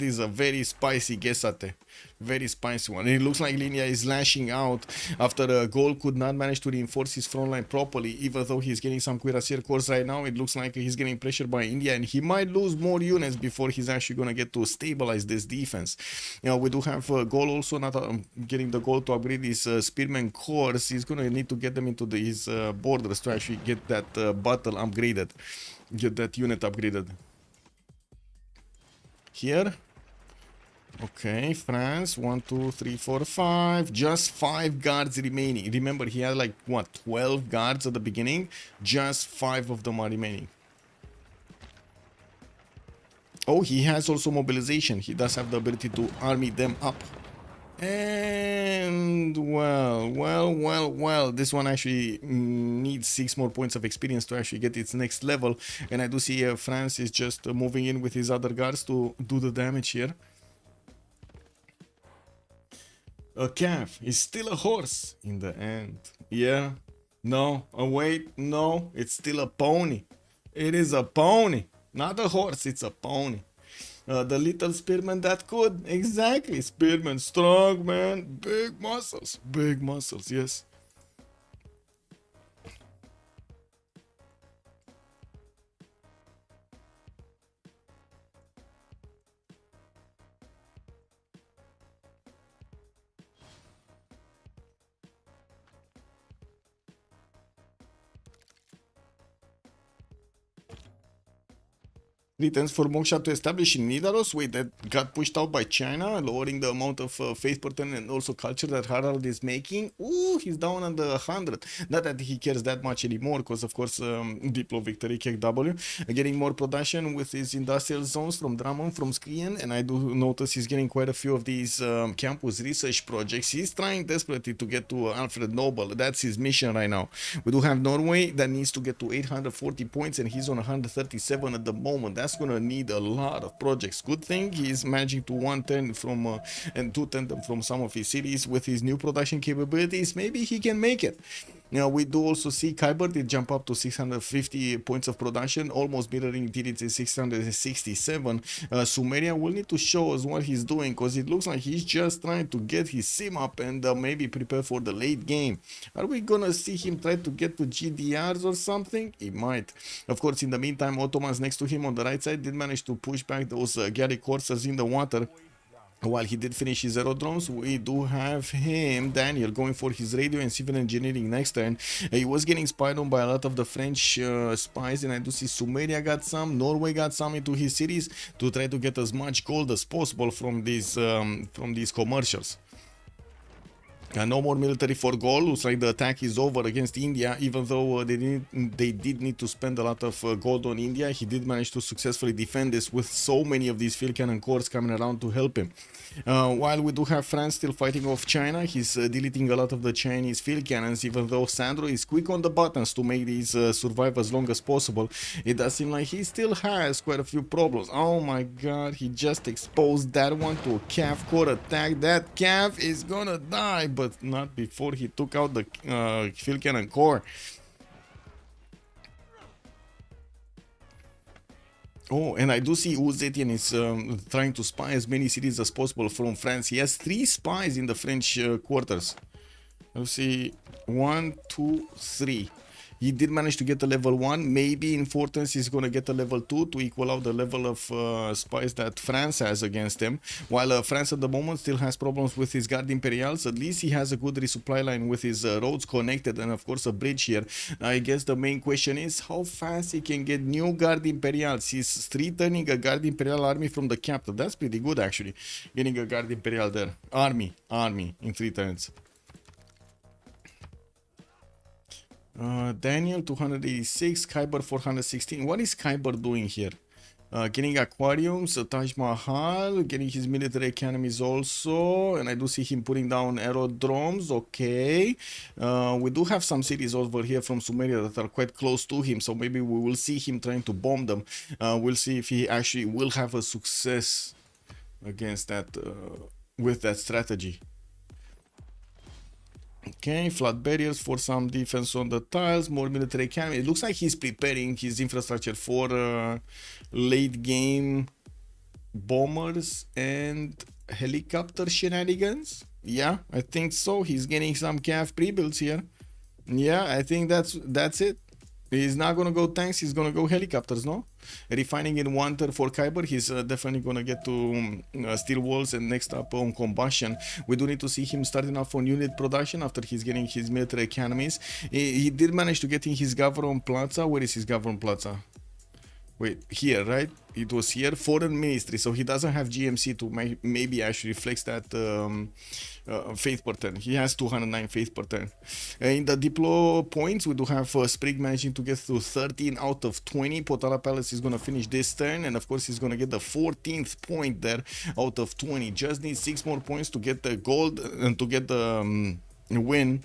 is a very spicy Gesate. Very spicy one. And it looks like Linia is lashing out after Gol could not manage to reinforce his front line properly. Even though he's getting some cuirassier cores right now, it looks like he's getting pressured by India, and he might lose more units before he's actually going to get to stabilize this defense. We do have Gol also not getting the goal to upgrade his spearman cores. He's going to need to get them into his borders to actually get that battle upgraded, get that unit upgraded. Here, Okay, France, 1, 2, 3, 4, 5. Just 5 guards remaining. Remember, he had like, what, 12 guards at the beginning? Just 5 of them are remaining. Oh, he has also mobilization. He does have the ability to army them up. And, well, this one actually needs 6 more points of experience to actually get its next level. And I do see France is just moving in with his other guards to do the damage here. A calf is still a horse in the end. Yeah. No. Oh, wait. No. It's still a pony. It is a pony. Not a horse. It's a pony. The little spearman that could. Exactly. Spearman. Strong, man. Big muscles. Big muscles. Yes. Returns for Moksha to establish in Nidaros. Wait, that got pushed out by China, lowering the amount of faith per turn and also culture that Harald is making. Ooh, he's down on the 100. Not that he cares that much anymore, because of course, Diplo Victory KW. Getting more production with his industrial zones from Drummond, from Skrien, and I do notice he's getting quite a few of these campus research projects. He's trying desperately to get to Alfred Nobel. That's his mission right now. We do have Norway that needs to get to 840 points, and he's on 137 at the moment. That's gonna need a lot of projects. Good thing he's managing to 110 from and 210 them from some of his cities with his new production capabilities. Maybe he can make it. Now we do also see Kyber did jump up to 650 points of production, almost mirroring DD's 667. Sumeria will need to show us what he's doing, because it looks like he's just trying to get his sim up and maybe prepare for the late game. Are we gonna see him try to get to GDRs or something? He might. Of course, in the meantime, Ottomans next to him on the right side did manage to push back those Gary coursers in the water. While he did finish his aerodromes, we do have him, Daniel, going for his radio and civil engineering next turn. He was getting spied on by a lot of the French spies, and I do see Sumeria got some, Norway got some into his cities to try to get as much gold as possible from these commercials. No more military for gold. Looks like the attack is over against India, even though they did need to spend a lot of gold on India. He did manage to successfully defend this with so many of these field cannon corps coming around to help him. While we do have France still fighting off China, he's deleting a lot of the Chinese field cannons, even though Sandro is quick on the buttons to make these survive as long as possible. It does seem like he still has quite a few problems. Oh my god, he just exposed that one to a calf core attack. That calf is gonna die, but not before he took out the field cannon core. Oh, and I do see Uzetian is trying to spy as many cities as possible from France. He has 3 spies in the French quarters. Let's see, 1, 2, 3. He did manage to get a level 1. Maybe in Fortens he's going to get a level 2 to equal out the level of spies that France has against him. While France at the moment still has problems with his Guard Imperials, at least he has a good resupply line with his roads connected and of course a bridge here. I guess the main question is how fast he can get new Guard Imperials. He's returning a Guard Imperial army from the capital. That's pretty good actually, getting a Guard Imperial there. Army in 3 turns. Daniel 286, Kyber 416. What is Kyber doing here? Getting aquariums, Taj Mahal, getting his military academies also, and I do see him putting down aerodromes. Okay, we do have some cities over here from Sumeria that are quite close to him, so maybe we will see him trying to bomb them. We'll see if he actually will have a success against that with that strategy. Okay, flat barriers for some defense on the tiles, more military academy. It looks like he's preparing his infrastructure for late game bombers and helicopter shenanigans. Yeah, I think so. He's getting some CAF pre-builds here. Yeah, I think that's it. He's not gonna go tanks, he's gonna go helicopters, no? Refining in 1 turn for Kyber, he's definitely gonna get to steel walls and next up on combustion. We do need to see him starting off on unit production after he's getting his military academies. He did manage to get in his Gavron Plaza. Where is his Gavron Plaza? Wait, here, right? It was here, foreign ministry. So he doesn't have GMC to maybe actually flex that faith per turn. He has 209 faith per turn. In the diplo points, we do have Sprig managing to get to 13 out of 20. Potala Palace is going to finish this turn, and of course he's going to get the 14th point there out of 20. Just needs 6 more points to get the gold and to get the win.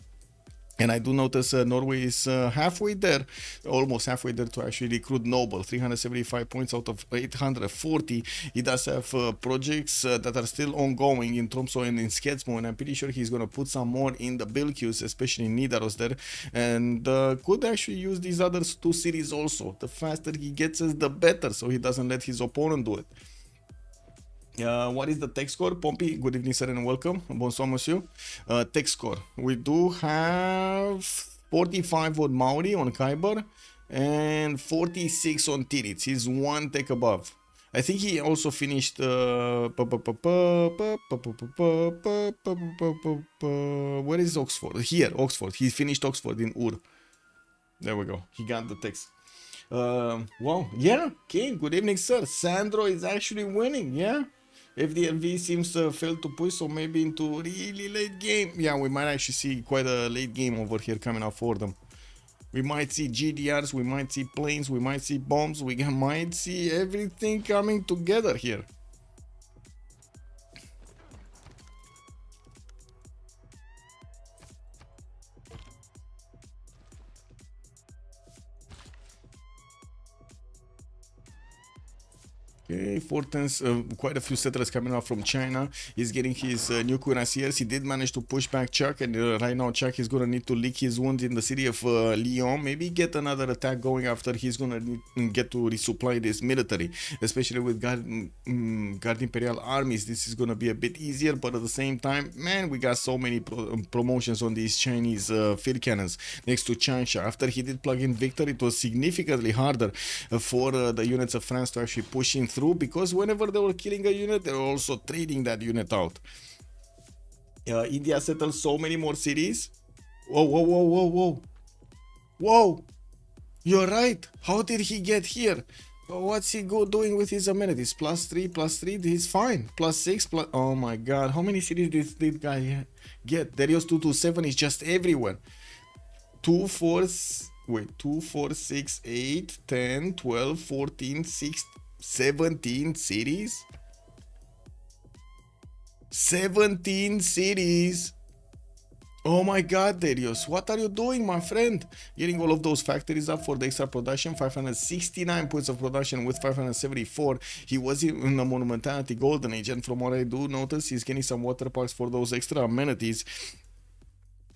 And I do notice Norway is halfway there, almost halfway there to actually recruit Noble. 375 points out of 840. He does have projects that are still ongoing in Tromsø and in Skedsmo, and I'm pretty sure he's going to put some more in the build queues, especially in Nidaros there, and could actually use these other 2 cities also. The faster he gets us, the better, so he doesn't let his opponent do it. What is the tech score? Pompey, good evening, sir, and welcome. Bonsoir, monsieur. Tech score. We do have 45 on Maori on Khyber and 46 on Tiritz. He's 1 tech above. I think he also finished. Where is Oxford? Here, Oxford. He finished Oxford in Ur. There we go. He got the text. Wow. Yeah. King. Good evening, sir. Sandro is actually winning. Yeah. FDLV seems to fail to push, so maybe into really late game. Yeah, we might actually see quite a late game over here coming up for them. We might see GDRs, we might see planes, we might see bombs, we might see everything coming together here. Okay, Fortens, quite a few settlers coming out from China. He's getting his new cuirassiers. He did manage to push back Chuck, and right now Chuck is going to need to lick his wounds in the city of Lyon. Maybe get another attack going after he's going to get to resupply this military, especially with Guard Imperial armies. This is going to be a bit easier, but at the same time, man, we got so many promotions on these Chinese field cannons next to Changsha. After he did plug in Victor, it was significantly harder for the units of France to actually push in through, because whenever they were killing a unit, they were also trading that unit out. India settled so many more cities. Whoa, whoa, whoa, whoa, whoa. Whoa! You're right. How did he get here? What's he doing with his amenities? +3, he's fine. +6, plus... Oh my god. How many cities did this guy get? Darius 227 is just everywhere. 2, 4... Wait, 2, 4, 6, 8, 10, 12, 14, 16... 17 cities? 17 cities! Oh my god, Darius, what are you doing, my friend? Getting all of those factories up for the extra production. 569 points of production with 574. He was in the Monumentality Golden Age, and from what I do notice, he's getting some water parks for those extra amenities.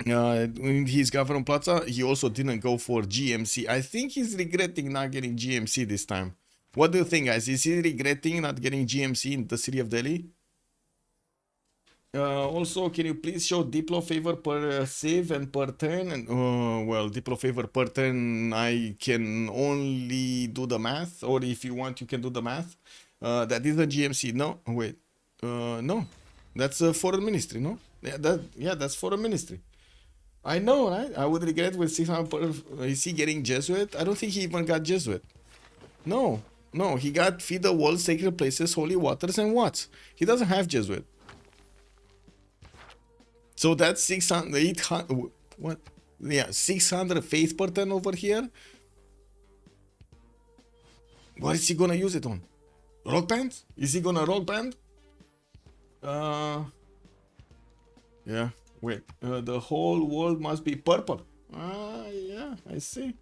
In his Government Plaza, he also didn't go for GMC. I think he's regretting not getting GMC this time. What do you think, guys? Is he regretting not getting GMC in the city of Delhi? Also, can you please show Diplo favor per save and per turn? And well, Diplo favor per turn, I can only do the math. Or if you want, you can do the math. That is a GMC. No, wait. No, that's a foreign ministry. No, yeah, that's foreign ministry. I know, right? I would regret with 600 per. Is he getting Jesuit? I don't think he even got Jesuit. No. No, he got feed the walls, sacred places, holy waters, and what? He doesn't have Jesuit. So that's 600, 800, what? Yeah, 600 faith per turn over here. What is he gonna use it on? Rock band? Is he gonna rock band? Yeah, wait. The whole world must be purple. Yeah, I see.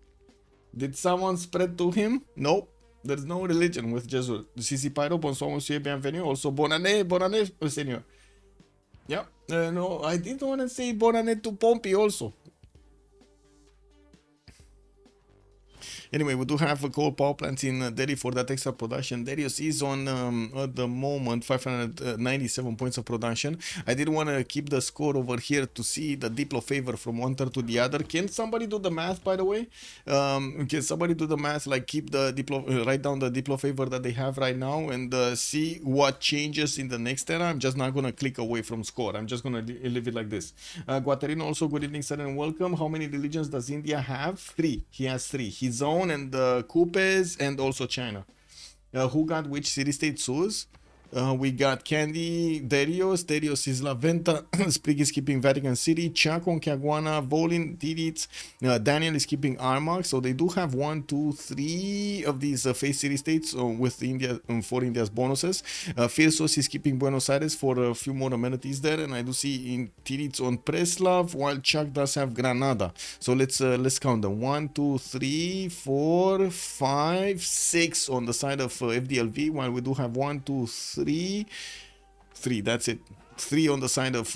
Did someone spread to him? Nope. There's no religion with Jesus. Sisi Pyro, bonsoir, monsieur, bienvenue. Also, bonne année, senior. Yeah, no, I didn't want to say bonne année to Pompey also. Anyway, we do have a coal power plant in Delhi for that extra production. Darius is on, at the moment, 597 points of production. I did want to keep the score over here to see the Diplo favor from one turn to the other. Can somebody do the math, by the way? Can somebody do the math, like keep the Diplo, write down the Diplo favor that they have right now and see what changes in the next turn? I'm just not going to click away from score. I'm just going to leave it like this. Guaterino also, good evening, sir, and welcome. How many religions does India have? 3. He has 3. His own Gabon and Coupes and also China. Who got which city-state SUS? We got Candy, Darius is La Venta, Sprig is keeping Vatican City, Chaco, Caguana, Volin, Didits, Daniel is keeping Armagh. So they do have 1, 2, 3 of these face city states with India for India's bonuses. Firsos is keeping Buenos Aires for a few more amenities there, and I do see in Didits on Preslav, while Chuck does have Granada. So let's count them: 1, 2, 3, 4, 5, 6 on the side of FDLV, while we do have 1, 2, 3. That's it. 3 on the side of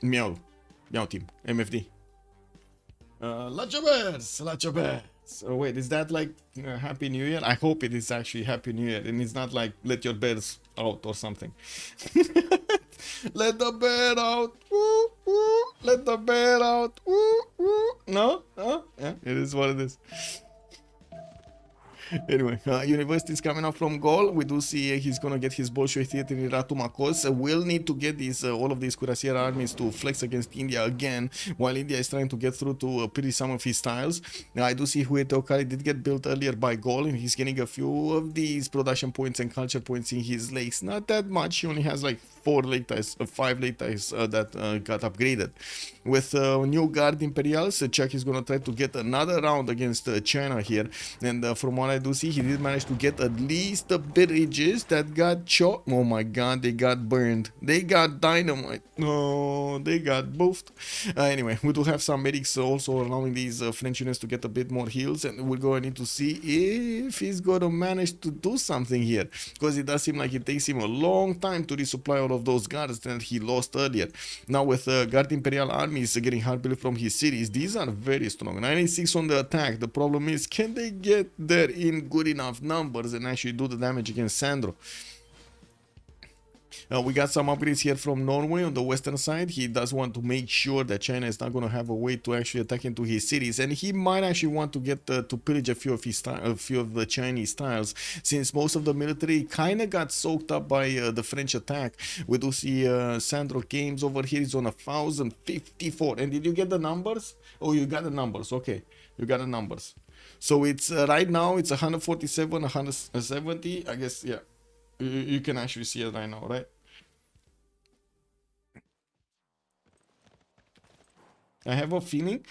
Meow team, MFD. Lacha Bears. Oh wait, is that like Happy New Year? I hope it is actually Happy New Year, and it's not like let your bears out or something. Let the bear out. Woo, woo. Let the bear out. Woo, woo. No? Yeah, it is what it is. Anyway, University is coming up from goal. We do see he's gonna get his Bolshoi Theater in Ratu Makos. We'll need to get these all of these Cuirassier armies to flex against India again, while India is trying to get through to pretty some of his styles. Now, I do see Huete Okari did get built earlier by goal, and he's getting a few of these production points and culture points in his lakes. Not that much. He only has like 4 lake ties, 5 lake ties that got upgraded. With new Guard Imperials, Czech is gonna try to get another round against China here, and from what I do see, he did manage to get at least the bridges that got shot. Oh my god, they got burned. They got dynamite. No, they got boofed. Anyway, we do have some medics also allowing these French units to get a bit more heals, and we're going to need to see if he's gonna manage to do something here, because it does seem like it takes him a long time to resupply all of those guards that he lost earlier. Now with Guard Imperial armies getting hard built from his cities, these are very strong. 96 on the attack. The problem is, can they get there in good enough numbers and actually do the damage against Sandro? We got some upgrades here from Norway on the western side. He does want to make sure that China is not going to have a way to actually attack into his cities, and he might actually want to get to pillage a few of the Chinese tiles, since most of the military kind of got soaked up by the French attack. We do see Sandro Games over here is on 1054. And did you get the numbers? Oh, you got the numbers. Okay, you got the numbers. So it's right now it's 147, 170. I guess, yeah. You can actually see it right now, right? I have a feeling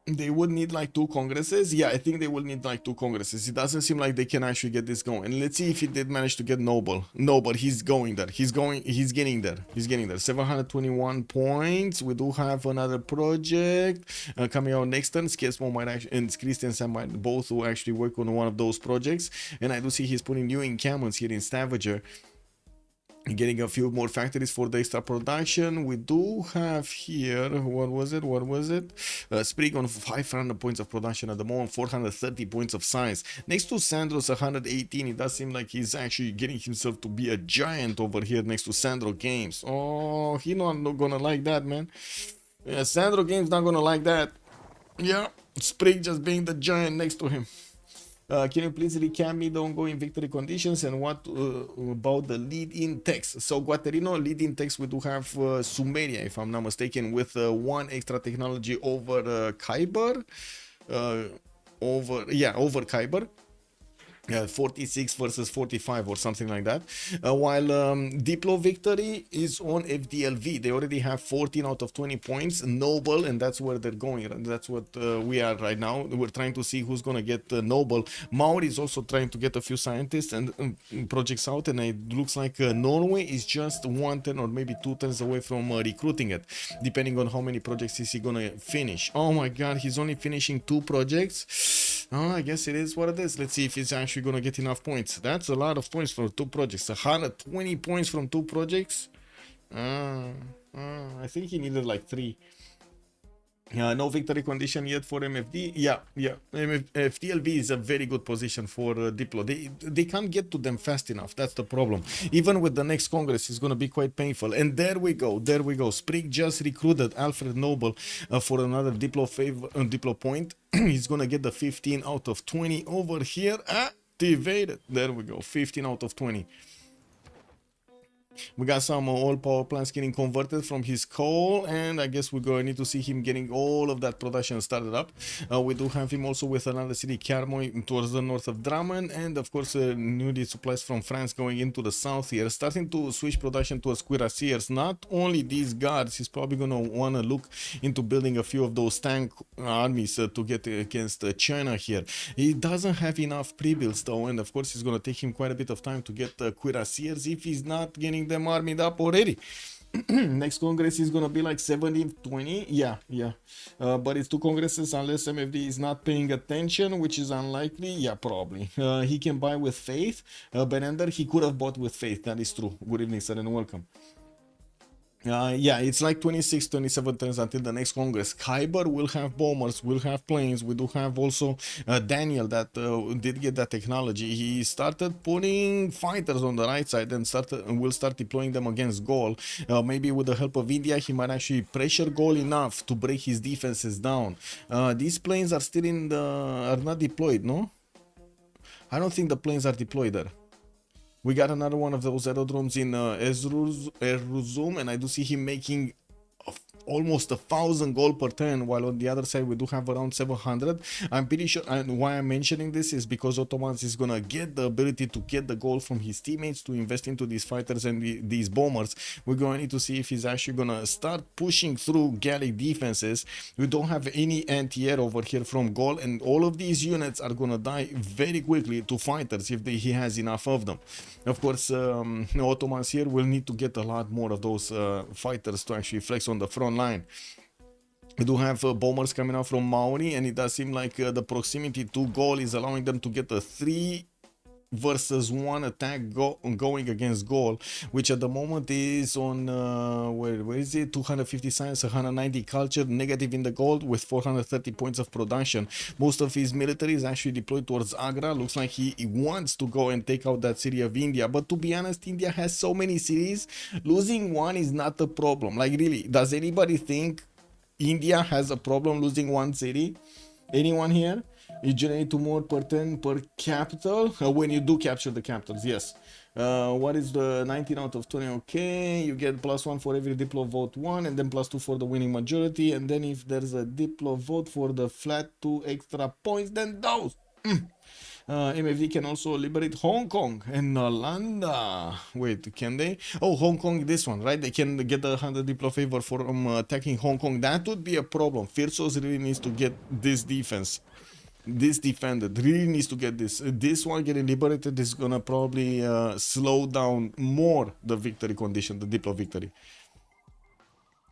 they would need like 2 congresses. Yeah, I think they will need like 2 congresses. It doesn't seem like they can actually get this going. And let's see if he did manage to get Noble. No, but he's going there. He's getting there. 721 points. We do have another project coming out next turn. Skesmo might actually, and Christiansen might both will actually work on one of those projects. And I do see he's putting new encampments here in Stavager, getting a few more factories for the extra production. We do have here, what was it? Sprig on 500 points of production at the moment, 430 points of science. Next to Sandro's 118, it does seem like he's actually getting himself to be a giant over here next to Sandro Games. Oh, he's not gonna like that, man. Yeah, Sandro Games not gonna like that. Yeah, Sprig just being the giant next to him. Can you please recap me the ongoing victory conditions and what about the lead-in text? So Guaterino, lead-in text, we do have Sumeria, if I'm not mistaken, with 1 extra technology over Khyber. Over Khyber. 46 versus 45 or something like that, while Diplo Victory is on FDLV. They already have 14 out of 20 points. Noble, and that's where they're going. That's what we are right now. We're trying to see who's gonna get Noble. Maori is also trying to get a few scientists and projects out, and it looks like Norway is just 1 turn or maybe 2 turns away from recruiting it, depending on how many projects is he gonna finish. Oh my god, he's only finishing 2 projects. Oh, I guess it is what it is. Let's see if he's actually gonna get enough points. That's a lot of points for 2 projects. 120 points from 2 projects. I think he needed like 3. No victory condition yet for MFD. Yeah. FDLV is a very good position for Diplo. They can't get to them fast enough. That's the problem. Even with the next Congress, it's going to be quite painful. And there we go. Sprig just recruited Alfred Noble for another Diplo point. He's going to get the 15 out of 20 over here. Activated. There we go. 15 out of 20. We got some oil power plants getting converted from his coal, and I guess we're going to need to see him getting all of that production started up. We do have him also with another city, Carmoy, towards the north of Drummond, and of course newly supplies from France going into the south here, starting to switch production towards cuirassiers. Not only these guards, he's probably going to want to look into building a few of those tank armies to get against China here. He doesn't have enough pre-builds though, and of course it's going to take him quite a bit of time to get cuirassiers if he's not getting them armed up already. Next congress is gonna be like 70-20. Yeah. But it's 2 congresses unless MFD is not paying attention, which is unlikely. Yeah, probably. He can buy with faith. Benender, he could have bought with faith. That is true. Good evening, sir, and welcome. Yeah, it's like 26-27 turns until the next congress. Kyber will have bombers, will have planes. We do have also Daniel that did get that technology. He started putting fighters on the right side and will start deploying them against Gaul. Maybe with the help of India, he might actually pressure Gaul enough to break his defenses down. These planes are still are not deployed, no? I don't think the planes are deployed there. We got another one of those aerodromes in Erzurum, and I do see him making almost 1,000 gold per turn, while on the other side we do have around 700. I'm pretty sure, and why I'm mentioning this is because Ottomans is gonna get the ability to get the gold from his teammates to invest into these fighters and these bombers. We're going to need to see if he's actually gonna start pushing through Gallic defenses. We don't have any anti-air over here from Gaul, and all of these units are gonna die very quickly to fighters if he has enough of them. Of course, Ottomans here will need to get a lot more of those fighters to actually flex on the front line. We do have bombers coming out from Maori, and it does seem like the proximity to Gaul is allowing them to get a 3 versus 1 attack going against Gaul, which at the moment is on where is it, 250 science, 190 culture, negative in the gold with 430 points of production. Most of his military is actually deployed towards Agra. Looks like he wants to go and take out that city of India, but to be honest, India has so many cities, losing one is not a problem. Like, really, does anybody think India has a problem losing one city? Anyone here? You generate 2 more per turn per capital when you do capture the capitals. Yes. What is the 19 out of 20? Okay, you get +1 for every Diplo vote 1, and then +2 for the winning majority, and then if there's a Diplo vote for the flat 2 extra points, then those. MFD can also liberate Hong Kong and Nalanda. Wait, can they? Oh, Hong Kong, this one, right? They can get the 100 Diplo favor from attacking Hong Kong. That would be a problem. Firsos really needs to get this defense. This defender really needs to get this. This one getting liberated is gonna probably slow down more the victory condition, the Diplo victory.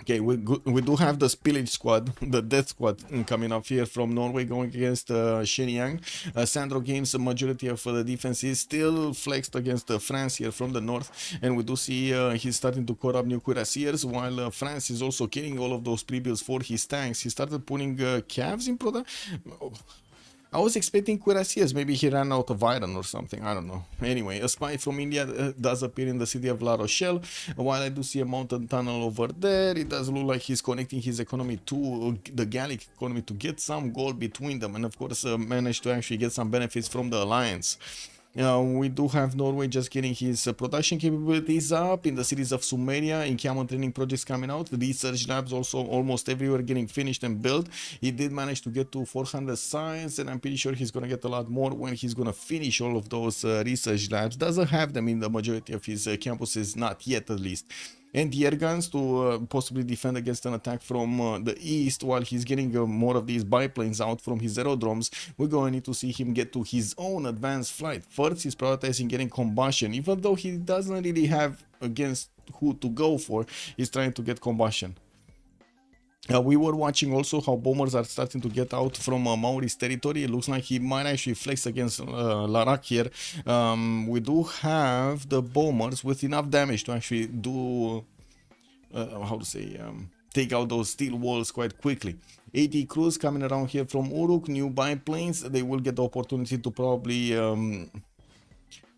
Okay, we do have the Spillage squad, the Death squad coming up here from Norway going against Shenyang. Sandro Games, the majority of the defense is still flexed against France here from the north, and we do see he's starting to core up new cuirassiers, while France is also killing all of those pre-builds for his tanks. He started putting calves in product. I was expecting cuirassiers. Maybe he ran out of iron or something. I don't know. Anyway, a spy from India does appear in the city of La Rochelle. While I do see a mountain tunnel over there, it does look like he's connecting his economy to the Gallic economy to get some gold between them, and of course managed to actually get some benefits from the alliance. We do have Norway just getting his production capabilities up in the cities of Sumeria, in common training projects coming out, research labs also almost everywhere getting finished and built. He did manage to get to 400 science, and I'm pretty sure he's gonna get a lot more when he's gonna finish all of those research labs. Doesn't have them in the majority of his campuses, not yet at least. And the air guns to possibly defend against an attack from the east, while he's getting more of these biplanes out from his aerodromes. We're going to need to see him get to his own advanced flight. First, he's prioritizing getting combustion, even though he doesn't really have against who to go for. He's trying to get combustion. We were watching also how bombers are starting to get out from Maori's territory. It looks like he might actually flex against Larak here. We do have the bombers with enough damage to actually do, how to say, take out those steel walls quite quickly. 80 crews coming around here from Uruk, new biplanes. They will get the opportunity to probably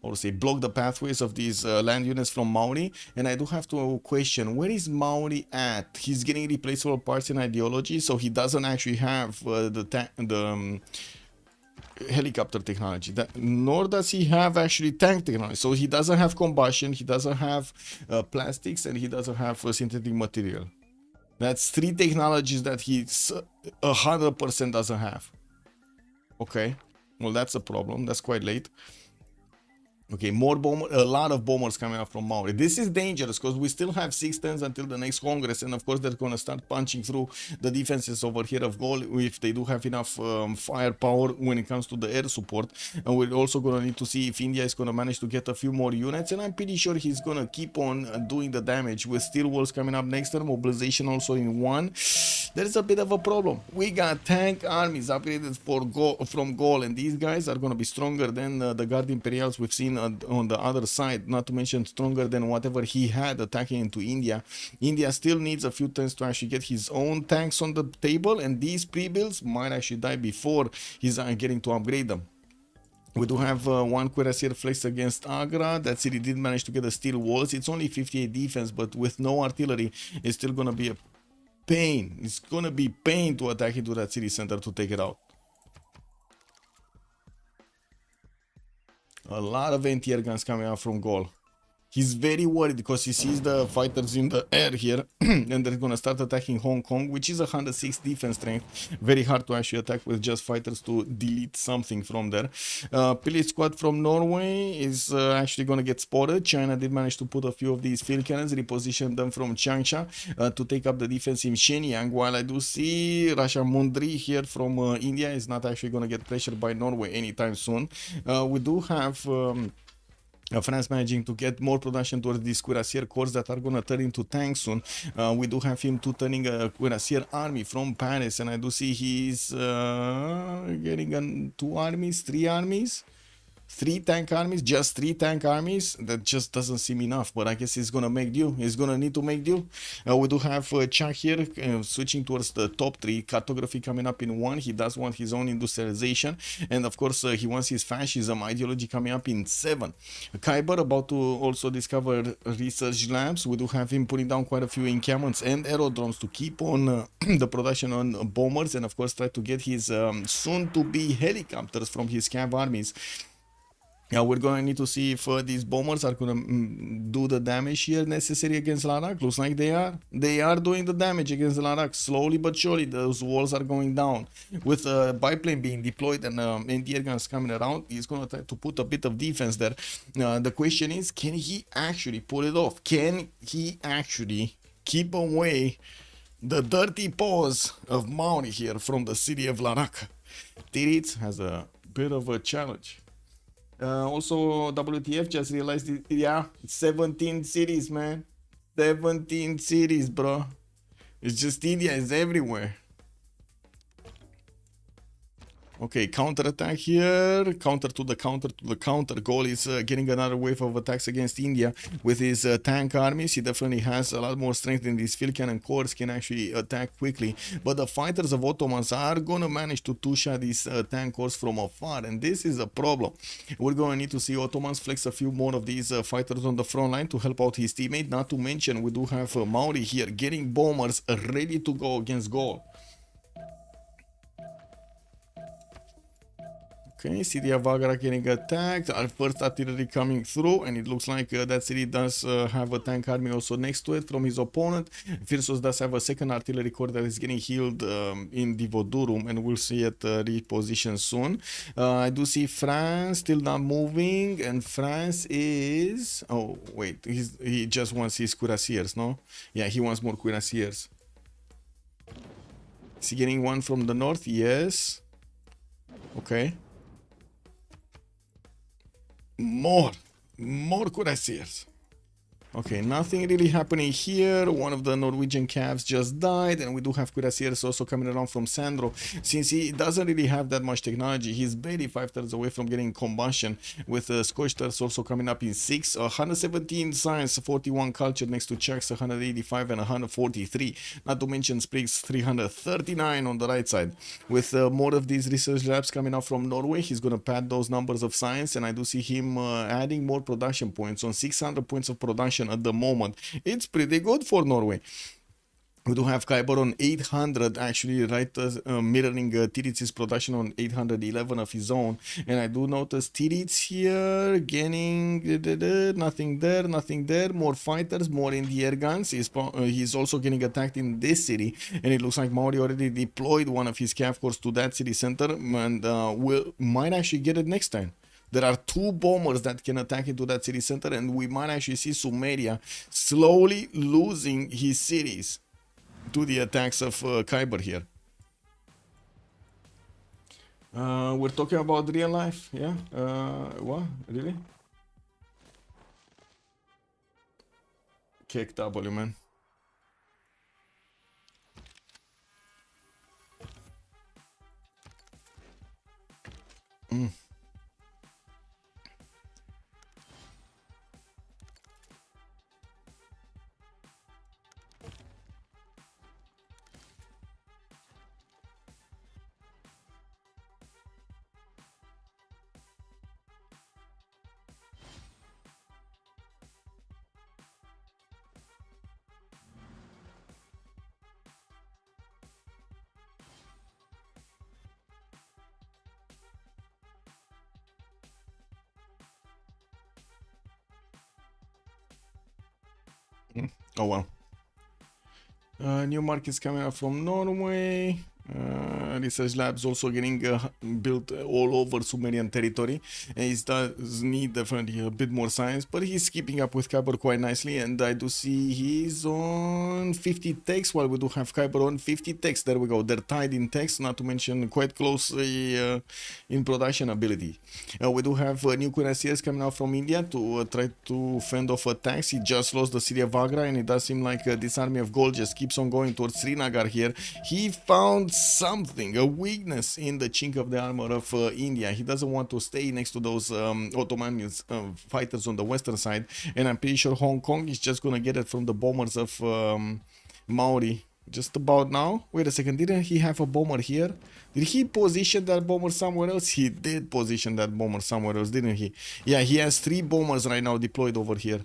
or say block the pathways of these land units from Maori. And I do have to question, where is Maori at? He's getting replaceable parts in ideology, so he doesn't actually have helicopter technology, nor does he have actually tank technology. So he doesn't have combustion, he doesn't have plastics, and he doesn't have synthetic material. That's three technologies that he 100% doesn't have. Okay, well, that's a problem. That's quite late. Okay, more bomber, a lot of bombers coming up from Maori. This is dangerous because we still have 6 turns until the next Congress, and of course they're going to start punching through the defenses over here of Gaul if they do have enough firepower when it comes to the air support. And we're also going to need to see if India is going to manage to get a few more units, and I'm pretty sure he's going to keep on doing the damage with steel walls coming up next turn, mobilization also in 1. There's a bit of a problem. We got tank armies upgraded from Gaul, and these guys are going to be stronger than the Guard Imperials we've seen on the other side, not to mention stronger than whatever he had attacking into India. India still needs a few turns to actually get his own tanks on the table, and these pre-builds might actually die before he's getting to upgrade them. We do have one cuirassier flex against Agra. That city did manage to get the steel walls. It's only 58 defense, but with no artillery, it's still going to be a pain. It's going to be pain to attack into that city center to take it out. A lot of anti-air guns coming out from Gaul. He's very worried because he sees the fighters in the air here and they're going to start attacking Hong Kong, which is 106 defense strength. Very hard to actually attack with just fighters to delete something from there. Pillage squad from Norway is actually going to get spotted. China did manage to put a few of these field cannons, reposition them from Changsha to take up the defense in Shenyang, while I do see Rasha Mundri here from India is not actually going to get pressured by Norway anytime soon. We do have France managing to get more production towards these cuirassier corps that are going to turn into tanks soon. We do have him turning a cuirassier army from Paris, and I do see he's getting 3 tank armies, just 3 tank armies. That just doesn't seem enough, but I guess he's gonna make do. He's gonna need to make do. We do have Chuck here switching towards the top 3. Cartography coming up in 1. He does want his own industrialization, and of course he wants his fascism ideology coming up in 7. Khyber about to also discover research labs. We do have him putting down quite a few encampments and aerodromes to keep on the production on bombers, and of course try to get his soon to be helicopters from his cav armies. Now we're going to need to see if these bombers are going to do the damage here necessary against Larak. Looks like they are. They are doing the damage against Larak. Slowly but surely, those walls are going down. With a biplane being deployed and anti-air guns coming around, he's going to try to put a bit of defense there. The question is, can he actually pull it off? Can he actually keep away the dirty paws of Maori here from the city of Larak? Tirit has a bit of a challenge. Also, WTF just realized, yeah, 17 cities, man. 17 cities, bro. It's just India is everywhere. Okay, counter-attack here. Counter to the counter to the counter. Gaul is getting another wave of attacks against India with his tank armies. He definitely has a lot more strength in these field cannon corps, can actually attack quickly. But the fighters of Ottomans are going to manage to two-shot these tank corps from afar, and this is a problem. We're going to need to see Ottomans flex a few more of these fighters on the front line to help out his teammate. Not to mention, we do have Maori here getting bombers ready to go against Gaul. Okay, city of Vega getting attacked. Our first artillery coming through, and it looks like that city does have a tank army also next to it from his opponent. Freritos does have a second artillery corps that is getting healed in the Vodurum, and we'll see it reposition soon. I do see France still not moving, and France is... Oh, wait, he just wants his cuirassiers, no? Yeah, he wants more cuirassiers. Is he getting one from the north? Yes. Okay. More cuirassiers. Okay, nothing really happening here. One of the Norwegian cavs just died, and we do have cuirassiers also coming around from Sandro. Since he doesn't really have that much technology, he's barely 5 turns away from getting combustion, with scorched earths also coming up in 6. 117 science, 41 culture next to Chuck's 185 and 143. Not to mention Sprig's 339 on the right side. With more of these research labs coming out from Norway, he's going to pad those numbers of science, and I do see him adding more production points on 600 points of production at the moment. It's pretty good for Norway. We do have Khyber on 800, actually, right, mirroring Tirits's production on 811 of his own. And I do notice Tirits here gaining nothing there, nothing there. More fighters, more in the air guns. He's also getting attacked in this city, and it looks like Maori already deployed one of his cav corps to that city center, and might actually get it next time. There are 2 bombers that can attack into that city center, and we might actually see Sumeria slowly losing his cities to the attacks of Khyber here. We're talking about real life, yeah? What? Really? Kick W, man. Oh well. New markets coming up from Norway. Research labs also getting built all over Sumerian territory, and he does need definitely a bit more science, but he's keeping up with Khyber quite nicely. And I do see he's on 50 techs, while we do have Khyber on 50 techs. There we go, they're tied in techs, not to mention quite closely in production ability. We do have new cuirassiers coming out from India to try to fend off attacks. He just lost the city of Agra, and it does seem like this army of gold just keeps on going towards Srinagar here. He found something, a weakness in the chink of the armor of India. He doesn't want to stay next to those Ottoman fighters on the western side, and I'm pretty sure Hong Kong is just gonna get it from the bombers of Maori just about now. Wait a second, didn't he have a bomber here? Did he position that bomber somewhere else? He did position that bomber somewhere else, didn't he? Yeah, he has 3 bombers right now deployed over here.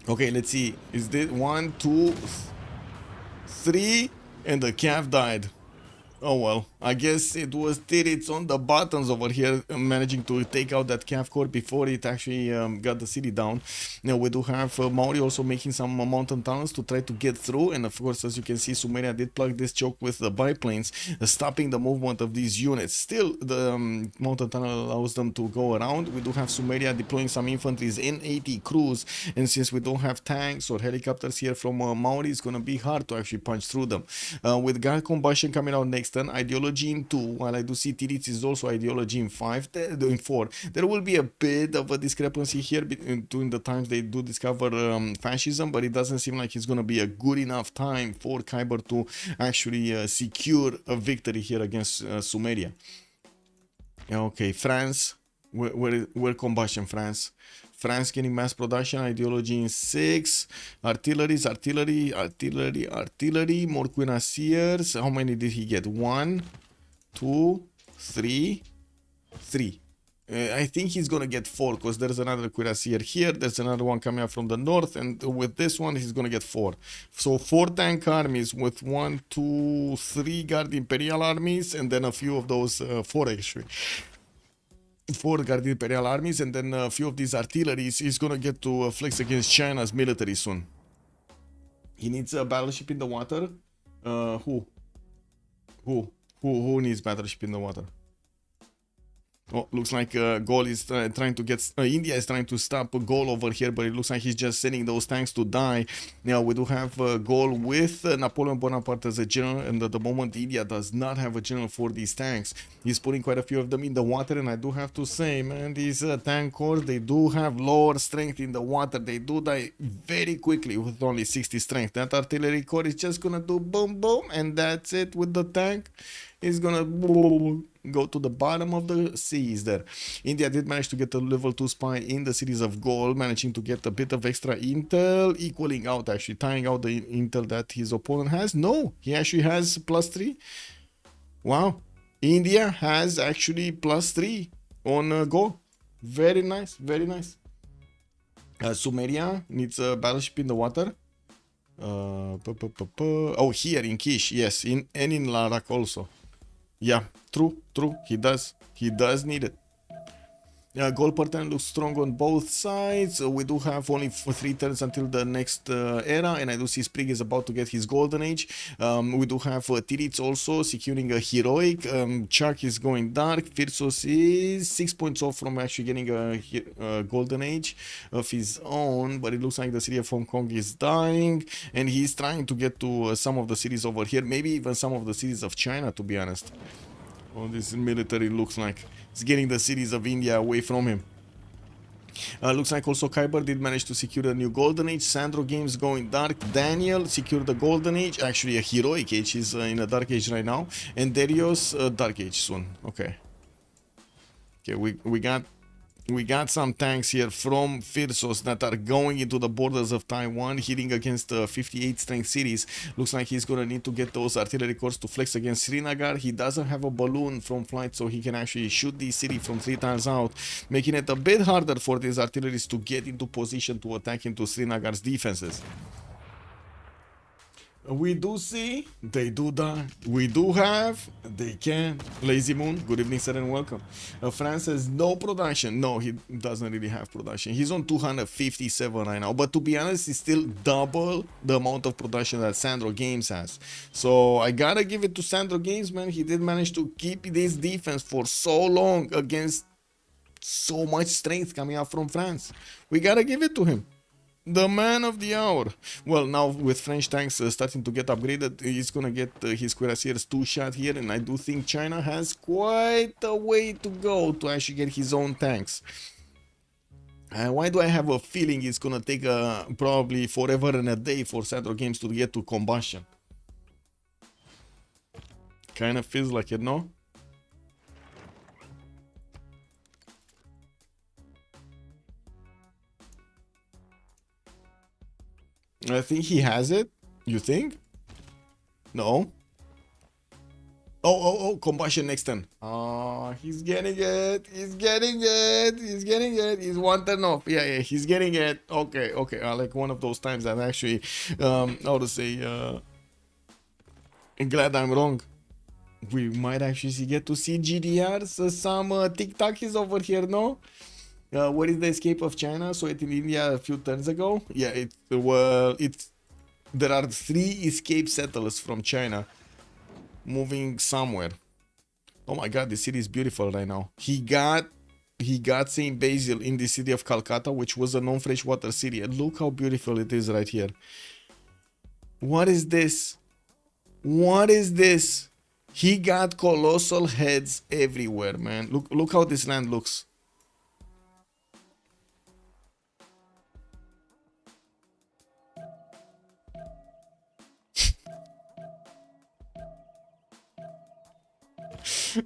Okay, let's see. Is this 1, 2, 3? And the calf died. Oh well, I guess it was Tirits on the buttons over here, managing to take out that calf core before it actually got the city down. Now we do have Maori also making some mountain tunnels to try to get through, and of course, as you can see, Sumeria did plug this choke with the biplanes, stopping the movement of these units. Still, the mountain tunnel allows them to go around. We do have Sumeria deploying some infantries in 80 crews, and since we don't have tanks or helicopters here from Maori, it's gonna be hard to actually punch through them. With guard combustion coming out next turn, ideology in 2, while I do see Tirits is also ideology in 4. There will be a bit of a discrepancy here between the times they do discover fascism, but it doesn't seem like it's going to be a good enough time for Khyber to actually secure a victory here against Sumeria. Okay, France, where combustion, France getting mass production, ideology in 6, artillery, more cuirassiers. How many did he get? 1, 2, 3. I think he's gonna get 4, because there's another cuirassier here, there's another one coming up from the north, and with this one he's gonna get 4. So 4 tank armies with 1, 2, 3 guard imperial armies, and then a few of those 4 actually. 4 Guard Imperial armies, and then a few of these artilleries. He's gonna get to flex against China's military soon. He needs a battleship in the water. Who needs battleship in the water? Oh, looks like Gaul is trying to get... India is trying to stop Gaul over here, but it looks like he's just sending those tanks to die. Now, we do have Gaul with Napoleon Bonaparte as a general, and at the moment, India does not have a general for these tanks. He's putting quite a few of them in the water, and I do have to say, man, these tank corps, they do have lower strength in the water. They do die very quickly with only 60 strength. That artillery corps is just gonna do boom, boom, and that's it with the tank. It's gonna go to the bottom of the seas there. India did manage to get a level 2 spy in the cities of Gaul, managing to get a bit of extra intel, equaling out, actually tying out the intel that his opponent has. No, he actually has +3. Wow, India has actually +3 on Gaul. Very nice, very nice. Sumeria needs a battleship in the water. Oh, here in Kish, yes, and in Larak also. Yeah, true. He does need it. Goal per turn looks strong on both sides. We do have only 3 turns until the next era, and I do see Sprig is about to get his golden age. We do have Tirits also securing a heroic. Chuck is going dark. Firsos is 6 points off from actually getting a golden age of his own, but it looks like the city of Hong Kong is dying, and he's trying to get to some of the cities over here, maybe even some of the cities of China, to be honest. Oh, this military looks like it's getting the cities of India away from him. Looks like also Kyber did manage to secure a new golden age. Sandro Games going dark. Daniel secured the golden age, actually a heroic age. He's in a dark age right now, and Darius dark age soon. Okay, we got some tanks here from Firsos that are going into the borders of Taiwan, hitting against 58 strength cities. Looks like he's gonna need to get those artillery cores to flex against Srinagar. He doesn't have a balloon from flight, so he can actually shoot the city from 3 tiles out, making it a bit harder for these artilleries to get into position to attack into Srinagar's defenses. We do see, they do die. We do have, they can. Lazy Moon, good evening, sir, and welcome. France has no production. No, he doesn't really have production. He's on 257 right now, but to be honest, he's still double the amount of production that Sandro Games has. So I gotta give it to Sandro Games, man. He did manage to keep this defense for so long against so much strength coming out from France. We gotta give it to him. The man of the hour. Well, now with French tanks starting to get upgraded, he's gonna get his cuirassiers 2-shot here, and I do think China has quite a way to go to actually get his own tanks. Why do I have a feeling it's gonna take probably forever and a day for Sandro Games to get to combustion? Kind of feels like it, no? I think he has it. You think? No. Oh, combustion next turn. Oh, he's getting it. He's getting it. He's getting it. He's 1 turn off. Yeah, he's getting it. Okay. Like one of those times that actually, how to say, glad I'm wrong. We might actually get to see GDRs, some TikTokies over here, no? What is the escape of China? So it in India a few turns ago. Yeah, there are 3 escape settlers from China moving somewhere. Oh my god, this city is beautiful right now. He got Saint Basil in the city of Calcutta, which was a known freshwater city. And look how beautiful it is right here. What is this? What is this? He got colossal heads everywhere, man. Look how this land looks.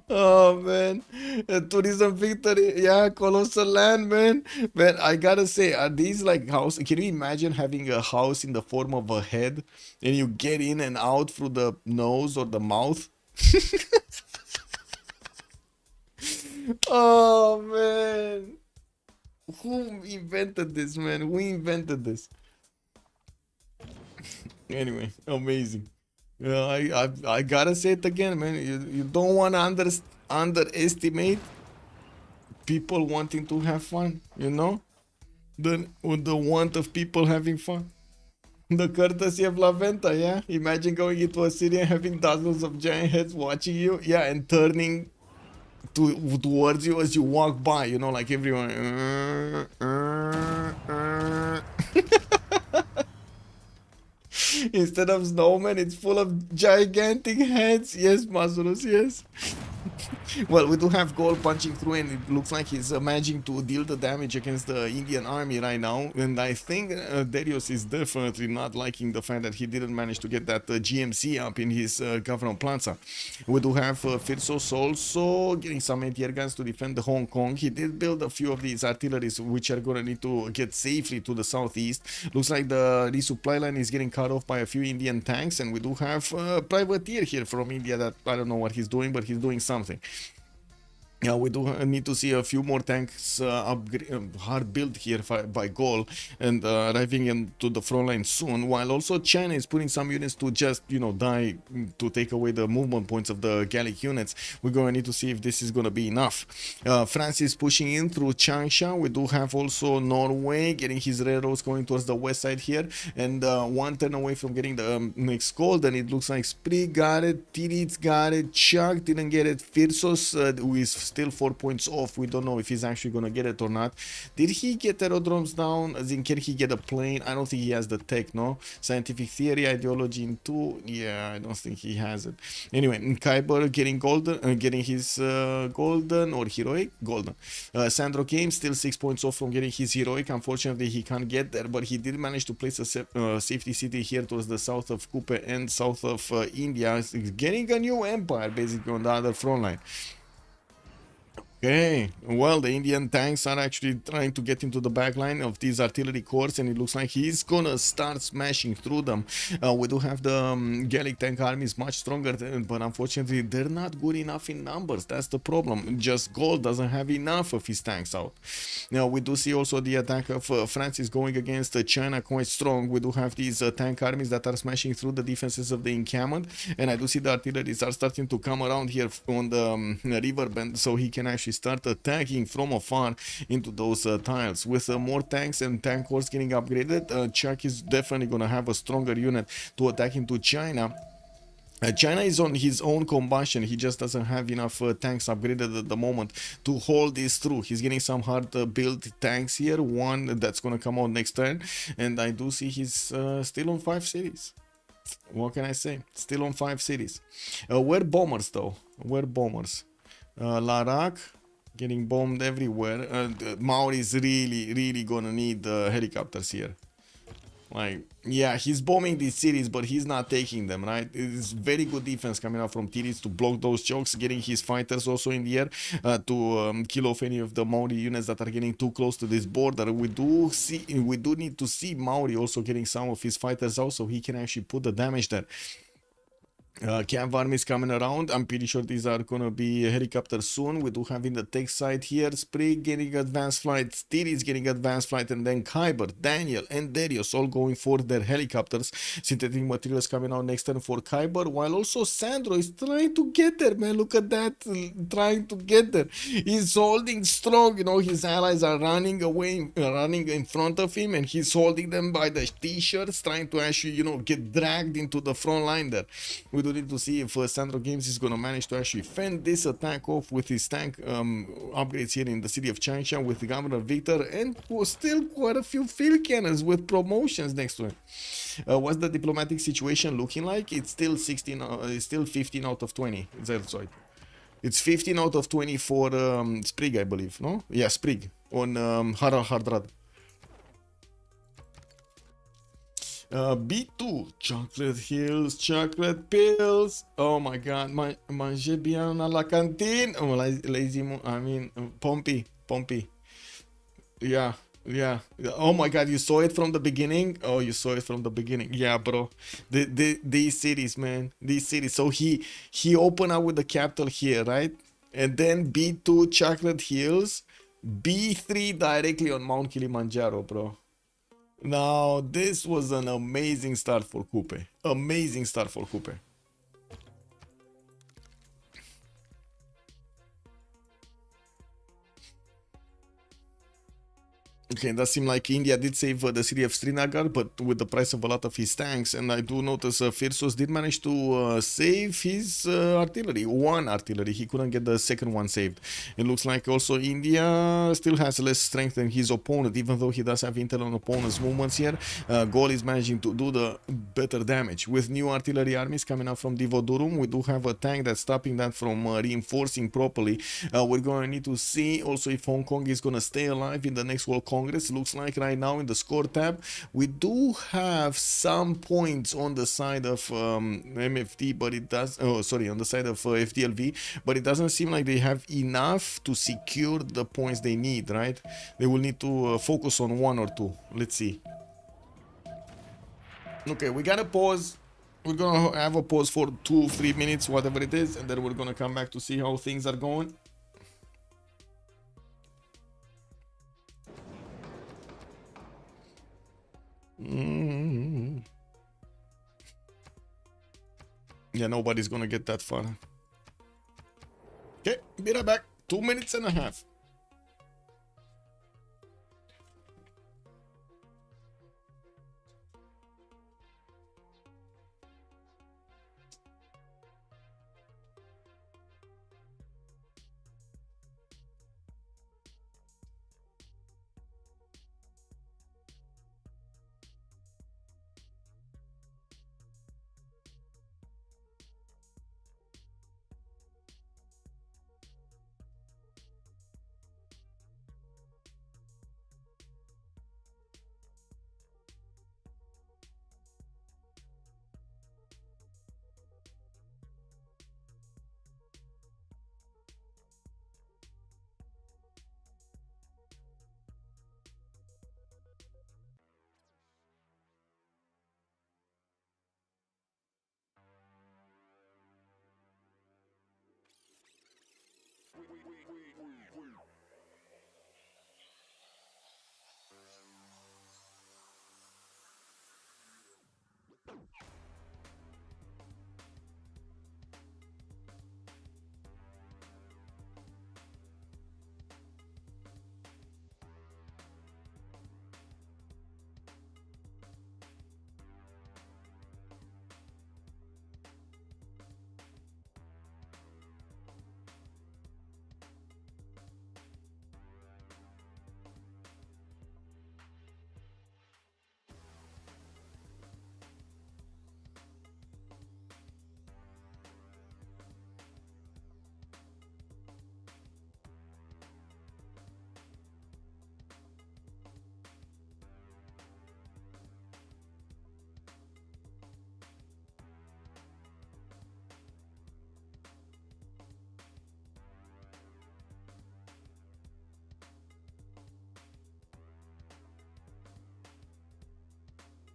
Oh man, tourism victory. Yeah, colossal land, man. Man, I gotta say, are these like houses? Can you imagine having a house in the form of a head and you get in and out through the nose or the mouth? Oh man, who invented this, man? Who invented this? Anyway, amazing. Yeah, I gotta say it again, man. You don't want to underestimate people wanting to have fun, you know? The want of people having fun. The courtesy of La Venta, yeah? Imagine going into a city and having dozens of giant heads watching you, yeah, and turning towards you as you walk by, you know, like everyone. Instead of snowmen, it's full of gigantic heads. Yes, Mazurus, yes. Well, we do have gold punching through, and it looks like he's managing to deal the damage against the Indian army right now. And I think Darius is definitely not liking the fact that he didn't manage to get that GMC up in his Governor Plaza. We do have Firsos also getting some anti-air guns to defend Hong Kong. He did build a few of these artilleries, which are going to need to get safely to the southeast. Looks like the resupply line is getting cut off by a few Indian tanks, and we do have a privateer here from India that I don't know what he's doing, but he's doing something. Yeah, we do need to see a few more tanks hard built here by Gol and arriving into the front line soon, while also China is putting some units to just, you know, die to take away the movement points of the Gallic units. We're going to need to see if this is going to be enough. France is pushing in through Changsha. We do have also Norway getting his railroads going towards the west side here, and one turn away from getting the next gold. And it looks like Sprig got it, Tirits got it, Chuck didn't get it, Firsos who is still 4 points off. We don't know if he's actually gonna get it or not. Did he get aerodromes down? As in, can he get a plane? I don't think he has the tech, no? Scientific theory, ideology in 2. Yeah, I don't think he has it. Anyway, Kyber getting golden, getting his golden or heroic? Golden. Sandro Game still 6 points off from getting his heroic. Unfortunately, he can't get there, but he did manage to place a safety city here towards the south of Kupe and south of India, getting a new empire basically on the other front line. Okay, well, the Indian tanks are actually trying to get into the back line of these artillery corps, and it looks like he's gonna start smashing through them. We do have the Gallic tank armies much stronger, but unfortunately they're not good enough in numbers. That's the problem. Just Gold doesn't have enough of his tanks out. Now we do see also the attack of France is going against China quite strong. We do have these tank armies that are smashing through the defenses of the encampment, and I do see the artillery are starting to come around here on the river bend, so he can actually start attacking from afar into those tiles. With more tanks and tank corps getting upgraded, Chuck is definitely going to have a stronger unit to attack into China. China is on his own combustion. He just doesn't have enough tanks upgraded at the moment to hold this through. He's getting some hard built tanks here, one that's going to come out next turn, and I do see he's still on 5 cities. What can I say? Still on 5 cities. We're bombers though. We're bombers. Larak getting bombed everywhere. Maori is really gonna need helicopters here. Like, yeah, he's bombing these cities, but he's not taking them, right? It's very good defense coming out from Tirits to block those chokes, getting his fighters also in the air to kill off any of the Maori units that are getting too close to this border. We do need to see Maori also getting some of his fighters out, so he can actually put the damage there. Camp armies coming around. I'm pretty sure these are gonna be helicopters soon. We do have in the tech side here Sprig getting advanced flight, Tirits getting advanced flight, and then Kyber, Daniel, and Darius all going for their helicopters. Synthetic materials coming out next turn for Kyber, while also Sandro is trying to get there, man. Look at that, trying to get there. He's holding strong, you know, his allies are running away, running in front of him, and he's holding them by the t-shirts, trying to actually, you know, get dragged into the front line there. We do need to see if Sandro Games is going to manage to actually fend this attack off with his tank upgrades here in the city of Changsha with Governor Victor, and still quite a few field cannons with promotions next to him. What's the diplomatic situation looking like? It's still 16, it's still 15 out of 20. It's 15 out of 20 for Sprig, I believe, no? Yeah, Sprig on Harald Hardrad. B2, chocolate hills, chocolate pills. Oh my god, manger bien à la cantine. Oh, lazy, I mean, Pompey. Yeah. Oh my god, you saw it from the beginning? Oh, you saw it from the beginning. Yeah, bro. These cities, man. These cities. So he opened up with the capital here, right? And then B2, chocolate hills. B3 directly on Mount Kilimanjaro, bro. Now, this was an amazing start for Kupe. Amazing start for Kupe. Okay, it does seem like India did save the city of Srinagar, but with the price of a lot of his tanks. And I do notice Firsos did manage to save his artillery. One artillery. He couldn't get the second one saved. It looks like also India still has less strength than his opponent, even though he does have intel on opponent's movements here. Gol is managing to do the better damage. With new artillery armies coming out from Divodurum, we do have a tank that's stopping that from reinforcing properly. We're going to need to see also if Hong Kong is going to stay alive in the next World Congress. Looks like right now in the score tab we do have some points on the side of MFD, but it does on the side of FDLV, but it doesn't seem like they have enough to secure the points they need, right? They will need to focus on 1 or 2. Let's see. Okay, we gotta pause. We're gonna have a pause for 2-3 minutes, whatever it is, and then we're gonna come back to see how things are going. Mm. Yeah, nobody's gonna get that far. Okay, be right back. 2 minutes and a half.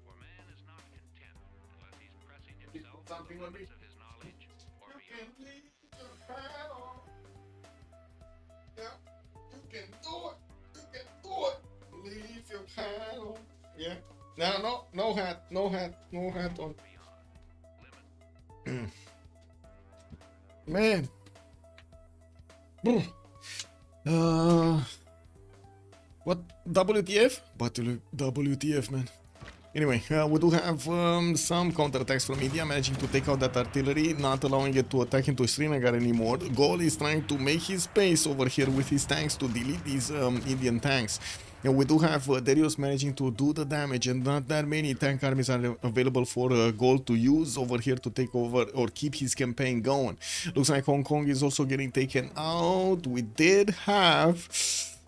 For man is not content unless he's pressing himself to Something the on me. limits of his knowledge or You beyond. can leave your hat on. Yeah, you can do it. You can do it. Leave your hat on. Yeah. No hat. No hat. No hat on. Man. What? WTF? But WTF, man. Anyway, we do have some counterattacks from India, managing to take out that artillery, not allowing it to attack into Srinagar anymore. Gol is trying to make his space over here with his tanks to delete these Indian tanks. And we do have Darius managing to do the damage, and not that many tank armies are available for Gol to use over here to take over or keep his campaign going. Looks like Hong Kong is also getting taken out. We did have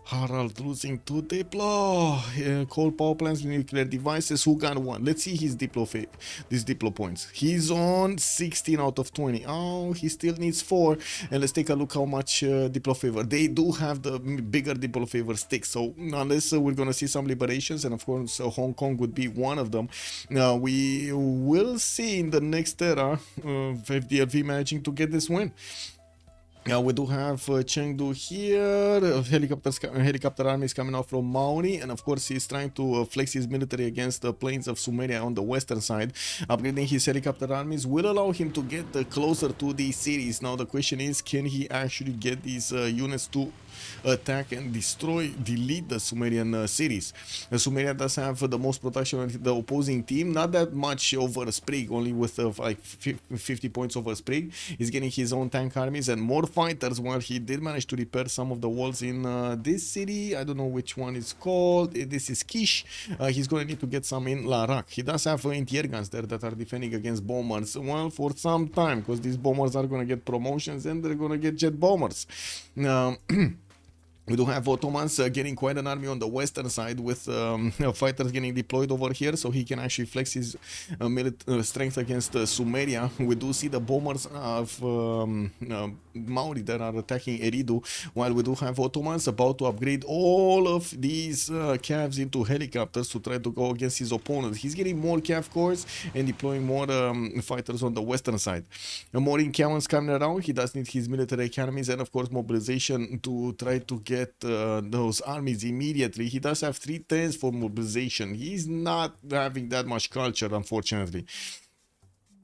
Harald losing to Diplo. Coal power plants, nuclear devices. Who got one? Let's see his these Diplo points. He's on 16 out of 20. Oh, he still needs 4. And let's take a look how much Diplo favor. They do have the bigger Diplo favor sticks. So unless we're gonna see some liberations, and of course Hong Kong would be one of them. We will see in the next era FDLV managing to get this win. We do have Chengdu here, helicopter armies coming out from Maori, and of course he's trying to flex his military against the plains of Sumeria on the western side. Upgrading his helicopter armies will allow him to get closer to these cities. Now the question is, can he actually get these units to attack and delete the Sumerian cities? Sumeria does have the most protection on the opposing team, not that much over Sprig, only with like 50 points over Sprig. He's getting his own tank armies and more fighters, while he did manage to repair some of the walls in this city. I don't know which one is called. This is Kish. He's going to need to get some in Larak. He does have anti-air guns there that are defending against bombers, well, for some time, because these bombers are going to get promotions and they're going to get jet bombers. We do have Ottomans getting quite an army on the western side, with fighters getting deployed over here, so he can actually flex his strength against Sumeria. We do see the bombers of Maori that are attacking Eridu, while we do have Ottomans about to upgrade all of these cavs into helicopters to try to go against his opponent. He's getting more cav cores and deploying more fighters on the western side. More in cannons coming around. He does need his military academies and of course mobilization to try to get get those armies immediately. He does have 3 turns for mobilization. He's not having that much culture, unfortunately.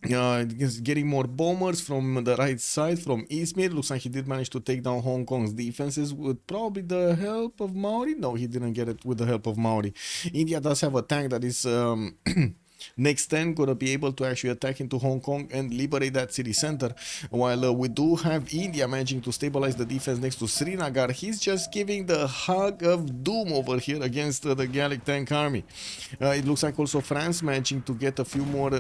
He's getting more bombers from the right side, from Izmir. Looks like he did manage to take down Hong Kong's defenses with probably the help of Maori. No, he didn't get it with the help of Maori. India does have a tank that is next turn gonna be able to actually attack into Hong Kong and liberate that city center, while we do have India managing to stabilize the defense next to Srinagar. He's just giving the hug of doom over here against the Gallic tank army. It looks like also France managing to get a few more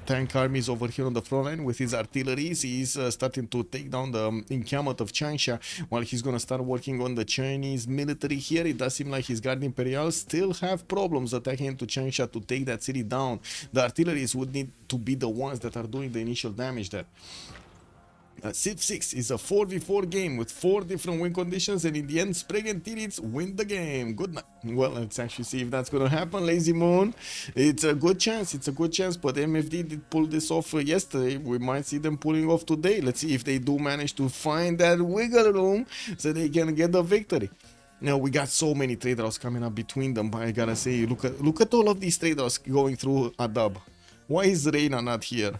tank armies over here on the front line with his artillery. He's starting to take down the encampment of Changsha, while he's gonna start working on the Chinese military here. It does seem like his Guard Imperial still have problems attacking into Changsha to take that city down. The artilleries would need to be the ones that are doing the initial damage there. Civ6 is a 4v4 game with 4 different win conditions, and in the end, Sprague and Tirits win the game. Good night. Well, let's actually see if that's gonna happen. Lazy Moon, it's a good chance. It's a good chance, but MFD did pull this off yesterday. We might see them pulling off today. Let's see if they do manage to find that wiggle room so they can get the victory. Now we got so many trade routes coming up between them. I gotta say, look at all of these trade routes going through Adab. Why is Reina not here?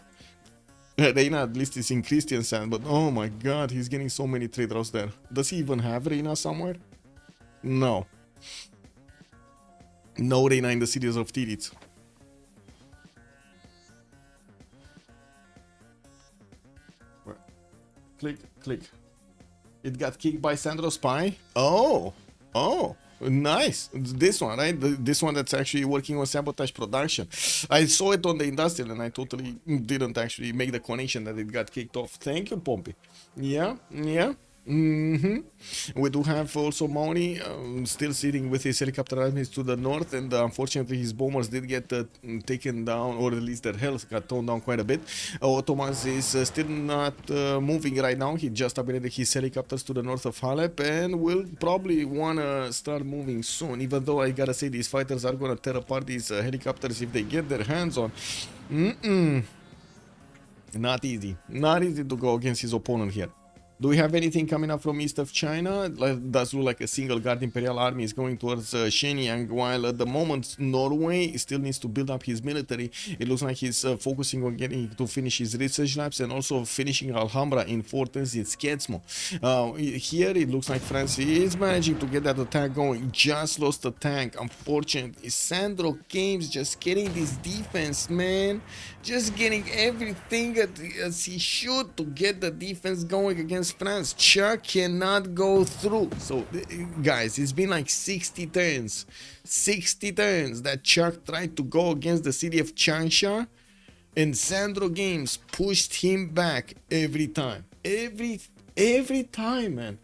Reina at least is in Christian sand, but oh my god, he's getting so many trade routes there. Does he even have Reina somewhere? No. No Reina in the cities of Tirits. Click, click. It got kicked by Sandro Spy. Oh, nice. This one, right? This one that's actually working on sabotage production. I saw it on the industrial and I totally didn't actually make the connection that it got kicked off. Thank you, Pompey. Yeah. We do have also Maori still sitting with his helicopter armies to the north, and unfortunately his bombers did get taken down, or at least their health got toned down quite a bit. Ottomans is still not moving right now. He just upgraded his helicopters to the north of Halep and will probably wanna start moving soon, even though I gotta say these fighters are gonna tear apart these helicopters if they get their hands on. Not easy to go against his opponent here. Do we have anything coming up from east of China? Does look like a single Guard Imperial army is going towards Shenyang, while at the moment Norway still needs to build up his military. It looks like he's focusing on getting to finish his research labs and also finishing Alhambra in Fortens in Skedsmo. Here it looks like France is managing to get that attack going. Just lost the tank, unfortunately. Sandro Games just getting this defense, man. Just getting everything as he should to get the defense going against France. Chuck cannot go through. So guys, it's been like 60 turns that Chuck tried to go against the city of Changsha, and Sandro Games pushed him back every time. Every time, man.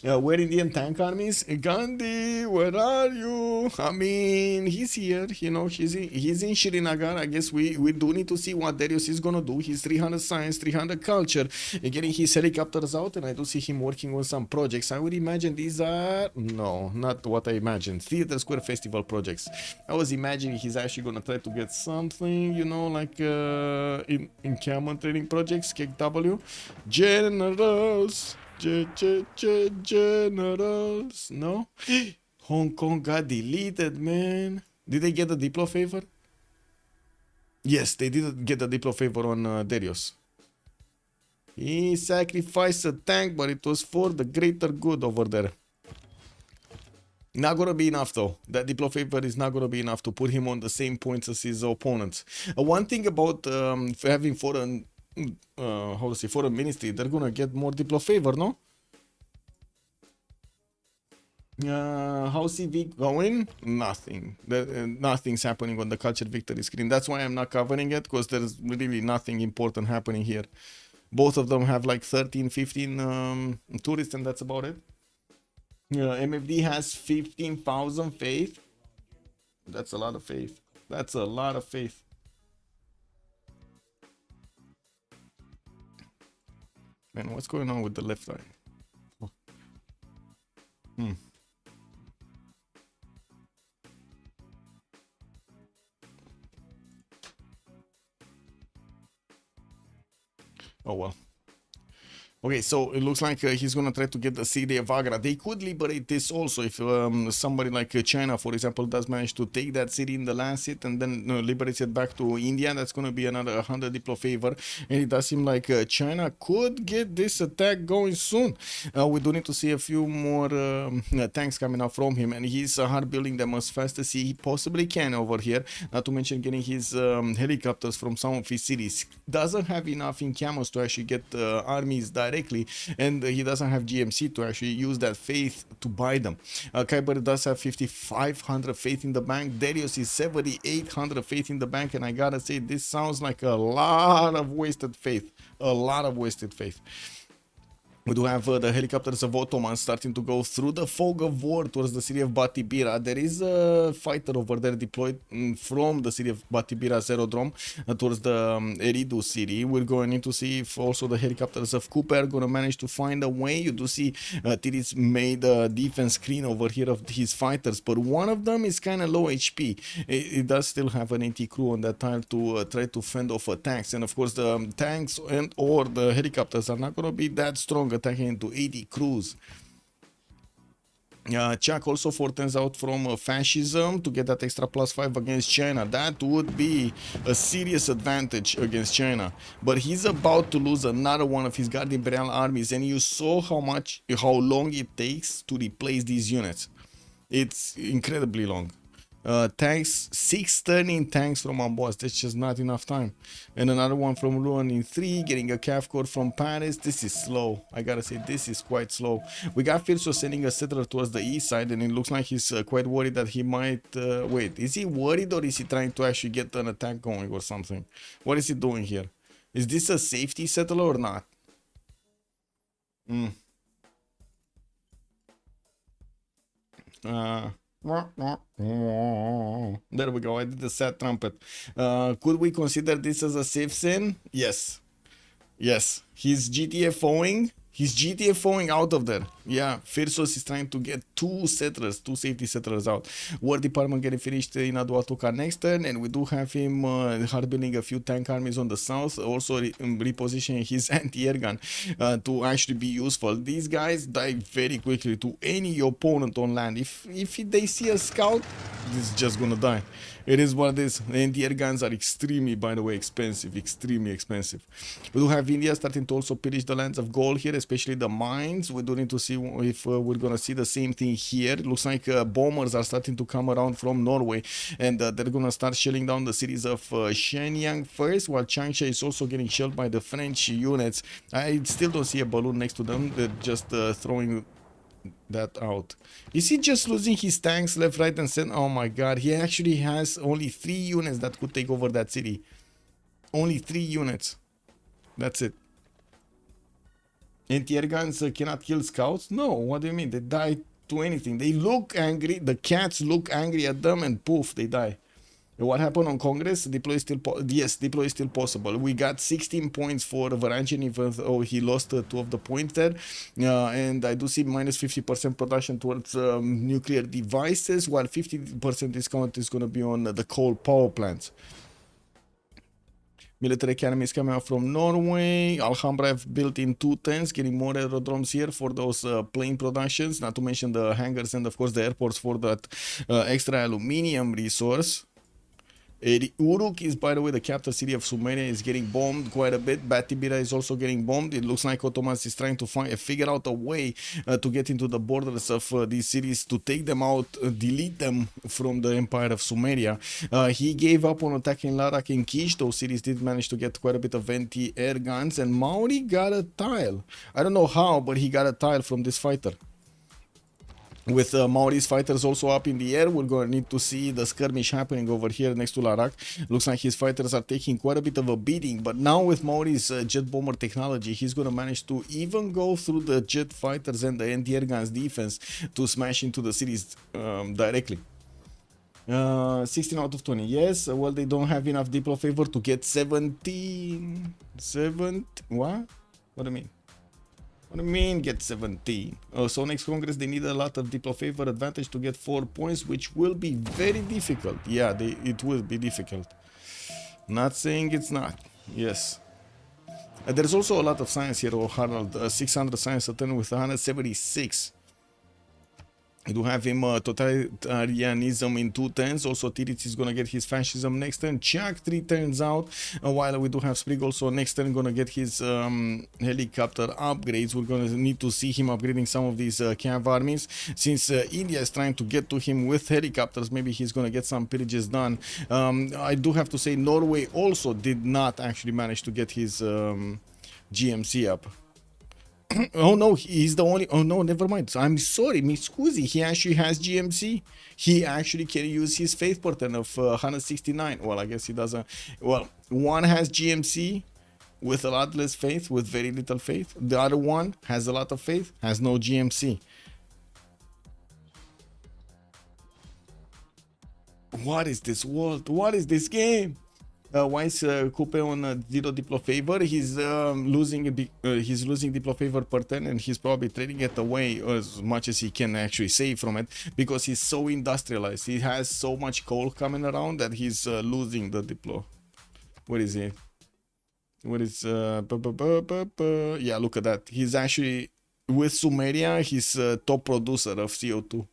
Where Indian tank armies? Gandhi, where are you? I mean, he's here, you know, he's in Srinagar. I guess we do need to see what Darius is gonna do. He's 300 science, 300 culture, getting his helicopters out, and I do see him working on some projects. I would imagine these are, no, not what I imagined. Theater Square Festival projects. I was imagining he's actually gonna try to get something, you know, like in encampment training projects, KW. Generals. Generals, no? Hong Kong got deleted, man. Did they get the Diplo favor? Yes, they did get the Diplo favor on Darius. He sacrificed a tank, but it was for the greater good over there. Not gonna be enough though. That Diplo favor is not gonna be enough to put him on the same points as his opponents. One thing about having foreign how to say, foreign ministry, they're gonna get more Diplo favor, no? How's CV going? Nothing. Nothing's happening on the culture victory screen. That's why I'm not covering it, because there's really nothing important happening here. Both of them have like 13, 15 tourists, and that's about it. MFD has 15,000 faith. That's a lot of faith. That's a lot of faith. Man, what's going on with the left eye? Oh well. Okay, so it looks like he's gonna try to get the city of Agra. They could liberate this also if somebody like China, for example, does manage to take that city in the last hit and then liberates it back to India. That's gonna be another 100 Diplo favor, and it does seem like China could get this attack going soon. We do need to see a few more tanks coming out from him, and he's hard building them as fast as he possibly can over here. Not to mention getting his helicopters from some of his cities. Doesn't have enough in camos to actually get armies directly, and he doesn't have GMC to actually use that faith to buy them. Kyber does have 5,500 faith in the bank. Darius is 7,800 faith in the bank, and I gotta say, this sounds like a lot of wasted faith. A lot of wasted faith. We do have the helicopters of Ottoman starting to go through the fog of war towards the city of Batibira. There is a fighter over there deployed from the city of Batibira's aerodrome towards the Eridu city. We're going to need to see if also the helicopters of Cooper are going to manage to find a way. You do see Tiris made a defense screen over here of his fighters, but one of them is kind of low HP. It does still have an AT crew on that tile to try to fend off attacks, and of course the tanks and or the helicopters are not going to be that strong attacking into 80 crews. Chuck also foretells out from fascism to get that extra +5 against China. That would be a serious advantage against China. But he's about to lose another one of his Guard Imperial armies, and you saw how long it takes to replace these units. It's incredibly long. Tanks, 613 tanks from Amboise. That's just not enough time. And another one from Rouen in 3, getting a calf core from Paris. This is slow. I gotta say, this is quite slow. We got Firso sending a settler towards the east side, and it looks like he's quite worried that he might wait. Is he worried, or is he trying to actually get an attack going or something? What is he doing here? Is this a safety settler or not? There we go. I did the sad trumpet. Could we consider this as a safe sin? Yes. Yes. He's GTFOing. He's GTFOing out of there. Yeah, Firsos is trying to get 2 settlers, 2 safety settlers out. War department getting finished in Aduatuca next turn, and we do have him hard building a few tank armies on the south, also repositioning his anti-air gun to actually be useful. These guys die very quickly to any opponent on land. If they see a scout, this is just gonna die. It is what it is. The anti-air guns are extremely, by the way, expensive, extremely expensive. We do have India starting to also pillage the lands of gold here, especially the mines. We do need to see if we're gonna see the same thing here. It looks like bombers are starting to come around from Norway, and they're gonna start shelling down the cities of Shenyang first, while Changsha is also getting shelled by the French units. I still don't see a balloon next to them. They're just throwing that out. Is he just losing his tanks left, right, and center? Oh my god, he actually has only 3 units that could take over that city. Only 3 units. That's it. Anti-air guns cannot kill scouts? No, what do you mean? They die to anything. They look angry, the cats look angry at them, and poof, they die. What happened on Congress? Deploy is still yes, deploy is still possible. We got 16 points for Varangian, even though he lost 2 of the points there. And I do see minus 50% production towards nuclear devices, while 50% discount is going to be on the coal power plants. Military academy is coming out from Norway. Alhambra have built in 2 tents, getting more aerodromes here for those plane productions, not to mention the hangars and of course the airports for that extra aluminium resource. Uruk is, by the way, the capital city of Sumeria, is getting bombed quite a bit. Batibira is also getting bombed. It looks like Ottomans is trying to figure out a way to get into the borders of these cities, to take them out, delete them from the empire of Sumeria. He gave up on attacking Larak and Kish. Those cities did manage to get quite a bit of anti-air guns, and Maori got a tile. I don't know how, but he got a tile from this fighter. With Maori's fighters also up in the air, we're going to need to see the skirmish happening over here next to Larak. Looks like his fighters are taking quite a bit of a beating, but now with Maori's jet bomber technology, he's going to manage to even go through the jet fighters and the anti-air guns defense to smash into the cities directly. 16 out of 20. Yes, well, they don't have enough Diplo favor to get 17. What? What do you mean? What do you mean get 17? So next Congress they need a lot of Diplo favor advantage to get 4 points, which will be very difficult. Yeah, it will be difficult. Not saying it's not. Yes. There's also a lot of science here, Harald. 600 science a turn with 176. I do have him totalitarianism in 2 turns. Also, Tirits is gonna get his fascism next turn. Chuck 3 turns out. While we do have Sprig also next turn gonna get his helicopter upgrades. We're gonna need to see him upgrading some of these cav armies. Since India is trying to get to him with helicopters, maybe he's gonna get some pillages done. I do have to say Norway also did not actually manage to get his GMC up. Oh no, he's the only. Oh no, never mind. I'm sorry, mi scusi. He actually has GMC. He actually can use his faith pattern of 169. Well, I guess he doesn't. Well, one has GMC with a lot less faith, with very little faith. The other one has a lot of faith, has no GMC. What is this world? What is this game? Why is Coupe on 0 Diplo favor? He's losing Diplo favor per turn, and he's probably trading it away as much as he can actually save from it, because he's so industrialized. He has so much coal coming around that he's losing the Diplo. Where is he? What is yeah, look at that. He's actually with Sumeria, he's top producer of CO2.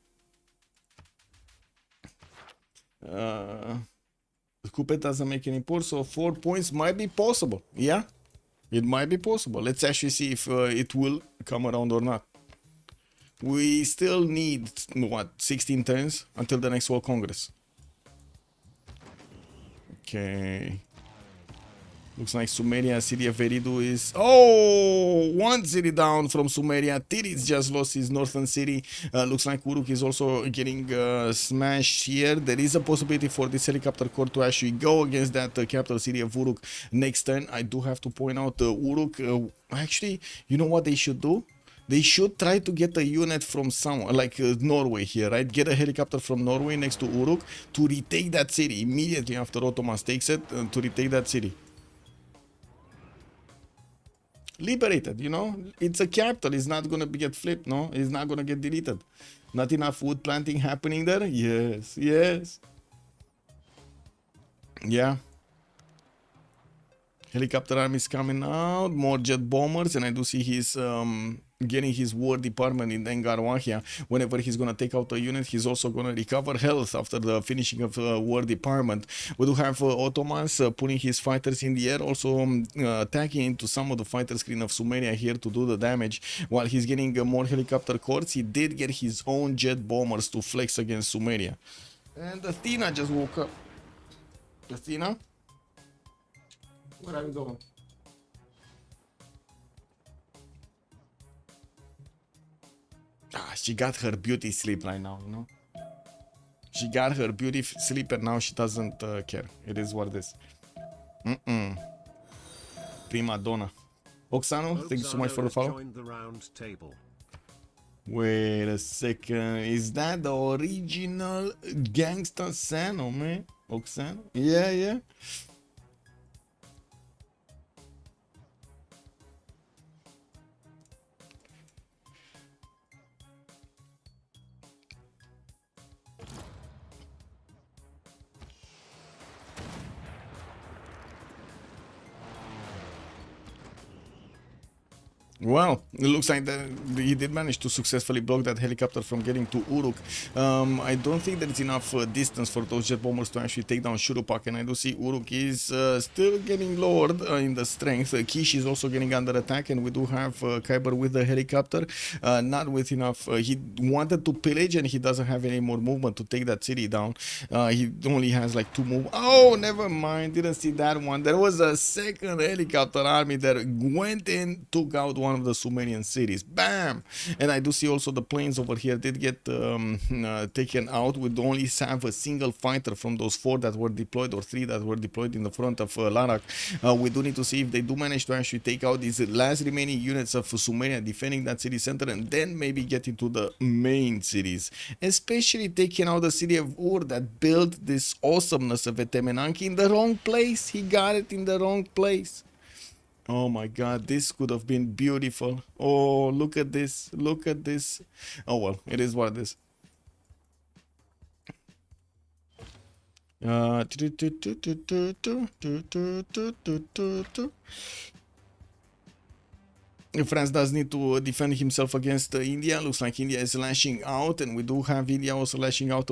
Coupe doesn't make any points, so 4 points might be possible. Yeah, it might be possible. Let's actually see if it will come around or not. We still need, what, 16 turns until the next World Congress. Okay. Looks like Sumeria, city of Veridu is... Oh! 1 city down from Sumeria. Tirits just lost his northern city. Looks like Uruk is also getting smashed here. There is a possibility for this helicopter corps to actually go against that capital city of Uruk next turn. I do have to point out Uruk... actually, you know what they should do? They should try to get a unit from somewhere, like Norway here, right? Get a helicopter from Norway next to Uruk to retake that city immediately after Ottomans takes it, to retake that city. Liberated, you know, it's a capital. It's not gonna get flipped, no, it's not gonna get deleted. Not enough wood planting happening there. Yes, yes, yeah. Helicopter armies coming out, more jet bombers, and I do see he's getting his war department in Dengarwahia. Whenever he's gonna take out a unit, he's also gonna recover health after the finishing of war department. We do have Ottomans putting his fighters in the air, also attacking into some of the fighter screen of Sumeria here to do the damage. While he's getting more helicopter corps, he did get his own jet bombers to flex against Sumeria. And Athena just woke up. Athena? Where are we going? Ah, she got her beauty sleep right now, you know? She got her beauty sleep and now she doesn't care. It is what it is. Prima donna. Oksano, thank you so much for the follow. Wait a second. Is that the original Gangsta Sano, man? Oksano? Yeah, yeah. Well, it looks like that he did manage to successfully block that helicopter from getting to Uruk. I don't think there's enough distance for those jet bombers to actually take down Shurupak, and I do see Uruk is still getting lowered in the strength. Kish is also getting under attack, and we do have Kyber with the helicopter, not with enough. He wanted to pillage, and he doesn't have any more movement to take that city down. He only has like 2 move. Oh, never mind. Didn't see that one. There was a second helicopter army that went in, took out one of the Sumerian cities. Bam! And I do see also the planes over here did get taken out. We only have a single fighter from those 4 that were deployed, or 3 that were deployed in the front of Larak. We do need to see if they do manage to actually take out these last remaining units of Sumeria defending that city center, and then maybe get into the main cities, especially taking out the city of Ur that built this awesomeness of Etemenanki in the wrong place. He got it in the wrong place. Oh my god, this could have been beautiful. Oh, look at this. Look at this. Oh well, it is what it is. France does need to defend himself against India. Looks like India is lashing out, and we do have India also lashing out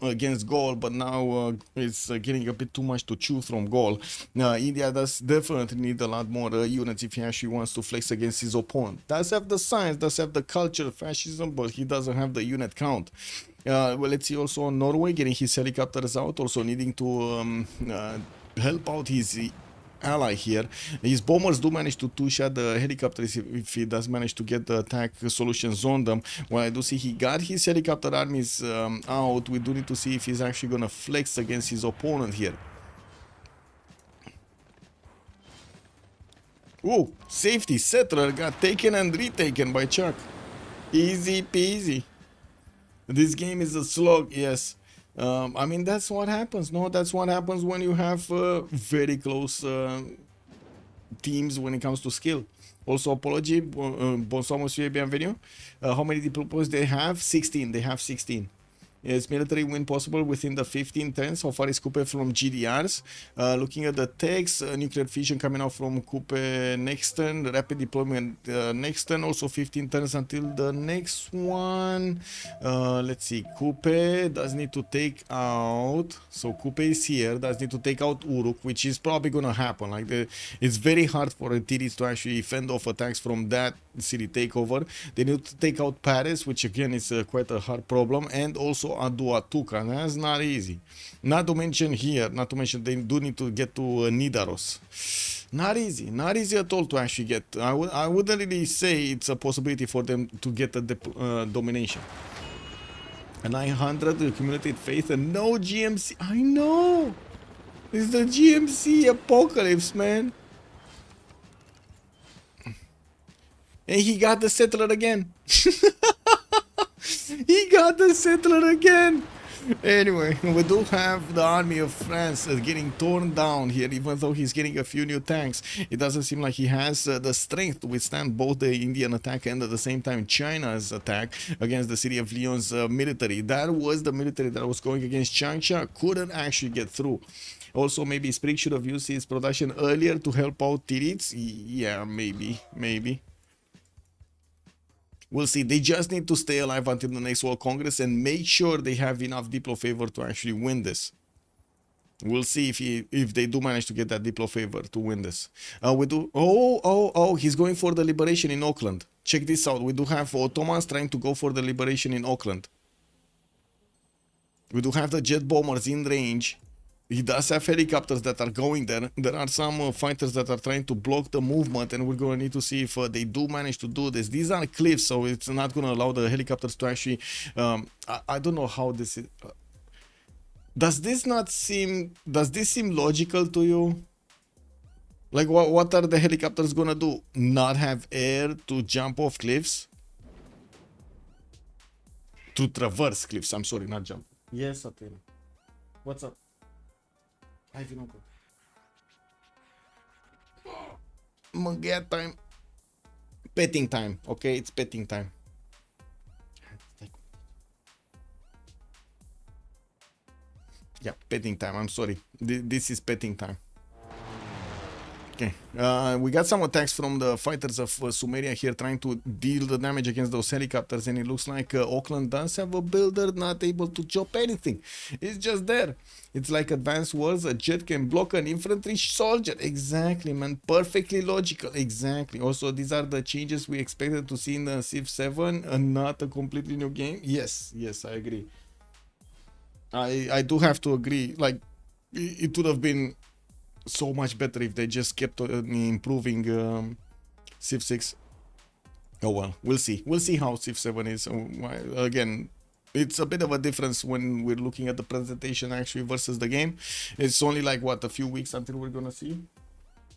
against goal, but now it's getting a bit too much to chew from goal. India does definitely need a lot more units if he actually wants to flex against his opponent. Does have the science, does have the culture of fascism, but he doesn't have the unit count. Well, let's see also Norway getting his helicopters out, also needing to help out his ally here. His bombers do manage to two-shot the helicopters if he does manage to get the attack solutions on them. Well, I do see he got his helicopter armies out. We do need to see if he's actually gonna flex against his opponent here. Oh, safety settler got taken and retaken by Chuck. Easy peasy. This game is a slog, yes. I mean, that's what happens. No, that's what happens when you have very close teams when it comes to skill. Also, apology. Bonsoir, monsieur, bienvenue. How many diplomas they have? 16. They have 16. Is military win possible within the 15 turns? How far is Coupe from GDRs? Looking at the text, nuclear fission coming out from Coupe next turn, rapid deployment next turn, also 15 turns until the next one. Let's see, Coupe does need to take out, so Coupe is here, does need to take out Uruk, which is probably gonna happen. Like it's very hard for the TDs to actually fend off attacks from that city takeover. They need to take out Paris, which again is quite a hard problem, and also Aduatuca. That's not easy. Not to mention here, not to mention they do need to get to Nidaros. Not easy, not easy at all to actually get. I wouldn't really say it's a possibility for them to get a domination. A 900 accumulated faith and no GMC. I know. It's the GMC apocalypse, man. And he got the settler again. He got the settler again. Anyway, we do have the army of France getting torn down here, even though he's getting a few new tanks. It doesn't seem like he has the strength to withstand both the Indian attack and at the same time China's attack against the city of Lyon's military. That was the military that was going against Changsha, couldn't actually get through. Also, maybe Sprig should have used his production earlier to help out Tirits. Yeah, maybe. We'll see. They just need to stay alive until the next World Congress and make sure they have enough Diplo favor to actually win this. We'll see if they do manage to get that Diplo favor to win this. We do. Oh! He's going for the liberation in Auckland. Check this out. We do have Ottomans trying to go for the liberation in Auckland. We do have the jet bombers in range. He does have helicopters that are going there. There are some fighters that are trying to block the movement, and we're going to need to see if they do manage to do this. These are cliffs, so it's not going to allow the helicopters to actually... I don't know how this is... Does this seem logical to you? Like, what are the helicopters going to do? Not have air to jump off cliffs? To traverse cliffs. I'm sorry, not jump. Yes, Atena. What's up? Hai vinuncă. Mângâia time. Petting time. Okay, it's petting time. Yeah, petting time. I'm sorry. This is petting time. Okay, we got some attacks from the fighters of Sumeria here trying to deal the damage against those helicopters, and it looks like Auckland does have a builder not able to chop anything. It's just there. It's like Advanced Wars, a jet can block an infantry soldier. Exactly, man. Perfectly logical. Exactly. Also, these are the changes we expected to see in the Civ7 and not a completely new game. Yes, I agree. I do have to agree. Like, it would have been so much better if they just kept improving Civ6. Oh well, we'll see. We'll see how Civ7 is. Again, it's a bit of a difference when we're looking at the presentation actually versus the game. It's only like, what, a few weeks until we're gonna see?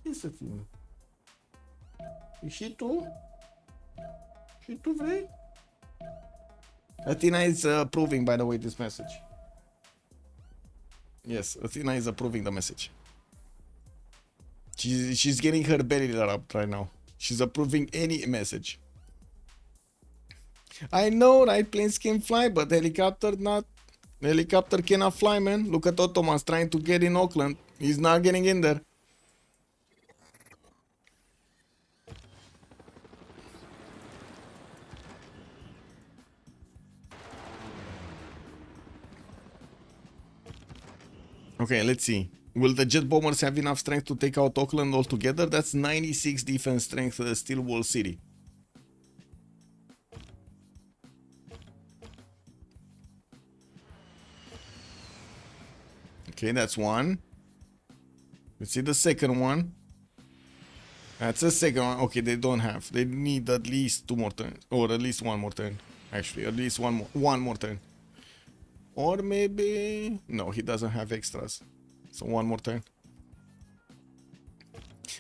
Yes, Athena. Is she too? She too, right? Athena is approving, by the way, this message. Yes, Athena is approving the message. She's getting her belly up right now. She's approving any message. I know, right? Planes can fly, but helicopter not. Helicopter cannot fly, man. Look at Ottoman's trying to get in Auckland. He's not getting in there. Okay, let's see. Will the jet bombers have enough strength to take out Auckland altogether? That's 96 defense strength, Steel Wall City. Okay, that's one. Let's see the second one. That's the second one. Okay, they don't have. They need at least 2 more turns. Or at least 1 more turn. Actually, at least one more turn. Or maybe... No, he doesn't have extras. So 1 more turn.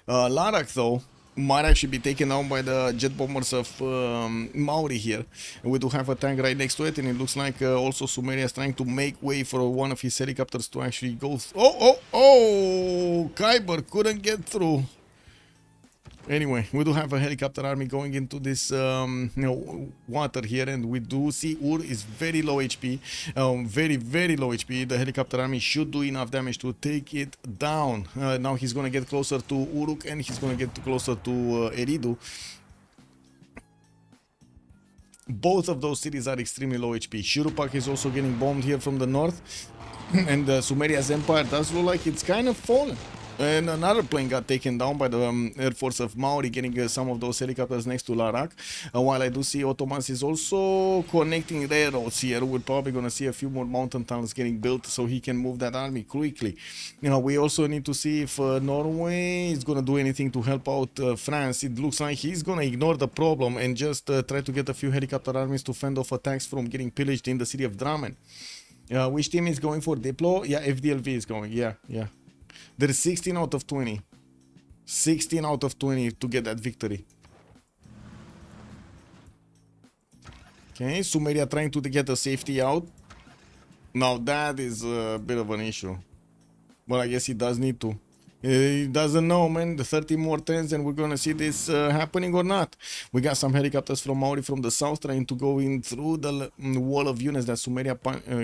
Larak, though, might actually be taken down by the jet bombers of Maori here. And we do have a tank right next to it, and it looks like also Sumeria is trying to make way for one of his helicopters to actually go. Oh! Kyber couldn't get through. Anyway, we do have a helicopter army going into this water here, and we do see Ur is very low HP, very low HP. The helicopter army should do enough damage to take it down. Now he's gonna get closer to Uruk, and he's gonna get closer to Eridu. Both of those cities are extremely low HP. Shurupak is also getting bombed here from the north, and Sumeria's empire does look like it's kind of fallen. And another plane got taken down by the Air Force of Maori, getting some of those helicopters next to Larak. While I do see Ottomans is also connecting railroads here. We're probably going to see a few more mountain tunnels getting built so he can move that army quickly. You know, we also need to see if Norway is going to do anything to help out France. It looks like he's going to ignore the problem and just try to get a few helicopter armies to fend off attacks from getting pillaged in the city of Drammen. Which team is going for Diplo? Yeah, FDLV is going. Yeah. There is 16 out of 20. 16 out of 20 to get that victory. Okay, Sumeria trying to get a safety out. Now that is a bit of an issue. But I guess he does need to. He doesn't know, man. The 30 more turns and we're gonna see this happening or not. We got some helicopters from Maori from the south trying to go in through the wall of units that Sumeria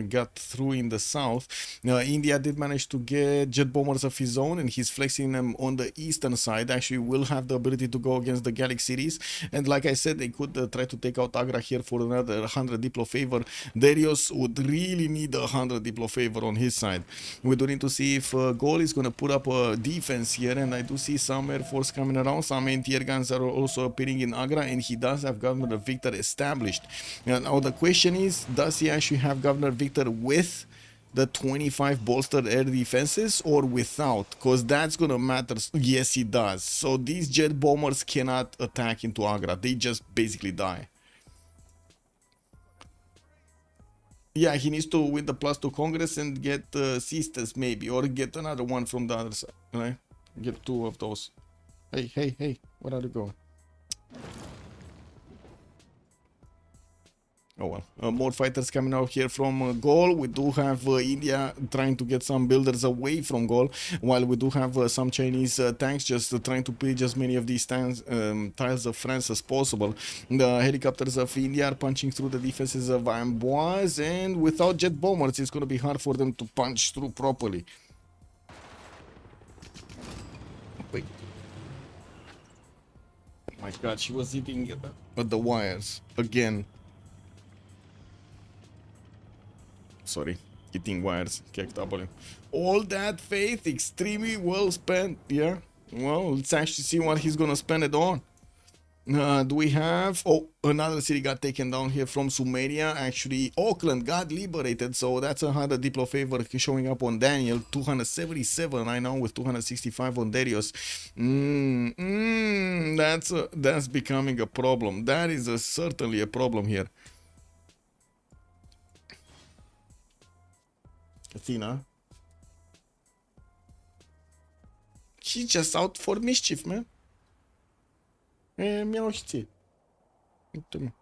got through in the south. India did manage to get jet bombers of his own, and he's flexing them on the eastern side. Actually will have the ability to go against the Gallic cities, and like I said, they could try to take out Agra here for another 100 Diplo favor. Darius would really need 100 Diplo favor on his side. We do need to see if Gol is gonna put up a defense here, and I do see some Air Force coming around. Some anti-air guns are also appearing in Agra, and he does have Governor Victor established. Now the question is, does he actually have Governor Victor with the 25 bolstered air defenses or without? Because that's gonna matter. Yes, he does. So these jet bombers cannot attack into Agra. They just basically die. Yeah, he needs to win the +2 Congress and get Sisters maybe, or get another one from the other side, right? Get 2 of those. Hey, where are you going? Oh well, more fighters coming out here from Gaul. We do have India trying to get some builders away from Gaul, while we do have some Chinese tanks just trying to pillage as many of these tiles of France as possible. The helicopters of India are punching through the defenses of Amboise, and without jet bombers, it's going to be hard for them to punch through properly. Wait. Oh my god, she was hitting at the wires again. Sorry, hitting wires, KW. All that faith, extremely well spent. Yeah, well, let's actually see what he's gonna spend it on. Do we have... Oh, another city got taken down here from Sumeria. Actually, Auckland got liberated, so that's 100 Diplo favor showing up on Daniel. 277 right now with 265 on Darius. That's becoming a problem. That is certainly a problem here. Athena. She's just out for mischief, man. Meow și ție. Uite-mă.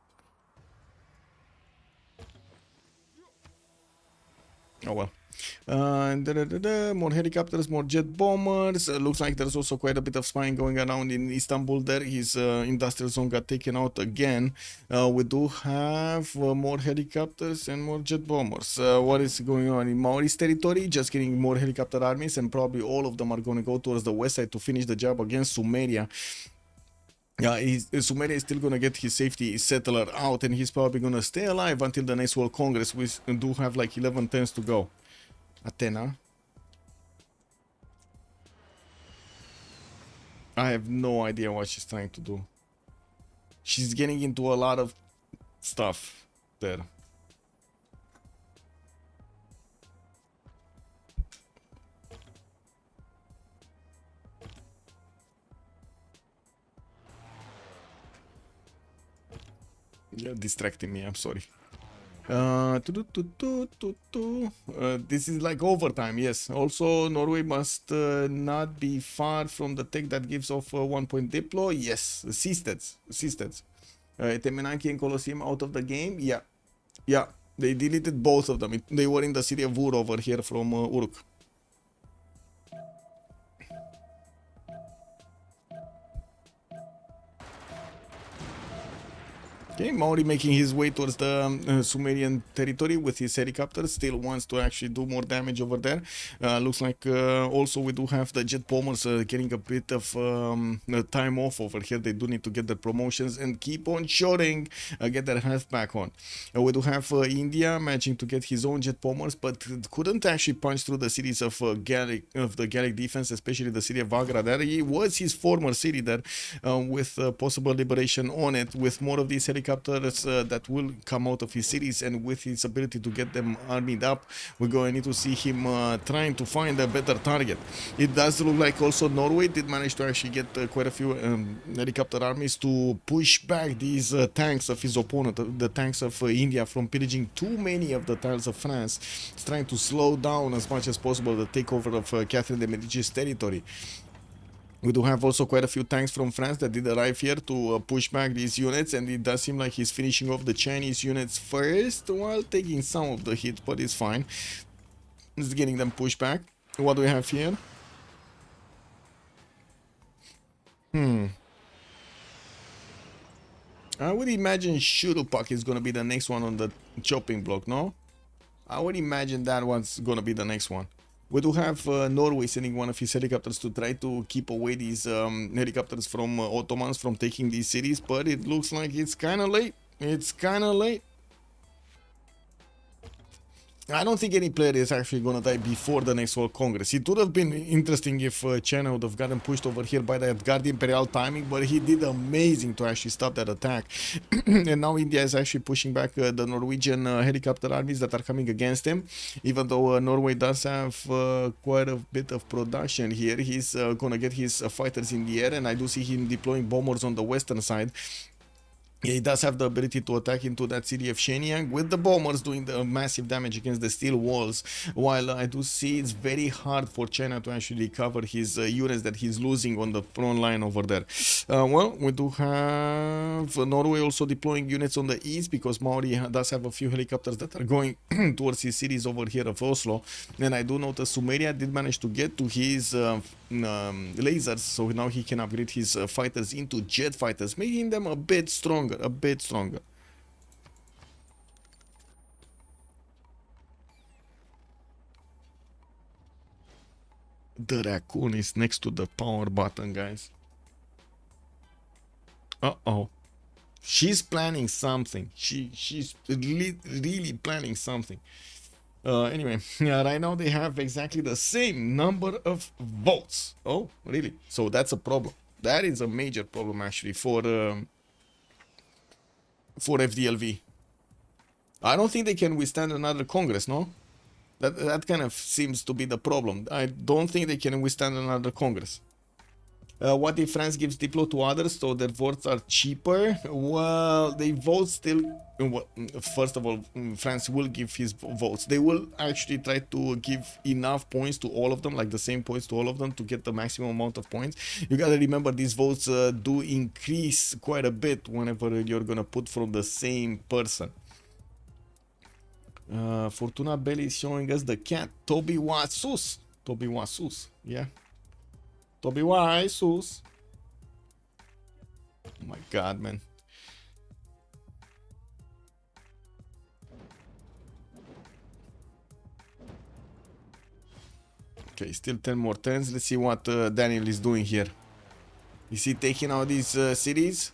Oh well. More helicopters, more jet bombers. Looks like there's also quite a bit of spying going around in Istanbul there. His industrial zone got taken out again. We do have more helicopters and more jet bombers. What is going on in Maori's territory? Just getting more helicopter armies, and probably all of them are going to go towards the west side to finish the job against Sumeria. Yeah, Sumeria is still going to get his safety settler out, and he's probably going to stay alive until the next World Congress. We do have like 11 turns to go. Athena. I have no idea what she's trying to do. She's getting into a lot of stuff there. You're distracting me, I'm sorry. This is like overtime, yes. Also, Norway must not be far from the tech that gives off 1 point diplo. Yes, Sisteds. Temenanki and Colosseum out of the game. Yeah. They deleted both of them. They were in the city of Ur over here from Uruk. Okay, Maori making his way towards the Sumerian territory with his helicopter. Still wants to actually do more damage over there. Looks like also we do have the jet bombers getting a bit of time off over here. They do need to get their promotions and keep on shooting, get their health back on. We do have India managing to get his own jet bombers, but couldn't actually punch through the cities of the Gallic defense, especially the city of Vagra. There he was his former city there, with possible liberation on it, with more of these helicopters that will come out of his cities, and with his ability to get them armied up, we're going to need to see him trying to find a better target. It does look like also Norway did manage to actually get quite a few helicopter armies to push back these tanks of his opponent, the tanks of India, from pillaging too many of the tiles of France. It's trying to slow down as much as possible the takeover of Catherine de Medici's territory. We do have also quite a few tanks from France that did arrive here to push back these units, and it does seem like he's finishing off the Chinese units first while taking some of the hit, but it's fine. Just getting them pushed back. What do we have here? I would imagine Shurupak is going to be the next one on the chopping block, no? I would imagine that one's going to be the next one. We do have Norway sending one of his helicopters to try to keep away these helicopters from Ottomans from taking these cities, but it looks like it's kind of late. I don't think any player is actually going to die before the next World Congress. It would have been interesting if China would have gotten pushed over here by that Guard Imperial timing, but he did amazing to actually stop that attack. And now India is actually pushing back the Norwegian helicopter armies that are coming against him. Even though Norway does have quite a bit of production here, he's going to get his fighters in the air, and I do see him deploying bombers on the western side. He does have the ability to attack into that city of Shenyang with the bombers doing the massive damage against the steel walls, while I do see it's very hard for China to actually recover his units that he's losing on the front line over there. Well, we do have Norway also deploying units on the east, because Maori does have a few helicopters that are going towards his cities over here of Oslo. And I do notice Sumeria did manage to get to his lasers, so now he can upgrade his fighters into jet fighters, making them a bit stronger. The raccoon is next to the power button, guys. Uh-oh. She's planning something. She's really planning something. Anyway, right now they have exactly the same number of votes. Oh, really? So that's a problem. That is a major problem, actually, for FDLV. I don't think they can withstand another Congress, no? That kind of seems to be the problem. I don't think they can withstand another Congress. What if France gives Diplo to others so their votes are cheaper? Well, they vote still. First of all, France will give his votes. They will actually try to give enough points to all of them, like the same points to all of them, to get the maximum amount of points. You gotta remember, these votes do increase quite a bit whenever you're gonna put from the same person. Fortuna Belli is showing us the cat, Toby Wasus. Yeah. Toby Wasus. Oh my god, man. Okay, still 10 more turns. Let's see what Daniel is doing here. Is he taking out these cities?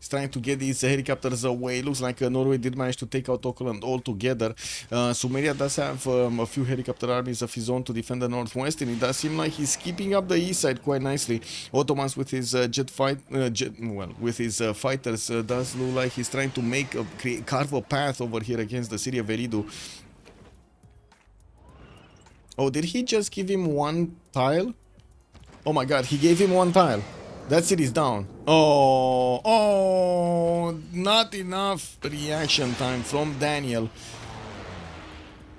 He's trying to get these helicopters away. Looks like Norway did manage to take out Auckland altogether. Sumeria does have a few helicopter armies of his own to defend the northwest, and it does seem like he's keeping up the east side quite nicely. Ottomans with his fighters does look like he's trying to carve a path over here against the city of Eridu. Oh, did he just give him one tile? Oh my god, he gave him one tile. That city's down. Oh, not enough reaction time from Daniel.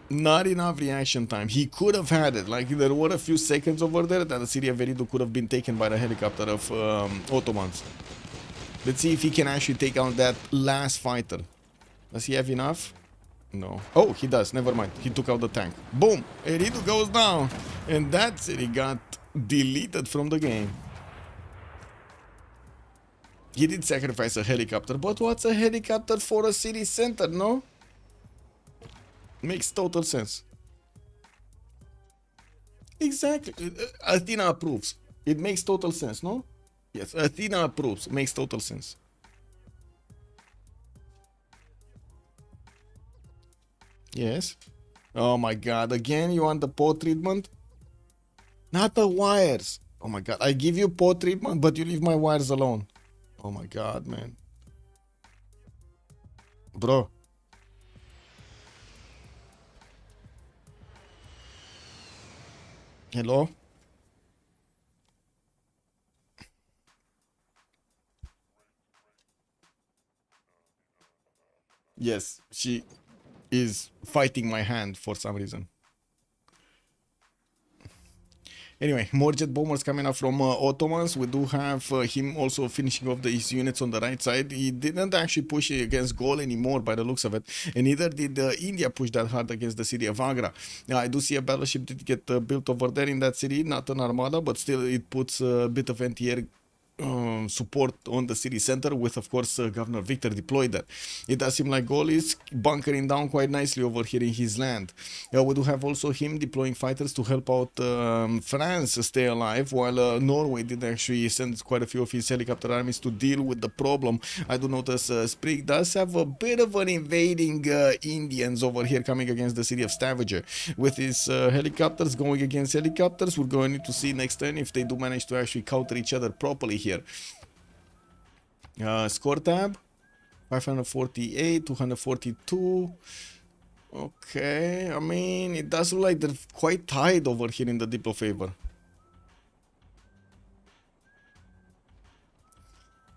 Not enough reaction time. He could have had it. Like, there were a few seconds over there that the city of Veridu could have been taken by the helicopter of Ottomans. Let's see if he can actually take out that last fighter. Does he have enough? No. Oh, he does. Never mind. He took out the tank. Boom! Eridu goes down. And that city got deleted from the game. He did sacrifice a helicopter, but what's a helicopter for a city center, no? Makes total sense. Exactly. Athena approves. It makes total sense, no? Yes, Athena approves. Makes total sense. Yes. Oh my god, again you want the port treatment? Not the wires. Oh my god, I give you port treatment, but you leave my wires alone. Oh my god, man. Bro. Hello? Yes, she is fighting my hand for some reason. Anyway, more jet bombers coming up from Ottomans. We do have him also finishing off his units on the right side. He didn't actually push against Gaul anymore by the looks of it. And neither did India push that hard against the city of Agra. Now, I do see a battleship did get built over there in that city. Not an armada, but still it puts a bit of anti-air support on the city center with, of course, Governor Victor deployed there. It does seem like Gaul is bunkering down quite nicely over here in his land. We do have also him deploying fighters to help out France stay alive, while Norway did actually send quite a few of his helicopter armies to deal with the problem. I do notice Sprig does have a bit of an invading Indians over here coming against the city of Stavanger. With his helicopters going against helicopters, we're going to see next turn if they do manage to actually counter each other properly here. Score tab 548, 242. Okay, I mean, it does look like they're quite tied over here in the Diplo favor.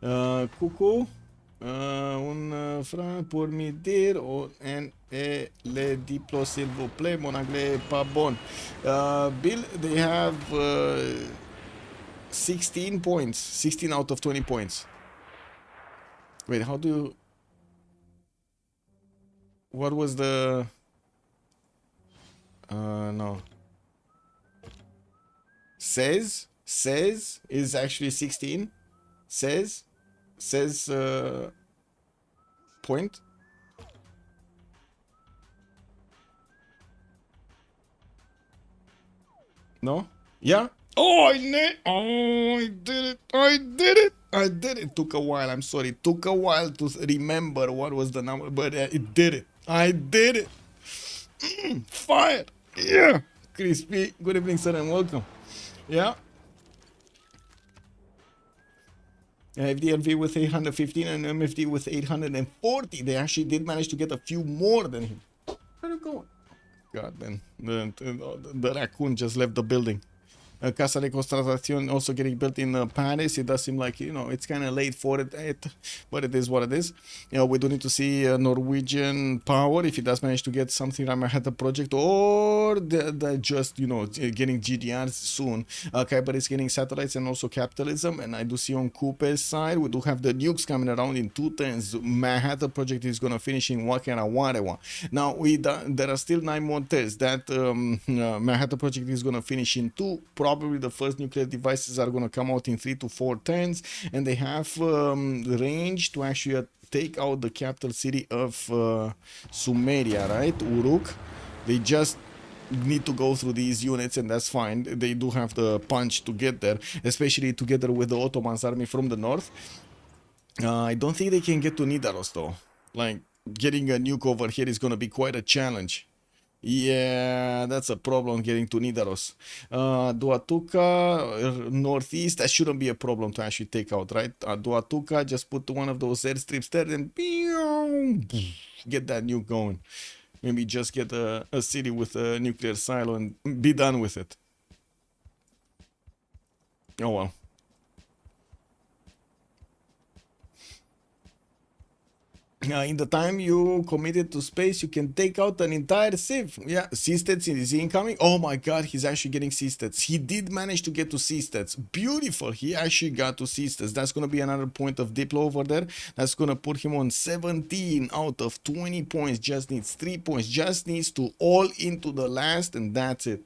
Coucou, un franc pour me dire le Diplo s'il vous plaît, mon anglais est pas bon. Bill, they have 16 points, 16 out of 20 points. Wait, how do you... What was the... no. Says is actually 16. Says point. No? Yeah? Oh, I did it. It took a while. I'm sorry. It took a while to remember what was the number, but it did it. I did it. Fire. Yeah. Crispy. Good evening, sir, and welcome. Yeah. FDLV with 815 and MFD with 840. They actually did manage to get a few more than him. Where are you going? God, man. The raccoon just left the building. Casa de Constatación also getting built in Paris. It does seem like, you know, it's kind of late for it, but it is what it is. You know, we do need to see Norwegian power if it does manage to get something on Manhattan project, or the just, you know, getting GDRs soon. Kuiper is getting satellites and also capitalism, and I do see on Coupe's side we do have the nukes coming around in 2 turns. Manhattan project is gonna finish in Wakarawarewa. Now there are still 9 more turns. That Manhattan project is gonna finish in 2. Probably the first nuclear devices are going to come out in 3 to 4 turns, and they have range to actually take out the capital city of Sumeria, right? Uruk. They just need to go through these units, and that's fine. They do have the punch to get there, especially together with the Ottoman army from the north. I don't think they can get to Nidaros though. Like, getting a nuke over here is gonna be quite a challenge. Yeah, that's a problem getting to Nidaros. Duatuca, northeast, that shouldn't be a problem to actually take out, right? Duatuca, just put one of those airstrips there and get that nuke going. Maybe just get a city with a nuclear silo and be done with it. Oh well. In the time you committed to space, you can take out an entire Civ. Yeah, C-Stats is incoming. Oh my god, he's actually getting C-Stats. He did manage to get to C-Stats. Beautiful, he actually got to C-Stats. That's going to be another point of Diplo over there. That's going to put him on 17 out of 20 points. Just needs 3 points. Just needs to all into the last, and that's it.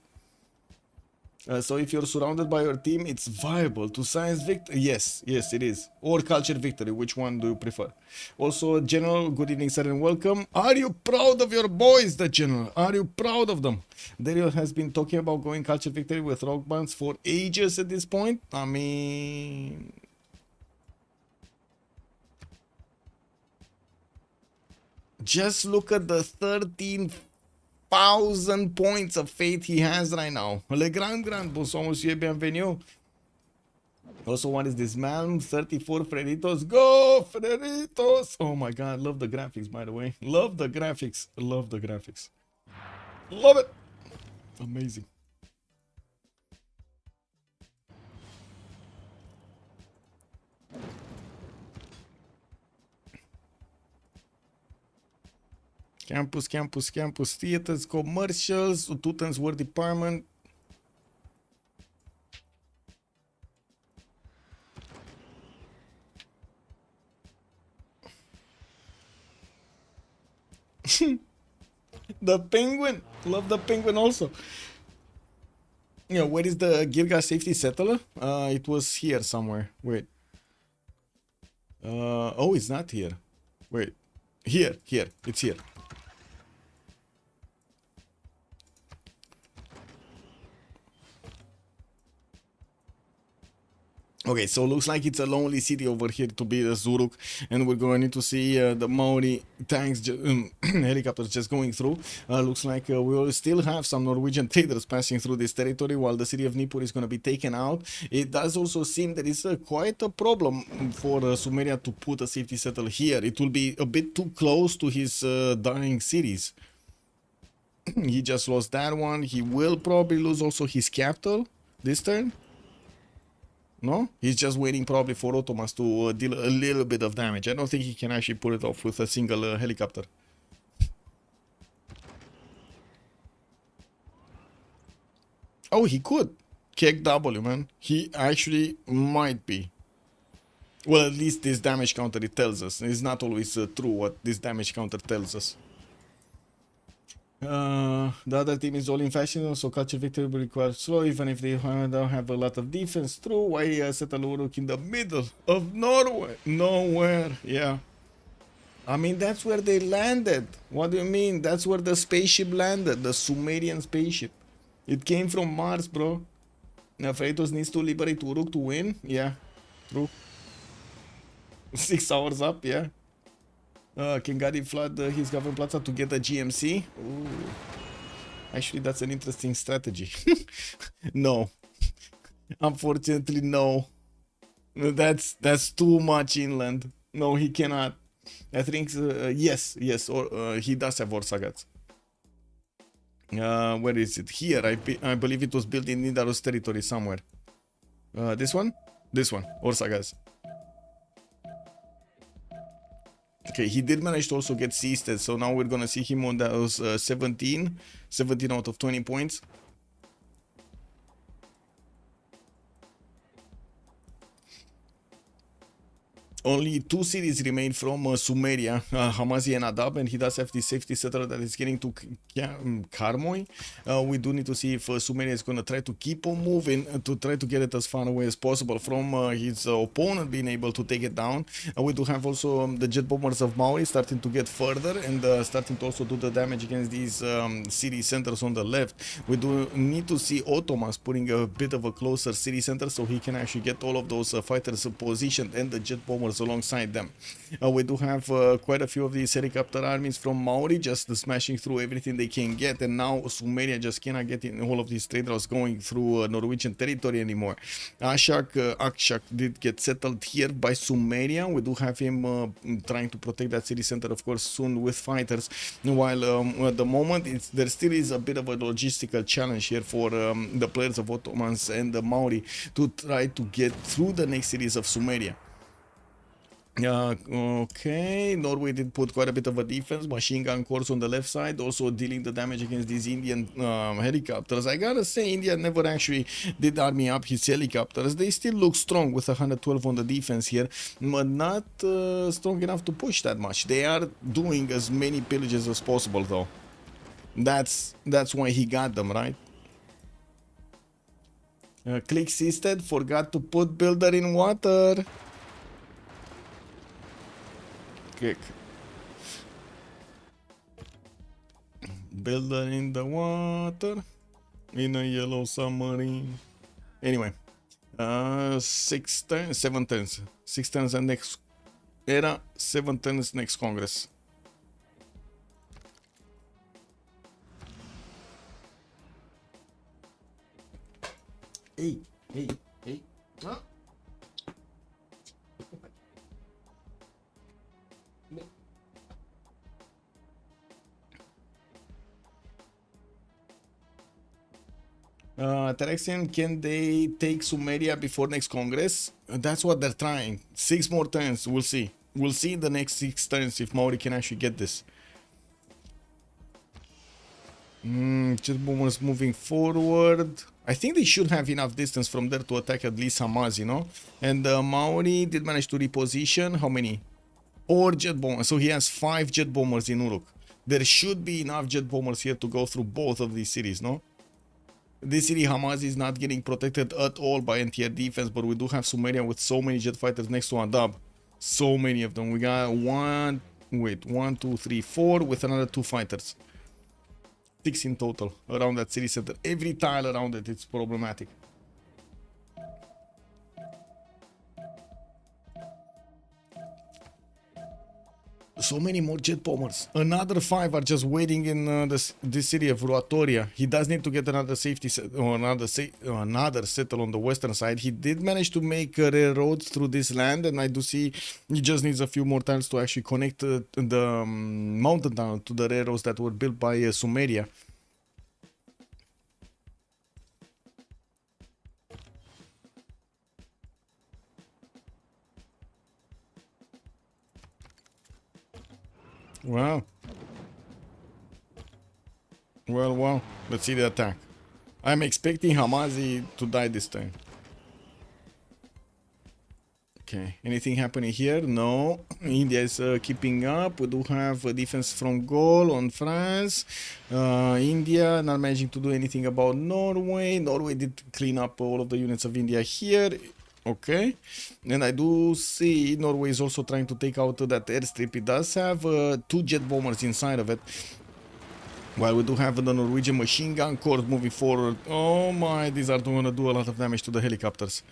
So if you're surrounded by your team, it's viable to science victory. Yes, yes, it is. Or culture victory. Which one do you prefer? Also, General, good evening, sir, and welcome. Are you proud of your boys, the General? Are you proud of them? Dario has been talking about going culture victory with rock bands for ages at this point. I mean... just look at the 13,000 points of faith he has right now. Le grand, bonsoir monsieur, bienvenue. Also, what is this, man? 34 Freritos. Go, Freritos! Oh my god, love the graphics, by the way. Love the graphics. Love the graphics. Love it! Amazing. Campus, theaters, commercials, Tutans War Department. The penguin. Love the penguin also. Yeah, where is the Girga safety settler? It was here somewhere. Wait. Oh, it's not here. Wait. Here. It's here. Okay, so looks like it's a lonely city over here to be the Zuruk, and we're going to see the Maori tanks, helicopters just going through. Looks like we will still have some Norwegian traders passing through this territory while the city of Nippur is going to be taken out. It does also seem that it's quite a problem for Sumeria to put a safety settle here. It will be a bit too close to his dying cities. He just lost that one. He will probably lose also his capital this turn. No? He's just waiting probably for Ottomans to deal a little bit of damage. I don't think he can actually pull it off with a single helicopter. Oh, he could. Kick W, man. He actually might be. Well, at least this damage counter, it tells us. It's not always true what this damage counter tells us. The other team is all in fashion, so culture victory will require slow, even if they don't have a lot of defense. True, why set a Uruk in the middle of Norway? Nowhere, yeah. I mean, that's where they landed. What do you mean? That's where the spaceship landed, the Sumerian spaceship. It came from Mars, bro. Now, Freritos needs to liberate Uruk to win? Yeah, true. 6 hours up, yeah. Can Gadi flood his government plaza to get a GMC? Ooh. Actually, that's an interesting strategy. No. Unfortunately, no. That's too much inland. No, he cannot. I think, yes, or he does have Orsagats. Where is it? Here, I believe it was built in Nidaros territory somewhere. This one? This one, Orsagats. Okay, he did manage to also get seasted, so now we're gonna see him on those 17 out of 20 points. Only 2 cities remain from Sumeria, Hamazi and Adab, and he does have the safety settler that is getting to Karmoy. We do need to see if Sumeria is going to try to keep on moving to try to get it as far away as possible from his opponent being able to take it down. We do have also the jet bombers of Maui starting to get further and starting to also do the damage against these city centers on the left. We do need to see Ottomans putting a bit of a closer city center so he can actually get all of those fighters positioned and the jet bombers bombers alongside them. We do have quite a few of these helicopter armies from Maori just smashing through everything they can get, and now Sumeria just cannot get in all of these trade routes going through Norwegian territory anymore. Akshak did get settled here by Sumeria. We do have him trying to protect that city center, of course, soon with fighters, while at the moment there still is a bit of a logistical challenge here for the players of Ottomans and the Maori to try to get through the next cities of Sumeria. Okay, Norway did put quite a bit of a defense, machine gun corps on the left side, also dealing the damage against these Indian helicopters. I gotta say, India never actually did army up his helicopters. They still look strong with 112 on the defense here, but not strong enough to push that much. They are doing as many pillages as possible, though. That's why he got them, right? Click Sisted forgot to put builder in water. Click. Builder in the water. In a yellow submarine. Anyway. 6 turns, 7 turns. 6 turns and next era, 7 turns next Congress. Hey. Huh? Terexian, can they take Sumeria before next Congress? That's what they're trying. 6 more turns, we'll see. We'll see in the next 6 turns if Maori can actually get this. Jet bombers moving forward. I think they should have enough distance from there to attack at least Hamas, you know? And Maori did manage to reposition. How many? 4 jet bombers. So he has 5 jet bombers in Uruk. There should be enough jet bombers here to go through both of these cities, no? This city, Hamas, is not getting protected at all by anti-air defense, but we do have Sumeria with so many jet fighters next to Adab. So many of them. We got 1, 2, 3, 4 with another 2 fighters. 6 in total around that city center. Every tile around it, it's problematic. So many more jet bombers. Another 5 are just waiting in this city of Ruatoria. He does need to get another safety set, or another settle on the western side. He did manage to make a railroad through this land, and I do see he just needs a few more tiles to actually connect the mountain tunnel to the railroads that were built by Sumeria. Wow. Well. Let's see the attack. I'm expecting Hamazi to die this time. Okay. Anything happening here? No. India is keeping up. We do have a defense from Gaul on France. India not managing to do anything about Norway. Norway did clean up all of the units of India here. Okay, and I do see Norway is also trying to take out that airstrip. It does have 2 jet bombers inside of it. While we do have the Norwegian machine gun corps moving forward. Oh my, these are going to do a lot of damage to the helicopters.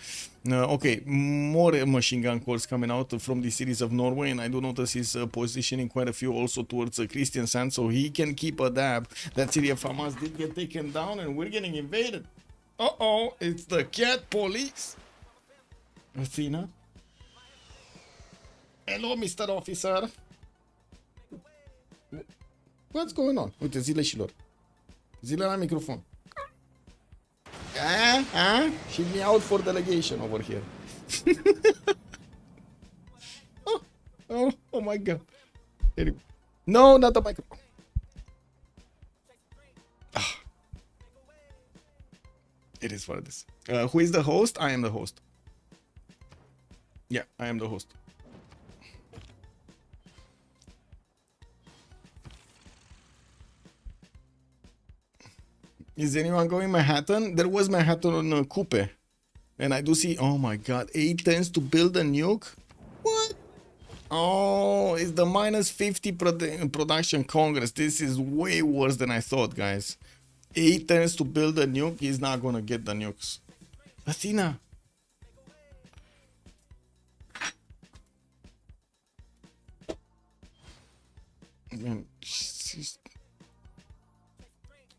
Okay, more machine gun corps coming out from the cities of Norway, and I do notice he's positioning quite a few also towards Kristiansand, so he can keep a dab. That city of Hamas did get taken down, and we're getting invaded. Uh-oh, it's the cat police. Athena. Hello, Mr. Officer. What's going on? Uite, zile șilor. Zile la microfon. She meowed for delegation over here. oh my god. Anyway. No, not the microphone. It is what it is. Who is the host? I am the host. Yeah, I am the host. Is anyone going Manhattan? There was Manhattan on Coupe. And I do see, oh my god, 8 turns to build a nuke? What? Oh, it's the minus 50 production Congress. This is way worse than I thought, guys. 8 turns to build a nuke. He's not gonna get the nukes. Athena. Man,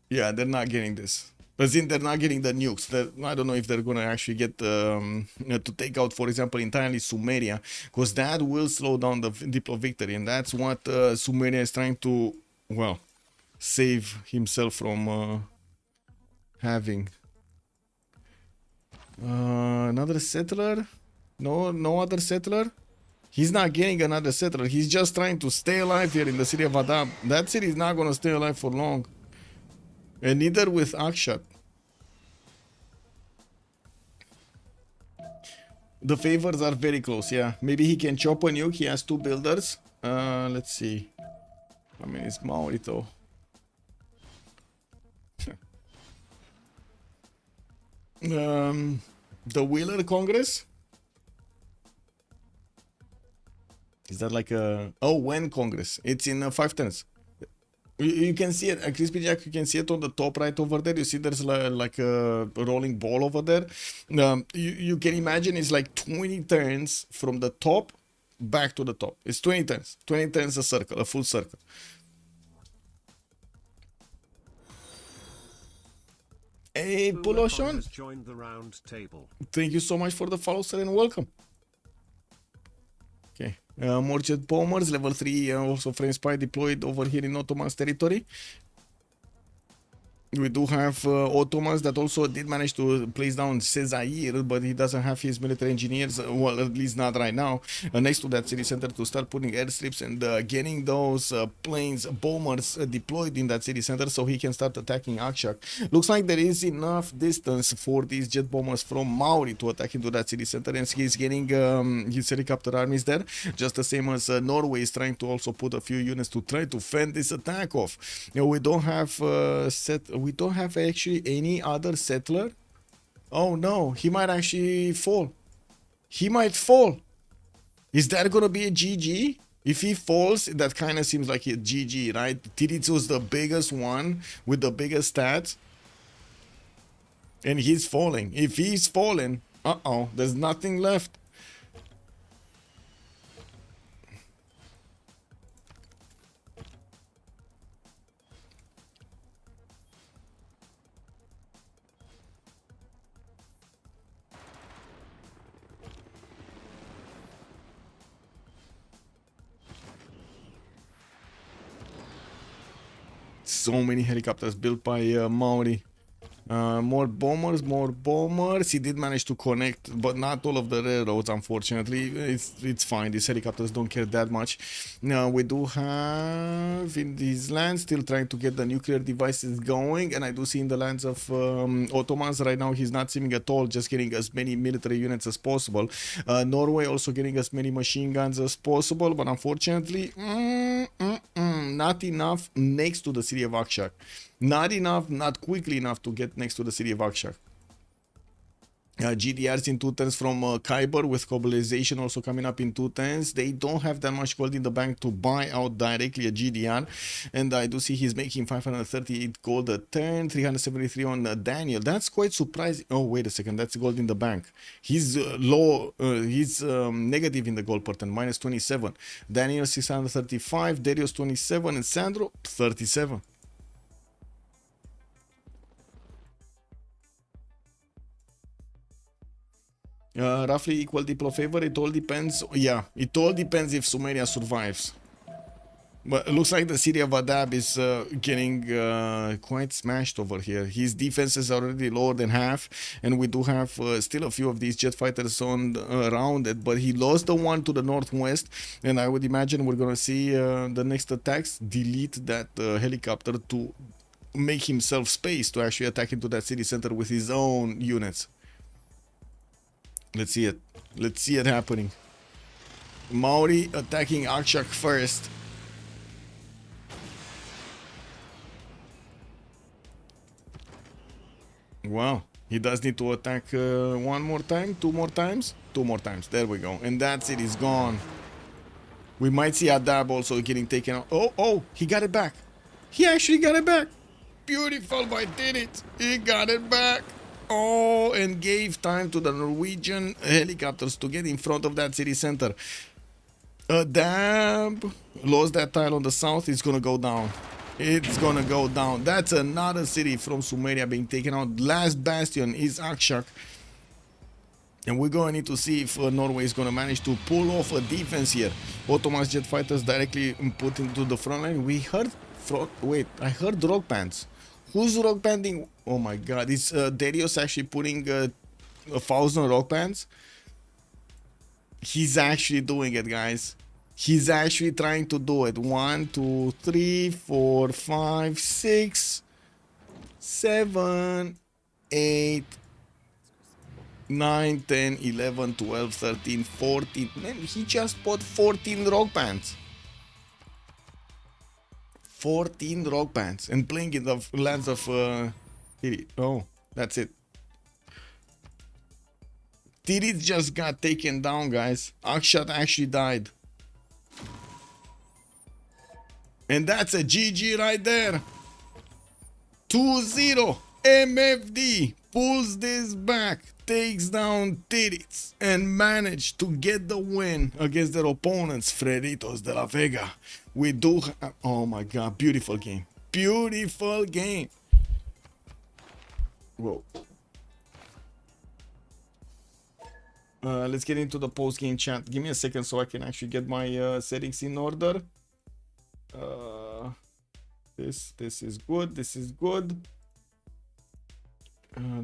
yeah, they're not getting this. But then they're not getting the nukes. I don't know if they're gonna actually get to take out, for example, entirely Sumeria, because that will slow down the Diplo victory, and that's what Sumeria is trying to, well, save himself from having. Another settler? No other settler? He's not getting another settler. He's just trying to stay alive here in the city of Adab. That city is not gonna stay alive for long. And neither with Akshat. The favors are very close, yeah. Maybe he can chop a nuke. He has 2 builders. Let's see. I mean, it's Maurito. The Wheeler Congress? Is that like a... Oh, when Congress? It's in 5 turns. You can see it, Crispy Jack, you can see it on the top right over there. You see there's like a rolling ball over there. You can imagine it's like 20 turns from the top back to the top. It's 20 turns. 20 turns a circle, a full circle. Hey, Puloshon. Thank you so much for the follow, sir, and welcome. Okay. More jet bombers, level 3, also frame spy deployed over here in Ottoman's territory. We do have Ottomans that also did manage to place down Sezair, but he doesn't have his military engineers, well, at least not right now, next to that city center to start putting airstrips and getting those planes, bombers deployed in that city center so he can start attacking Akshak. Looks like there is enough distance for these jet bombers from Mauri to attack into that city center, and he's getting his helicopter armies there, just the same as Norway is trying to also put a few units to try to fend this attack off. You know, we don't have actually any other settler. Oh no, he might actually fall. He might fall. Is that gonna be a GG? If he falls, that kind of seems like a GG, right? Tiritsu's the biggest one with the biggest stats. And he's falling. If he's falling, there's nothing left. So many helicopters built by Mauri. More bombers. He did manage to connect, but not all of the railroads, unfortunately. It's fine. These helicopters don't care that much. Now we do have in these lands still trying to get the nuclear devices going, and I do see in the lands of Ottomans right now he's not seeming at all, just getting as many military units as possible. Norway also getting as many machine guns as possible, but unfortunately not enough next to the city of Akshak. Not enough, not quickly enough to get next to the city of Akshak. GDRs in 2 turns from Khyber, with globalization also coming up in 2 turns. They don't have that much gold in the bank to buy out directly a GDR, and I do see he's making 538 gold a turn, 373 on Daniel. That's quite surprising. Oh, wait a second, that's gold in the bank. He's low, he's negative in the gold per turn, minus 27. Daniel 635, Darius 27, and Sandro 37. Roughly equal Diplo favor. It all depends. Yeah, it all depends if Sumeria survives. But it looks like the city of Adab is getting quite smashed over here. His defense is already lower than half, and we do have still a few of these jet fighters on around it. But he lost the one to the northwest, and I would imagine we're gonna see the next attacks delete that helicopter to make himself space to actually attack into that city center with his own units. Let's see it. Let's see it happening. Mauri attacking Akshak first. Wow. He does need to attack one more time, 2 more times. 2 more times. There we go. And that's it. He's gone. We might see Adab also getting taken out. Oh, he got it back. He actually got it back. Beautiful, but I did it. He got it back. Oh, and gave time to the Norwegian helicopters to get in front of that city center. Dab lost that tile on the south. It's gonna go down. It's gonna go down. That's another city from Sumeria being taken out. Last bastion is Akshak. And we're going to need to see if Norway is going to manage to pull off a defense here. Ottoman's jet fighters directly put into the front line. We heard... Wait, I heard rock bands. Who's rock banding? Oh my god, is Darius actually putting 1,000 rock bands? He's actually doing it, guys. He's actually trying to do it. 1, 2, 3, 4, 5, 6, 7, 8, 9, 10, 11, 12, 13, 14. Man, he just bought 14 rock bands. 14 rock bands and playing in the lands of Tiri. Oh, that's it. Tiri just got taken down, guys. Akshat actually died. And that's a GG right there. 2-0. MFD pulls this back, takes down Tirits, and managed to get the win against their opponents, Freritos de la Vega. We do... Oh my god, beautiful game. Beautiful game. Whoa. Let's get into the post-game chat. Give me a second so I can actually get my settings in order. This is good. This is good.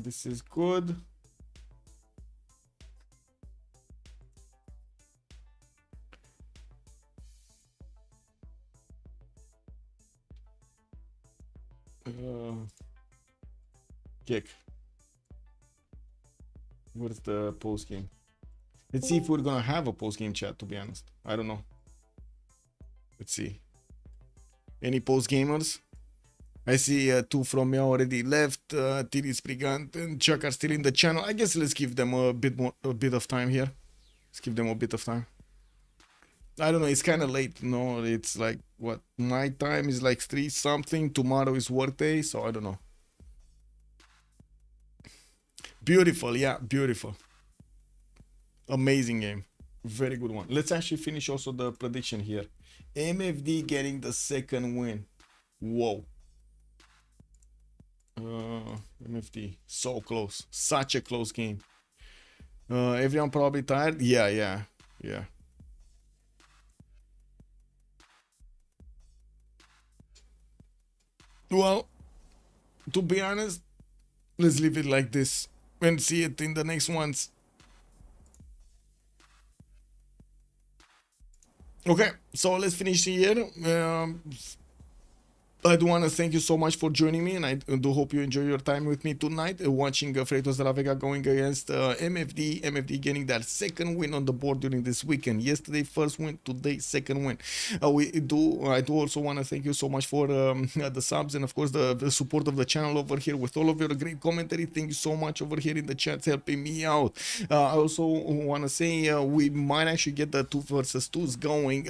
This is good. Kick. Where's the post game? Let's see if we're gonna have a post game chat, to be honest. I don't know. Let's see. Any post gamers? I see 2 from Meow already left. Tiris Brigant and Chuck are still in the channel. I guess let's give them a bit of time here. Let's give them a bit of time. I don't know, it's kind of late. No, it's like, what? My time is like 3 something. Tomorrow is work day, so I don't know. Beautiful, yeah, beautiful. Amazing game. Very good one. Let's actually finish also the prediction here. MFD getting the second win. Whoa. MFD, so close. Such a close game. Everyone probably tired? Yeah. Well, to be honest, let's leave it like this and see it in the next ones. Okay, so let's finish here. I do want to thank you so much for joining me, and I do hope you enjoy your time with me tonight, watching Freritos de la Vega going against MFD. MFD getting that second win on the board during this weekend. Yesterday first win, today second win. I do also want to thank you so much for the subs and of course the support of the channel over here with all of your great commentary. Thank you so much over here in the chat helping me out. I also want to say we might actually get the 2 versus 2s going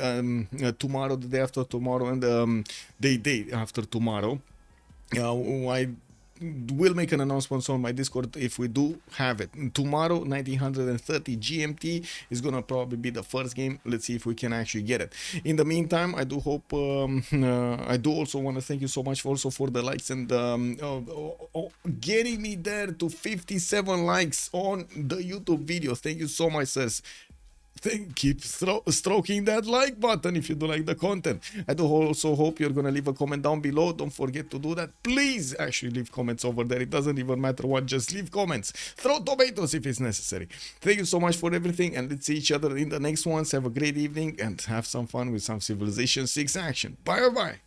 tomorrow, the day after tomorrow, and the day after tomorrow. I will make an announcement on my Discord if we do have it. Tomorrow, 1930 GMT is gonna probably be the first game. Let's see if we can actually get it. In the meantime, I do hope I do also want to thank you so much also for the likes and getting me there to 57 likes on the YouTube video. Thank you so much, sirs. Keep stroking that like button if you do like the content. I do also hope you're gonna leave a comment down below. Don't forget to do that. Please actually leave comments over there. It doesn't even matter what, just leave comments. Throw tomatoes if it's necessary. Thank you so much for everything, and let's see each other in the next ones. Have a great evening and have some fun with some Civilization 6 action. Bye bye.